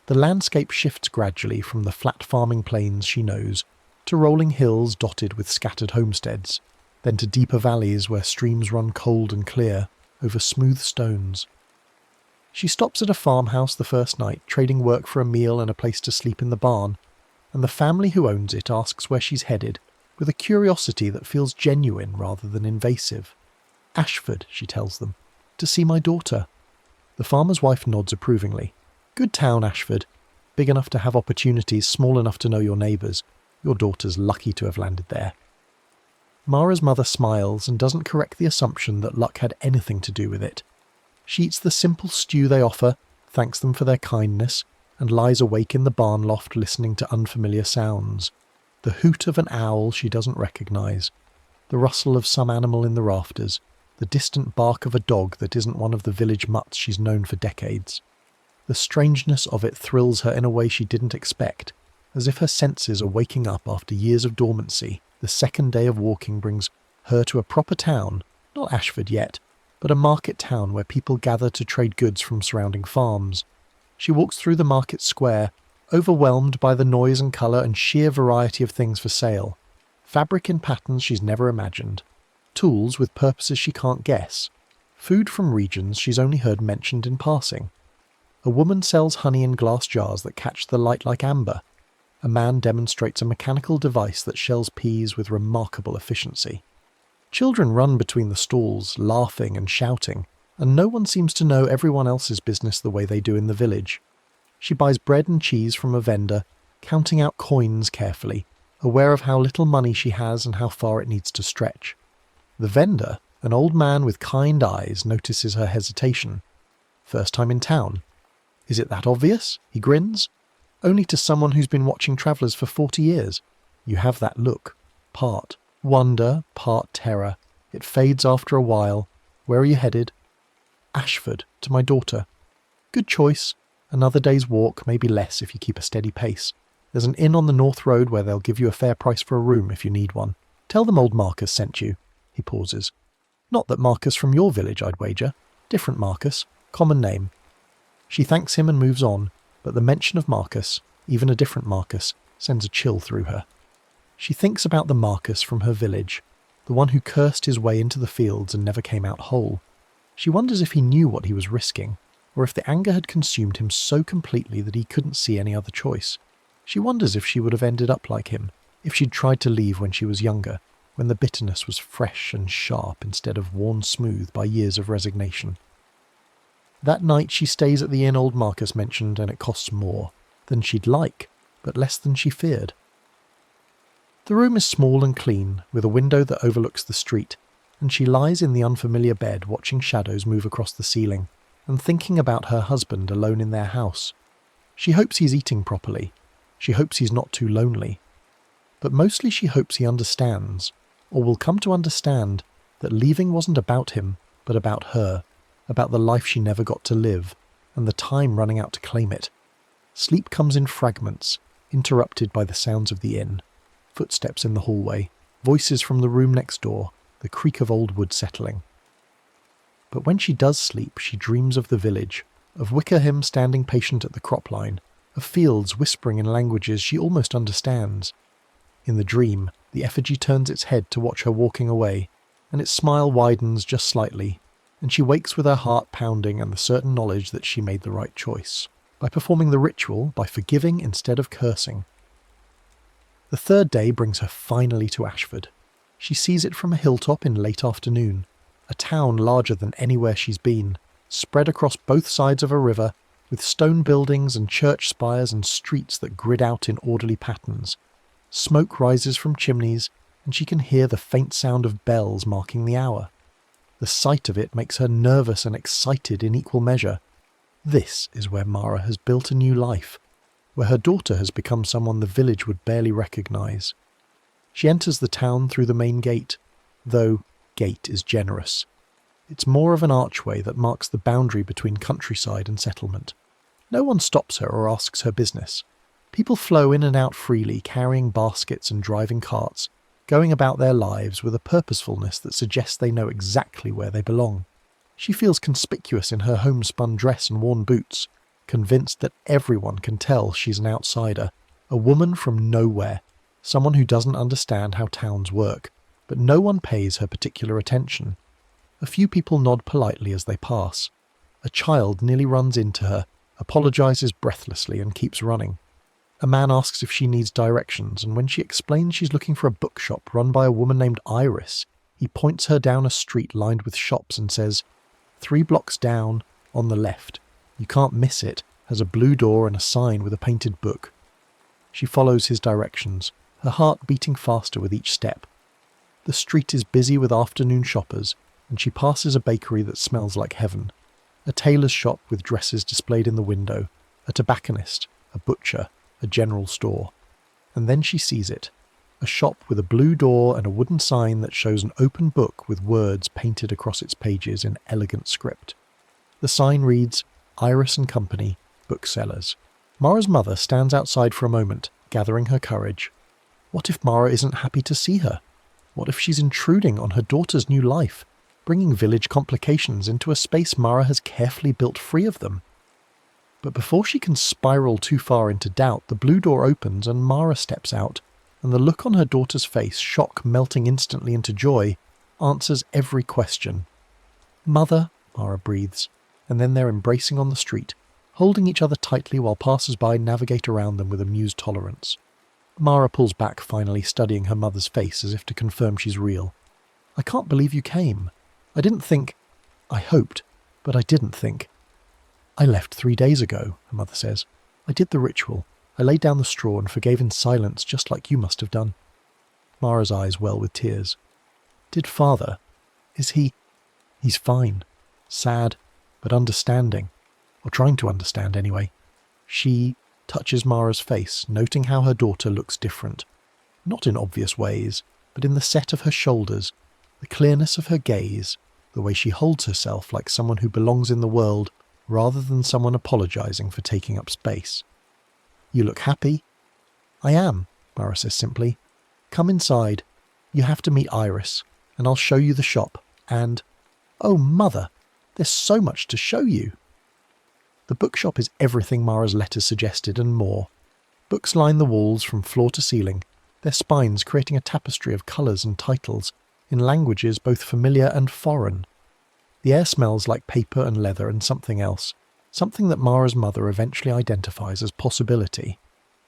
The landscape shifts gradually from the flat farming plains she knows to rolling hills dotted with scattered homesteads, then to deeper valleys where streams run cold and clear over smooth stones. She stops at a farmhouse the first night, trading work for a meal and a place to sleep in the barn, and the family who owns it asks where she's headed, with a curiosity that feels genuine rather than invasive. "Ashford," she tells them, "to see my daughter." The farmer's wife nods approvingly. "Good town, Ashford. Big enough to have opportunities, small enough to know your neighbours. Your daughter's lucky to have landed there." Mara's mother smiles and doesn't correct the assumption that luck had anything to do with it. She eats the simple stew they offer, thanks them for their kindness, and lies awake in the barn loft listening to unfamiliar sounds. The hoot of an owl she doesn't recognise, the rustle of some animal in the rafters, the distant bark of a dog that isn't one of the village mutts she's known for decades. The strangeness of it thrills her in a way she didn't expect, as if her senses are waking up after years of dormancy. The second day of walking brings her to a proper town, not Ashford yet, but a market town where people gather to trade goods from surrounding farms. She walks through the market square, overwhelmed by the noise and colour and sheer variety of things for sale. Fabric in patterns she's never imagined, tools with purposes she can't guess, food from regions she's only heard mentioned in passing. A woman sells honey in glass jars that catch the light like amber. A man demonstrates a mechanical device that shells peas with remarkable efficiency. Children run between the stalls, laughing and shouting, and no one seems to know everyone else's business the way they do in the village. She buys bread and cheese from a vendor, counting out coins carefully, aware of how little money she has and how far it needs to stretch. The vendor, an old man with kind eyes, notices her hesitation. First time in town. Is it that obvious? He grins. Only to someone who's been watching travellers for 40 years. You have that look. Part wonder, part terror. It fades after a while. Where are you headed? Ashford, to my daughter. Good choice. Another day's walk, maybe less if you keep a steady pace. There's an inn on the North Road where they'll give you a fair price for a room if you need one. Tell them old Marcus sent you. He pauses. Not that Marcus from your village, I'd wager. Different Marcus. Common name. She thanks him and moves on, but the mention of Marcus, even a different Marcus, sends a chill through her. She thinks about the Marcus from her village, the one who cursed his way into the fields and never came out whole. She wonders if he knew what he was risking, or if the anger had consumed him so completely that he couldn't see any other choice. She wonders if she would have ended up like him, if she'd tried to leave when she was younger, when the bitterness was fresh and sharp instead of worn smooth by years of resignation. That night she stays at the inn old Marcus mentioned, and it costs more than she'd like, but less than she feared. The room is small and clean, with a window that overlooks the street, and she lies in the unfamiliar bed watching shadows move across the ceiling, and thinking about her husband alone in their house. She hopes he's eating properly. She hopes he's not too lonely. But mostly she hopes he understands, or will come to understand, that leaving wasn't about him, but about her, about the life she never got to live, and the time running out to claim it. Sleep comes in fragments, interrupted by the sounds of the inn. Footsteps in the hallway, voices from the room next door, the creak of old wood settling. But when she does sleep, she dreams of the village, of Wickerham standing patient at the crop line, of fields whispering in languages she almost understands. In the dream, the effigy turns its head to watch her walking away, and its smile widens just slightly, and she wakes with her heart pounding and the certain knowledge that she made the right choice, by performing the ritual, by forgiving instead of cursing. The third day brings her finally to Ashford. She sees it from a hilltop in late afternoon, a town larger than anywhere she's been, spread across both sides of a river, with stone buildings and church spires and streets that grid out in orderly patterns. Smoke rises from chimneys, and she can hear the faint sound of bells marking the hour. The sight of it makes her nervous and excited in equal measure. This is where Mara has built a new life, where her daughter has become someone the village would barely recognise. She enters the town through the main gate, though gate is generous. It's more of an archway that marks the boundary between countryside and settlement. No one stops her or asks her business. People flow in and out freely, carrying baskets and driving carts, going about their lives with a purposefulness that suggests they know exactly where they belong. She feels conspicuous in her homespun dress and worn boots, convinced that everyone can tell she's an outsider, a woman from nowhere, someone who doesn't understand how towns work, but no one pays her particular attention. A few people nod politely as they pass. A child nearly runs into her, apologises breathlessly and keeps running. A man asks if she needs directions, and when she explains she's looking for a bookshop run by a woman named Iris, he points her down a street lined with shops and says, 3 blocks down, on the left. You can't miss it, has a blue door and a sign with a painted book. She follows his directions, her heart beating faster with each step. The street is busy with afternoon shoppers, and she passes a bakery that smells like heaven, a tailor's shop with dresses displayed in the window, a tobacconist, a butcher, a general store. And then she sees it, a shop with a blue door and a wooden sign that shows an open book with words painted across its pages in elegant script. The sign reads, Iris and Company, Booksellers. Mara's mother stands outside for a moment, gathering her courage. What if Mara isn't happy to see her? What if she's intruding on her daughter's new life, bringing village complications into a space Mara has carefully built free of them? But before she can spiral too far into doubt, the blue door opens and Mara steps out, and the look on her daughter's face, shock melting instantly into joy, answers every question. "Mother," Mara breathes, and then they're embracing on the street, holding each other tightly while passers-by navigate around them with amused tolerance. Mara pulls back, finally studying her mother's face as if to confirm she's real. "I can't believe you came. I didn't think... I hoped, but I didn't think." "I left 3 days ago," her mother says. "I did the ritual. I laid down the straw and forgave in silence, just like you must have done." Mara's eyes well with tears. "Did Father... is he... He's fine. Sad, but understanding. Or trying to understand, anyway." She touches Mara's face, noting how her daughter looks different. Not in obvious ways, but in the set of her shoulders, the clearness of her gaze, the way she holds herself like someone who belongs in the world rather than someone apologizing for taking up space. "You look happy." "I am," Mara says simply. "Come inside. You have to meet Iris, and I'll show you the shop, and... Oh, Mother, there's so much to show you." The bookshop is everything Mara's letters suggested and more. Books line the walls from floor to ceiling, their spines creating a tapestry of colours and titles, in languages both familiar and foreign. The air smells like paper and leather and something else, something that Mara's mother eventually identifies as possibility,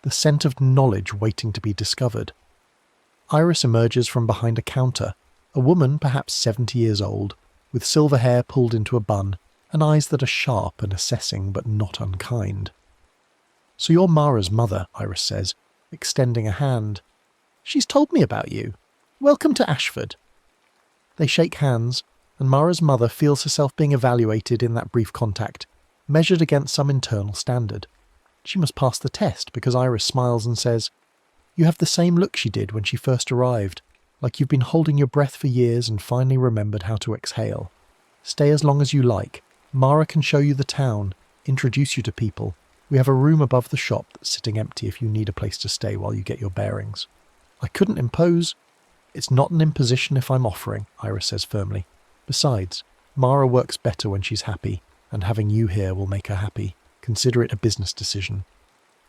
the scent of knowledge waiting to be discovered. Iris emerges from behind a counter, a woman perhaps 70 years old, with silver hair pulled into a bun, and eyes that are sharp and assessing but not unkind. "So you're Mara's mother," Iris says, extending a hand. "She's told me about you. Welcome to Ashford." They shake hands, and Mara's mother feels herself being evaluated in that brief contact, measured against some internal standard. She must pass the test because Iris smiles and says, "You have the same look she did when she first arrived, like you've been holding your breath for years and finally remembered how to exhale. Stay as long as you like. Mara can show you the town, introduce you to people. We have a room above the shop that's sitting empty if you need a place to stay while you get your bearings." "I couldn't impose." "It's not an imposition if I'm offering," Iris says firmly. "Besides, Mara works better when she's happy, and having you here will make her happy. Consider it a business decision."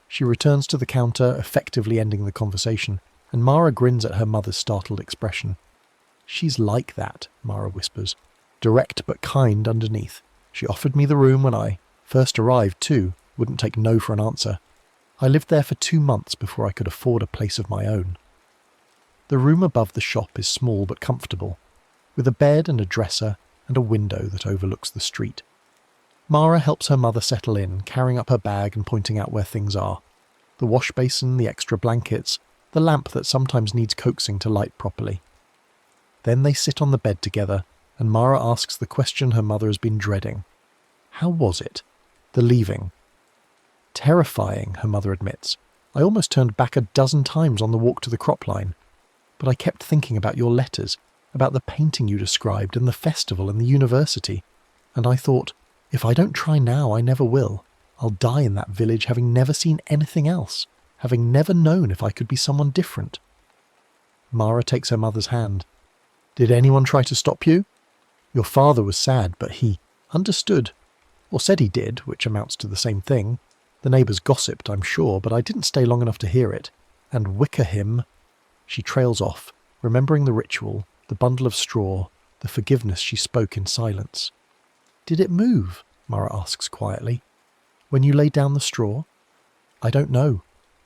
She returns to the counter, effectively ending the conversation, and Mara grins at her mother's startled expression. "She's like that," Mara whispers. "Direct but kind underneath. She offered me the room when I first arrived too, wouldn't take no for an answer. I lived there for 2 months before I could afford a place of my own." The room above the shop is small but comfortable, with a bed and a dresser and a window that overlooks the street. Mara helps her mother settle in, carrying up her bag and pointing out where things are. The wash basin, the extra blankets, the lamp that sometimes needs coaxing to light properly. Then they sit on the bed together, and Mara asks the question her mother has been dreading. How was it? The leaving. "Terrifying," her mother admits. "I almost turned back 12 times on the walk to the cropline. But I kept thinking about your letters, about the painting you described and the festival and the university. And I thought, if I don't try now, I never will. I'll die in that village having never seen anything else, having never known if I could be someone different." Mara takes her mother's hand. "Did anyone try to stop you? Your father was sad, but he understood. Or said he did, which amounts to the same thing. The neighbours gossiped, I'm sure, but I didn't stay long enough to hear it. And Wickerham..." She trails off, remembering the ritual, the bundle of straw, the forgiveness she spoke in silence. "Did it move?" Mara asks quietly. "When you laid down the straw?" "I don't know.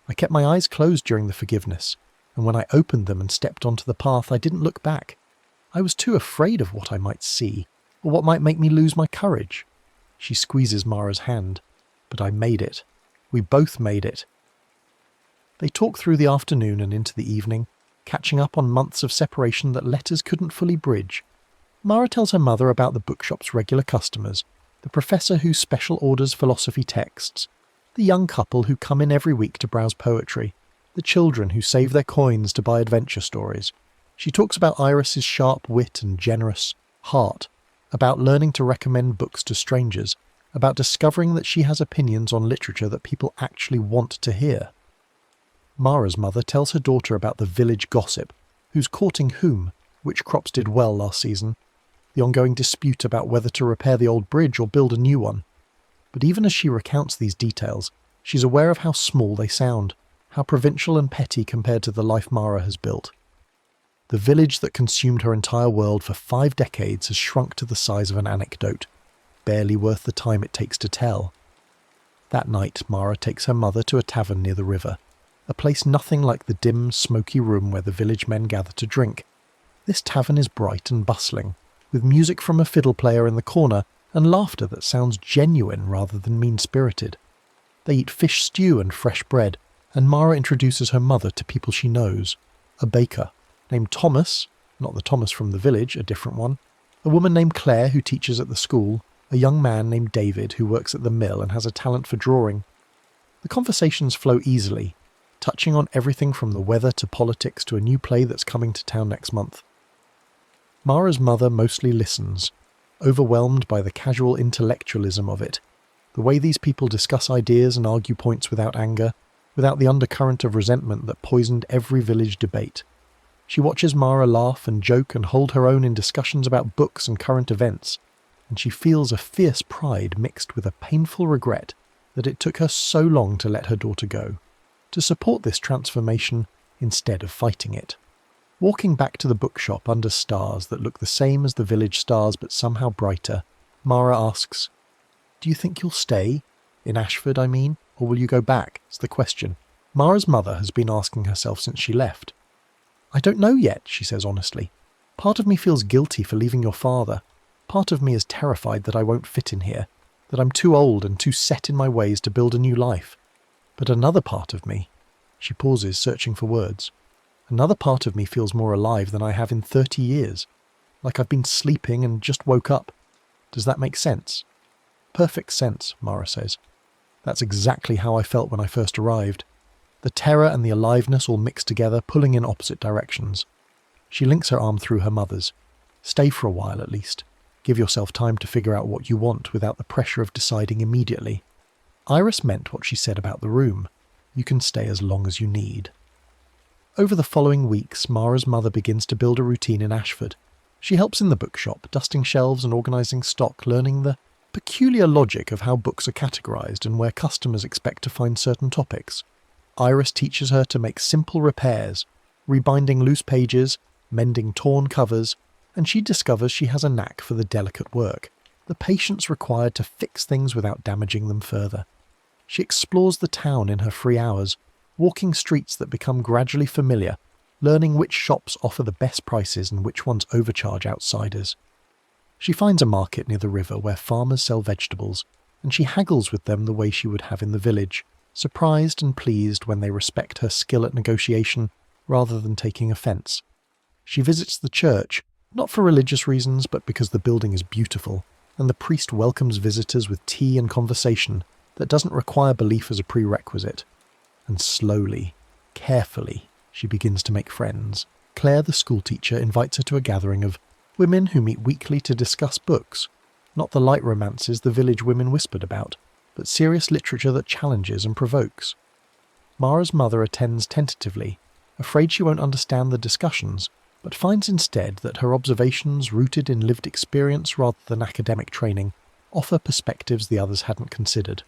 I kept my eyes closed during the forgiveness, and when I opened them and stepped onto the path, I didn't look back. I was too afraid of what I might see, or what might make me lose my courage." She squeezes Mara's hand. "But I made it. We both made it." They talk through the afternoon and into the evening, catching up on months of separation that letters couldn't fully bridge. Mara tells her mother about the bookshop's regular customers, the professor who special orders philosophy texts, the young couple who come in every week to browse poetry, the children who save their coins to buy adventure stories. She talks about Iris's sharp wit and generous heart, about learning to recommend books to strangers, about discovering that she has opinions on literature that people actually want to hear. Mara's mother tells her daughter about the village gossip, who's courting whom, which crops did well last season, the ongoing dispute about whether to repair the old bridge or build a new one. But even as she recounts these details, she's aware of how small they sound, how provincial and petty compared to the life Mara has built. The village that consumed her entire world for 5 decades has shrunk to the size of an anecdote, barely worth the time it takes to tell. That night, Mara takes her mother to a tavern near the river, a place nothing like the dim, smoky room where the village men gather to drink. This tavern is bright and bustling, with music from a fiddle player in the corner and laughter that sounds genuine rather than mean-spirited. They eat fish stew and fresh bread, and Mara introduces her mother to people she knows. A baker, named Thomas, not the Thomas from the village, a different one, a woman named Claire who teaches at the school, a young man named David who works at the mill and has a talent for drawing. The conversations flow easily, touching on everything from the weather to politics to a new play that's coming to town next month. Mara's mother mostly listens, overwhelmed by the casual intellectualism of it, the way these people discuss ideas and argue points without anger, without the undercurrent of resentment that poisoned every village debate. She watches Mara laugh and joke and hold her own in discussions about books and current events, and she feels a fierce pride mixed with a painful regret that it took her so long to let her daughter go, to support this transformation instead of fighting it. Walking back to the bookshop under stars that look the same as the village stars but somehow brighter, Mara asks, "Do you think you'll stay? In Ashford, I mean? Or will you go back?" Is the question. Mara's mother has been asking herself since she left. "I don't know yet," she says honestly. "Part of me feels guilty for leaving your father. Part of me is terrified that I won't fit in here, that I'm too old and too set in my ways to build a new life. But another part of me," she pauses, searching for words, "another part of me feels more alive than I have in 30 years, like I've been sleeping and just woke up. Does that make sense?" "Perfect sense," Mara says. "That's exactly how I felt when I first arrived. The terror and the aliveness all mixed together, pulling in opposite directions." She links her arm through her mother's. "Stay for a while at least. Give yourself time to figure out what you want without the pressure of deciding immediately." Iris meant what she said about the room. You can stay as long as you need. Over the following weeks, Mara's mother begins to build a routine in Ashford. She helps in the bookshop, dusting shelves and organising stock, learning the peculiar logic of how books are categorised and where customers expect to find certain topics. Iris teaches her to make simple repairs, rebinding loose pages, mending torn covers, and she discovers she has a knack for the delicate work, the patience required to fix things without damaging them further. She explores the town in her free hours, walking streets that become gradually familiar, learning which shops offer the best prices and which ones overcharge outsiders. She finds a market near the river where farmers sell vegetables, and she haggles with them the way she would have in the village, surprised and pleased when they respect her skill at negotiation rather than taking offence. She visits the church, not for religious reasons but because the building is beautiful, and the priest welcomes visitors with tea and conversation that doesn't require belief as a prerequisite. And slowly, carefully, she begins to make friends. Claire, the schoolteacher, invites her to a gathering of women who meet weekly to discuss books, not the light romances the village women whispered about, but serious literature that challenges and provokes. Mara's mother attends tentatively, afraid she won't understand the discussions, but finds instead that her observations, rooted in lived experience rather than academic training, offer perspectives the others hadn't considered.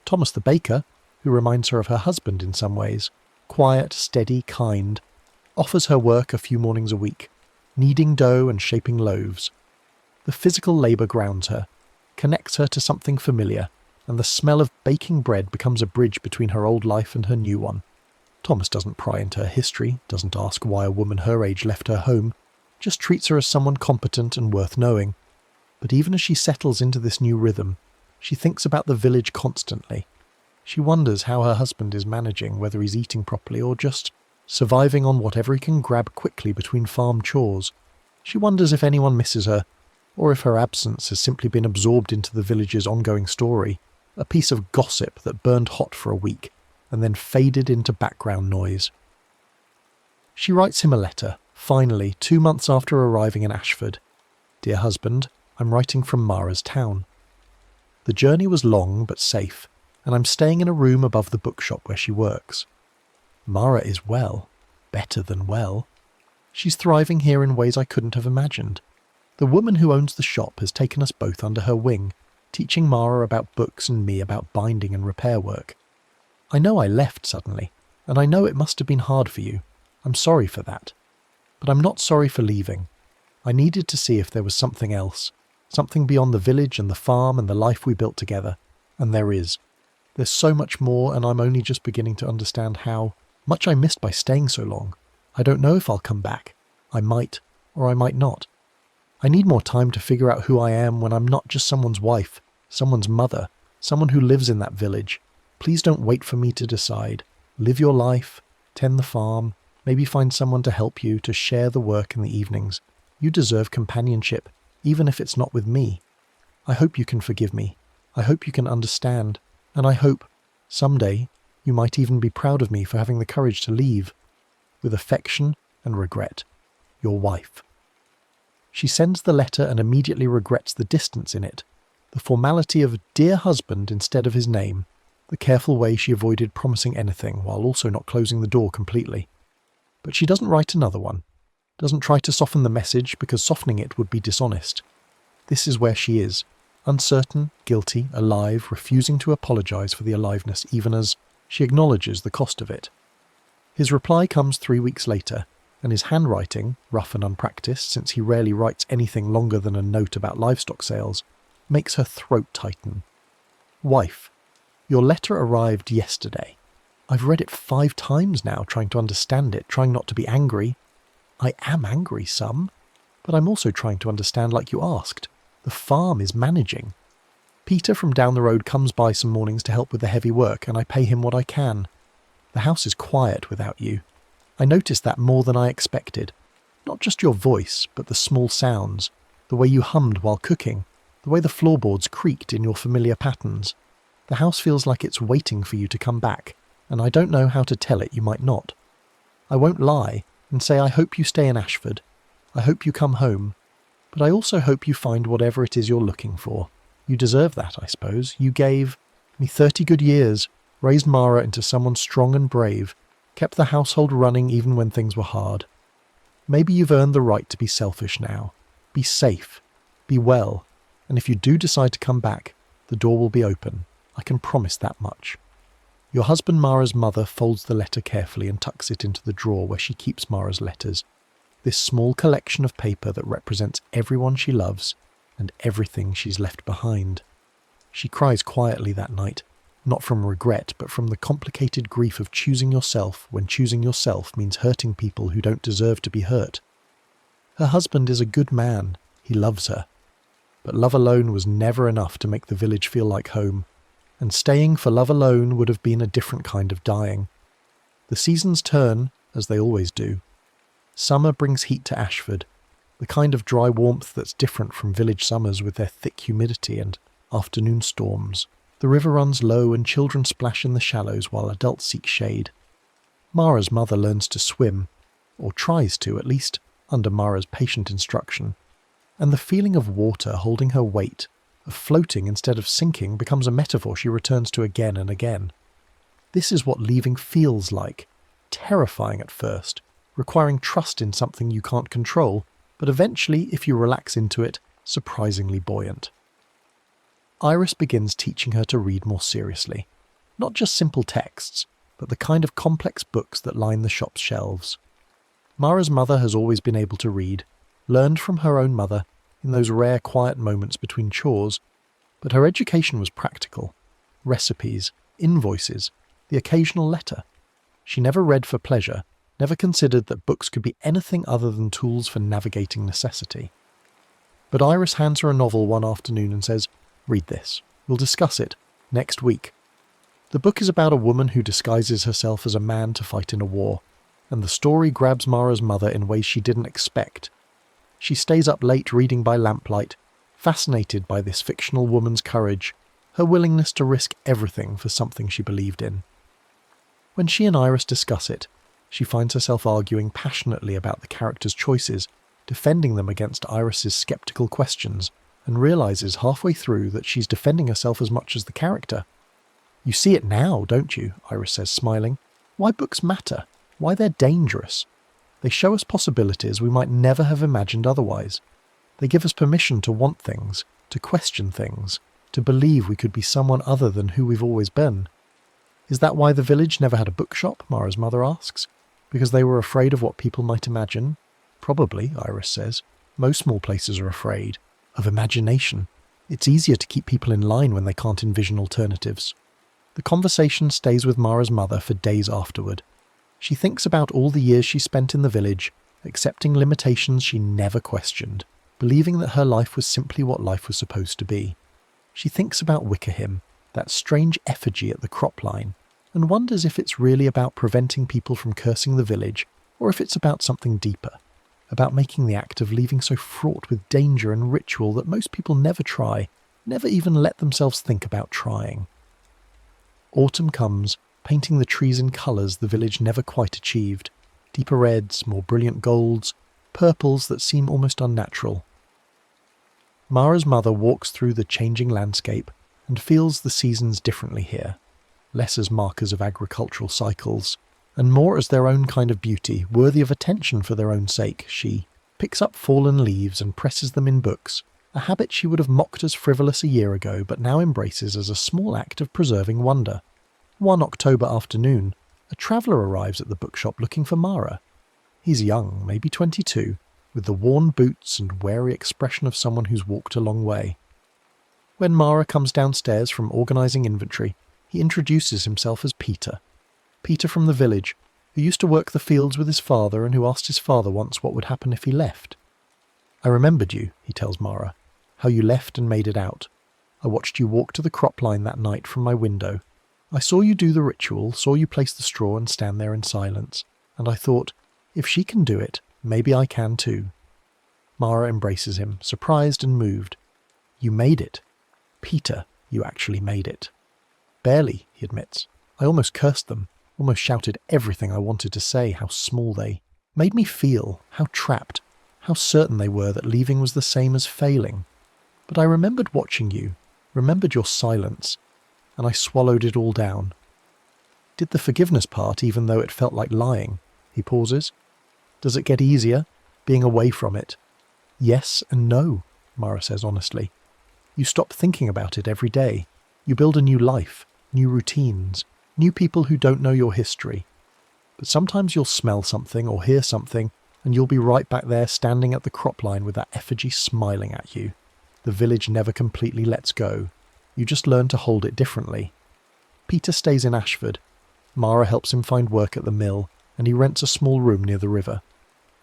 Thomas the baker, who reminds her of her husband in some ways, quiet, steady, kind, offers her work a few mornings a week, kneading dough and shaping loaves. The physical labour grounds her, connects her to something familiar, and the smell of baking bread becomes a bridge between her old life and her new one. Thomas doesn't pry into her history, doesn't ask why a woman her age left her home, just treats her as someone competent and worth knowing. But even as she settles into this new rhythm, she thinks about the village constantly. She wonders how her husband is managing, whether he's eating properly or just surviving on whatever he can grab quickly between farm chores. She wonders if anyone misses her, or if her absence has simply been absorbed into the village's ongoing story, a piece of gossip that burned hot for a week and then faded into background noise. She writes him a letter, finally, 2 months after arriving in Ashford. "Dear husband, I'm writing from Mara's town. The journey was long but safe, and I'm staying in a room above the bookshop where she works. Mara is well, better than well. She's thriving here in ways I couldn't have imagined. The woman who owns the shop has taken us both under her wing, teaching Mara about books and me about binding and repair work. I know I left suddenly, and I know it must have been hard for you. I'm sorry for that. But I'm not sorry for leaving. I needed to see if there was something else, something beyond the village and the farm and the life we built together. And there is. There's so much more, and I'm only just beginning to understand how much I missed by staying so long. I don't know if I'll come back. I might, or I might not. I need more time to figure out who I am when I'm not just someone's wife, someone's mother, someone who lives in that village. Please don't wait for me to decide. Live your life, tend the farm, maybe find someone to help you, to share the work in the evenings. You deserve companionship, even if it's not with me. I hope you can forgive me. I hope you can understand. And I hope, someday, you might even be proud of me for having the courage to leave. With affection and regret, your wife." She sends the letter and immediately regrets the distance in it, the formality of "dear husband" instead of his name, the careful way she avoided promising anything while also not closing the door completely. But she doesn't write another one, doesn't try to soften the message because softening it would be dishonest. This is where she is, uncertain, guilty, alive, refusing to apologise for the aliveness even as she acknowledges the cost of it. His reply comes 3 weeks later, and his handwriting, rough and unpractised since he rarely writes anything longer than a note about livestock sales, makes her throat tighten. "Wife, your letter arrived yesterday. I've read it 5 times now, trying to understand it, trying not to be angry. I am angry some, but I'm also trying to understand like you asked. The farm is managing. Peter from down the road comes by some mornings to help with the heavy work, and I pay him what I can. The house is quiet without you. I noticed that more than I expected. Not just your voice, but the small sounds, the way you hummed while cooking, the way the floorboards creaked in your familiar patterns. The house feels like it's waiting for you to come back, and I don't know how to tell it you might not. I won't lie and say I hope you stay in Ashford. I hope you come home. But I also hope you find whatever it is you're looking for. You deserve that, I suppose. You gave me 30 good years, raised Mara into someone strong and brave, kept the household running even when things were hard. Maybe you've earned the right to be selfish now. Be safe. Be well. And if you do decide to come back, the door will be open. I can promise that much." Your husband Mara's mother folds the letter carefully and tucks it into the drawer where she keeps Mara's letters. This small collection of paper that represents everyone she loves and everything she's left behind. She cries quietly that night, not from regret, but from the complicated grief of choosing yourself when choosing yourself means hurting people who don't deserve to be hurt. Her husband is a good man. He loves her. But love alone was never enough to make the village feel like home, and staying for love alone would have been a different kind of dying. The seasons turn, as they always do. Summer brings heat to Ashford, the kind of dry warmth that's different from village summers with their thick humidity and afternoon storms. The river runs low and children splash in the shallows while adults seek shade. Mara's mother learns to swim, or tries to at least, under Mara's patient instruction, and the feeling of water holding her weight, of floating instead of sinking, becomes a metaphor she returns to again and again. This is what leaving feels like, terrifying at first, requiring trust in something you can't control, but eventually, if you relax into it, surprisingly buoyant. Iris begins teaching her to read more seriously. Not just simple texts, but the kind of complex books that line the shop's shelves. Mara's mother has always been able to read, learned from her own mother in those rare quiet moments between chores, but her education was practical. Recipes, invoices, the occasional letter. She never read for pleasure, never considered that books could be anything other than tools for navigating necessity. But Iris hands her a novel one afternoon and says, "Read this. We'll discuss it next week." The book is about a woman who disguises herself as a man to fight in a war. and the story grabs Mara's mother in ways she didn't expect. She stays up late reading by lamplight, fascinated by this fictional woman's courage, her willingness to risk everything for something she believed in. When she and Iris discuss it, she finds herself arguing passionately about the characters' choices, defending them against Iris's skeptical questions, and realizes halfway through that she's defending herself as much as the character. "You see it now, don't you?" Iris says, smiling. "Why books matter, why they're dangerous. They show us possibilities we might never have imagined otherwise. They give us permission to want things, to question things, to believe we could be someone other than who we've always been." "Is that why the village never had a bookshop?" Mara's mother asks. "Because they were afraid of what people might imagine?" "Probably," Iris says. "Most small places are afraid of imagination. It's easier to keep people in line when they can't envision alternatives." The conversation stays with Mara's mother for days afterward. She thinks about all the years she spent in the village, accepting limitations she never questioned, believing that her life was simply what life was supposed to be. She thinks about Wickerham, that strange effigy at the cropline, and wonders if it's really about preventing people from cursing the village, or if it's about something deeper, about making the act of leaving so fraught with danger and ritual that most people never try, never even let themselves think about trying. Autumn comes, painting the trees in colours the village never quite achieved, deeper reds, more brilliant golds, purples that seem almost unnatural. Mara's mother walks through the changing landscape and feels the seasons differently here, less as markers of agricultural cycles, and more as their own kind of beauty, worthy of attention for their own sake. She picks up fallen leaves and presses them in books, a habit she would have mocked as frivolous a year ago but now embraces as a small act of preserving wonder. One October afternoon, a traveller arrives at the bookshop looking for Mara. He's young, maybe 22, with the worn boots and wary expression of someone who's walked a long way. When Mara comes downstairs from organising inventory, he introduces himself as Peter. Peter from the village, who used to work the fields with his father and who asked his father once what would happen if he left. "I remembered you," he tells Mara, "how you left and made it out. I watched you walk to the cropline that night from my window. I saw you do the ritual, saw you place the straw and stand there in silence, and I thought, if she can do it, maybe I can too." Mara embraces him, surprised and moved. "You made it. Peter, you actually made it." "Barely," he admits. "I almost cursed them, almost shouted everything I wanted to say, how small they made me feel, how trapped, how certain they were that leaving was the same as failing. But I remembered watching you, remembered your silence, and I swallowed it all down. Did the forgiveness part even though it felt like lying?" He pauses. "Does it get easier, being away from it?" "Yes and no," Mara says honestly. "You stop thinking about it every day. You build a new life, new routines, new people who don't know your history. But sometimes you'll smell something or hear something, and you'll be right back there standing at the cropline with that effigy smiling at you. The village never completely lets go. You just learn to hold it differently." Peter stays in Ashford. Mara helps him find work at the mill, and he rents a small room near the river.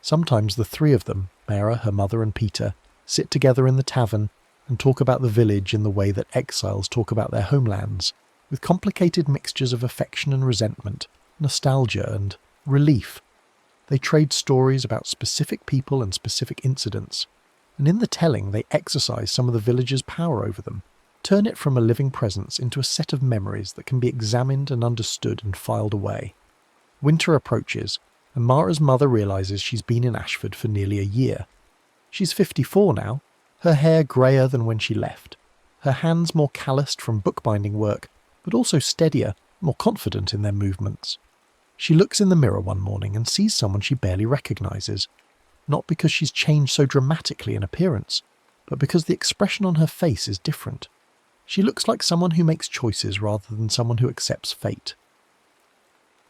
Sometimes the three of them, Mara, her mother and Peter, sit together in the tavern and talk about the village in the way that exiles talk about their homelands, with complicated mixtures of affection and resentment, nostalgia and relief. They trade stories about specific people and specific incidents, and in the telling they exercise some of the village's power over them, turn it from a living presence into a set of memories that can be examined and understood and filed away. Winter approaches, and Mara's mother realises she's been in Ashford for nearly a year. She's 54 now, her hair greyer than when she left, her hands more calloused from bookbinding work, but also steadier, more confident in their movements. She looks in the mirror one morning and sees someone she barely recognises, not because she's changed so dramatically in appearance, but because the expression on her face is different. She looks like someone who makes choices rather than someone who accepts fate.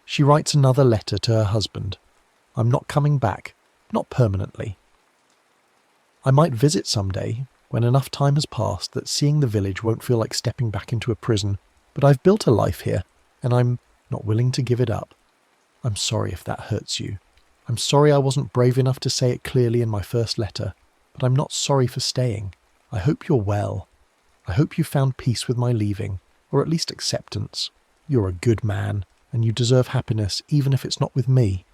She writes another letter to her husband. "I'm not coming back, not permanently. I might visit someday, when enough time has passed that seeing the village won't feel like stepping back into a prison, but I've built a life here, and I'm not willing to give it up. I'm sorry if that hurts you. I'm sorry I wasn't brave enough to say it clearly in my first letter, but I'm not sorry for staying. I hope you're well. I hope you found peace with my leaving, or at least acceptance. You're a good man, and you deserve happiness even if it's not with me.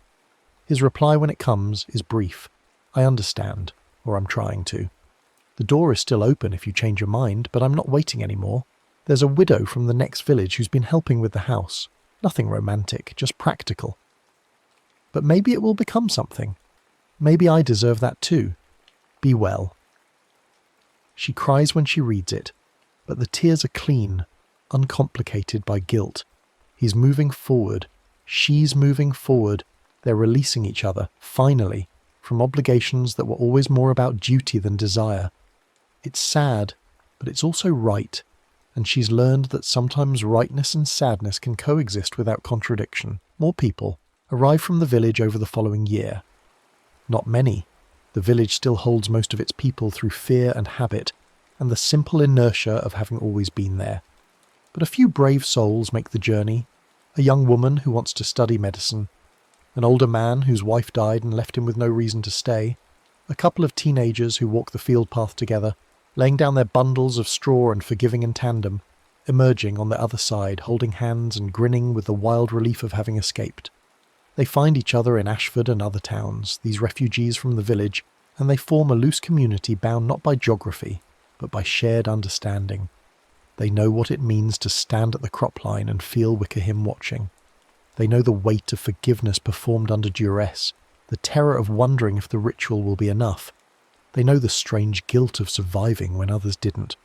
His reply when it comes is brief. I understand, or I'm trying to. The door is still open if you change your mind, but I'm not waiting anymore. There's a widow from the next village who's been helping with the house. Nothing romantic, just practical. But maybe it will become something. Maybe I deserve that too. Be well. She cries when she reads it, but the tears are clean, uncomplicated by guilt. He's moving forward. She's moving forward. They're releasing each other, finally, from obligations that were always more about duty than desire. It's sad, but it's also right, and she's learned that sometimes rightness and sadness can coexist without contradiction. More people arrive from the village over the following year. Not many. The village still holds most of its people through fear and habit, and the simple inertia of having always been there. But a few brave souls make the journey. A young woman who wants to study medicine, an older man whose wife died and left him with no reason to stay, a couple of teenagers who walk the field path together, laying down their bundles of straw and forgiving in tandem, emerging on the other side, holding hands and grinning with the wild relief of having escaped. They find each other in Ashford and other towns, these refugees from the village, and they form a loose community bound not by geography, but by shared understanding. They know what it means to stand at the crop line and feel Wickerham watching. They know the weight of forgiveness performed under duress, the terror of wondering if the ritual will be enough. They know the strange guilt of surviving when others didn't,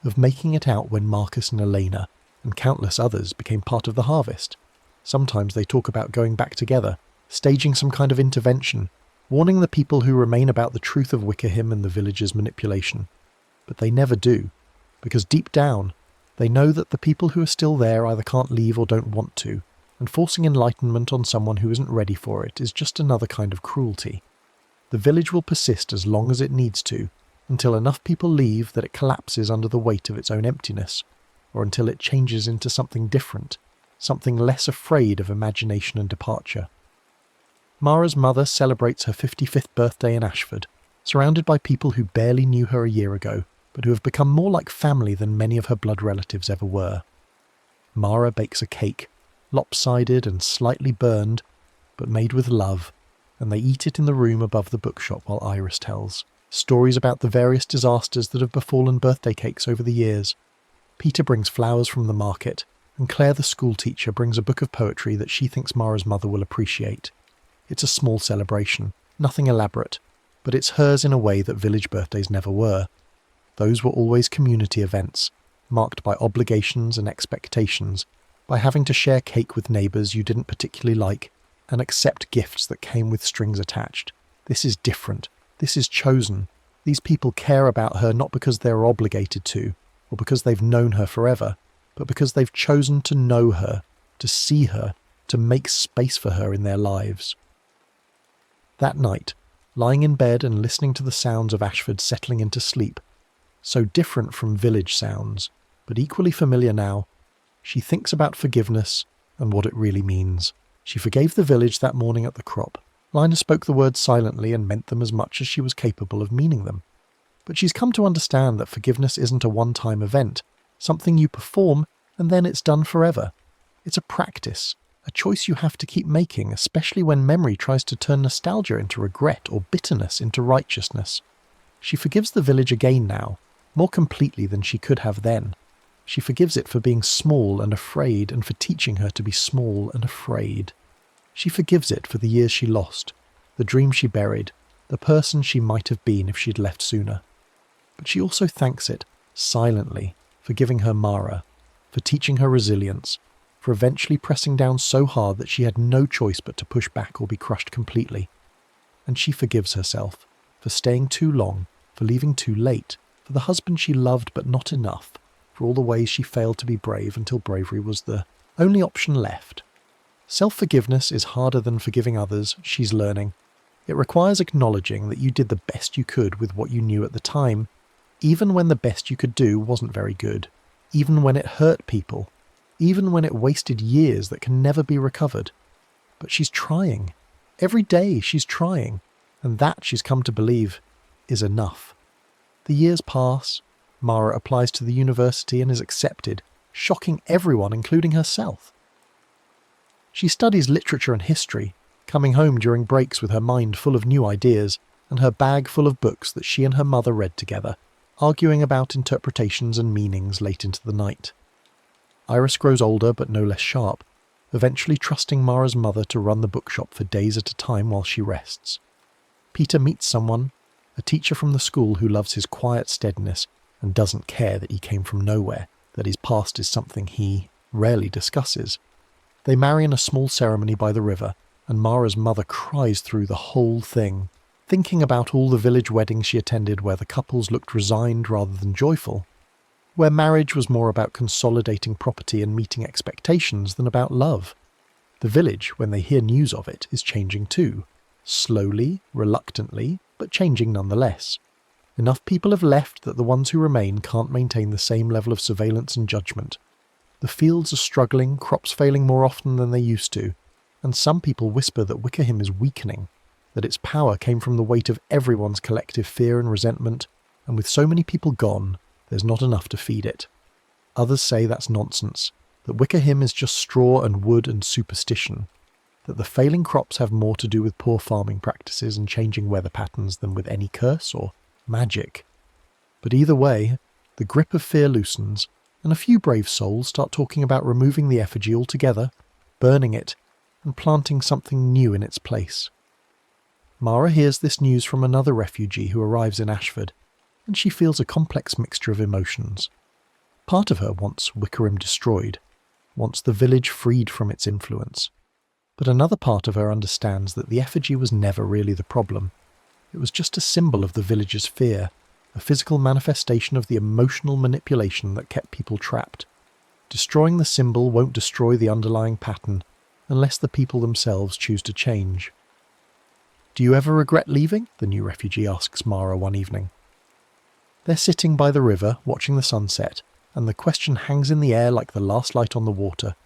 of making it out when Marcus and Elena and countless others became part of the harvest. Sometimes they talk about going back together, staging some kind of intervention, warning the people who remain about the truth of Wickerham and the village's manipulation. But they never do, because deep down, they know that the people who are still there either can't leave or don't want to, and forcing enlightenment on someone who isn't ready for it is just another kind of cruelty. The village will persist as long as it needs to, until enough people leave that it collapses under the weight of its own emptiness, or until it changes into something different, something less afraid of imagination and departure. Mara's mother celebrates her 55th birthday in Ashford, surrounded by people who barely knew her a year ago, but who have become more like family than many of her blood relatives ever were. Mara bakes a cake, lopsided and slightly burned, but made with love, and they eat it in the room above the bookshop while Iris tells stories about the various disasters that have befallen birthday cakes over the years. Peter brings flowers from the market, and Claire the schoolteacher brings a book of poetry that she thinks Mara's mother will appreciate. It's a small celebration, nothing elaborate, but it's hers in a way that village birthdays never were. Those were always community events, marked by obligations and expectations, by having to share cake with neighbours you didn't particularly like, and accept gifts that came with strings attached. This is different. This is chosen. These people care about her not because they're obligated to, or because they've known her forever, but because they've chosen to know her, to see her, to make space for her in their lives. That night, lying in bed and listening to the sounds of Ashford settling into sleep, so different from village sounds, but equally familiar now, she thinks about forgiveness and what it really means. She forgave the village that morning at the crop. Lina spoke the words silently and meant them as much as she was capable of meaning them. But she's come to understand that forgiveness isn't a one-time event, something you perform and then it's done forever. It's a practice, a choice you have to keep making, especially when memory tries to turn nostalgia into regret or bitterness into righteousness. She forgives the village again now, more completely than she could have then. She forgives it for being small and afraid and for teaching her to be small and afraid. She forgives it for the years she lost, the dream she buried, the person she might have been if she'd left sooner. But she also thanks it, silently, for giving her Mara, for teaching her resilience, for eventually pressing down so hard that she had no choice but to push back or be crushed completely. And she forgives herself, for staying too long, for leaving too late, for the husband she loved but not enough, for all the ways she failed to be brave until bravery was the only option left. Self-forgiveness is harder than forgiving others, she's learning. It requires acknowledging that you did the best you could with what you knew at the time, even when the best you could do wasn't very good, even when it hurt people, even when it wasted years that can never be recovered. But she's trying. Every day she's trying, and that she's come to believe is enough. The years pass. Mara applies to the university and is accepted, shocking everyone, including herself. She studies literature and history, coming home during breaks with her mind full of new ideas and her bag full of books that she and her mother read together, arguing about interpretations and meanings late into the night. Iris grows older but no less sharp, eventually trusting Mara's mother to run the bookshop for days at a time while she rests. Peter meets someone, a teacher from the school who loves his quiet steadiness and doesn't care that he came from nowhere, that his past is something he rarely discusses. They marry in a small ceremony by the river, and Mara's mother cries through the whole thing, thinking about all the village weddings she attended where the couples looked resigned rather than joyful, where marriage was more about consolidating property and meeting expectations than about love. The village, when they hear news of it, is changing too, slowly, reluctantly, but changing nonetheless. Enough people have left that the ones who remain can't maintain the same level of surveillance and judgment. The fields are struggling, crops failing more often than they used to, and some people whisper that Wickerham is weakening, that its power came from the weight of everyone's collective fear and resentment, and with so many people gone, there's not enough to feed it. Others say that's nonsense, that Wickerham is just straw and wood and superstition, that the failing crops have more to do with poor farming practices and changing weather patterns than with any curse or magic. But either way, the grip of fear loosens, and a few brave souls start talking about removing the effigy altogether, burning it, and planting something new in its place. Mara hears this news from another refugee who arrives in Ashford, and she feels a complex mixture of emotions. Part of her wants Wickerham destroyed, wants the village freed from its influence. But another part of her understands that the effigy was never really the problem. It was just a symbol of the village's fear, a physical manifestation of the emotional manipulation that kept people trapped. Destroying the symbol won't destroy the underlying pattern, unless the people themselves choose to change. "Do you ever regret leaving?" the new refugee asks Mara one evening. They're sitting by the river, watching the sunset, and the question hangs in the air like the last light on the water.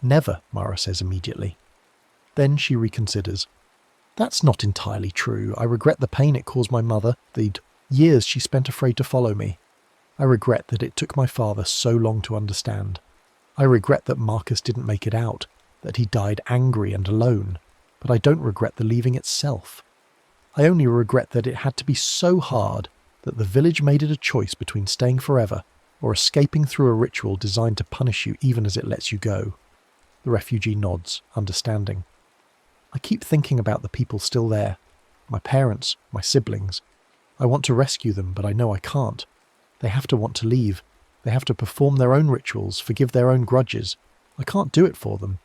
"Never," Mara says immediately. Then she reconsiders. "That's not entirely true. I regret the pain it caused my mother, the years she spent afraid to follow me. I regret that it took my father so long to understand. I regret that Marcus didn't make it out, that he died angry and alone, but I don't regret the leaving itself. I only regret that it had to be so hard that the village made it a choice between staying forever or escaping through a ritual designed to punish you even as it lets you go." The refugee nods, understanding. "I keep thinking about the people still there, my parents, my siblings. I want to rescue them, but I know I can't. They have to want to leave. They have to perform their own rituals, forgive their own grudges. I can't do it for them."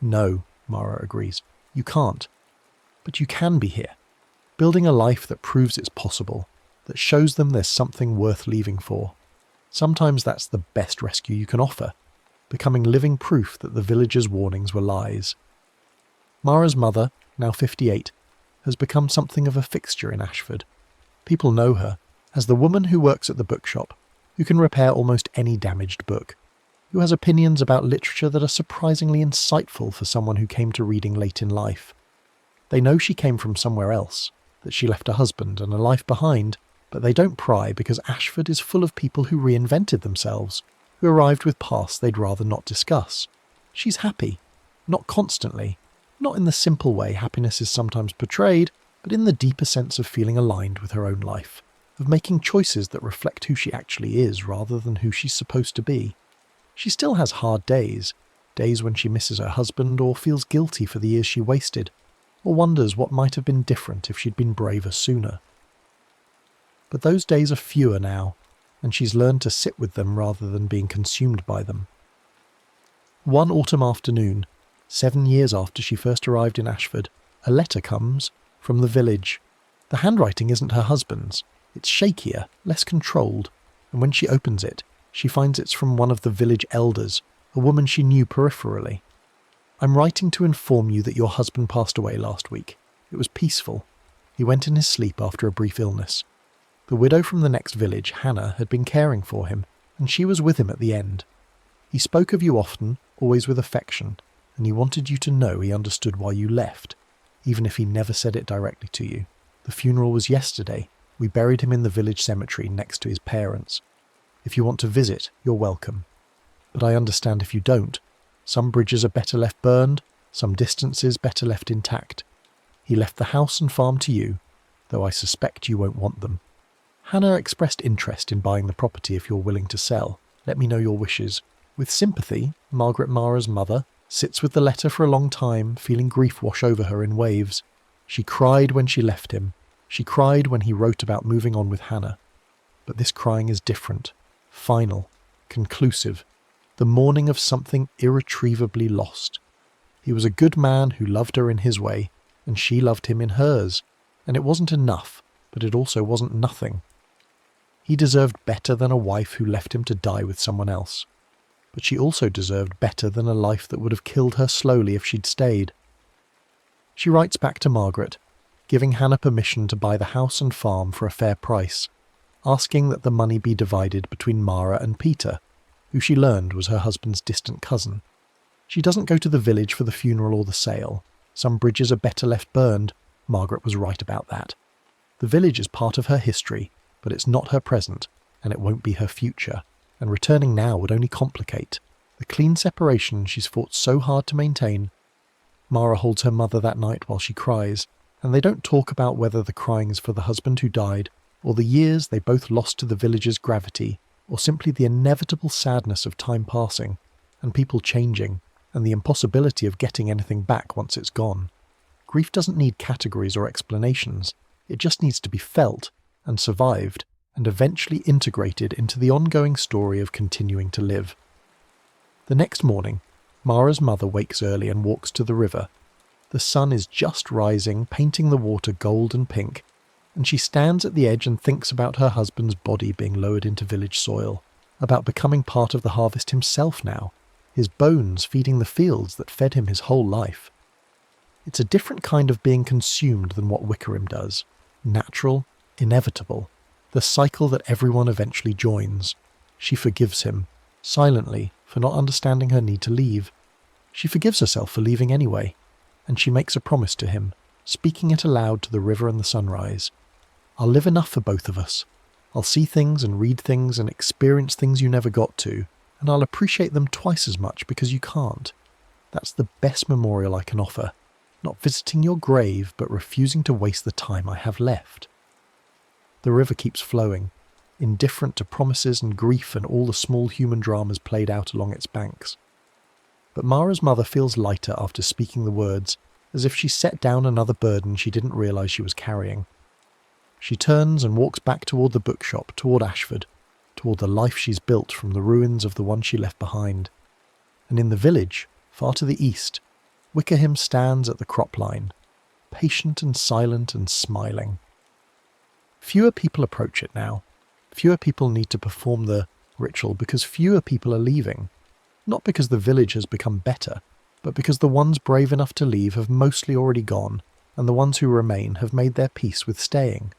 "No," Mara agrees, "you can't. But you can be here, building a life that proves it's possible, that shows them there's something worth leaving for. Sometimes that's the best rescue you can offer, becoming living proof that the villagers' warnings were lies." Mara's mother, now 58, has become something of a fixture in Ashford. People know her as the woman who works at the bookshop, who can repair almost any damaged book, who has opinions about literature that are surprisingly insightful for someone who came to reading late in life. They know she came from somewhere else, that she left a husband and a life behind, but they don't pry because Ashford is full of people who reinvented themselves, who arrived with pasts they'd rather not discuss. She's happy, not constantly, not in the simple way happiness is sometimes portrayed, but in the deeper sense of feeling aligned with her own life, of making choices that reflect who she actually is rather than who she's supposed to be. She still has hard days, days when she misses her husband or feels guilty for the years she wasted, or wonders what might have been different if she'd been braver sooner. But those days are fewer now, and she's learned to sit with them rather than being consumed by them. One autumn afternoon, 7 years after she first arrived in Ashford, a letter comes from the village. The handwriting isn't her husband's. It's shakier, less controlled, and when she opens it, she finds it's from one of the village elders, a woman she knew peripherally. "I'm writing to inform you that your husband passed away last week. It was peaceful. He went in his sleep after a brief illness. The widow from the next village, Hannah, had been caring for him, and she was with him at the end. He spoke of you often, always with affection, and he wanted you to know he understood why you left, even if he never said it directly to you. The funeral was yesterday. We buried him in the village cemetery next to his parents. If you want to visit, you're welcome. But I understand if you don't. Some bridges are better left burned, some distances better left intact. He left the house and farm to you, though I suspect you won't want them. Hannah expressed interest in buying the property if you're willing to sell. Let me know your wishes. With sympathy, Margaret Mara's mother sits with the letter for a long time, feeling grief wash over her in waves. She cried when she left him. She cried when he wrote about moving on with Hannah. But this crying is different, final, conclusive, the mourning of something irretrievably lost. He was a good man who loved her in his way, and she loved him in hers, and it wasn't enough, but it also wasn't nothing. He deserved better than a wife who left him to die with someone else. But she also deserved better than a life that would have killed her slowly if she'd stayed. She writes back to Margaret, giving Hannah permission to buy the house and farm for a fair price, asking that the money be divided between Mara and Peter, who she learned was her husband's distant cousin. She doesn't go to the village for the funeral or the sale. Some bridges are better left burned. Margaret was right about that. The village is part of her history, but it's not her present, and it won't be her future, and returning now would only complicate the clean separation she's fought so hard to maintain. Mara holds her mother that night while she cries, and they don't talk about whether the crying is for the husband who died, or the years they both lost to the village's gravity, or simply the inevitable sadness of time passing, and people changing, and the impossibility of getting anything back once it's gone. Grief doesn't need categories or explanations. It just needs to be felt, and survived, and eventually integrated into the ongoing story of continuing to live. The next morning, Mara's mother wakes early and walks to the river. The sun is just rising, painting the water gold and pink, and she stands at the edge and thinks about her husband's body being lowered into village soil, about becoming part of the harvest himself now, his bones feeding the fields that fed him his whole life. It's a different kind of being consumed than what Wickerham does. Natural, inevitable, the cycle that everyone eventually joins. She forgives him, silently, for not understanding her need to leave. She forgives herself for leaving anyway, and she makes a promise to him, speaking it aloud to the river and the sunrise. I'll live enough for both of us. I'll see things and read things and experience things you never got to, and I'll appreciate them twice as much because you can't. That's the best memorial I can offer. Not visiting your grave, but refusing to waste the time I have left. The river keeps flowing, indifferent to promises and grief and all the small human dramas played out along its banks. But Mara's mother feels lighter after speaking the words, as if she set down another burden she didn't realise she was carrying. She turns and walks back toward the bookshop, toward Ashford, toward the life she's built from the ruins of the one she left behind. And in the village, far to the east, Wickerham stands at the crop line, patient and silent and smiling. Fewer people approach it now. Fewer people need to perform the ritual because fewer people are leaving. Not because the village has become better, but because the ones brave enough to leave have mostly already gone, and the ones who remain have made their peace with staying.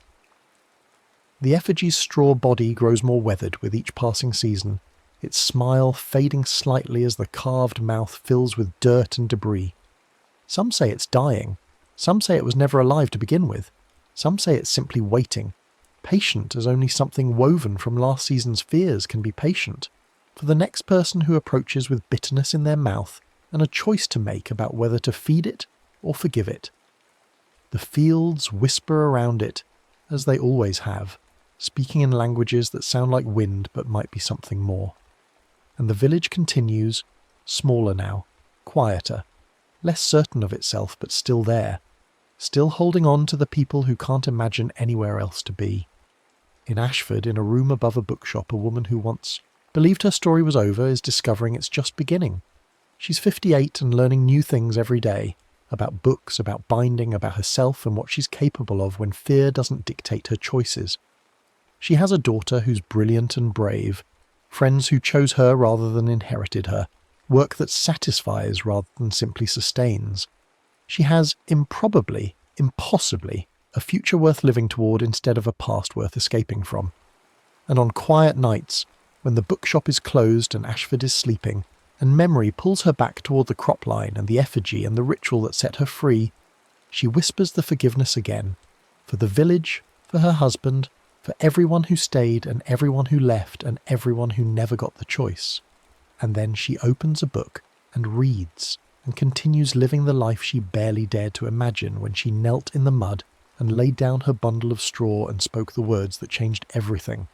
The effigy's straw body grows more weathered with each passing season, its smile fading slightly as the carved mouth fills with dirt and debris. Some say it's dying. Some say it was never alive to begin with. Some say it's simply waiting, patient as only something woven from last season's fears can be patient, for the next person who approaches with bitterness in their mouth and a choice to make about whether to feed it or forgive it. The fields whisper around it, as they always have, speaking in languages that sound like wind but might be something more. And the village continues, smaller now, quieter, less certain of itself but still there, still holding on to the people who can't imagine anywhere else to be. In Ashford, in a room above a bookshop, a woman who once believed her story was over is discovering it's just beginning. She's 58 and learning new things every day, about books, about binding, about herself and what she's capable of when fear doesn't dictate her choices. She has a daughter who's brilliant and brave, friends who chose her rather than inherited her, work that satisfies rather than simply sustains. She has improbably, impossibly, a future worth living toward instead of a past worth escaping from. And on quiet nights, when the bookshop is closed and Ashford is sleeping, and memory pulls her back toward the crop line and the effigy and the ritual that set her free, she whispers the forgiveness again, for the village, for her husband, for everyone who stayed and everyone who left and everyone who never got the choice. And then she opens a book and reads and continues living the life she barely dared to imagine when she knelt in the mud and laid down her bundle of straw and spoke the words that changed everything.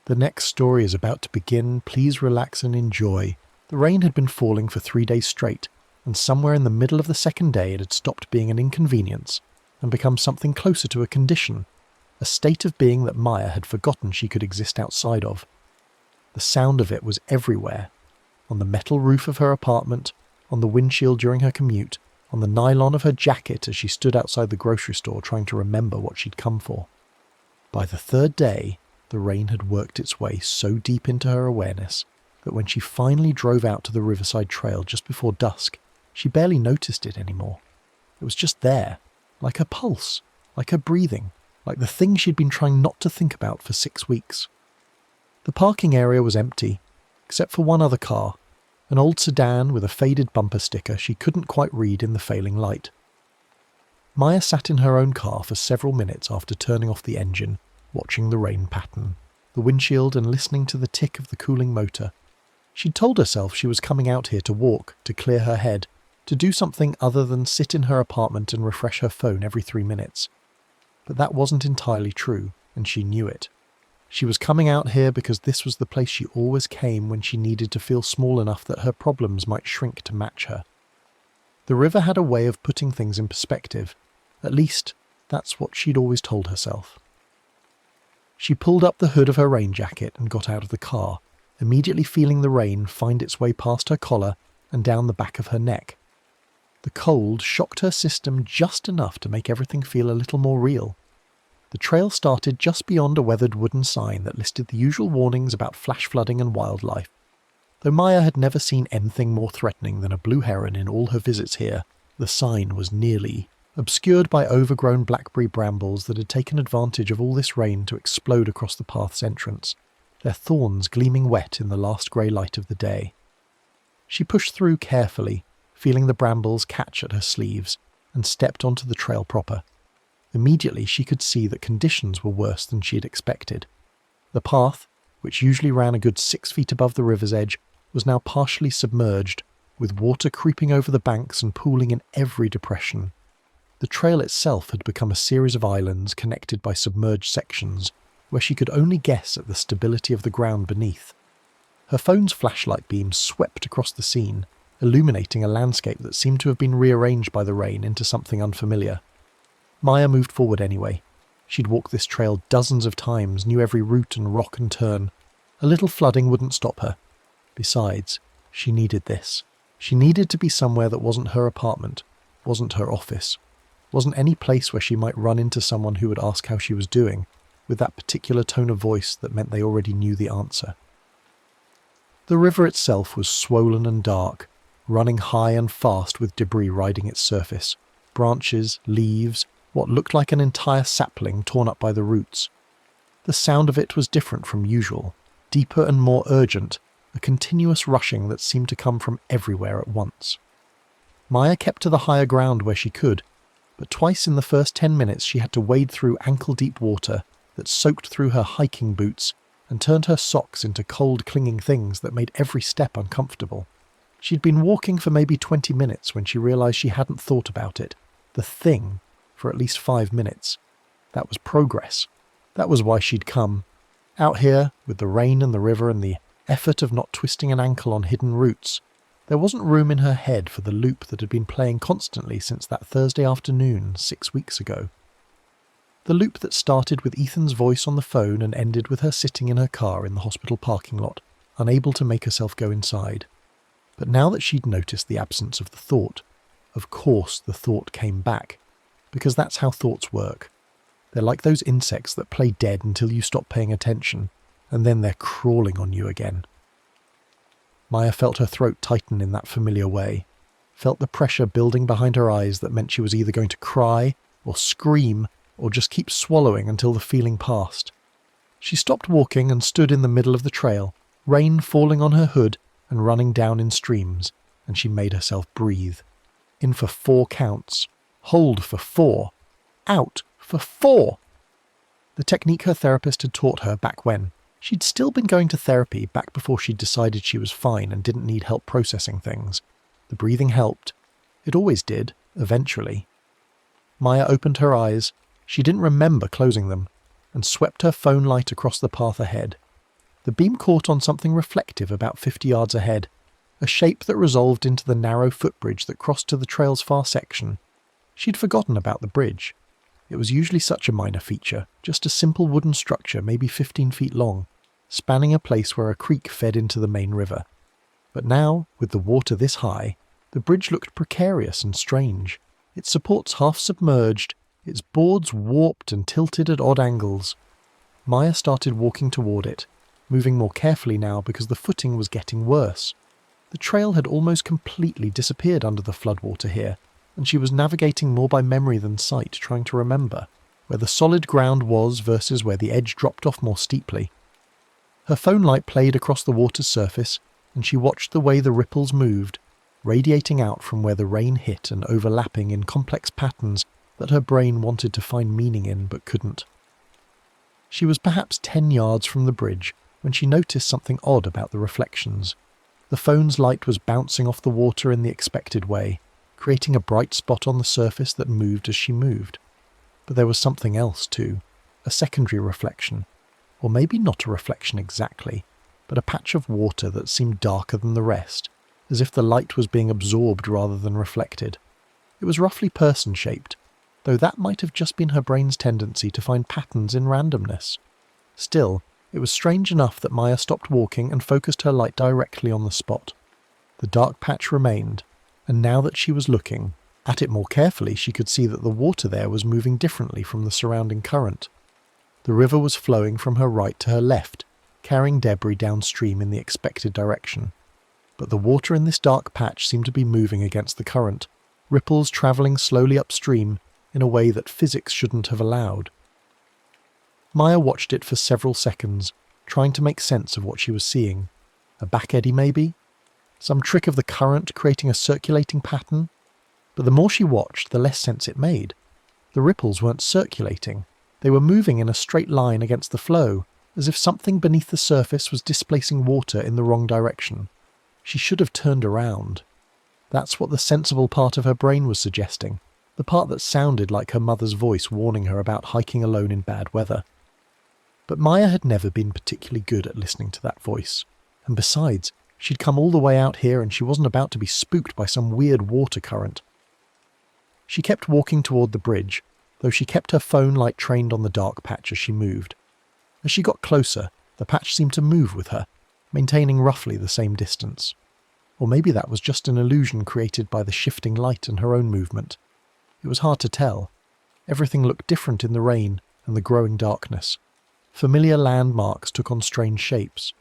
The next story is about to begin. Please relax and enjoy. The rain had been falling for 3 days straight, and somewhere in the middle of the second day it had stopped being an inconvenience and become something closer to a condition, a state of being that Maya had forgotten she could exist outside of. The sound of it was everywhere, on the metal roof of her apartment, on the windshield during her commute, on the nylon of her jacket as she stood outside the grocery store trying to remember what she'd come for. By the third day, the rain had worked its way so deep into her awareness that when she finally drove out to the Riverside Trail just before dusk, she barely noticed it anymore. It was just there, like her pulse, like her breathing, like the thing she'd been trying not to think about for 6 weeks. The parking area was empty, except for one other car, an old sedan with a faded bumper sticker she couldn't quite read in the failing light. Maya sat in her own car for several minutes after turning off the engine, watching the rain pattern, the windshield, and listening to the tick of the cooling motor. She'd told herself she was coming out here to walk, to clear her head, to do something other than sit in her apartment and refresh her phone every 3 minutes. But that wasn't entirely true, and she knew it. She was coming out here because this was the place she always came when she needed to feel small enough that her problems might shrink to match her. The river had a way of putting things in perspective. At least, that's what she'd always told herself. She pulled up the hood of her rain jacket and got out of the car, immediately feeling the rain find its way past her collar and down the back of her neck. The cold shocked her system just enough to make everything feel a little more real. The trail started just beyond a weathered wooden sign that listed the usual warnings about flash flooding and wildlife. Though Maya had never seen anything more threatening than a blue heron in all her visits here, the sign was nearly obscured by overgrown blackberry brambles that had taken advantage of all this rain to explode across the path's entrance, their thorns gleaming wet in the last grey light of the day. She pushed through carefully, feeling the brambles catch at her sleeves, and stepped onto the trail proper. Immediately she could see that conditions were worse than she had expected. The path, which usually ran a good 6 feet above the river's edge, was now partially submerged, with water creeping over the banks and pooling in every depression. The trail itself had become a series of islands connected by submerged sections, where she could only guess at the stability of the ground beneath. Her phone's flashlight beams swept across the scene, illuminating a landscape that seemed to have been rearranged by the rain into something unfamiliar. Maya moved forward anyway. She'd walked this trail dozens of times, knew every route and rock and turn. A little flooding wouldn't stop her. Besides, she needed this. She needed to be somewhere that wasn't her apartment, wasn't her office, wasn't any place where she might run into someone who would ask how she was doing, with that particular tone of voice that meant they already knew the answer. The river itself was swollen and dark, running high and fast with debris riding its surface, branches, leaves, what looked like an entire sapling torn up by the roots. The sound of it was different from usual, deeper and more urgent, a continuous rushing that seemed to come from everywhere at once. Maya kept to the higher ground where she could, but twice in the first 10 minutes she had to wade through ankle-deep water that soaked through her hiking boots and turned her socks into cold clinging things that made every step uncomfortable. She'd been walking for maybe 20 minutes when she realized she hadn't thought about it, the thing, for at least 5 minutes. That was progress. That was why she'd come. Out here, with the rain and the river and the effort of not twisting an ankle on hidden roots, there wasn't room in her head for the loop that had been playing constantly since that Thursday afternoon 6 weeks ago. The loop that started with Ethan's voice on the phone and ended with her sitting in her car in the hospital parking lot, unable to make herself go inside. But now that she'd noticed the absence of the thought, of course the thought came back, because that's how thoughts work. They're like those insects that play dead until you stop paying attention, and then they're crawling on you again. Maya felt her throat tighten in that familiar way, felt the pressure building behind her eyes that meant she was either going to cry, or scream, or just keep swallowing until the feeling passed. She stopped walking and stood in the middle of the trail, rain falling on her hood and running down in streams, and she made herself breathe. In for 4 counts. Hold for 4. Out for 4. The technique her therapist had taught her back when. She'd still been going to therapy back before she'd decided she was fine and didn't need help processing things. The breathing helped. It always did, eventually. Maya opened her eyes. She didn't remember closing them, and swept her phone light across the path ahead. The beam caught on something reflective about 50 yards ahead, a shape that resolved into the narrow footbridge that crossed to the trail's far section. She'd forgotten about the bridge. It was usually such a minor feature, just a simple wooden structure maybe 15 feet long, spanning a place where a creek fed into the main river. But now, with the water this high, the bridge looked precarious and strange. Its supports half submerged, its boards warped and tilted at odd angles. Maya started walking toward it, moving more carefully now because the footing was getting worse. The trail had almost completely disappeared under the floodwater here, and she was navigating more by memory than sight, trying to remember where the solid ground was versus where the edge dropped off more steeply. Her phone light played across the water's surface, and she watched the way the ripples moved, radiating out from where the rain hit and overlapping in complex patterns that her brain wanted to find meaning in but couldn't. She was perhaps 10 yards from the bridge when she noticed something odd about the reflections. The phone's light was bouncing off the water in the expected way, creating a bright spot on the surface that moved as she moved. But there was something else too, a secondary reflection, or maybe not a reflection exactly, but a patch of water that seemed darker than the rest, as if the light was being absorbed rather than reflected. It was roughly person-shaped, though that might have just been her brain's tendency to find patterns in randomness. Still, it was strange enough that Maya stopped walking and focused her light directly on the spot. The dark patch remained, and now that she was looking at it more carefully, she could see that the water there was moving differently from the surrounding current. The river was flowing from her right to her left, carrying debris downstream in the expected direction. But the water in this dark patch seemed to be moving against the current, ripples travelling slowly upstream in a way that physics shouldn't have allowed. Maya watched it for several seconds, trying to make sense of what she was seeing. A back eddy, maybe? Some trick of the current creating a circulating pattern? But the more she watched, the less sense it made. The ripples weren't circulating. They were moving in a straight line against the flow, as if something beneath the surface was displacing water in the wrong direction. She should have turned around. That's what the sensible part of her brain was suggesting, the part that sounded like her mother's voice warning her about hiking alone in bad weather. But Maya had never been particularly good at listening to that voice. And besides, she'd come all the way out here and she wasn't about to be spooked by some weird water current. She kept walking toward the bridge, though she kept her phone light trained on the dark patch as she moved. As she got closer, the patch seemed to move with her, maintaining roughly the same distance. Or maybe that was just an illusion created by the shifting light and her own movement. It was hard to tell. Everything looked different in the rain and the growing darkness. Familiar landmarks took on strange shapes.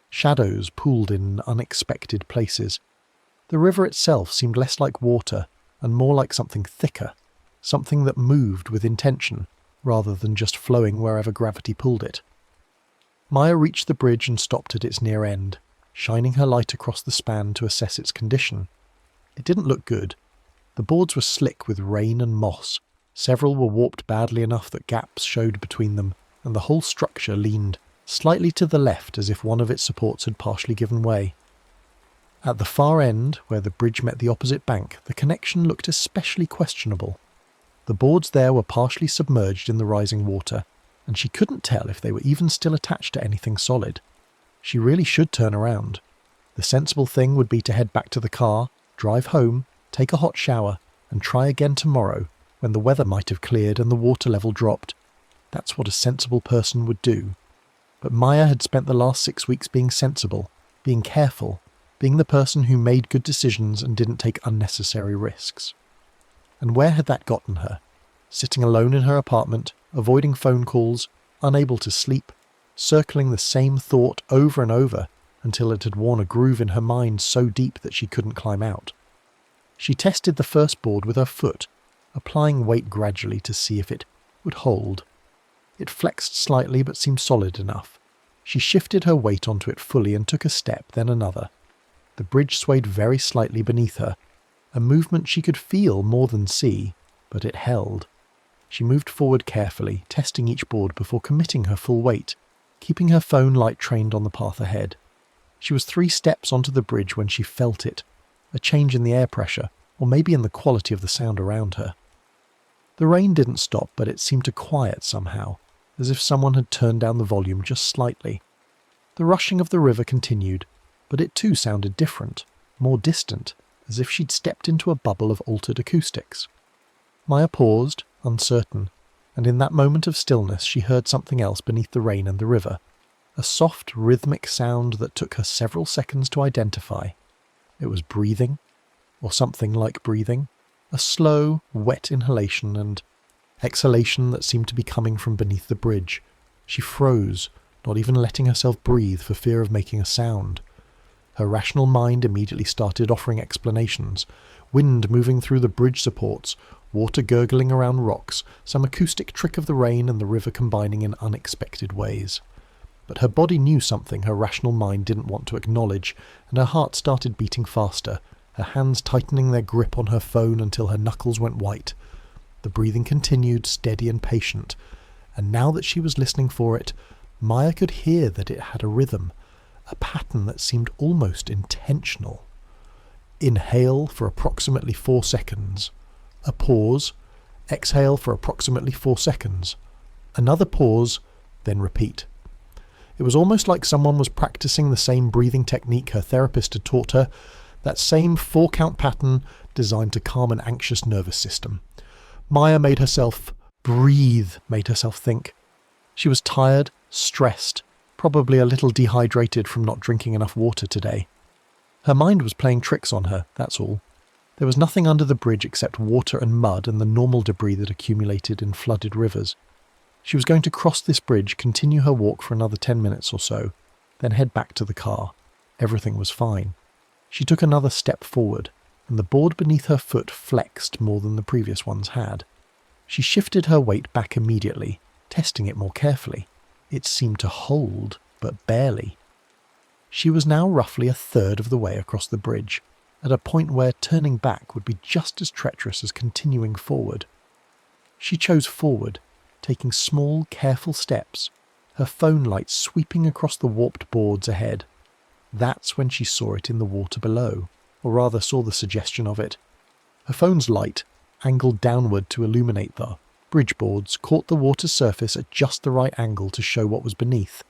Shadows pooled in unexpected places. The river itself seemed less like water and more like something thicker, something that moved with intention rather than just flowing wherever gravity pulled it. Maya reached the bridge and stopped at its near end, shining her light across the span to assess its condition. It didn't look good. The boards were slick with rain and moss. Several were warped badly enough that gaps showed between them, and the whole structure leaned slightly to the left as if one of its supports had partially given way. At the far end, where the bridge met the opposite bank, the connection looked especially questionable. The boards there were partially submerged in the rising water, and she couldn't tell if they were even still attached to anything solid. She really should turn around. The sensible thing would be to head back to the car, drive home, take a hot shower, and try again tomorrow, when the weather might have cleared and the water level dropped. That's what a sensible person would do. But Maya had spent the last 6 weeks being sensible, being careful, being the person who made good decisions and didn't take unnecessary risks. And where had that gotten her? Sitting alone in her apartment, avoiding phone calls, unable to sleep, circling the same thought over and over until it had worn a groove in her mind so deep that she couldn't climb out. She tested the first board with her foot, applying weight gradually to see if it would hold. It flexed slightly but seemed solid enough. She shifted her weight onto it fully and took a step, then another. The bridge swayed very slightly beneath her, a movement she could feel more than see, but it held. She moved forward carefully, testing each board before committing her full weight, keeping her phone light trained on the path ahead. She was 3 steps onto the bridge when she felt it, a change in the air pressure, or maybe in the quality of the sound around her. The rain didn't stop, but it seemed to quiet somehow, as if someone had turned down the volume just slightly. The rushing of the river continued, but it too sounded different, more distant, as if she'd stepped into a bubble of altered acoustics. Maya paused, uncertain, and in that moment of stillness she heard something else beneath the rain and the river, a soft, rhythmic sound that took her several seconds to identify. It was breathing, or something like breathing, a slow, wet inhalation and exhalation that seemed to be coming from beneath the bridge. She froze, not even letting herself breathe for fear of making a sound. Her rational mind immediately started offering explanations. Wind moving through the bridge supports, water gurgling around rocks, some acoustic trick of the rain and the river combining in unexpected ways. But her body knew something her rational mind didn't want to acknowledge, and her heart started beating faster, her hands tightening their grip on her phone until her knuckles went white. The breathing continued, steady and patient, and now that she was listening for it, Maya could hear that it had a rhythm, a pattern that seemed almost intentional. Inhale for approximately 4 seconds. A pause. Exhale for approximately 4 seconds. Another pause, then repeat. It was almost like someone was practicing the same breathing technique her therapist had taught her, that same 4-count pattern designed to calm an anxious nervous system. Maya made herself think. She was tired, stressed, probably a little dehydrated from not drinking enough water today. Her mind was playing tricks on her, that's all. There was nothing under the bridge except water and mud and the normal debris that accumulated in flooded rivers. She was going to cross this bridge, continue her walk for another 10 minutes or so, then head back to the car. Everything was fine. She took another step forward, and the board beneath her foot flexed more than the previous ones had. She shifted her weight back immediately, testing it more carefully. It seemed to hold, but barely. She was now roughly a third of the way across the bridge, at a point where turning back would be just as treacherous as continuing forward. She chose forward, taking small, careful steps, her phone light sweeping across the warped boards ahead. That's when she saw it in the water below, or rather saw the suggestion of it. Her phone's light, angled downward to illuminate the bridge boards, caught the water's surface at just the right angle to show what was beneath.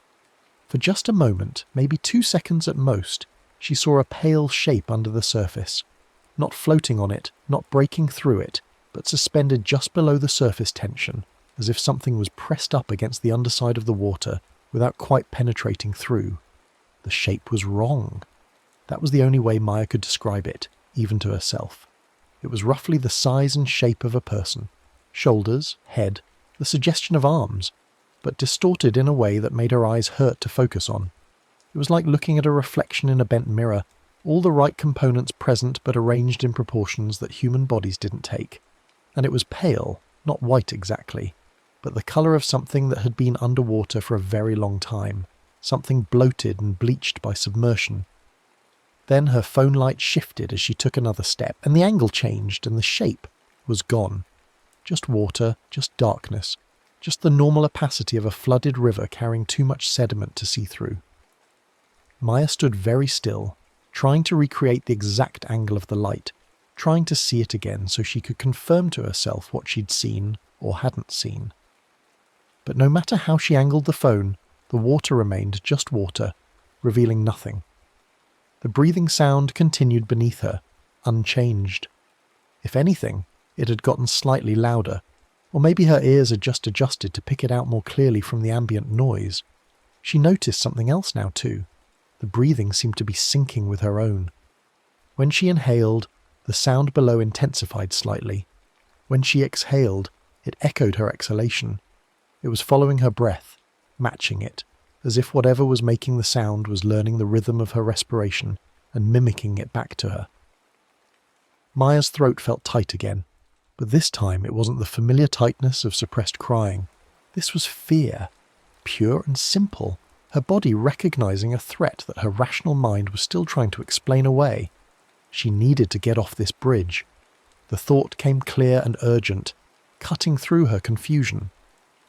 For just a moment, maybe 2 seconds at most, she saw a pale shape under the surface, not floating on it, not breaking through it, but suspended just below the surface tension, as if something was pressed up against the underside of the water without quite penetrating through. The shape was wrong. That was the only way Maya could describe it, even to herself. It was roughly the size and shape of a person. Shoulders, head, the suggestion of arms, but distorted in a way that made her eyes hurt to focus on. It was like looking at a reflection in a bent mirror, all the right components present but arranged in proportions that human bodies didn't take. And it was pale, not white exactly, but the colour of something that had been underwater for a very long time, something bloated and bleached by submersion. Then her phone light shifted as she took another step, and the angle changed, and the shape was gone. Just water, just darkness, just the normal opacity of a flooded river carrying too much sediment to see through. Maya stood very still, trying to recreate the exact angle of the light, trying to see it again so she could confirm to herself what she'd seen or hadn't seen. But no matter how she angled the phone, the water remained just water, revealing nothing. The breathing sound continued beneath her, unchanged. If anything, it had gotten slightly louder, or maybe her ears had just adjusted to pick it out more clearly from the ambient noise. She noticed something else now too. The breathing seemed to be syncing with her own. When she inhaled, the sound below intensified slightly. When she exhaled, it echoed her exhalation. It was following her breath, matching it, as if whatever was making the sound was learning the rhythm of her respiration and mimicking it back to her. Maya's throat felt tight again, but this time it wasn't the familiar tightness of suppressed crying. This was fear, pure and simple, her body recognizing a threat that her rational mind was still trying to explain away. She needed to get off this bridge. The thought came clear and urgent, cutting through her confusion.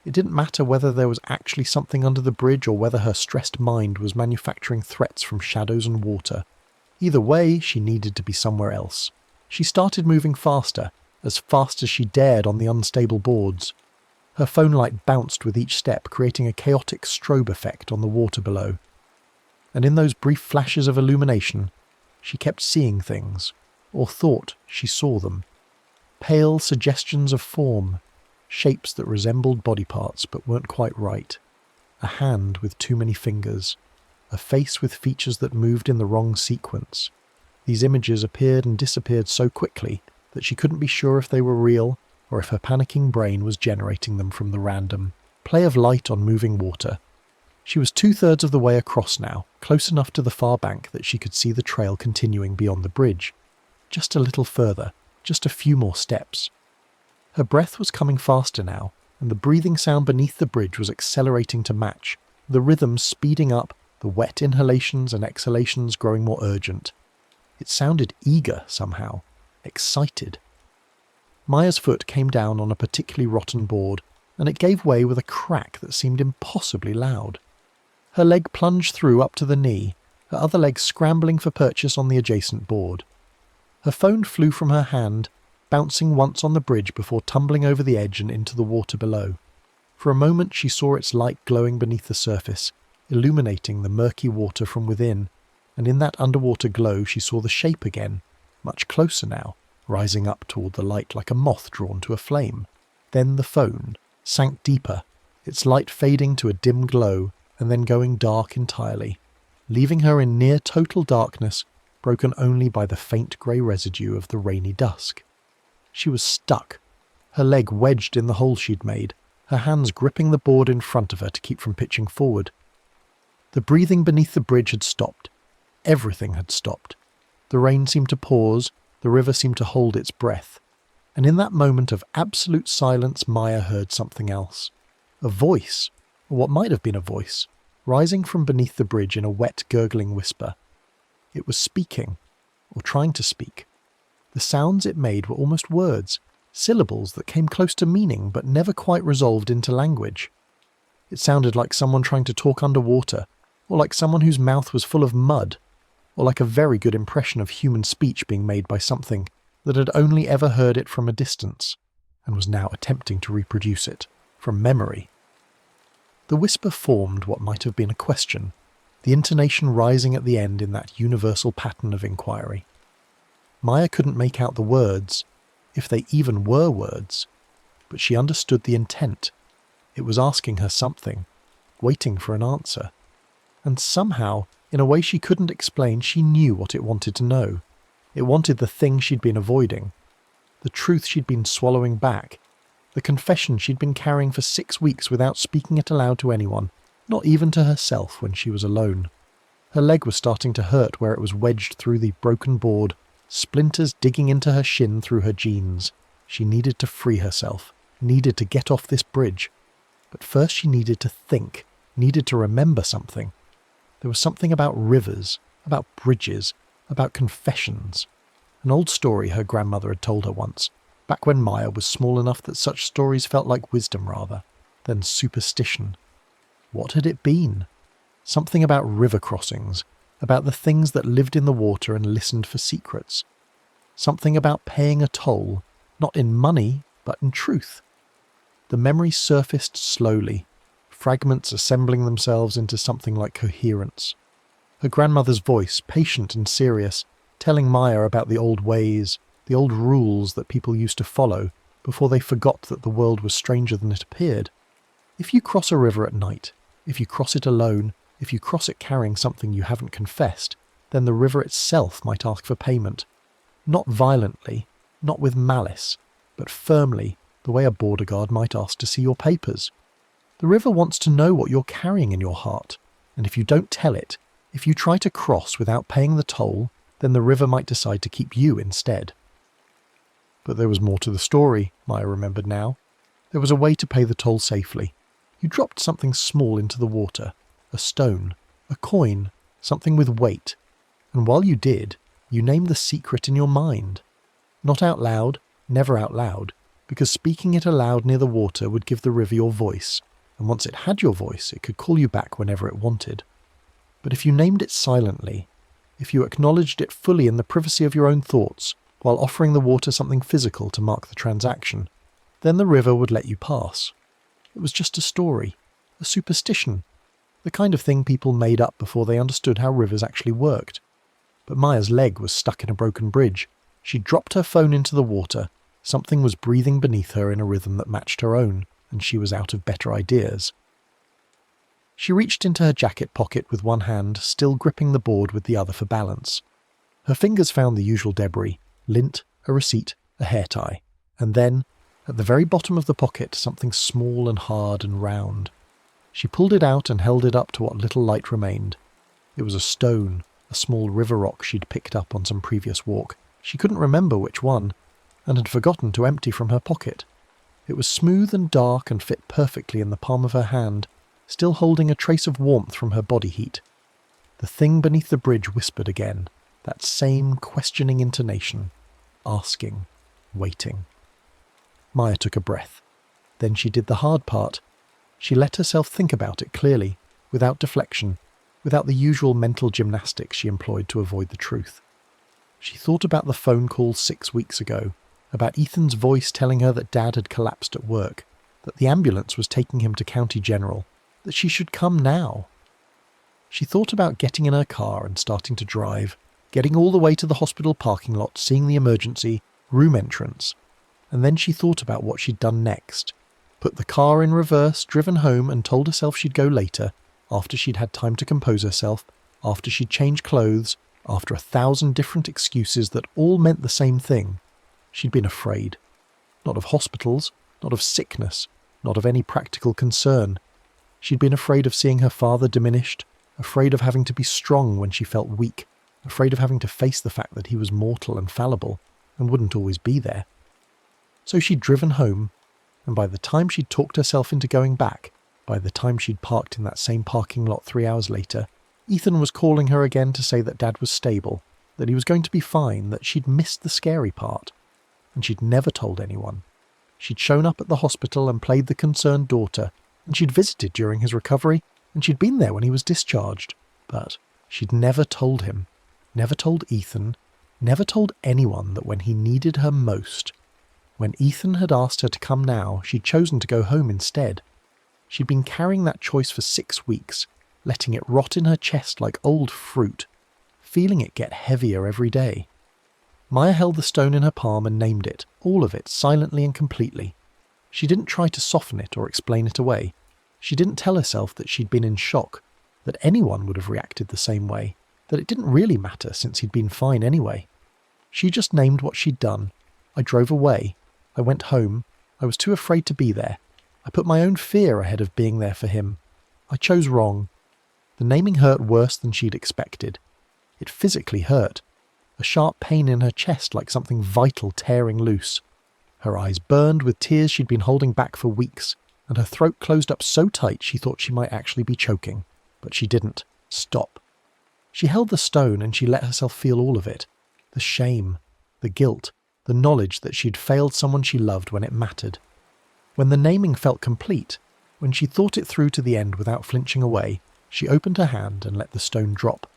It didn't matter whether there was actually something under the bridge or whether her stressed mind was manufacturing threats from shadows and water. Either way, she needed to be somewhere else. She started moving faster as she dared on the unstable boards. Her phone light bounced with each step, creating a chaotic strobe effect on the water below. And in those brief flashes of illumination, she kept seeing things, or thought she saw them. Pale suggestions of form, shapes that resembled body parts but weren't quite right. A hand with too many fingers, a face with features that moved in the wrong sequence. These images appeared and disappeared so quickly that she couldn't be sure if they were real or if her panicking brain was generating them from the random play of light on moving water. She was 2/3 of the way across now, close enough to the far bank that she could see the trail continuing beyond the bridge. Just a little further, just a few more steps. Her breath was coming faster now, and the breathing sound beneath the bridge was accelerating to match, the rhythm speeding up, the wet inhalations and exhalations growing more urgent. It sounded eager somehow, excited. Maya's foot came down on a particularly rotten board, and it gave way with a crack that seemed impossibly loud. Her leg plunged through up to the knee, her other leg scrambling for purchase on the adjacent board. Her phone flew from her hand, bouncing once on the bridge before tumbling over the edge and into the water below. For a moment she saw its light glowing beneath the surface, illuminating the murky water from within, and in that underwater glow she saw the shape again, much closer now, rising up toward the light like a moth drawn to a flame. Then the phone sank deeper, its light fading to a dim glow and then going dark entirely, leaving her in near total darkness, broken only by the faint grey residue of the rainy dusk. She was stuck, her leg wedged in the hole she'd made, her hands gripping the board in front of her to keep from pitching forward. The breathing beneath the bridge had stopped. Everything had stopped. The rain seemed to pause, the river seemed to hold its breath. And in that moment of absolute silence, Maya heard something else. A voice, or what might have been a voice, rising from beneath the bridge in a wet, gurgling whisper. It was speaking, or trying to speak. The sounds it made were almost words, syllables that came close to meaning but never quite resolved into language. It sounded like someone trying to talk underwater, or like someone whose mouth was full of mud, or like a very good impression of human speech being made by something that had only ever heard it from a distance, and was now attempting to reproduce it, from memory. The whisper formed what might have been a question, the intonation rising at the end in that universal pattern of inquiry. Maya couldn't make out the words, if they even were words, but she understood the intent. It was asking her something, waiting for an answer. And somehow, in a way she couldn't explain, she knew what it wanted to know. It wanted the thing she'd been avoiding, the truth she'd been swallowing back, the confession she'd been carrying for 6 weeks without speaking it aloud to anyone, not even to herself when she was alone. Her leg was starting to hurt where it was wedged through the broken board, splinters digging into her shin through her jeans. She needed to free herself, needed to get off this bridge. But first she needed to think, needed to remember something. There was something about rivers, about bridges, about confessions. An old story her grandmother had told her once, back when Maya was small enough that such stories felt like wisdom rather than superstition. What had it been? Something about river crossings, about the things that lived in the water and listened for secrets. Something about paying a toll, not in money, but in truth. The memory surfaced slowly, fragments assembling themselves into something like coherence. Her grandmother's voice, patient and serious, telling Maya about the old ways, the old rules that people used to follow before they forgot that the world was stranger than it appeared. If you cross a river at night, if you cross it alone, if you cross it carrying something you haven't confessed, then the river itself might ask for payment. Not violently, not with malice, but firmly, the way a border guard might ask to see your papers. The river wants to know what you're carrying in your heart, and if you don't tell it, if you try to cross without paying the toll, then the river might decide to keep you instead. But there was more to the story, Maya remembered now. There was a way to pay the toll safely. You dropped something small into the water, a stone, a coin, something with weight, and while you did, you named the secret in your mind. Not out loud, never out loud, because speaking it aloud near the water would give the river your voice, and once it had your voice, it could call you back whenever it wanted. But if you named it silently, if you acknowledged it fully in the privacy of your own thoughts, while offering the water something physical to mark the transaction, then the river would let you pass. It was just a story, a superstition, the kind of thing people made up before they understood how rivers actually worked. But Maya's leg was stuck in a broken bridge. She dropped her phone into the water, something was breathing beneath her in a rhythm that matched her own, and she was out of better ideas. She reached into her jacket pocket with one hand, still gripping the board with the other for balance. Her fingers found the usual debris, lint, a receipt, a hair tie, and then, at the very bottom of the pocket, something small and hard and round. She pulled it out and held it up to what little light remained. It was a stone, a small river rock she'd picked up on some previous walk. She couldn't remember which one, and had forgotten to empty from her pocket. It was smooth and dark and fit perfectly in the palm of her hand, still holding a trace of warmth from her body heat. The thing beneath the bridge whispered again, that same questioning intonation, asking, waiting. Maya took a breath. Then she did the hard part. She let herself think about it clearly, without deflection, without the usual mental gymnastics she employed to avoid the truth. She thought about the phone call 6 weeks ago, about Ethan's voice telling her that Dad had collapsed at work, that the ambulance was taking him to County General, that she should come now. She thought about getting in her car and starting to drive, getting all the way to the hospital parking lot, seeing the emergency, room entrance, and then she thought about what she'd done next, put the car in reverse, driven home and told herself she'd go later, after she'd had time to compose herself, after she'd changed clothes, after 1,000 different excuses that all meant the same thing. She'd been afraid. Not of hospitals, not of sickness, not of any practical concern. She'd been afraid of seeing her father diminished, afraid of having to be strong when she felt weak, afraid of having to face the fact that he was mortal and fallible, and wouldn't always be there. So she'd driven home, and by the time she'd talked herself into going back, by the time she'd parked in that same parking lot 3 hours later, Ethan was calling her again to say that Dad was stable, that he was going to be fine, that she'd missed the scary part. And she'd never told anyone. She'd shown up at the hospital and played the concerned daughter, and she'd visited during his recovery, and she'd been there when he was discharged. But she'd never told him, never told Ethan, never told anyone that when he needed her most, when Ethan had asked her to come now, she'd chosen to go home instead. She'd been carrying that choice for 6 weeks, letting it rot in her chest like old fruit, feeling it get heavier every day. Maya held the stone in her palm and named it, all of it, silently and completely. She didn't try to soften it or explain it away. She didn't tell herself that she'd been in shock, that anyone would have reacted the same way, that it didn't really matter since he'd been fine anyway. She just named what she'd done. I drove away. I went home. I was too afraid to be there. I put my own fear ahead of being there for him. I chose wrong. The naming hurt worse than she'd expected. It physically hurt. A sharp pain in her chest like something vital tearing loose. Her eyes burned with tears she'd been holding back for weeks, and her throat closed up so tight she thought she might actually be choking. But she didn't. Stop. She held the stone and she let herself feel all of it. The shame, the guilt, the knowledge that she'd failed someone she loved when it mattered. When the naming felt complete, when she thought it through to the end without flinching away, she opened her hand and let the stone drop.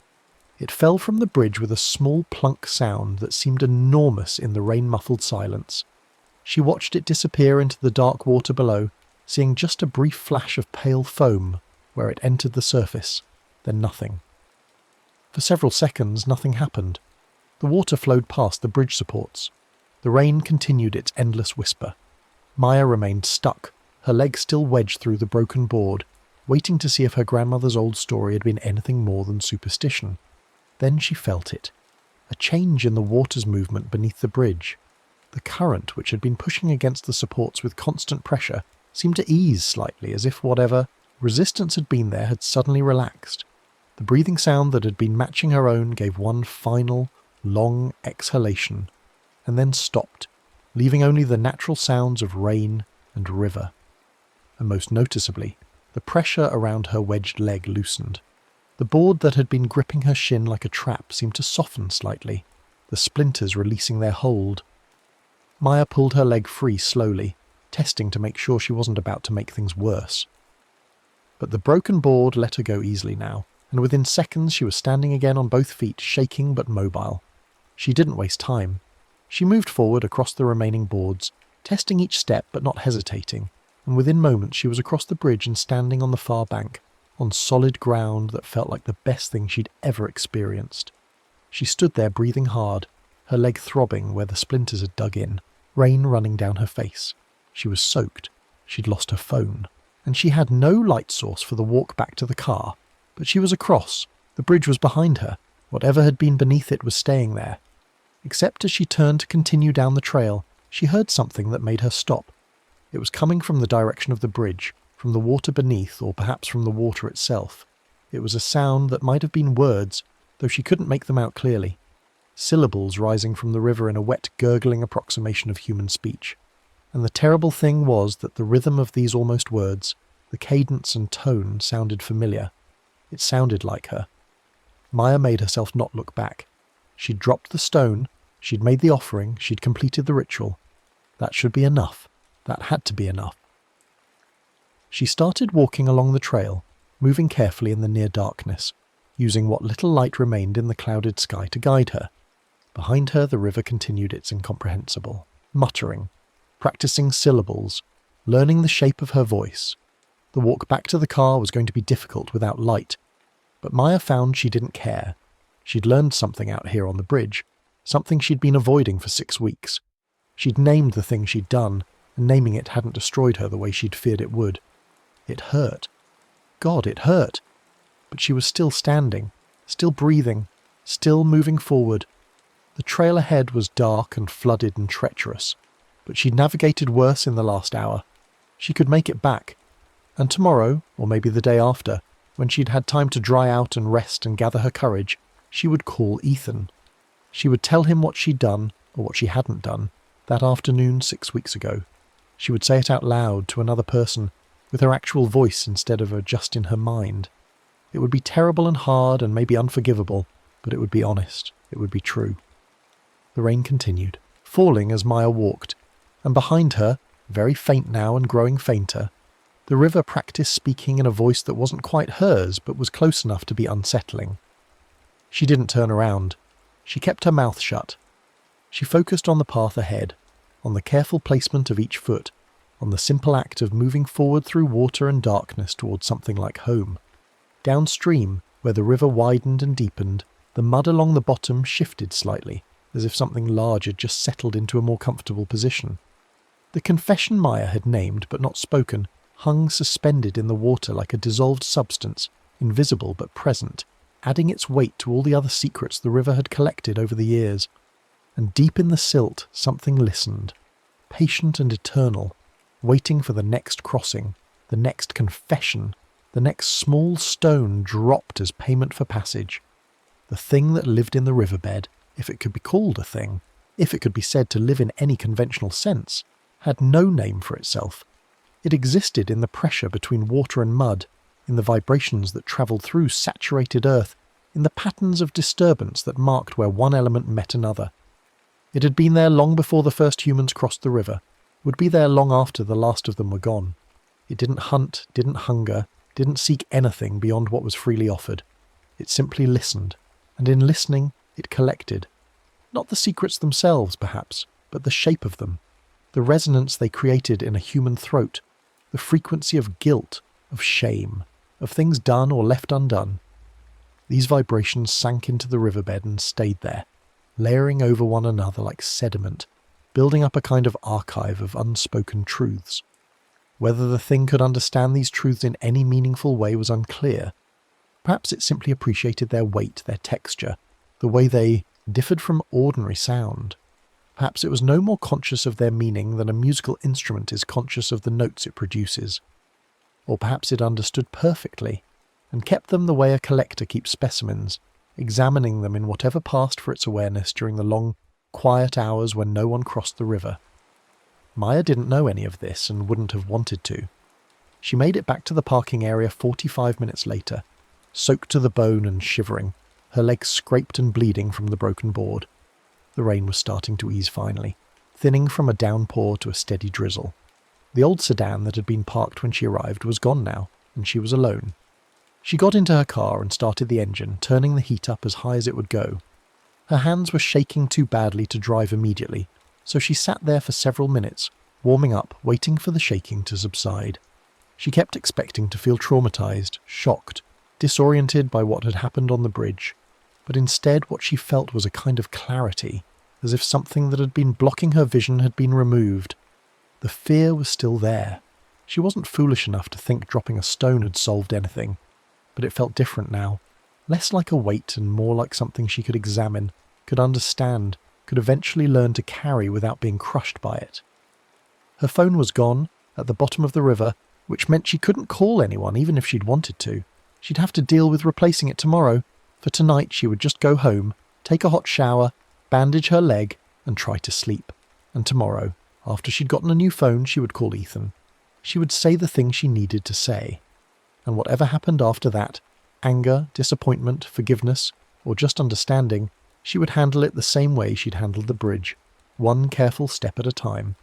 It fell from the bridge with a small plunk sound that seemed enormous in the rain-muffled silence. She watched it disappear into the dark water below, seeing just a brief flash of pale foam where it entered the surface, then nothing. For several seconds, nothing happened. The water flowed past the bridge supports. The rain continued its endless whisper. Maya remained stuck, her leg still wedged through the broken board, waiting to see if her grandmother's old story had been anything more than superstition. Then she felt it. A change in the water's movement beneath the bridge. The current, which had been pushing against the supports with constant pressure, seemed to ease slightly, as if whatever resistance had been there had suddenly relaxed. The breathing sound that had been matching her own gave one final, long exhalation, and then stopped, leaving only the natural sounds of rain and river. And most noticeably, the pressure around her wedged leg loosened. The board that had been gripping her shin like a trap seemed to soften slightly, the splinters releasing their hold. Maya pulled her leg free slowly, testing to make sure she wasn't about to make things worse. But the broken board let her go easily now, and within seconds she was standing again on both feet, shaking but mobile. She didn't waste time. She moved forward across the remaining boards, testing each step but not hesitating, and within moments she was across the bridge and standing on the far bank, on solid ground that felt like the best thing she'd ever experienced. She stood there breathing hard, her leg throbbing where the splinters had dug in, rain running down her face. She was soaked. She'd lost her phone. And she had no light source for the walk back to the car. But she was across. The bridge was behind her. Whatever had been beneath it was staying there. Except as she turned to continue down the trail, she heard something that made her stop. It was coming from the direction of the bridge, from the water beneath, or perhaps from the water itself. It was a sound that might have been words, though she couldn't make them out clearly. Syllables rising from the river in a wet, gurgling approximation of human speech. And the terrible thing was that the rhythm of these almost words, the cadence and tone, sounded familiar. It sounded like her. Maya made herself not look back. She'd dropped the stone, she'd made the offering, she'd completed the ritual. That should be enough. That had to be enough. She started walking along the trail, moving carefully in the near darkness, using what little light remained in the clouded sky to guide her. Behind her the river continued its incomprehensible, muttering, practicing syllables, learning the shape of her voice. The walk back to the car was going to be difficult without light, but Maya found she didn't care. She'd learned something out here on the bridge, something she'd been avoiding for 6 weeks. She'd named the thing she'd done, and naming it hadn't destroyed her the way she'd feared it would. It hurt. God, it hurt. But she was still standing, still breathing, still moving forward. The trail ahead was dark and flooded and treacherous, but she'd navigated worse in the last hour. She could make it back. And tomorrow, or maybe the day after, when she'd had time to dry out and rest and gather her courage, she would call Ethan. She would tell him what she'd done, or what she hadn't done, that afternoon 6 weeks ago. She would say it out loud to another person, with her actual voice instead of just in her mind. It would be terrible and hard and maybe unforgivable, but it would be honest. It would be true. The rain continued, falling as Maya walked, and behind her, very faint now and growing fainter, the river practiced speaking in a voice that wasn't quite hers but was close enough to be unsettling. She didn't turn around. She kept her mouth shut. She focused on the path ahead, on the careful placement of each foot, on the simple act of moving forward through water and darkness towards something like home. Downstream, where the river widened and deepened, the mud along the bottom shifted slightly, as if something large had just settled into a more comfortable position. The confession Maya had named but not spoken hung suspended in the water like a dissolved substance, invisible but present, adding its weight to all the other secrets the river had collected over the years. And deep in the silt something listened, patient and eternal, waiting for the next crossing, the next confession, the next small stone dropped as payment for passage. The thing that lived in the riverbed, if it could be called a thing, if it could be said to live in any conventional sense, had no name for itself. It existed in the pressure between water and mud, in the vibrations that travelled through saturated earth, in the patterns of disturbance that marked where one element met another. It had been there long before the first humans crossed the river, would be there long after the last of them were gone. It didn't hunt, didn't hunger, didn't seek anything beyond what was freely offered. It simply listened, and in listening, it collected. Not the secrets themselves, perhaps, but the shape of them, the resonance they created in a human throat, the frequency of guilt, of shame, of things done or left undone. These vibrations sank into the riverbed and stayed there, layering over one another like sediment, building up a kind of archive of unspoken truths. Whether the thing could understand these truths in any meaningful way was unclear. Perhaps it simply appreciated their weight, their texture, the way they differed from ordinary sound. Perhaps it was no more conscious of their meaning than a musical instrument is conscious of the notes it produces. Or perhaps it understood perfectly, and kept them the way a collector keeps specimens, examining them in whatever passed for its awareness during the long, quiet hours when no one crossed the river. Maya didn't know any of this and wouldn't have wanted to. She made it back to the parking area 45 minutes later, soaked to the bone and shivering, her legs scraped and bleeding from the broken board. The rain was starting to ease finally, thinning from a downpour to a steady drizzle. The old sedan that had been parked when she arrived was gone now, and she was alone. She got into her car and started the engine, turning the heat up as high as it would go. Her hands were shaking too badly to drive immediately, so she sat there for several minutes, warming up, waiting for the shaking to subside. She kept expecting to feel traumatized, shocked, disoriented by what had happened on the bridge, but instead what she felt was a kind of clarity, as if something that had been blocking her vision had been removed. The fear was still there. She wasn't foolish enough to think dropping a stone had solved anything, but it felt different now, less like a weight and more like something she could examine, could understand, could eventually learn to carry without being crushed by it. Her phone was gone, at the bottom of the river, which meant she couldn't call anyone even if she'd wanted to. She'd have to deal with replacing it tomorrow. For tonight she would just go home, take a hot shower, bandage her leg, and try to sleep. And tomorrow, after she'd gotten a new phone, she would call Ethan. She would say the thing she needed to say. And whatever happened after that, anger, disappointment, forgiveness, or just understanding, she would handle it the same way she'd handled the bridge, one careful step at a time.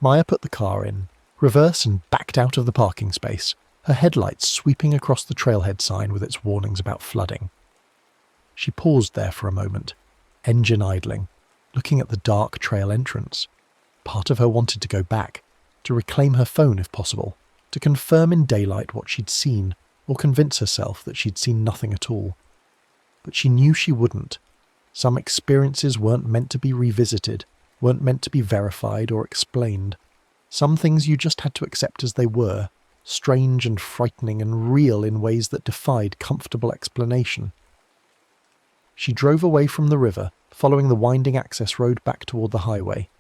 Maya put the car in, reversed and backed out of the parking space, her headlights sweeping across the trailhead sign with its warnings about flooding. She paused there for a moment, engine idling, looking at the dark trail entrance. Part of her wanted to go back, to reclaim her phone if possible, to confirm in daylight what she'd seen, or convince herself that she'd seen nothing at all. But she knew she wouldn't. Some experiences weren't meant to be revisited, weren't meant to be verified or explained. Some things you just had to accept as they were, strange and frightening and real in ways that defied comfortable explanation. She drove away from the river, following the winding access road back toward the highway.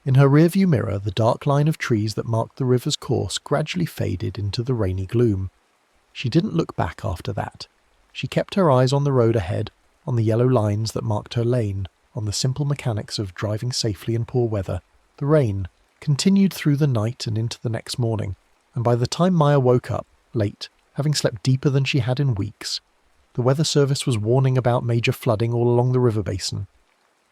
In her rearview mirror, the dark line of trees that marked the river's course gradually faded into the rainy gloom. She didn't look back after that. She kept her eyes on the road ahead, on the yellow lines that marked her lane, on the simple mechanics of driving safely in poor weather. The rain continued through the night and into the next morning, and by the time Maya woke up, late, having slept deeper than she had in weeks, the weather service was warning about major flooding all along the river basin.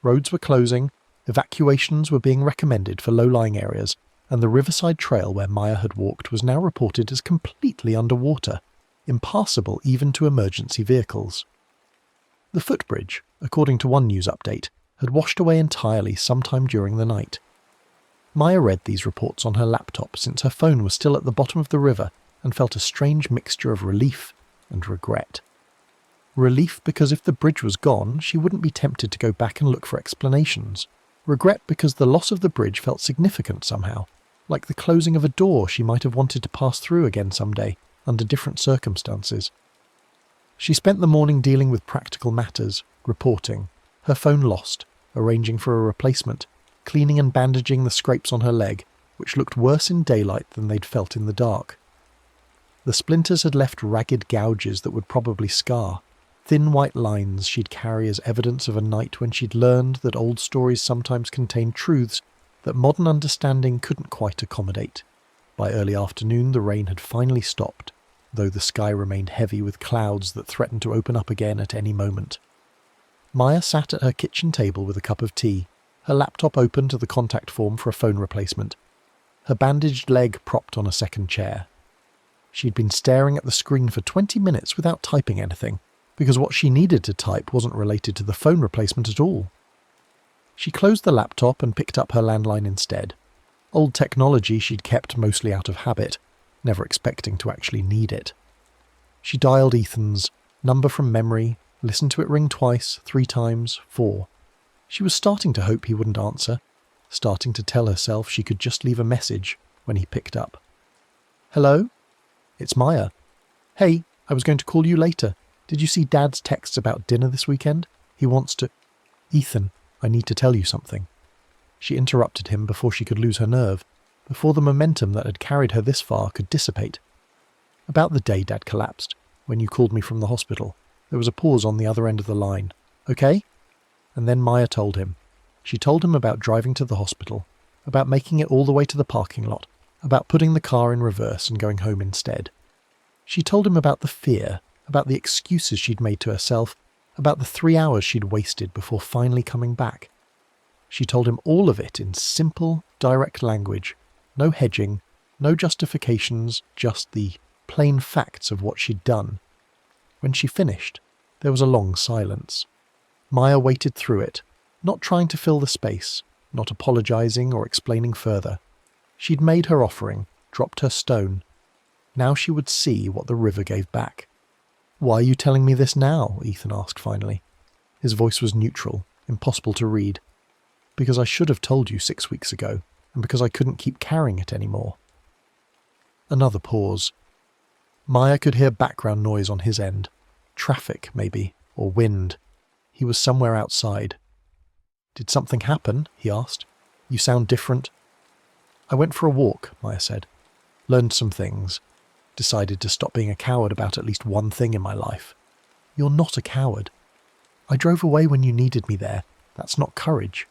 Roads were closing, evacuations were being recommended for low-lying areas, and the riverside trail where Maya had walked was now reported as completely underwater, impassable even to emergency vehicles. The footbridge, according to one news update, had washed away entirely sometime during the night. Maya read these reports on her laptop since her phone was still at the bottom of the river and felt a strange mixture of relief and regret. Relief because if the bridge was gone, she wouldn't be tempted to go back and look for explanations. Regret because the loss of the bridge felt significant somehow, like the closing of a door she might have wanted to pass through again someday, under different circumstances. She spent the morning dealing with practical matters, reporting, her phone lost, arranging for a replacement, cleaning and bandaging the scrapes on her leg, which looked worse in daylight than they'd felt in the dark. The splinters had left ragged gouges that would probably scar, thin white lines she'd carry as evidence of a night when she'd learned that old stories sometimes contained truths that modern understanding couldn't quite accommodate. By early afternoon the rain had finally stopped, though the sky remained heavy with clouds that threatened to open up again at any moment. Maya sat at her kitchen table with a cup of tea, her laptop open to the contact form for a phone replacement, her bandaged leg propped on a second chair. She'd been staring at the screen for 20 minutes without typing anything, because what she needed to type wasn't related to the phone replacement at all. She closed the laptop and picked up her landline instead. Old technology she'd kept mostly out of habit, never expecting to actually need it. She dialed Ethan's number from memory, listened to it ring twice, 3 times, 4. She was starting to hope he wouldn't answer, starting to tell herself she could just leave a message when he picked up. "Hello? It's Maya. Hey, I was going to call you later. Did you see Dad's texts about dinner this weekend? He wants to..." "Ethan, I need to tell you something." She interrupted him before she could lose her nerve, before the momentum that had carried her this far could dissipate. "About the day Dad collapsed, when you called me from the hospital. There was a pause on the other end of the line. Okay?" And then Maya told him. She told him about driving to the hospital, about making it all the way to the parking lot, about putting the car in reverse and going home instead. She told him about the fear, about the excuses she'd made to herself, about the 3 hours she'd wasted before finally coming back. She told him all of it in simple, direct language, no hedging, no justifications, just the plain facts of what she'd done. When she finished, there was a long silence. Maya waited through it, not trying to fill the space, not apologizing or explaining further. She'd made her offering, dropped her stone. Now she would see what the river gave back. "Why are you telling me this now?" Ethan asked finally. His voice was neutral, impossible to read. "Because I should have told you 6 weeks ago, and because I couldn't keep carrying it anymore." Another pause. Maya could hear background noise on his end. Traffic, maybe, or wind. He was somewhere outside. "Did something happen?" he asked. "You sound different." "I went for a walk," Maya said. "Learned some things. Decided to stop being a coward about at least one thing in my life." "You're not a coward." "I drove away when you needed me there. That's not courage."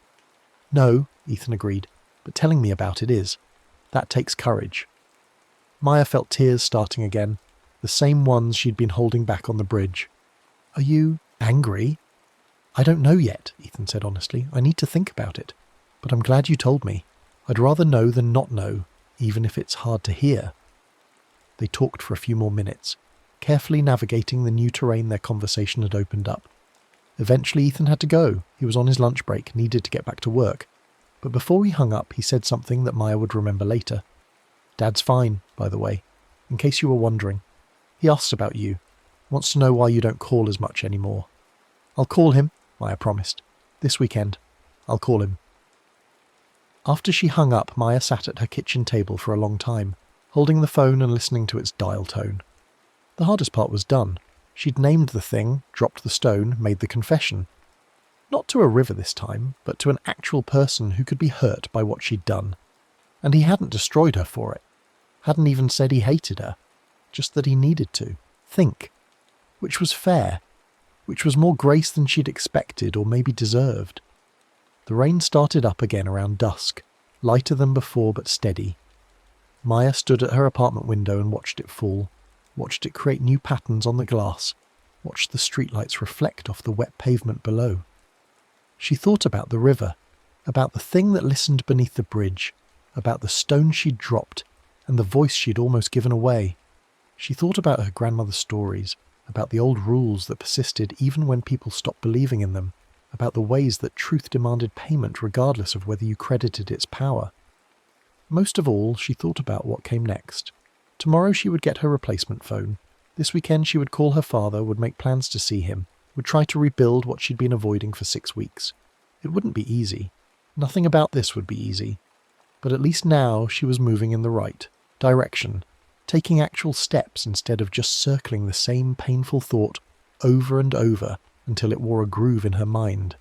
"No," Ethan agreed, "but telling me about it is. That takes courage." Maya felt tears starting again, the same ones she'd been holding back on the bridge. "Are you angry?" "I don't know yet," Ethan said honestly. "I need to think about it. But I'm glad you told me. I'd rather know than not know, even if it's hard to hear." They talked for a few more minutes, carefully navigating the new terrain their conversation had opened up. Eventually Ethan had to go. He was on his lunch break, needed to get back to work. But before he hung up, he said something that Maya would remember later. "Dad's fine, by the way, in case you were wondering. He asks about you, wants to know why you don't call as much anymore." "I'll call him," Maya promised. "This weekend. I'll call him." After she hung up, Maya sat at her kitchen table for a long time, holding the phone and listening to its dial tone. The hardest part was done. She'd named the thing, dropped the stone, made the confession. Not to a river this time, but to an actual person who could be hurt by what she'd done. And he hadn't destroyed her for it. Hadn't even said he hated her. Just that he needed to. Think. Which was fair. Which was more grace than she'd expected or maybe deserved. The rain started up again around dusk, lighter than before but steady. Maya stood at her apartment window and watched it fall, watched it create new patterns on the glass, watched the streetlights reflect off the wet pavement below. She thought about the river, about the thing that listened beneath the bridge, about the stone she'd dropped, and the voice she'd almost given away. She thought about her grandmother's stories, about the old rules that persisted even when people stopped believing in them, about the ways that truth demanded payment regardless of whether you credited its power. Most of all, she thought about what came next. Tomorrow she would get her replacement phone. This weekend she would call her father, would make plans to see him, would try to rebuild what she'd been avoiding for 6 weeks. It wouldn't be easy. Nothing about this would be easy. But at least now she was moving in the right direction, taking actual steps instead of just circling the same painful thought over and over until it wore a groove in her mind.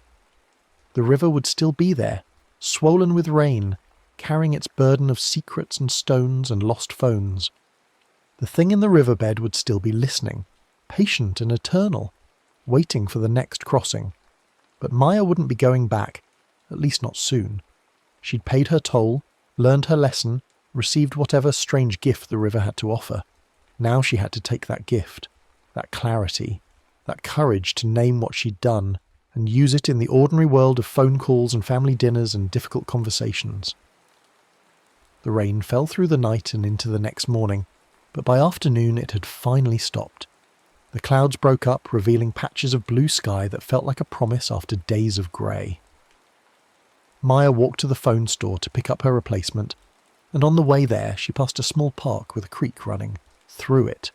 The river would still be there, swollen with rain, carrying its burden of secrets and stones and lost phones. The thing in the riverbed would still be listening, patient and eternal, waiting for the next crossing. But Maya wouldn't be going back, at least not soon. She'd paid her toll, learned her lesson, received whatever strange gift the river had to offer. Now she had to take that gift, that clarity, that courage to name what she'd done and use it in the ordinary world of phone calls and family dinners and difficult conversations. The rain fell through the night and into the next morning, but by afternoon it had finally stopped. The clouds broke up, revealing patches of blue sky that felt like a promise after days of grey. Maya walked to the phone store to pick up her replacement, and on the way there she passed a small park with a creek running through it.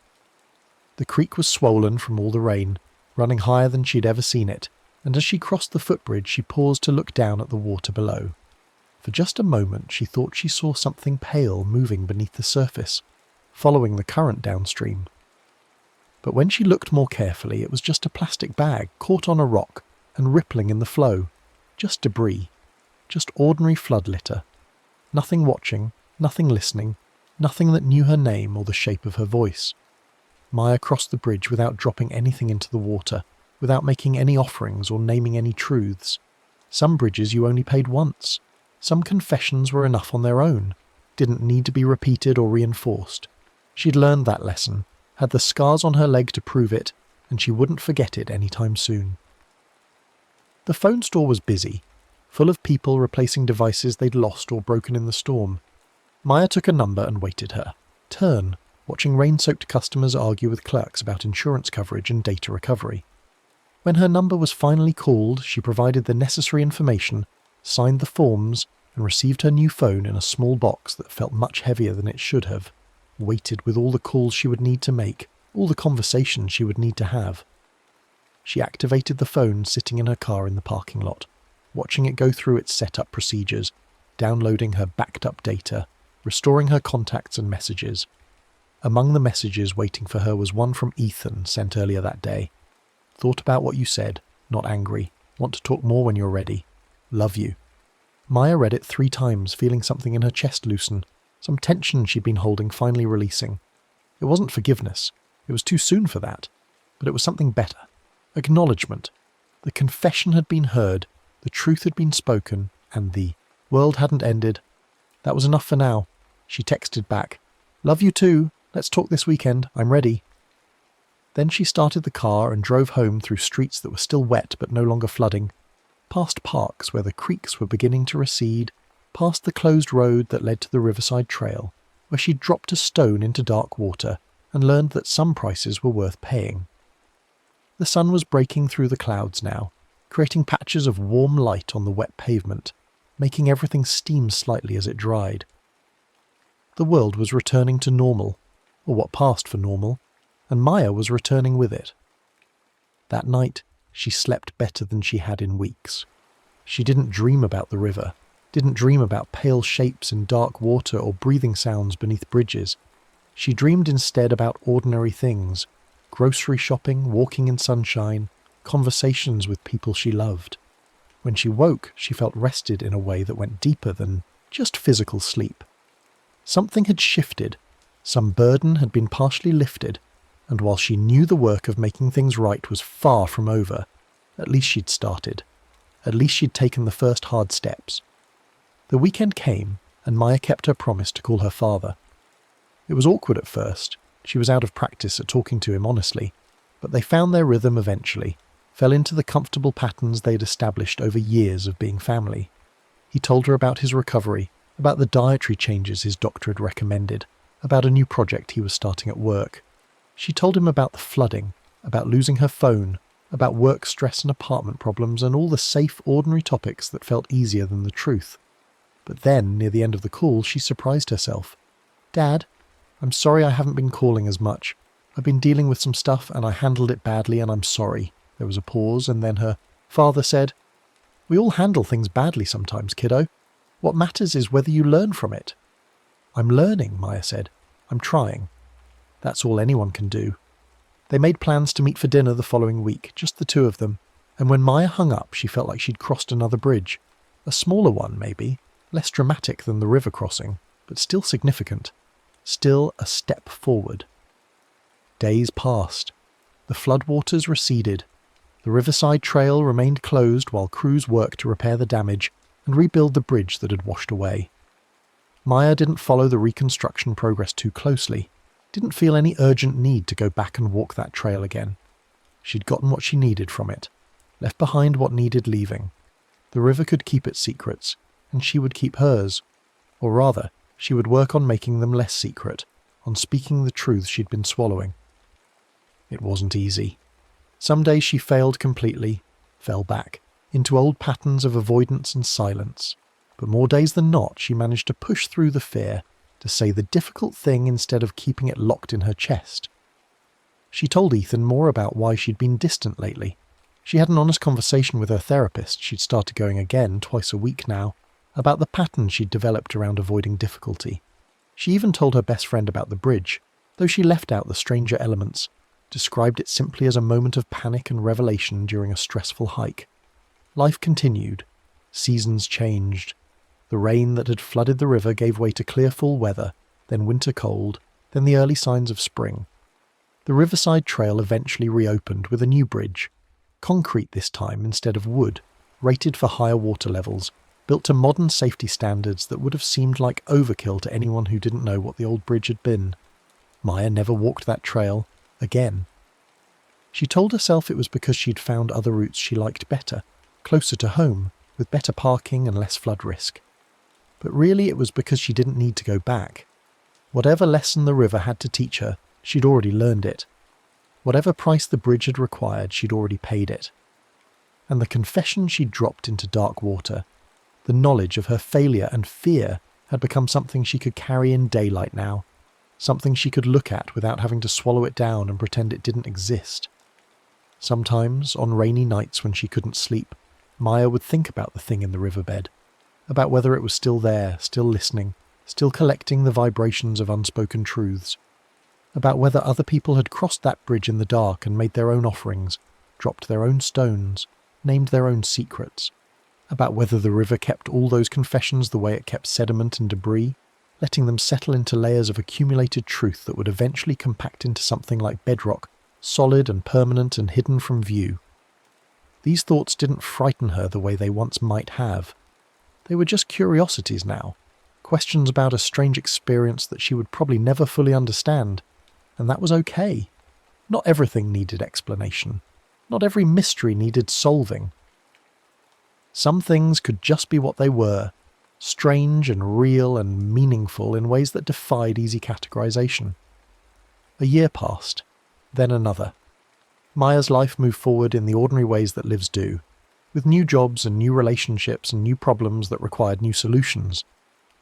The creek was swollen from all the rain, running higher than she'd ever seen it, and as she crossed the footbridge she paused to look down at the water below. For just a moment she thought she saw something pale moving beneath the surface, following the current downstream. But when she looked more carefully, it was just a plastic bag caught on a rock and rippling in the flow. Just debris. Just ordinary flood litter. Nothing watching, nothing listening, nothing that knew her name or the shape of her voice. Maya crossed the bridge without dropping anything into the water, without making any offerings or naming any truths. Some bridges you only paid once. Some confessions were enough on their own, didn't need to be repeated or reinforced. She'd learned that lesson, had the scars on her leg to prove it, and she wouldn't forget it any time soon. The phone store was busy, full of people replacing devices they'd lost or broken in the storm. Maya took a number and waited her turn, watching rain-soaked customers argue with clerks about insurance coverage and data recovery. When her number was finally called, she provided the necessary information, signed the forms, and received her new phone in a small box that felt much heavier than it should have, weighted with all the calls she would need to make, all the conversations she would need to have. She activated the phone sitting in her car in the parking lot, watching it go through its setup procedures, downloading her backed-up data, restoring her contacts and messages. Among the messages waiting for her was one from Ethan sent earlier that day. Thought about what you said, not angry. Want to talk more when you're ready. Love you. Maya read it 3 times, feeling something in her chest loosen, some tension she'd been holding finally releasing. It wasn't forgiveness. It was too soon for that. But it was something better. Acknowledgement. The confession had been heard, the truth had been spoken, and the world hadn't ended. That was enough for now. She texted back, "Love you too. Let's talk this weekend. I'm ready." Then she started the car and drove home through streets that were still wet but no longer flooding, past parks where the creeks were beginning to recede, past the closed road that led to the Riverside Trail, where she dropped a stone into dark water and learned that some prices were worth paying. The sun was breaking through the clouds now, creating patches of warm light on the wet pavement, making everything steam slightly as it dried. The world was returning to normal, or what passed for normal, and Maya was returning with it. That night, she slept better than she had in weeks. She didn't dream about the river, didn't dream about pale shapes in dark water or breathing sounds beneath bridges. She dreamed instead about ordinary things, grocery shopping, walking in sunshine, conversations with people she loved. When she woke, she felt rested in a way that went deeper than just physical sleep. Something had shifted, some burden had been partially lifted, and while she knew the work of making things right was far from over, at least she'd started. At least she'd taken the first hard steps. The weekend came, and Maya kept her promise to call her father. It was awkward at first. She was out of practice at talking to him honestly, but they found their rhythm eventually, fell into the comfortable patterns they'd established over years of being family. He told her about his recovery, about the dietary changes his doctor had recommended, about a new project he was starting at work. She told him about the flooding, about losing her phone, about work stress and apartment problems and all the safe, ordinary topics that felt easier than the truth. But then, near the end of the call, she surprised herself. "Dad, I'm sorry I haven't been calling as much. I've been dealing with some stuff and I handled it badly and I'm sorry." There was a pause and then her father said, "We all handle things badly sometimes, kiddo. What matters is whether you learn from it." "I'm learning," Maya said. "I'm trying." That's all anyone can do. They made plans to meet for dinner the following week, just the two of them, and when Maya hung up she felt like she'd crossed another bridge. A smaller one, maybe, less dramatic than the river crossing, but still significant. Still a step forward. Days passed. The floodwaters receded. The Riverside Trail remained closed while crews worked to repair the damage and rebuild the bridge that had washed away. Maya didn't follow the reconstruction progress too closely, didn't feel any urgent need to go back and walk that trail again. She'd gotten what she needed from it, left behind what needed leaving. The river could keep its secrets, and she would keep hers. Or rather, she would work on making them less secret, on speaking the truths she'd been swallowing. It wasn't easy. Some days she failed completely, fell back, into old patterns of avoidance and silence. But more days than not, she managed to push through the fear, to say the difficult thing instead of keeping it locked in her chest. She told Ethan more about why she'd been distant lately. She had an honest conversation with her therapist, she'd started going again twice a week now, about the pattern she'd developed around avoiding difficulty. She even told her best friend about the bridge, though she left out the stranger elements, described it simply as a moment of panic and revelation during a stressful hike. Life continued. Seasons changed. The rain that had flooded the river gave way to clear fall weather, then winter cold, then the early signs of spring. The Riverside Trail eventually reopened with a new bridge, concrete this time instead of wood, rated for higher water levels, built to modern safety standards that would have seemed like overkill to anyone who didn't know what the old bridge had been. Maya never walked that trail again. She told herself it was because she'd found other routes she liked better, closer to home, with better parking and less flood risk. But really it was because she didn't need to go back. Whatever lesson the river had to teach her, she'd already learned it. Whatever price the bridge had required, she'd already paid it. And the confession she'd dropped into dark water, the knowledge of her failure and fear, had become something she could carry in daylight now, something she could look at without having to swallow it down and pretend it didn't exist. Sometimes, on rainy nights when she couldn't sleep, Maya would think about the thing in the riverbed, about whether it was still there, still listening, still collecting the vibrations of unspoken truths, about whether other people had crossed that bridge in the dark and made their own offerings, dropped their own stones, named their own secrets, about whether the river kept all those confessions the way it kept sediment and debris, letting them settle into layers of accumulated truth that would eventually compact into something like bedrock, solid and permanent and hidden from view. These thoughts didn't frighten her the way they once might have. They were just curiosities now, questions about a strange experience that she would probably never fully understand, and that was okay. Not everything needed explanation. Not every mystery needed solving. Some things could just be what they were, strange and real and meaningful in ways that defied easy categorization. A year passed, then another. Maya's life moved forward in the ordinary ways that lives do, with new jobs and new relationships and new problems that required new solutions.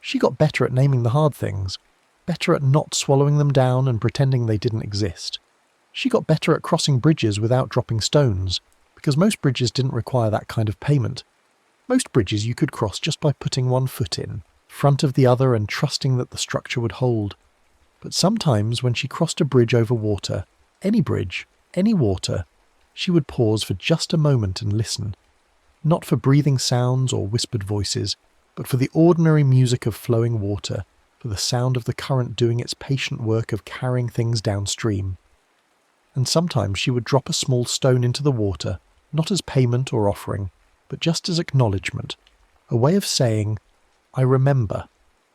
She got better at naming the hard things, better at not swallowing them down and pretending they didn't exist. She got better at crossing bridges without dropping stones, because most bridges didn't require that kind of payment. Most bridges you could cross just by putting one foot in, front of the other, and trusting that the structure would hold. But sometimes when she crossed a bridge over water, any bridge, any water, she would pause for just a moment and listen. Not for breathing sounds or whispered voices, but for the ordinary music of flowing water, for the sound of the current doing its patient work of carrying things downstream. And sometimes she would drop a small stone into the water, not as payment or offering, but just as acknowledgement, a way of saying, I remember,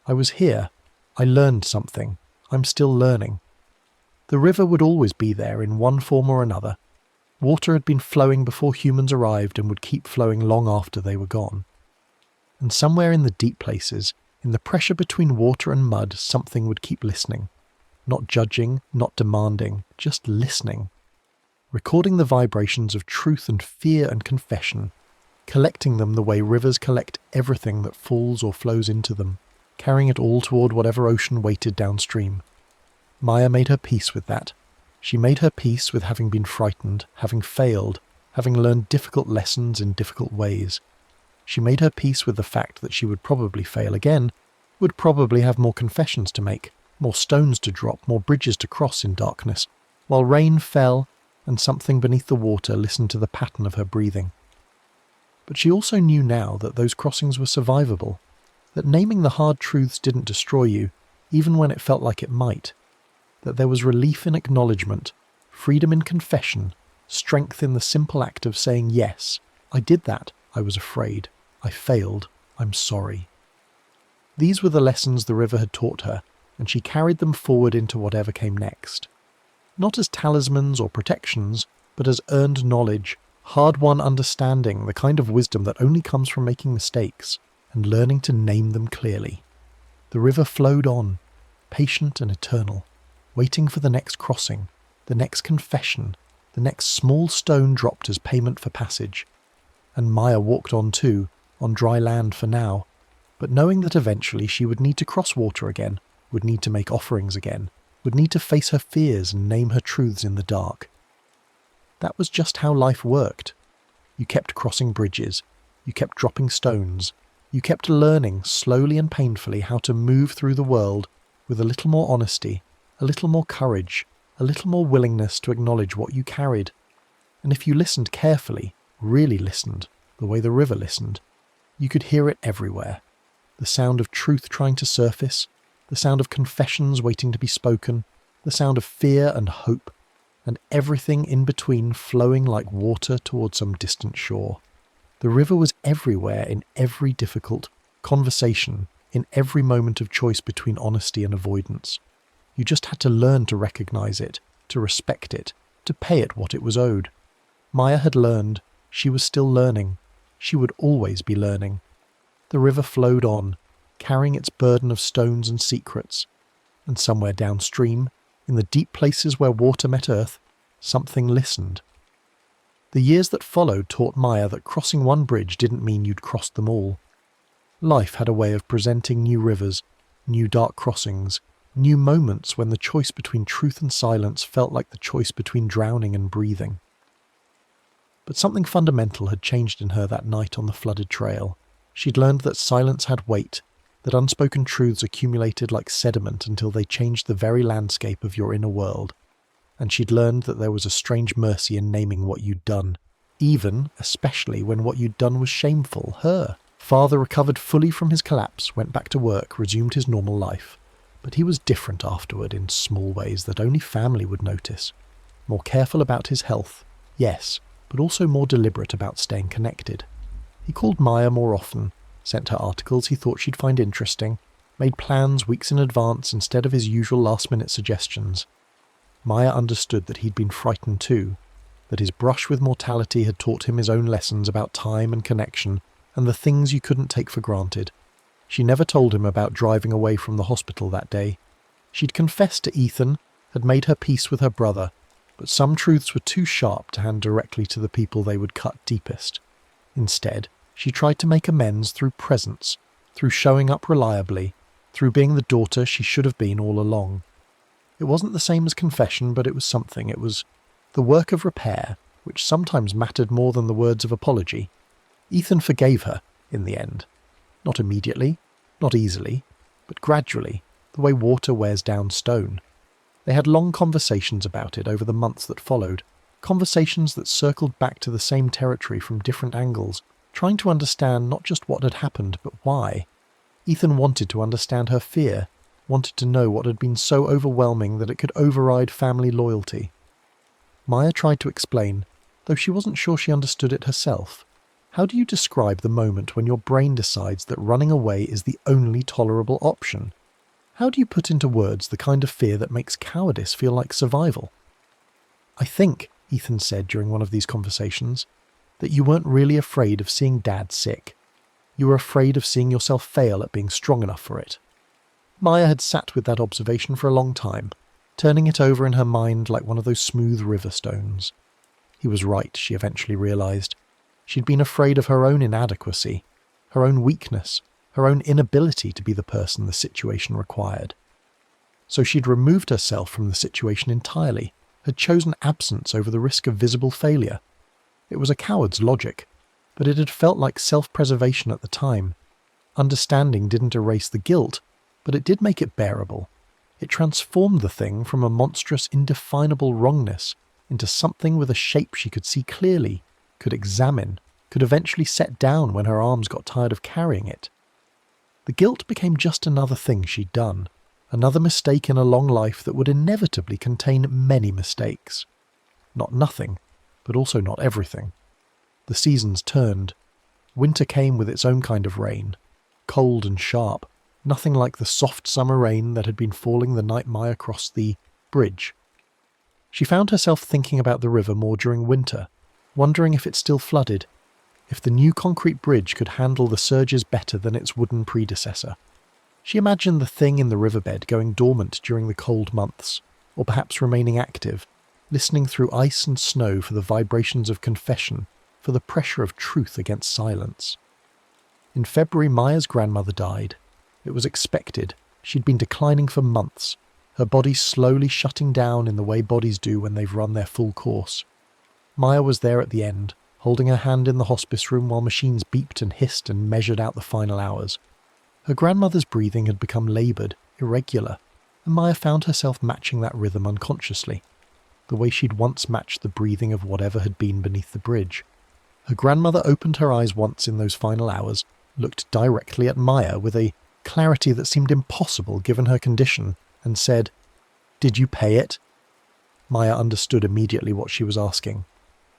I was here, I learned something, I'm still learning. The river would always be there in one form or another. Water had been flowing before humans arrived and would keep flowing long after they were gone. And somewhere in the deep places, in the pressure between water and mud, something would keep listening. Not judging, not demanding, just listening. Recording the vibrations of truth and fear and confession, collecting them the way rivers collect everything that falls or flows into them, carrying it all toward whatever ocean waited downstream. Maya made her peace with that. She made her peace with having been frightened, having failed, having learned difficult lessons in difficult ways. She made her peace with the fact that she would probably fail again, would probably have more confessions to make, more stones to drop, more bridges to cross in darkness, while rain fell and something beneath the water listened to the pattern of her breathing. But she also knew now that those crossings were survivable, that naming the hard truths didn't destroy you, even when it felt like it might, that there was relief in acknowledgement, freedom in confession, strength in the simple act of saying, yes, I did that, I was afraid, I failed, I'm sorry. These were the lessons the river had taught her, and she carried them forward into whatever came next. Not as talismans or protections, but as earned knowledge, hard-won understanding, the kind of wisdom that only comes from making mistakes and learning to name them clearly. The river flowed on, patient and eternal, waiting for the next crossing, the next confession, the next small stone dropped as payment for passage. And Maya walked on too, on dry land for now, but knowing that eventually she would need to cross water again, would need to make offerings again, would need to face her fears and name her truths in the dark. That was just how life worked. You kept crossing bridges, you kept dropping stones, you kept learning slowly and painfully how to move through the world with a little more honesty, a little more courage, a little more willingness to acknowledge what you carried. And if you listened carefully, really listened, the way the river listened, you could hear it everywhere. The sound of truth trying to surface, the sound of confessions waiting to be spoken, the sound of fear and hope, and everything in between flowing like water towards some distant shore. The river was everywhere in every difficult conversation, in every moment of choice between honesty and avoidance. You just had to learn to recognize it, to respect it, to pay it what it was owed. Maya had learned. She was still learning. She would always be learning. The river flowed on, carrying its burden of stones and secrets. And somewhere downstream, in the deep places where water met earth, something listened. The years that followed taught Maya that crossing one bridge didn't mean you'd crossed them all. Life had a way of presenting new rivers, new dark crossings, new moments when the choice between truth and silence felt like the choice between drowning and breathing. But something fundamental had changed in her that night on the flooded trail. She'd learned that silence had weight, that unspoken truths accumulated like sediment until they changed the very landscape of your inner world. And she'd learned that there was a strange mercy in naming what you'd done, even, especially when what you'd done was shameful. Her father recovered fully from his collapse, went back to work, resumed his normal life. But he was different afterward in small ways that only family would notice. More careful about his health, yes, but also more deliberate about staying connected. He called Maya more often, sent her articles he thought she'd find interesting, made plans weeks in advance instead of his usual last-minute suggestions. Maya understood that he'd been frightened too, that his brush with mortality had taught him his own lessons about time and connection and the things you couldn't take for granted. She never told him about driving away from the hospital that day. She'd confessed to Ethan, had made her peace with her brother, but some truths were too sharp to hand directly to the people they would cut deepest. Instead, she tried to make amends through presence, through showing up reliably, through being the daughter she should have been all along. It wasn't the same as confession, but it was something. It was the work of repair, which sometimes mattered more than the words of apology. Ethan forgave her, in the end. Not immediately, not easily, but gradually, the way water wears down stone. They had long conversations about it over the months that followed, conversations that circled back to the same territory from different angles, trying to understand not just what had happened, but why. Ethan wanted to understand her fear, wanted to know what had been so overwhelming that it could override family loyalty. Maya tried to explain, though she wasn't sure she understood it herself. How do you describe the moment when your brain decides that running away is the only tolerable option? How do you put into words the kind of fear that makes cowardice feel like survival? I think, Ethan said during one of these conversations, that you weren't really afraid of seeing Dad sick. You were afraid of seeing yourself fail at being strong enough for it. Maya had sat with that observation for a long time, turning it over in her mind like one of those smooth river stones. He was right, she eventually realized. She'd been afraid of her own inadequacy, her own weakness, her own inability to be the person the situation required. So she'd removed herself from the situation entirely, had chosen absence over the risk of visible failure. It was a coward's logic, but it had felt like self-preservation at the time. Understanding didn't erase the guilt, but it did make it bearable. It transformed the thing from a monstrous, indefinable wrongness into something with a shape she could see clearly, could examine, could eventually set down when her arms got tired of carrying it. The guilt became just another thing she'd done, another mistake in a long life that would inevitably contain many mistakes. Not nothing, but also not everything. The seasons turned. Winter came with its own kind of rain, cold and sharp, nothing like the soft summer rain that had been falling the night Maya crossed the bridge. She found herself thinking about the river more during winter, wondering if it still flooded, if the new concrete bridge could handle the surges better than its wooden predecessor. She imagined the thing in the riverbed going dormant during the cold months, or perhaps remaining active, listening through ice and snow for the vibrations of confession, for the pressure of truth against silence. In February, Maya's grandmother died. It was expected. She'd been declining for months, her body slowly shutting down in the way bodies do when they've run their full course. Maya was there at the end, holding her hand in the hospice room while machines beeped and hissed and measured out the final hours. Her grandmother's breathing had become laboured, irregular, and Maya found herself matching that rhythm unconsciously, the way she'd once matched the breathing of whatever had been beneath the bridge. Her grandmother opened her eyes once in those final hours, looked directly at Maya with a clarity that seemed impossible given her condition, and said, "Did you pay it?" Maya understood immediately what she was asking.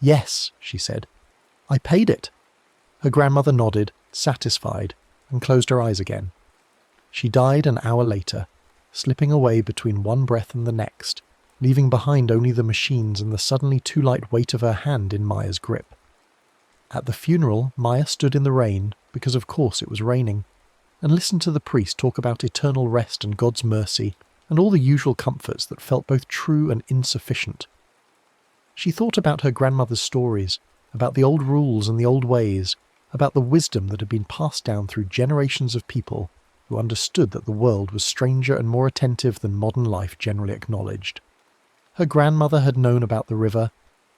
"Yes," she said. "I paid it." Her grandmother nodded, satisfied, and closed her eyes again. She died an hour later, slipping away between one breath and the next, leaving behind only the machines and the suddenly too light weight of her hand in Maya's grip. At the funeral, Maya stood in the rain, because of course it was raining, and listened to the priest talk about eternal rest and God's mercy, and all the usual comforts that felt both true and insufficient. She thought about her grandmother's stories, about the old rules and the old ways, about the wisdom that had been passed down through generations of people who understood that the world was stranger and more attentive than modern life generally acknowledged. Her grandmother had known about the river,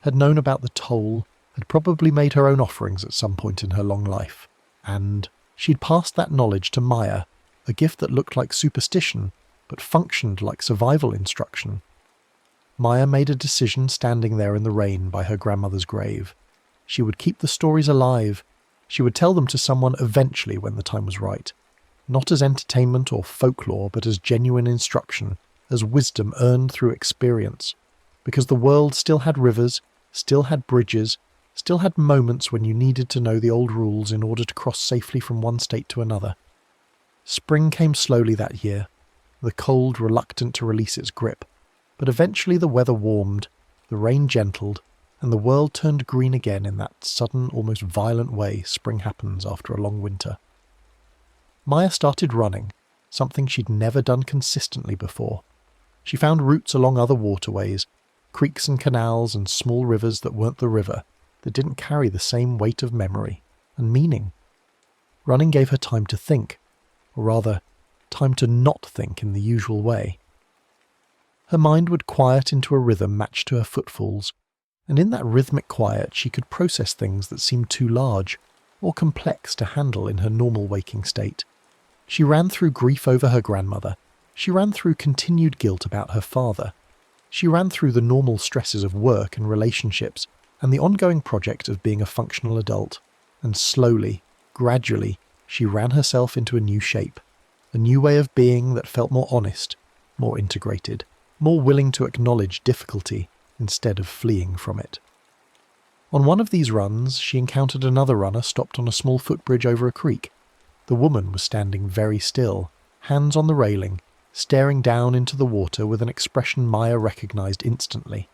had known about the toll, had probably made her own offerings at some point in her long life, and she'd passed that knowledge to Maya, a gift that looked like superstition, but functioned like survival instruction. Maya made a decision standing there in the rain by her grandmother's grave. She would keep the stories alive. She would tell them to someone eventually when the time was right, not as entertainment or folklore, but as genuine instruction, as wisdom earned through experience, because the world still had rivers, still had bridges, still had moments when you needed to know the old rules in order to cross safely from one state to another. Spring came slowly that year, the cold reluctant to release its grip, but eventually the weather warmed, the rain gentled, and the world turned green again in that sudden, almost violent way spring happens after a long winter. Maya started running, something she'd never done consistently before. She found routes along other waterways, creeks and canals and small rivers that weren't the river, that didn't carry the same weight of memory and meaning. Running gave her time to think, or rather, time to not think in the usual way. Her mind would quiet into a rhythm matched to her footfalls, and in that rhythmic quiet she could process things that seemed too large or complex to handle in her normal waking state. She ran through grief over her grandmother. She ran through continued guilt about her father. She ran through the normal stresses of work and relationships and the ongoing project of being a functional adult. And slowly, gradually, she ran herself into a new shape, a new way of being that felt more honest, more integrated, more willing to acknowledge difficulty instead of fleeing from it. On one of these runs, she encountered another runner stopped on a small footbridge over a creek. The woman was standing very still, hands on the railing, staring down into the water with an expression Maya recognized instantly.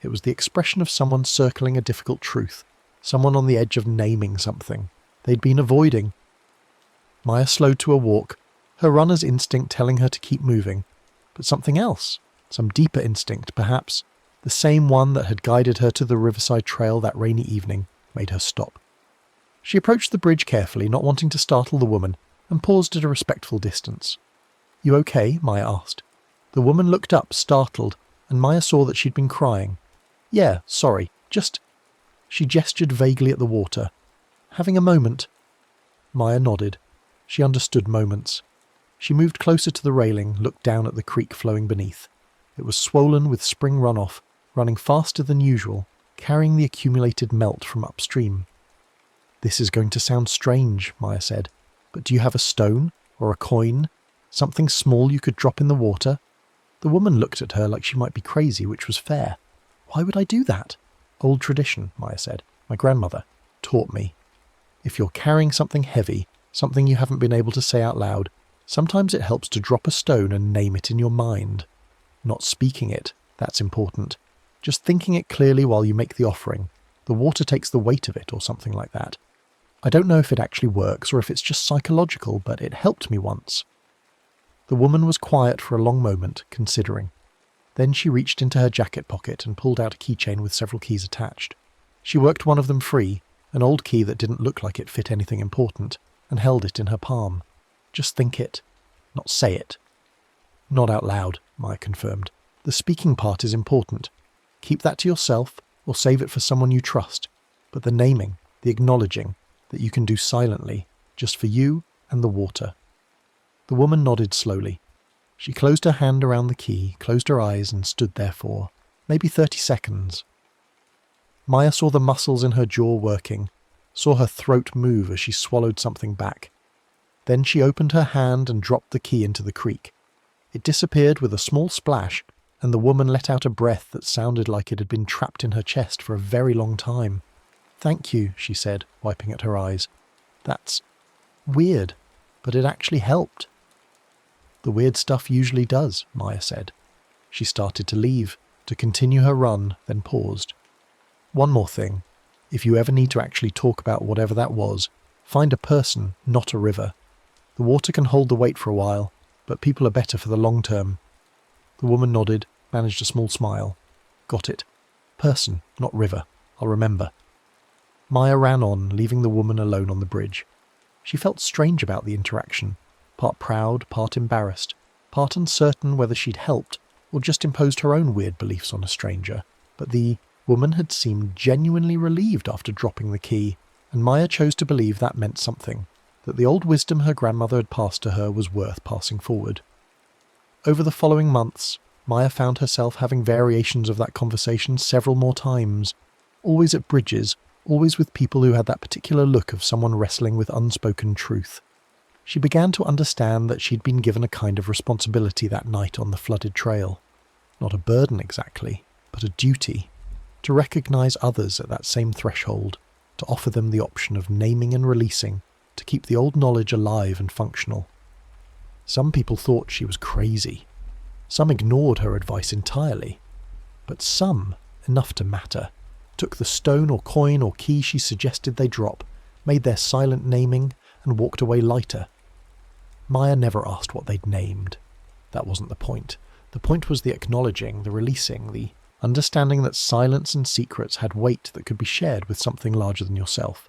It was the expression of someone circling a difficult truth, someone on the edge of naming something they'd been avoiding. Maya slowed to a walk, her runner's instinct telling her to keep moving, but something else, some deeper instinct perhaps, the same one that had guided her to the riverside trail that rainy evening, made her stop. She approached the bridge carefully, not wanting to startle the woman, and paused at a respectful distance. "You okay?" Maya asked. The woman looked up, startled, and Maya saw that she'd been crying. "Yeah, sorry, just..." She gestured vaguely at the water. "Having a moment?" Maya nodded. She understood moments. She moved closer to the railing, looked down at the creek flowing beneath. It was swollen with spring runoff, running faster than usual, carrying the accumulated melt from upstream. "This is going to sound strange," Maya said, "but do you have a stone, or a coin, something small you could drop in the water?" The woman looked at her like she might be crazy, which was fair. "Why would I do that?" "Old tradition," Maya said. "My grandmother taught me. If you're carrying something heavy, something you haven't been able to say out loud, sometimes it helps to drop a stone and name it in your mind. Not speaking it, that's important. Just thinking it clearly while you make the offering. The water takes the weight of it or something like that. I don't know if it actually works or if it's just psychological, but it helped me once." The woman was quiet for a long moment, considering. Then she reached into her jacket pocket and pulled out a keychain with several keys attached. She worked one of them free, an old key that didn't look like it fit anything important, and held it in her palm. "Just think it, not say it." "Not out loud," Maya confirmed. "The speaking part is important. Keep that to yourself or save it for someone you trust. But the naming, the acknowledging, that you can do silently, just for you and the water." The woman nodded slowly. She closed her hand around the key, closed her eyes, and stood there for maybe 30 seconds. Maya saw the muscles in her jaw working, saw her throat move as she swallowed something back. Then she opened her hand and dropped the key into the creek. It disappeared with a small splash, and the woman let out a breath that sounded like it had been trapped in her chest for a very long time. "Thank you," she said, wiping at her eyes. "That's weird, but it actually helped." "The weird stuff usually does," Maya said. She started to leave, to continue her run, then paused. "One more thing. If you ever need to actually talk about whatever that was, find a person, not a river. The water can hold the weight for a while, but people are better for the long term. The woman nodded, managed a small smile. Got it. Person, not river. I'll remember. Maya ran on, leaving the woman alone on the bridge. She felt strange about the interaction, part proud, part embarrassed, part uncertain whether she'd helped or just imposed her own weird beliefs on a stranger. But the woman had seemed genuinely relieved after dropping the key, and Maya chose to believe that meant something, that the old wisdom her grandmother had passed to her was worth passing forward. Over the following months, Maya found herself having variations of that conversation several more times, always at bridges, always with people who had that particular look of someone wrestling with unspoken truth. She began to understand that she'd been given a kind of responsibility that night on the flooded trail. Not a burden exactly, but a duty, to recognize others at that same threshold, to offer them the option of naming and releasing, to keep the old knowledge alive and functional. Some people thought she was crazy. Some ignored her advice entirely. But some, enough to matter, took the stone or coin or key she suggested they drop, made their silent naming, and walked away lighter. Maya never asked what they'd named. That wasn't the point. The point was the acknowledging, the releasing, the understanding that silence and secrets had weight that could be shared with something larger than yourself.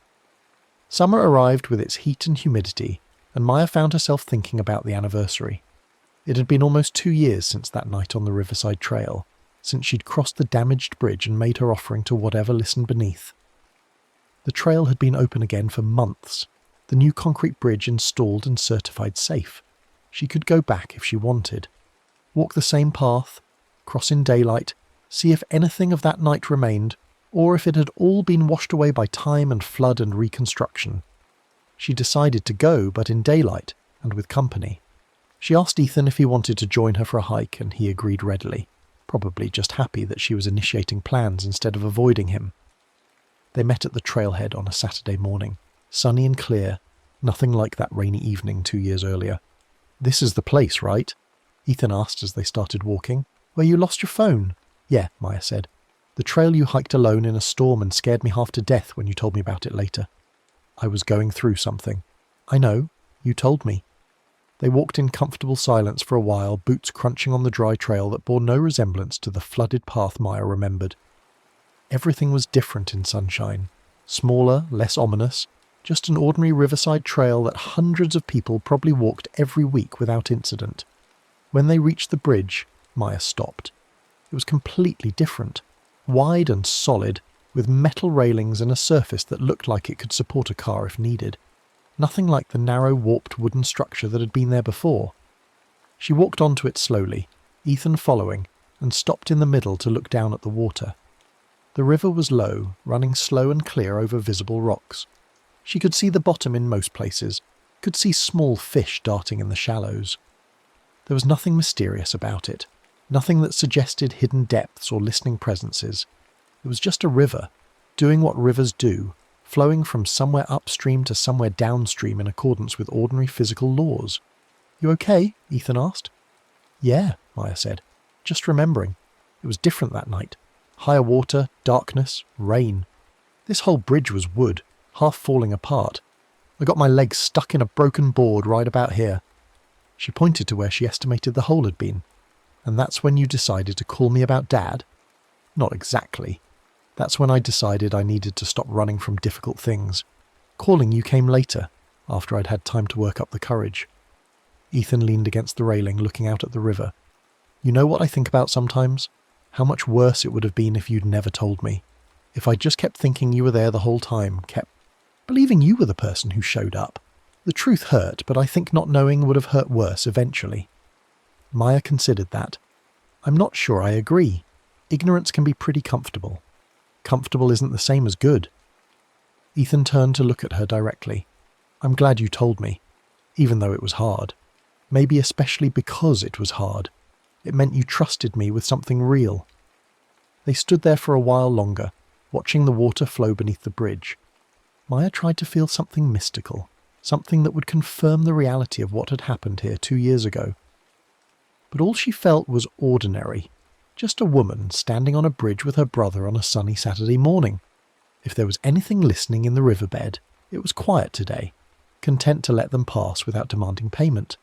Summer arrived with its heat and humidity, and Maya found herself thinking about the anniversary. It had been almost 2 years since that night on the Riverside Trail, since she'd crossed the damaged bridge and made her offering to whatever listened beneath. The trail had been open again for months, the new concrete bridge installed and certified safe. She could go back if she wanted. Walk the same path, cross in daylight, see if anything of that night remained, or if it had all been washed away by time and flood and reconstruction. She decided to go, but in daylight, and with company. She asked Ethan if he wanted to join her for a hike, and he agreed readily, probably just happy that she was initiating plans instead of avoiding him. They met at the trailhead on a Saturday morning, sunny and clear, nothing like that rainy evening 2 years earlier. "This is the place, right?" Ethan asked as they started walking. "Where you lost your phone?" "Yeah," Maya said. "The trail you hiked alone in a storm and scared me half to death when you told me about it later." "I was going through something." "I know. You told me." They walked in comfortable silence for a while, boots crunching on the dry trail that bore no resemblance to the flooded path Maya remembered. Everything was different in sunshine. Smaller, less ominous, just an ordinary riverside trail that hundreds of people probably walked every week without incident. When they reached the bridge, Maya stopped. It was completely different. Wide and solid, with metal railings and a surface that looked like it could support a car if needed. Nothing like the narrow, warped wooden structure that had been there before. She walked onto it slowly, Ethan following, and stopped in the middle to look down at the water. The river was low, running slow and clear over visible rocks. She could see the bottom in most places, could see small fish darting in the shallows. There was nothing mysterious about it, nothing that suggested hidden depths or listening presences. It was just a river, doing what rivers do, flowing from somewhere upstream to somewhere downstream in accordance with ordinary physical laws. "You okay?" Ethan asked. "Yeah," Maya said, just remembering. It was different that night. Higher water, darkness, rain. This whole bridge was wood, half falling apart. I got my legs stuck in a broken board right about here. She pointed to where she estimated the hole had been. "And that's when you decided to call me about Dad?" "Not exactly. That's when I decided I needed to stop running from difficult things. Calling you came later, after I'd had time to work up the courage." Ethan leaned against the railing, looking out at the river. "You know what I think about sometimes? How much worse it would have been if you'd never told me. If I'd just kept thinking you were there the whole time, kept believing you were the person who showed up. The truth hurt, but I think not knowing would have hurt worse eventually." Maya considered that. "I'm not sure I agree. Ignorance can be pretty comfortable. Comfortable isn't the same as good." Ethan turned to look at her directly. "I'm glad you told me, even though it was hard. Maybe especially because it was hard. It meant you trusted me with something real." They stood there for a while longer, watching the water flow beneath the bridge. Maya tried to feel something mystical, something that would confirm the reality of what had happened here 2 years ago. But all she felt was ordinary. Just a woman standing on a bridge with her brother on a sunny Saturday morning. If there was anything listening in the riverbed, it was quiet today, content to let them pass without demanding payment.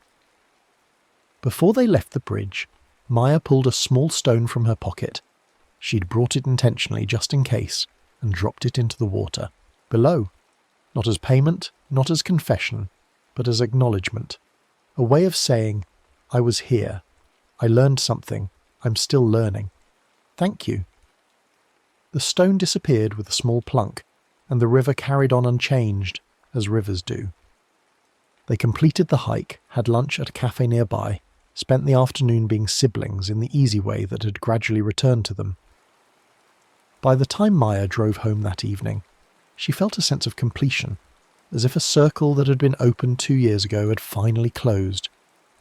Before they left the bridge, Maya pulled a small stone from her pocket. She'd brought it intentionally just in case, and dropped it into the water, below. Not as payment, not as confession, but as acknowledgement. A way of saying, I was here. I learned something. I'm still learning. Thank you. The stone disappeared with a small plunk, and the river carried on unchanged, as rivers do. They completed the hike, had lunch at a cafe nearby, spent the afternoon being siblings in the easy way that had gradually returned to them. By the time Maya drove home that evening, she felt a sense of completion, as if a circle that had been opened 2 years ago had finally closed.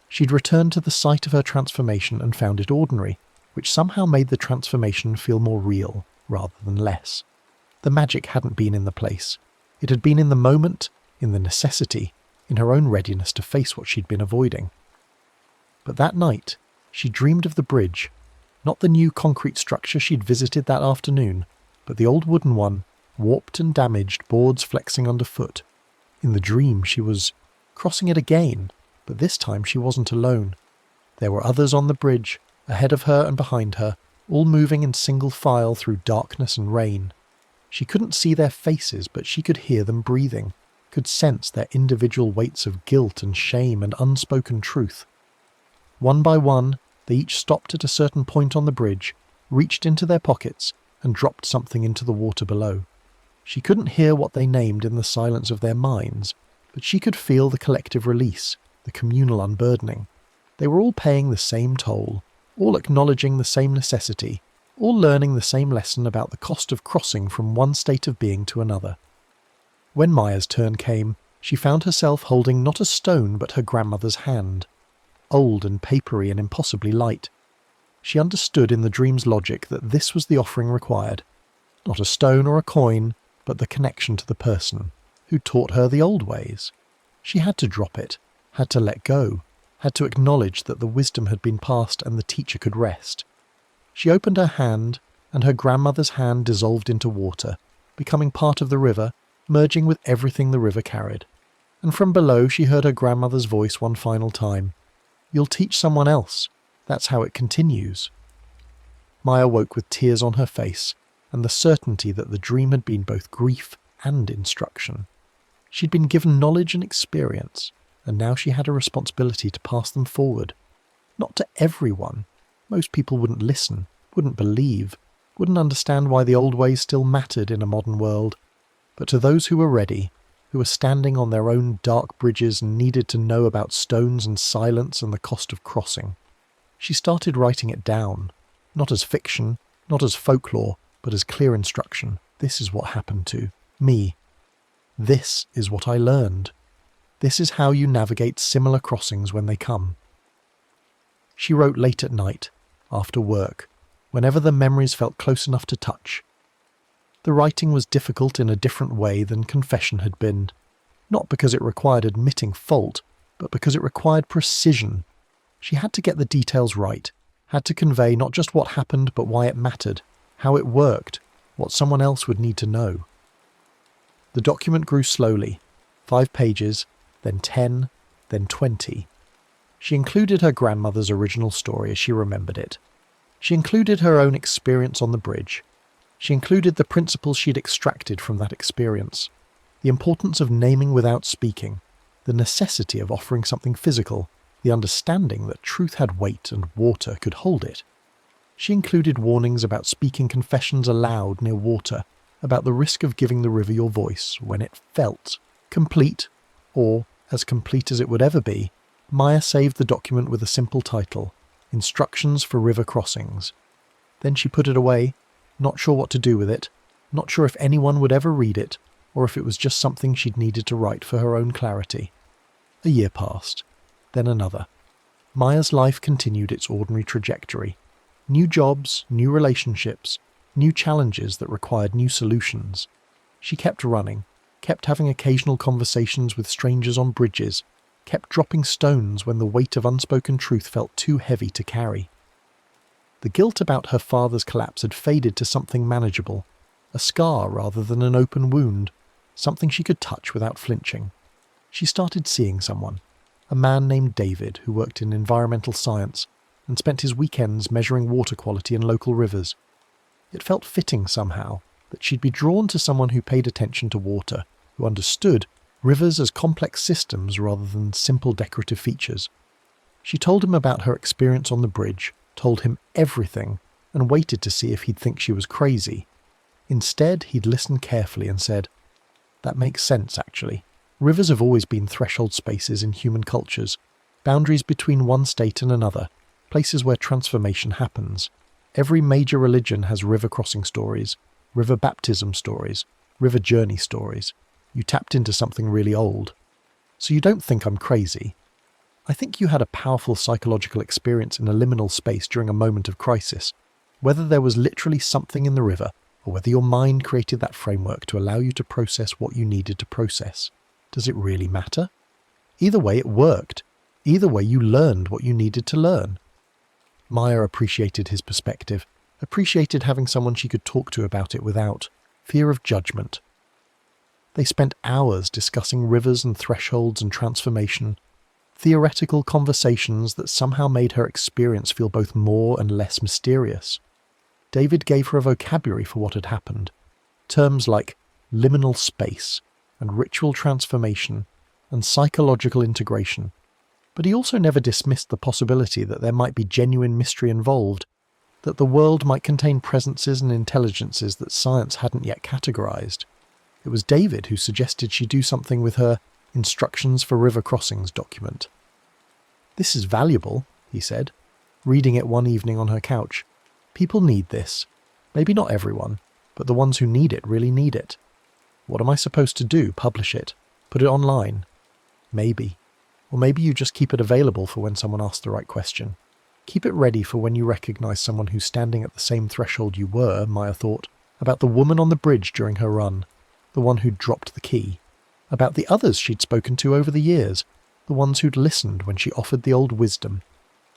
She'd returned to the site of her transformation and found it ordinary, which somehow made the transformation feel more real rather than less. The magic hadn't been in the place. It had been in the moment, in the necessity, in her own readiness to face what she'd been avoiding. But that night, she dreamed of the bridge, not the new concrete structure she'd visited that afternoon, but the old wooden one, warped and damaged, boards flexing underfoot. In the dream, she was crossing it again, but this time she wasn't alone. There were others on the bridge, ahead of her and behind her, all moving in single file through darkness and rain. She couldn't see their faces, but she could hear them breathing, could sense their individual weights of guilt and shame and unspoken truth. One by one, they each stopped at a certain point on the bridge, reached into their pockets, and dropped something into the water below. She couldn't hear what they named in the silence of their minds, but she could feel the collective release, the communal unburdening. They were all paying the same toll, all acknowledging the same necessity, all learning the same lesson about the cost of crossing from one state of being to another. When Maya's turn came, she found herself holding not a stone but her grandmother's hand, old and papery and impossibly light. She understood in the dream's logic that this was the offering required, not a stone or a coin, but the connection to the person who taught her the old ways. She had to drop it, had to let go, had to acknowledge that the wisdom had been passed and the teacher could rest. She opened her hand, and her grandmother's hand dissolved into water, becoming part of the river, merging with everything the river carried. And from below she heard her grandmother's voice one final time. You'll teach someone else. That's how it continues. Maya woke with tears on her face, and the certainty that the dream had been both grief and instruction. She'd been given knowledge and experience, and now she had a responsibility to pass them forward. Not to everyone. Most people wouldn't listen, wouldn't believe, wouldn't understand why the old ways still mattered in a modern world. But to those who were ready, who were standing on their own dark bridges and needed to know about stones and silence and the cost of crossing, she started writing it down, not as fiction, not as folklore, but as clear instruction. This is what happened to me. This is what I learned. This is how you navigate similar crossings when they come. She wrote late at night, after work, whenever the memories felt close enough to touch. The writing was difficult in a different way than confession had been, not because it required admitting fault, but because it required precision. She had to get the details right, had to convey not just what happened but why it mattered, how it worked, what someone else would need to know. The document grew slowly, 5 pages, then 10, then 20. She included her grandmother's original story as she remembered it. She included her own experience on the bridge. She included the principles she'd extracted from that experience, the importance of naming without speaking, the necessity of offering something physical, the understanding that truth had weight and water could hold it. She included warnings about speaking confessions aloud near water, about the risk of giving the river your voice when it felt complete, or, as complete as it would ever be. Maya saved the document with a simple title, Instructions for River Crossings. Then she put it away, not sure what to do with it, not sure if anyone would ever read it, or if it was just something she'd needed to write for her own clarity. A year passed, then another. Maya's life continued its ordinary trajectory. New jobs, new relationships, new challenges that required new solutions. She kept running, kept having occasional conversations with strangers on bridges, kept dropping stones when the weight of unspoken truth felt too heavy to carry. The guilt about her father's collapse had faded to something manageable, a scar rather than an open wound, something she could touch without flinching. She started seeing someone, a man named David who worked in environmental science, and spent his weekends measuring water quality in local rivers. It felt fitting somehow that she'd be drawn to someone who paid attention to water, who understood rivers as complex systems rather than simple decorative features. She told him about her experience on the bridge, told him everything, and waited to see if he'd think she was crazy. Instead, he'd listened carefully and said, "That makes sense, actually. Rivers have always been threshold spaces in human cultures, boundaries between one state and another, places where transformation happens. Every major religion has river crossing stories, river baptism stories, river journey stories. You tapped into something really old. So you don't think I'm crazy. I think you had a powerful psychological experience in a liminal space during a moment of crisis. Whether there was literally something in the river, or whether your mind created that framework to allow you to process what you needed to process. Does it really matter? Either way, it worked. Either way, you learned what you needed to learn." Maya appreciated his perspective, appreciated having someone she could talk to about it without fear of judgment. They spent hours discussing rivers and thresholds and transformation, theoretical conversations that somehow made her experience feel both more and less mysterious. David gave her a vocabulary for what had happened, terms like liminal space and ritual transformation and psychological integration, but he also never dismissed the possibility that there might be genuine mystery involved, that the world might contain presences and intelligences that science hadn't yet categorized. It was David who suggested she do something with her Instructions for River Crossings document. "This is valuable," he said, reading it one evening on her couch. "People need this. Maybe not everyone, but the ones who need it really need it. What am I supposed to do? Publish it? Put it online? Maybe. Or maybe you just keep it available for when someone asks the right question. Keep it ready for when you recognize someone who's standing at the same threshold you were," Maya thought, about the woman on the bridge during her run, the one who'd dropped the key, about the others she'd spoken to over the years, the ones who'd listened when she offered the old wisdom,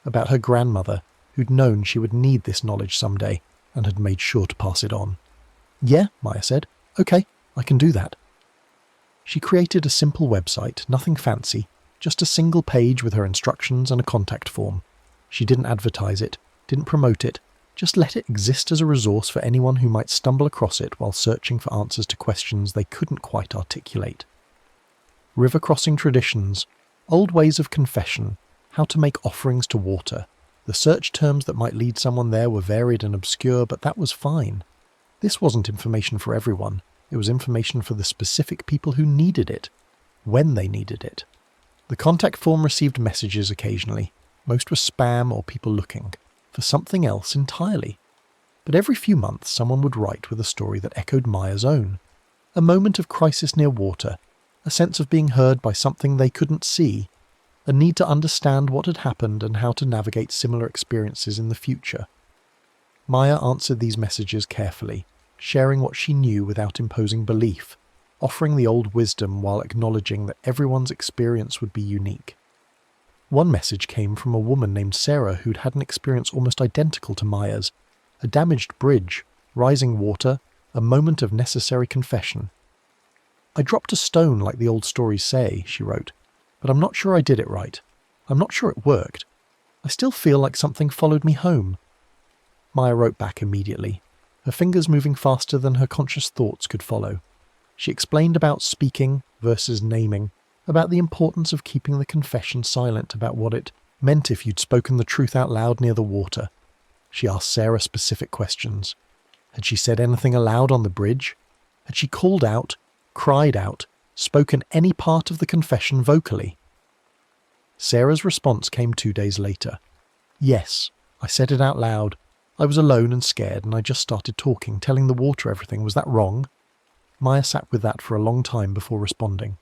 about her grandmother who'd known she would need this knowledge someday and had made sure to pass it on. "Yeah," Maya said. "Okay, I can do that." She created a simple website, nothing fancy, just a single page with her instructions and a contact form. She didn't advertise it, didn't promote it, just let it exist as a resource for anyone who might stumble across it while searching for answers to questions they couldn't quite articulate. River crossing traditions, old ways of confession, how to make offerings to water. The search terms that might lead someone there were varied and obscure, but that was fine. This wasn't information for everyone. It was information for the specific people who needed it, when they needed it. The contact form received messages occasionally. Most were spam or people looking for something else entirely. But every few months someone would write with a story that echoed Maya's own. A moment of crisis near water, a sense of being heard by something they couldn't see, a need to understand what had happened and how to navigate similar experiences in the future. Maya answered these messages carefully, sharing what she knew without imposing belief, offering the old wisdom while acknowledging that everyone's experience would be unique. One message came from a woman named Sarah who'd had an experience almost identical to Maya's, a damaged bridge, rising water, a moment of necessary confession. "I dropped a stone like the old stories say," she wrote, "but I'm not sure I did it right. I'm not sure it worked. I still feel like something followed me home." Maya wrote back immediately, her fingers moving faster than her conscious thoughts could follow. She explained about speaking versus naming, about the importance of keeping the confession silent about what it meant if you'd spoken the truth out loud near the water. She asked Sarah specific questions. Had she said anything aloud on the bridge? Had she called out, cried out, spoken any part of the confession vocally? Sarah's response came 2 days later. "Yes, I said it out loud. I was alone and scared and I just started talking, telling the water everything. Was that wrong?" Maya sat with that for a long time before responding.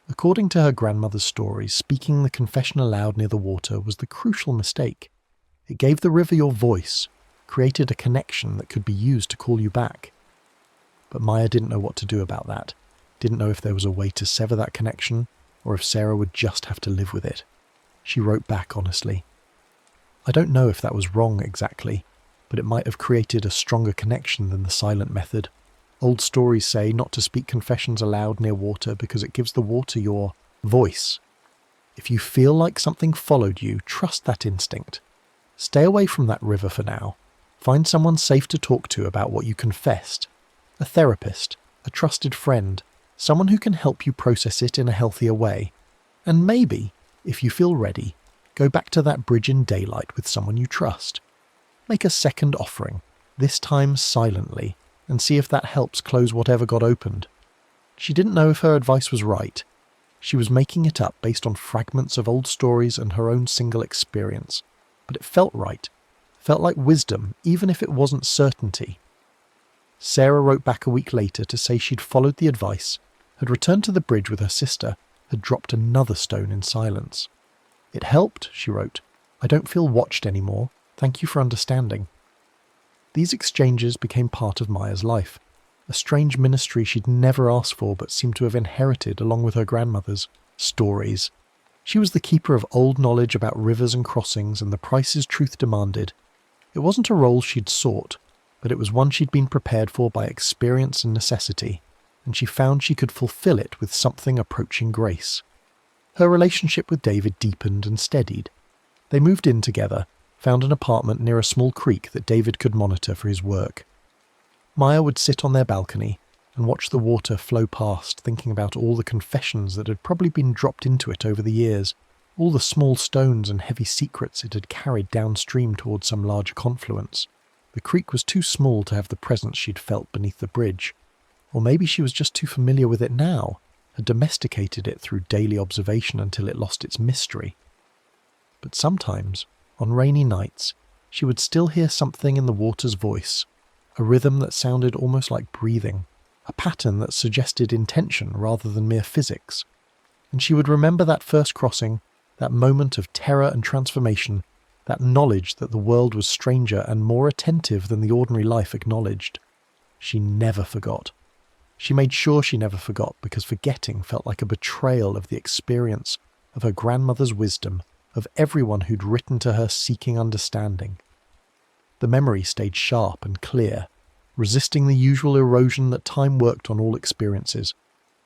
According to her grandmother's stories, speaking the confession aloud near the water was the crucial mistake. It gave the river your voice, created a connection that could be used to call you back. But Maya didn't know what to do about that, didn't know if there was a way to sever that connection, or if Sarah would just have to live with it. She wrote back honestly. "I don't know if that was wrong exactly, but it might have created a stronger connection than the silent method. Old stories say not to speak confessions aloud near water because it gives the water your voice. If you feel like something followed you, trust that instinct. Stay away from that river for now. Find someone safe to talk to about what you confessed. A therapist, a trusted friend, someone who can help you process it in a healthier way. And maybe, if you feel ready, go back to that bridge in daylight with someone you trust. Make a second offering, this time silently, and see if that helps close whatever got opened. She didn't know if her advice was right. She was making it up based on fragments of old stories and her own single experience. But it felt right. Felt like wisdom, even if it wasn't certainty. Sarah wrote back a week later to say she'd followed the advice, had returned to the bridge with her sister, had dropped another stone in silence. It helped, she wrote. I don't feel watched anymore. Thank you for understanding. These exchanges became part of Maya's life, a strange ministry she'd never asked for but seemed to have inherited along with her grandmother's stories. She was the keeper of old knowledge about rivers and crossings and the prices truth demanded. It wasn't a role she'd sought, but it was one she'd been prepared for by experience and necessity, and she found she could fulfill it with something approaching grace. Her relationship with David deepened and steadied. They moved in together, found an apartment near a small creek that David could monitor for his work. Maya would sit on their balcony and watch the water flow past, thinking about all the confessions that had probably been dropped into it over the years, all the small stones and heavy secrets it had carried downstream towards some larger confluence. The creek was too small to have the presence she'd felt beneath the bridge. Or maybe she was just too familiar with it now, had domesticated it through daily observation until it lost its mystery. But sometimes, on rainy nights, she would still hear something in the water's voice, a rhythm that sounded almost like breathing, a pattern that suggested intention rather than mere physics. And she would remember that first crossing, that moment of terror and transformation, that knowledge that the world was stranger and more attentive than the ordinary life acknowledged. She never forgot. She made sure she never forgot because forgetting felt like a betrayal of the experience, of her grandmother's wisdom, of everyone who'd written to her seeking understanding. The memory stayed sharp and clear, resisting the usual erosion that time worked on all experiences.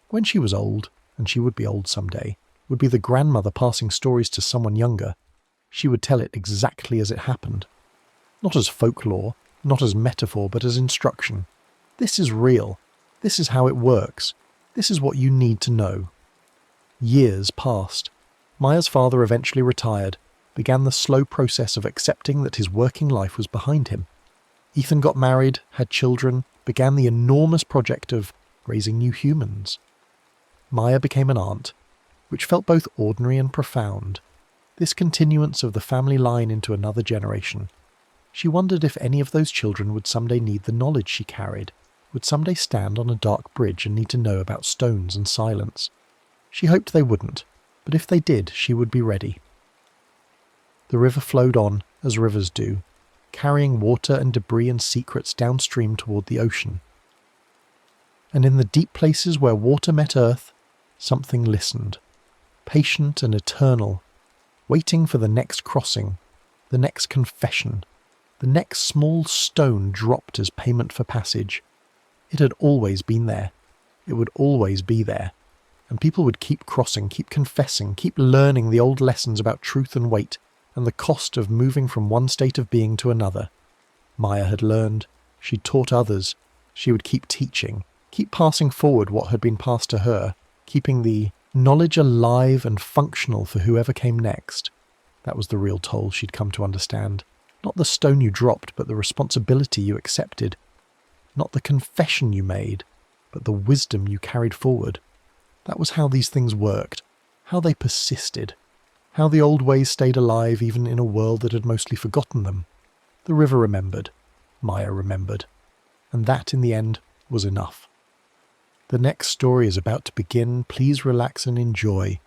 When she was old, and she would be old someday, would be the grandmother passing stories to someone younger, she would tell it exactly as it happened. Not as folklore, not as metaphor, but as instruction. This is real. This is how it works. This is what you need to know. Years passed. Maya's father eventually retired, began the slow process of accepting that his working life was behind him. Ethan got married, had children, began the enormous project of raising new humans. Maya became an aunt, which felt both ordinary and profound. This continuance of the family line into another generation. She wondered if any of those children would someday need the knowledge she carried, would someday stand on a dark bridge and need to know about stones and silence. She hoped they wouldn't, but if they did, she would be ready. The river flowed on, as rivers do, carrying water and debris and secrets downstream toward the ocean. And in the deep places where water met earth, something listened, patient and eternal, waiting for the next crossing, the next confession, the next small stone dropped as payment for passage. It had always been there. It would always be there. And people would keep crossing, keep confessing, keep learning the old lessons about truth and weight, and the cost of moving from one state of being to another. Maya had learned. She'd taught others. She would keep teaching, keep passing forward what had been passed to her, keeping the knowledge alive and functional for whoever came next. That was the real toll she'd come to understand. Not the stone you dropped, but the responsibility you accepted. Not the confession you made, but the wisdom you carried forward. That was how these things worked, how they persisted, how the old ways stayed alive even in a world that had mostly forgotten them. The river remembered. Maya remembered. And that, in the end, was enough. The next story is about to begin. Please relax and enjoy.